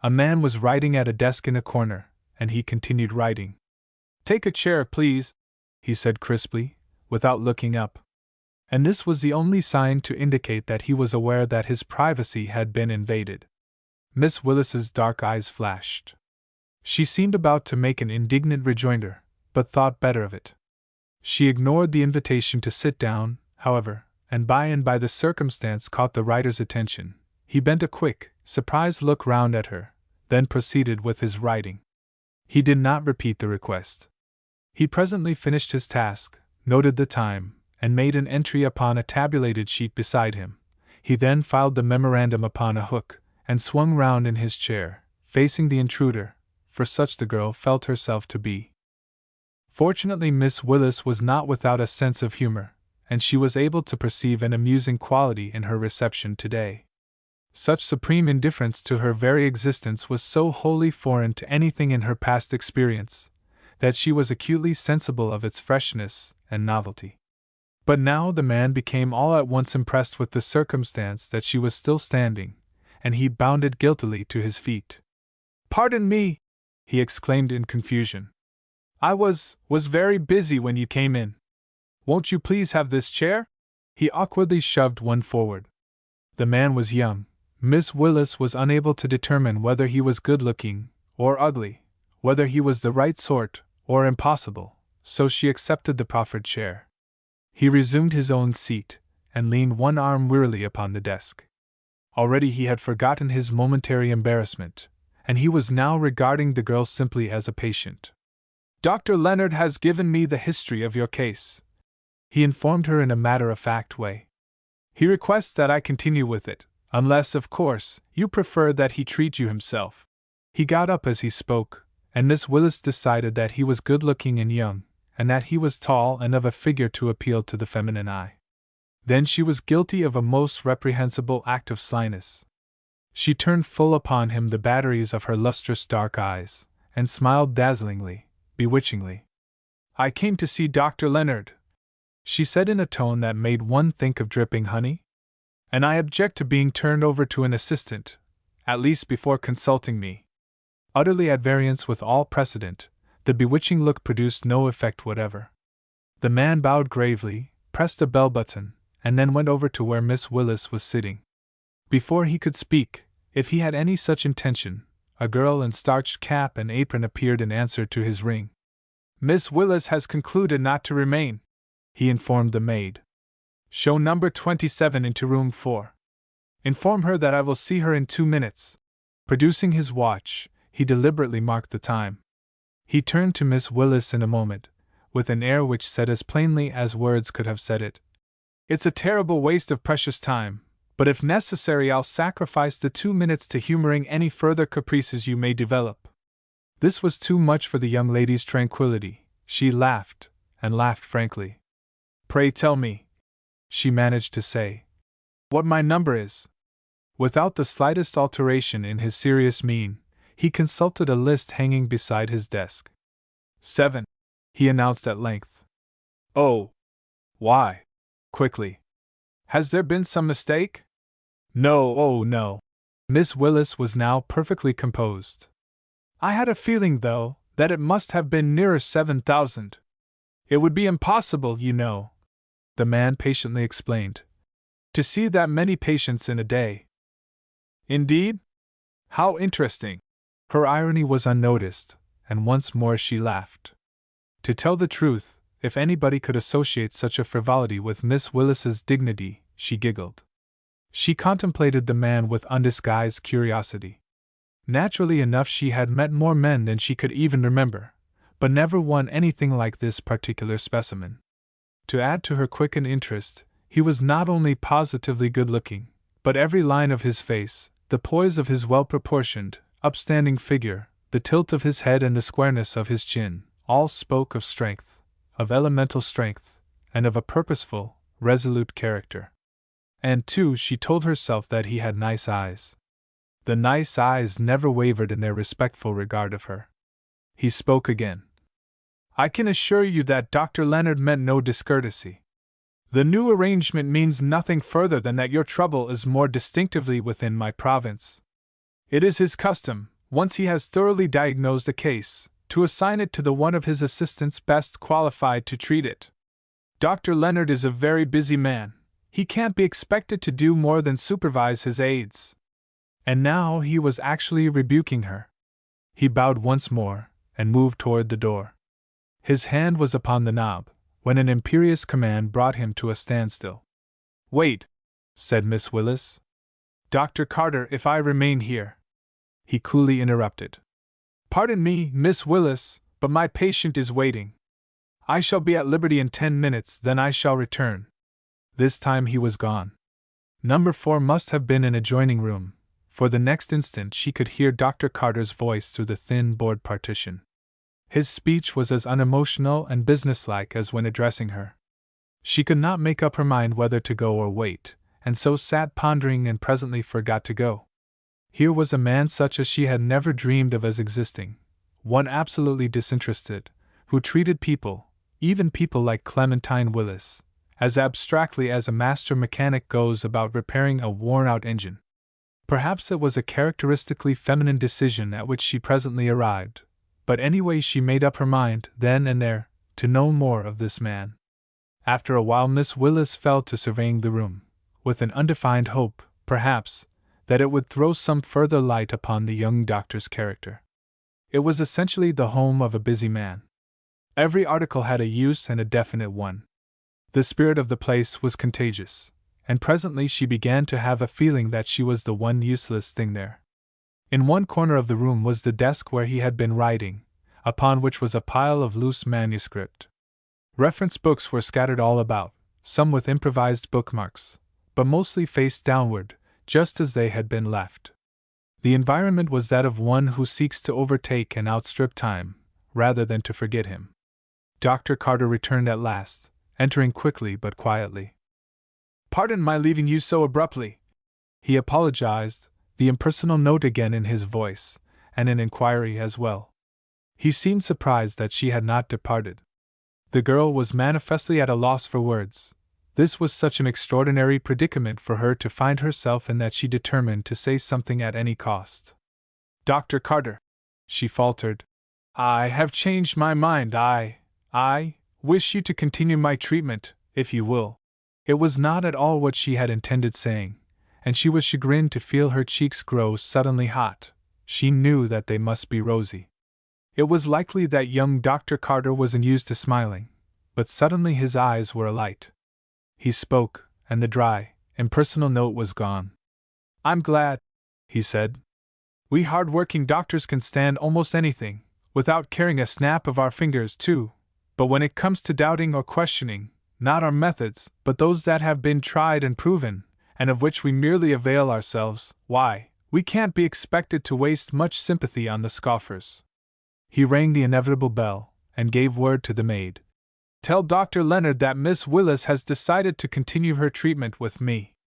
A man was writing at a desk in a corner, and he continued writing. "Take a chair, please," he said crisply, without looking up. And this was the only sign to indicate that he was aware that his privacy had been invaded. Miss Willis's dark eyes flashed. She seemed about to make an indignant rejoinder, but thought better of it. She ignored the invitation to sit down, however, and by the circumstance caught the writer's attention. He bent a quick, surprised look round at her, then proceeded with his writing. He did not repeat the request. He presently finished his task, noted the time, and made an entry upon a tabulated sheet beside him. He then filed the memorandum upon a hook, and swung round in his chair, facing the intruder, for such the girl felt herself to be. Fortunately, Miss Willis was not without a sense of humor, and she was able to perceive an amusing quality in her reception today. Such supreme indifference to her very existence was so wholly foreign to anything in her past experience, that she was acutely sensible of its freshness and novelty. But now the man became all at once impressed with the circumstance that she was still standing, and he bounded guiltily to his feet. "Pardon me!" he exclaimed in confusion. "I was very busy when you came in. Won't you please have this chair?" He awkwardly shoved one forward. The man was young. Miss Willis was unable to determine whether he was good-looking or ugly, whether he was the right sort or impossible, so she accepted the proffered chair. He resumed his own seat, and leaned one arm wearily upon the desk. Already he had forgotten his momentary embarrassment, and he was now regarding the girl simply as a patient. "Dr. Leonard has given me the history of your case," he informed her in a matter-of-fact way. "He requests that I continue with it, unless, of course, you prefer that he treat you himself." He got up as he spoke, and Miss Willis decided that he was good-looking and young, and that he was tall and of a figure to appeal to the feminine eye. Then she was guilty of a most reprehensible act of slyness. She turned full upon him the batteries of her lustrous dark eyes, and smiled dazzlingly, bewitchingly. "I came to see Dr. Leonard," she said in a tone that made one think of dripping honey. "And I object to being turned over to an assistant, at least before consulting me." Utterly at variance with all precedent, the bewitching look produced no effect whatever. The man bowed gravely, pressed a bell button, and then went over to where Miss Willis was sitting. Before he could speak, if he had any such intention, a girl in starched cap and apron appeared in answer to his ring. "Miss Willis has concluded not to remain," he informed the maid. "Show number 27 into room 4. Inform her that I will see her in 2 minutes. Producing his watch, he deliberately marked the time. He turned to Miss Willis in a moment, with an air which said as plainly as words could have said it, "It's a terrible waste of precious time, but if necessary I'll sacrifice the 2 minutes to humoring any further caprices you may develop." This was too much for the young lady's tranquility. She laughed, and laughed frankly. "Pray tell me," she managed to say, "what my number is." Without the slightest alteration in his serious mien, he consulted a list hanging beside his desk. 7, he announced at length. "Oh! Why?" quickly. "Has there been some mistake?" "No, oh no." Miss Willis was now perfectly composed. "I had a feeling, though, that it must have been nearer 7,000. It would be impossible, you know," the man patiently explained, "to see that many patients in a day." "Indeed? How interesting!" Her irony was unnoticed, and once more she laughed. To tell the truth, if anybody could associate such a frivolity with Miss Willis's dignity, she giggled. She contemplated the man with undisguised curiosity. Naturally enough, she had met more men than she could even remember, but never one anything like this particular specimen. To add to her quickened interest, he was not only positively good-looking, but every line of his face, the poise of his well-proportioned, upstanding figure, the tilt of his head and the squareness of his chin, all spoke of strength, of elemental strength, and of a purposeful, resolute character. And, too, she told herself that he had nice eyes. The nice eyes never wavered in their respectful regard of her. He spoke again. "I can assure you that Dr. Leonard meant no discourtesy. The new arrangement means nothing further than that your trouble is more distinctively within my province. It is his custom, once he has thoroughly diagnosed a case, to assign it to the one of his assistants best qualified to treat it. Dr. Leonard is a very busy man. He can't be expected to do more than supervise his aides." And now he was actually rebuking her. He bowed once more, and moved toward the door. His hand was upon the knob, when an imperious command brought him to a standstill. "Wait," said Miss Willis. "Dr. Carter, if I remain here—" He coolly interrupted. "Pardon me, Miss Willis, but my patient is waiting. I shall be at liberty in 10 minutes, then I shall return." This time he was gone. Number 4 must have been an adjoining room, For the next instant she could hear Dr. Carter's voice through the thin board partition. His speech was as unemotional and businesslike as when addressing her. She could not make up her mind whether to go or wait, and so sat pondering and presently forgot to go. Here was a man such as she had never dreamed of as existing, one absolutely disinterested, who treated people, even people like Clementine Willis, as abstractly as a master mechanic goes about repairing a worn-out engine. Perhaps it was a characteristically feminine decision at which she presently arrived, but anyway she made up her mind, then and there, to no more of this man. After a while Miss Willis fell to surveying the room, with an undefined hope, perhaps, that it would throw some further light upon the young doctor's character. It was essentially the home of a busy man. Every article had a use and a definite one. The spirit of the place was contagious, and presently she began to have a feeling that she was the one useless thing there. In one corner of the room was the desk where he had been writing, upon which was a pile of loose manuscript. Reference books were scattered all about, some with improvised bookmarks, but mostly face downward, just as they had been left. The environment was that of one who seeks to overtake and outstrip time, rather than to forget him. Dr. Carter returned at last, entering quickly but quietly. "Pardon my leaving you so abruptly," he apologized, the impersonal note again in his voice, and an inquiry as well. He seemed surprised that she had not departed. The girl was manifestly at a loss for words. This was such an extraordinary predicament for her to find herself in that she determined to say something at any cost. "Dr. Carter," she faltered, "I have changed my mind. I wish you to continue my treatment, if you will." It was not at all what she had intended saying, and she was chagrined to feel her cheeks grow suddenly hot. She knew that they must be rosy. It was likely that young Dr. Carter wasn't used to smiling, but suddenly his eyes were alight. He spoke, and the dry, impersonal note was gone. "I'm glad," he said. "We hard-working doctors can stand almost anything, without caring a snap of our fingers, too. But when it comes to doubting or questioning, not our methods, but those that have been tried and proven, and of which we merely avail ourselves, why, we can't be expected to waste much sympathy on the scoffers." He rang the inevitable bell, and gave word to the maid. "Tell Dr. Leonard that Miss Willis has decided to continue her treatment with me."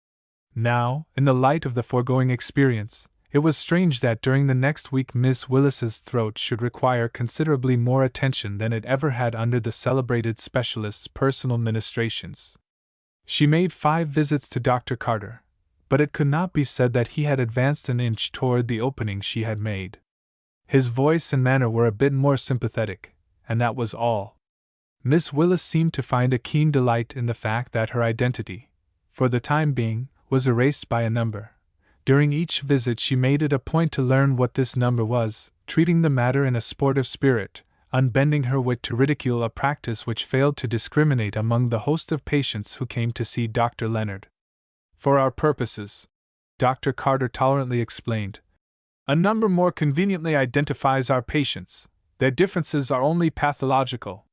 Now, in the light of the foregoing experience, it was strange that during the next week Miss Willis's throat should require considerably more attention than it ever had under the celebrated specialist's personal ministrations. She made 5 visits to Dr. Carter, but it could not be said that he had advanced an inch toward the opening she had made. His voice and manner were a bit more sympathetic, and that was all. Miss Willis seemed to find a keen delight in the fact that her identity, for the time being, was erased by a number. During each visit she made it a point to learn what this number was, treating the matter in a sportive spirit, unbending her wit to ridicule a practice which failed to discriminate among the host of patients who came to see Dr. Leonard. "For our purposes," Dr. Carter tolerantly explained, "a number more conveniently identifies our patients. Their differences are only pathological.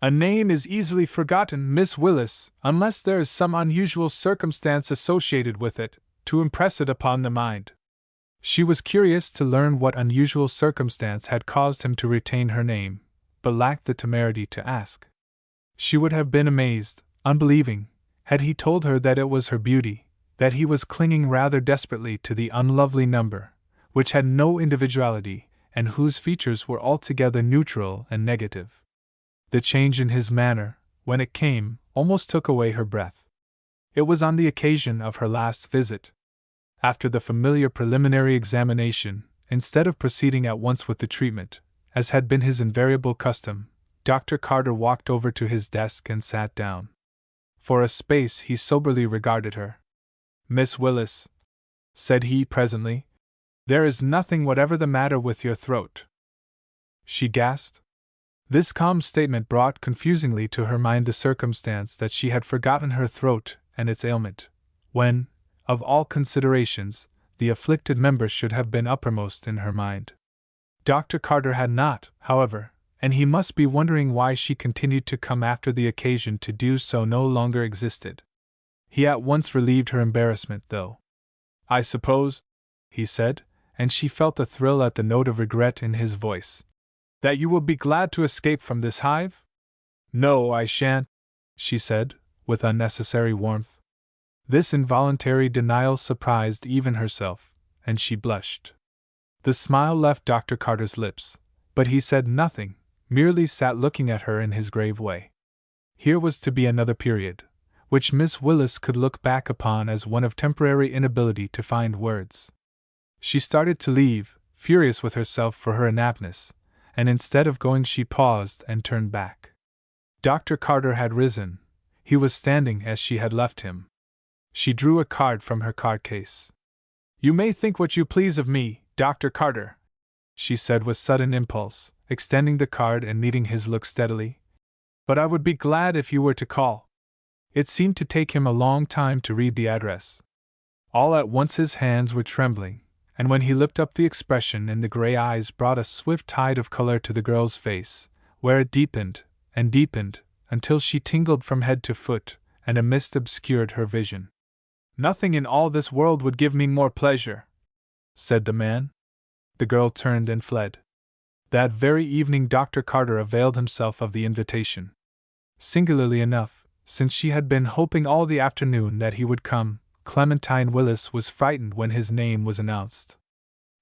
A name is easily forgotten, Miss Willis, unless there is some unusual circumstance associated with it, to impress it upon the mind." She was curious to learn what unusual circumstance had caused him to retain her name, but lacked the temerity to ask. She would have been amazed, unbelieving, had he told her that it was her beauty, that he was clinging rather desperately to the unlovely number, which had no individuality, and whose features were altogether neutral and negative. The change in his manner, when it came, almost took away her breath. It was on the occasion of her last visit. After the familiar preliminary examination, instead of proceeding at once with the treatment, as had been his invariable custom, Dr. Carter walked over to his desk and sat down. For a space he soberly regarded her. "Miss Willis," said he presently, "there is nothing whatever the matter with your throat." She gasped. This calm statement brought confusingly to her mind the circumstance that she had forgotten her throat and its ailment, when, of all considerations, the afflicted member should have been uppermost in her mind. Dr. Carter had not, however, and he must be wondering why she continued to come after the occasion to do so no longer existed. He at once relieved her embarrassment, though. "I suppose," he said, and she felt a thrill at the note of regret in his voice. That you will be glad to escape from this hive? No, I shan't, she said, with unnecessary warmth. This involuntary denial surprised even herself, and she blushed. The smile left Dr. Carter's lips, but he said nothing, merely sat looking at her in his grave way. Here was to be another period, which Miss Willis could look back upon as one of temporary inability to find words. She started to leave, furious with herself for her inaptness, and instead of going she paused and turned back. Dr. Carter had risen. He was standing as she had left him. She drew a card from her card case. You may think what you please of me, Dr. Carter, she said with sudden impulse, extending the card and meeting his look steadily. But I would be glad if you were to call. It seemed to take him a long time to read the address. All at once his hands were trembling, and when he looked up the expression in the gray eyes brought a swift tide of color to the girl's face, where it deepened and deepened until she tingled from head to foot, and a mist obscured her vision. Nothing in all this world would give me more pleasure, said the man. The girl turned and fled. That very evening Dr. Carter availed himself of the invitation. Singularly enough, since she had been hoping all the afternoon that he would come, Clementine Willis was frightened when his name was announced.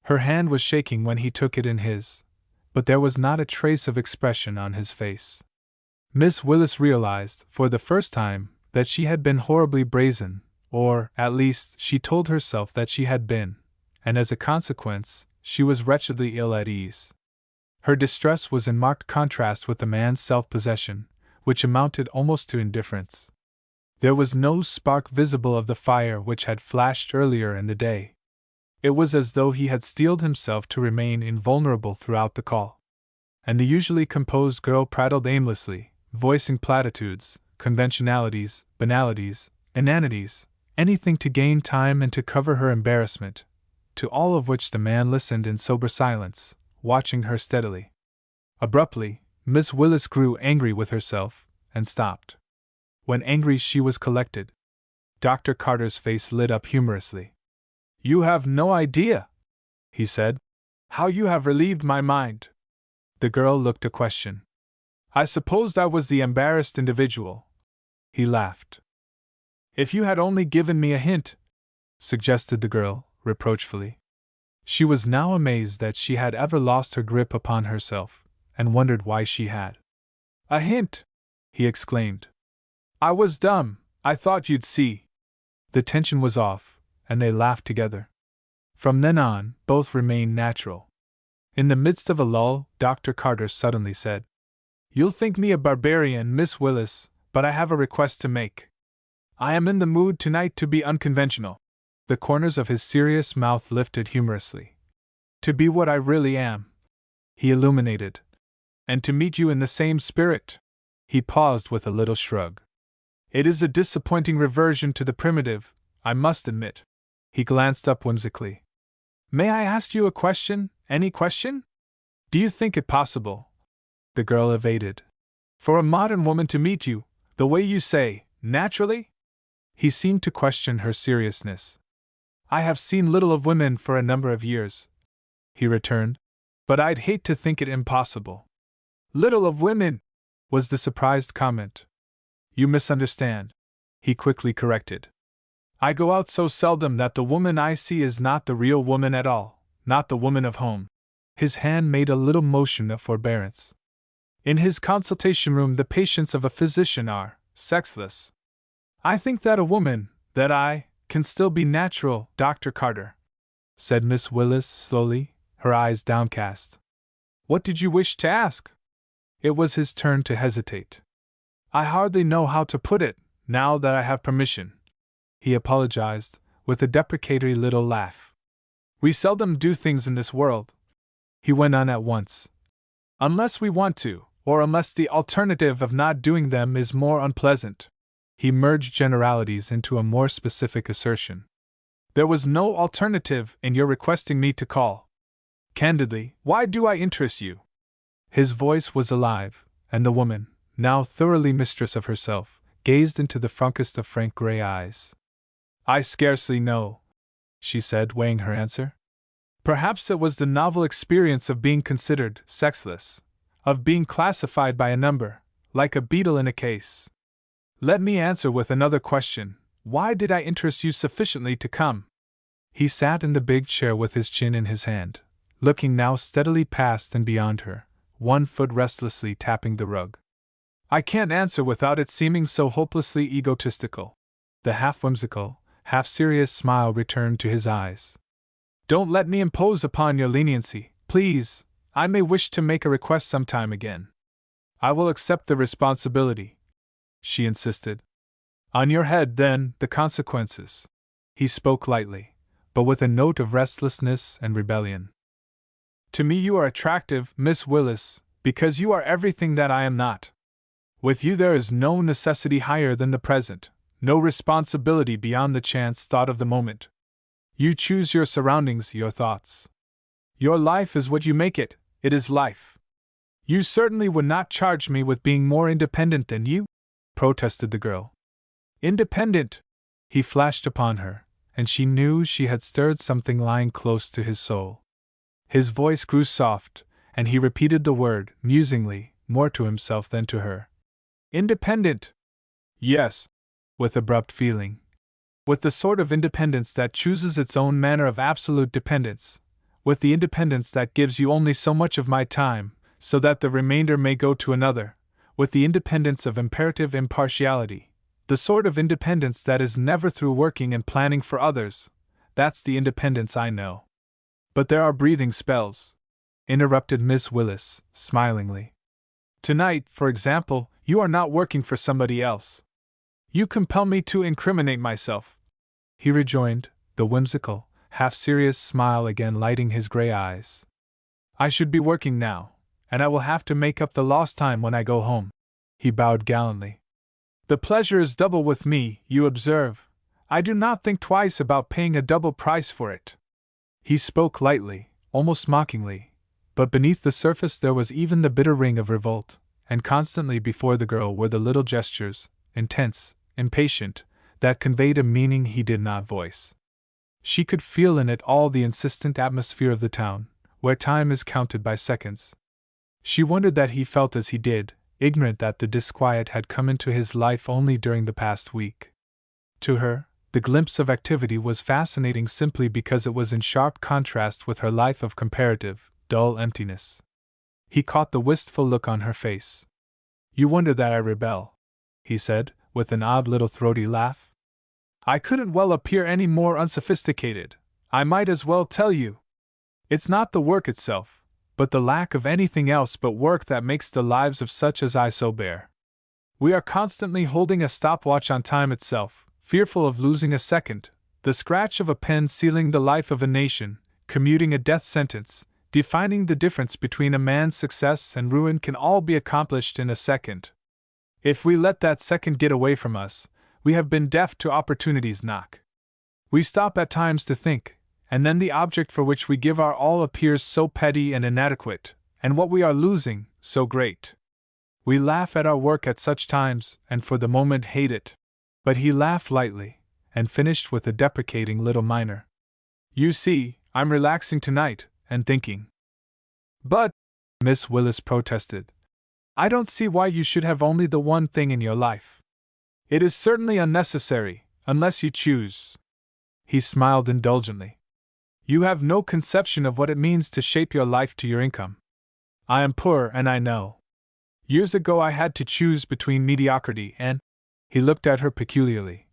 Her hand was shaking when he took it in his, but there was not a trace of expression on his face. Miss Willis realized, for the first time, that she had been horribly brazen, or, at least, she told herself that she had been, and as a consequence, she was wretchedly ill at ease. Her distress was in marked contrast with the man's self-possession, which amounted almost to indifference. There was no spark visible of the fire which had flashed earlier in the day. It was as though he had steeled himself to remain invulnerable throughout the call. And the usually composed girl prattled aimlessly, voicing platitudes, conventionalities, banalities, inanities, anything to gain time and to cover her embarrassment, to all of which the man listened in sober silence, watching her steadily. Abruptly, Miss Willis grew angry with herself, and stopped. When angry she was collected. Dr. Carter's face lit up humorously. You have no idea, he said, how you have relieved my mind. The girl looked a question. I supposed I was the embarrassed individual. He laughed. If you had only given me a hint, suggested the girl, reproachfully. She was now amazed that she had ever lost her grip upon herself, and wondered why she had. A hint! He exclaimed. I was dumb, I thought you'd see. The tension was off, and they laughed together. From then on, both remained natural. In the midst of a lull, Dr. Carter suddenly said, You'll think me a barbarian, Miss Willis, but I have a request to make. I am in the mood tonight to be unconventional. The corners of his serious mouth lifted humorously. To be what I really am. He illuminated. And to meet you in the same spirit. He paused with a little shrug. It is a disappointing reversion to the primitive, I must admit. He glanced up whimsically. May I ask you a question, any question? Do you think it possible? The girl evaded. For a modern woman to meet you, the way you say, naturally? He seemed to question her seriousness. I have seen little of women for a number of years, he returned, but I'd hate to think it impossible. Little of women, was the surprised comment. You misunderstand, he quickly corrected. I go out so seldom that the woman I see is not the real woman at all, not the woman of home. His hand made a little motion of forbearance. In his consultation room the patients of a physician are sexless. I think that a woman, that I, can still be natural, Dr. Carter, said Miss Willis slowly, her eyes downcast. What did you wish to ask? It was his turn to hesitate. I hardly know how to put it, now that I have permission, he apologized, with a deprecatory little laugh. We seldom do things in this world, he went on at once, unless we want to, or unless the alternative of not doing them is more unpleasant. He merged generalities into a more specific assertion. There was no alternative in your requesting me to call. Candidly, why do I interest you? His voice was alive, and the woman, now thoroughly mistress of herself, gazed into the frankest of frank gray eyes. I scarcely know, she said, weighing her answer. Perhaps it was the novel experience of being considered sexless, of being classified by a number, like a beetle in a case. Let me answer with another question. Why did I interest you sufficiently to come? He sat in the big chair with his chin in his hand, looking now steadily past and beyond her, one foot restlessly tapping the rug. I can't answer without it seeming so hopelessly egotistical. The half-whimsical, half-serious smile returned to his eyes. Don't let me impose upon your leniency, please. I may wish to make a request sometime again. I will accept the responsibility, she insisted. On your head, then, the consequences. He spoke lightly, but with a note of restlessness and rebellion. To me you are attractive, Miss Willis, because you are everything that I am not. With you there is no necessity higher than the present, no responsibility beyond the chance thought of the moment. You choose your surroundings, your thoughts. Your life is what you make it, it is life. You certainly would not charge me with being more independent than you, protested the girl. Independent? He flashed upon her, and she knew she had stirred something lying close to his soul. His voice grew soft, and he repeated the word, musingly, more to himself than to her. Independent? Yes, with abrupt feeling. With the sort of independence that chooses its own manner of absolute dependence, with the independence that gives you only so much of my time, so that the remainder may go to another, with the independence of imperative impartiality, the sort of independence that is never through working and planning for others, that's the independence I know. But there are breathing spells, interrupted Miss Willis, smilingly. Tonight, for example, you are not working for somebody else. You compel me to incriminate myself, he rejoined, the whimsical, half-serious smile again lighting his gray eyes. I should be working now, and I will have to make up the lost time when I go home. He bowed gallantly. The pleasure is double with me, you observe. I do not think twice about paying a double price for it. He spoke lightly, almost mockingly, but beneath the surface there was even the bitter ring of revolt, and constantly before the girl were the little gestures, intense, impatient, that conveyed a meaning he did not voice. She could feel in it all the insistent atmosphere of the town, where time is counted by seconds. She wondered that he felt as he did, ignorant that the disquiet had come into his life only during the past week. To her, the glimpse of activity was fascinating simply because it was in sharp contrast with her life of comparative, dull emptiness. He caught the wistful look on her face. You wonder that I rebel, he said, with an odd little throaty laugh. I couldn't well appear any more unsophisticated, I might as well tell you. It's not the work itself, but the lack of anything else but work that makes the lives of such as I so bare. We are constantly holding a stopwatch on time itself, fearful of losing a second, the scratch of a pen sealing the life of a nation, commuting a death sentence, defining the difference between a man's success and ruin can all be accomplished in a second. If we let that second get away from us, we have been deaf to opportunity's knock. We stop at times to think, and then the object for which we give our all appears so petty and inadequate, and what we are losing, so great. We laugh at our work at such times, and for the moment hate it. But he laughed lightly, and finished with a deprecating little minor. You see, I'm relaxing tonight, and thinking. But, Miss Willis protested, I don't see why you should have only the one thing in your life. It is certainly unnecessary, unless you choose. He smiled indulgently. You have no conception of what it means to shape your life to your income. I am poor, and I know. Years ago I had to choose between mediocrity and— he looked at her peculiarly.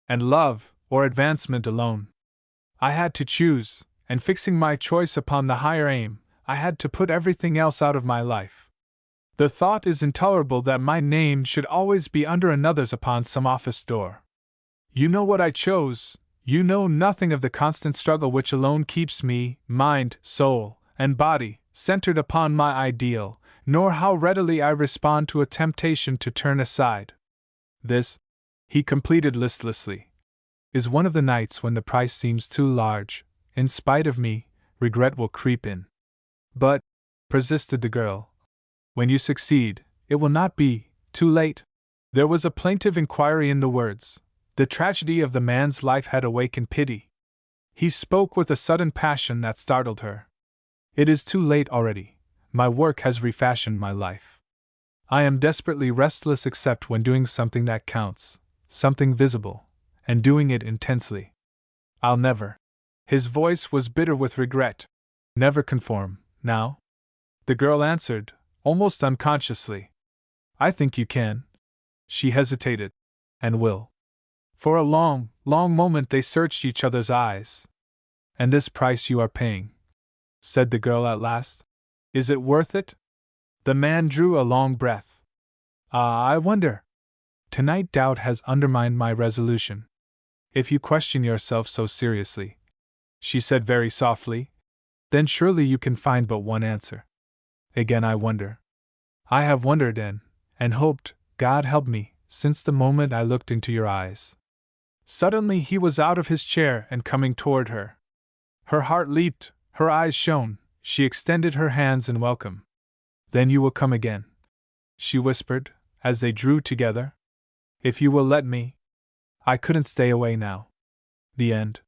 And love, or advancement alone. I had to choose, and fixing my choice upon the higher aim, I had to put everything else out of my life. The thought is intolerable that my name should always be under another's upon some office door. You know what I chose, you know nothing of the constant struggle which alone keeps me, mind, soul, and body, centered upon my ideal, nor how readily I respond to a temptation to turn aside. This, he completed listlessly, is one of the nights when the price seems too large. In spite of me, regret will creep in. But, persisted the girl, when you succeed, it will not be too late. There was a plaintive inquiry in the words. The tragedy of the man's life had awakened pity. He spoke with a sudden passion that startled her. It is too late already. My work has refashioned my life. I am desperately restless except when doing something that counts, something visible, and doing it intensely. I'll never. His voice was bitter with regret. Never conform, now? The girl answered, almost unconsciously. I think you can. She hesitated. And will. For a long, long moment they searched each other's eyes. And this price you are paying, said the girl at last. Is it worth it? The man drew a long breath. I wonder. Tonight doubt has undermined my resolution. If you question yourself so seriously, she said very softly, then surely you can find but one answer. Again I wonder. I have wondered and hoped, God help me, since the moment I looked into your eyes. Suddenly he was out of his chair and coming toward her. Her heart leaped, her eyes shone, she extended her hands in welcome. Then you will come again, she whispered, as they drew together. If you will let me. I couldn't stay away now. The end.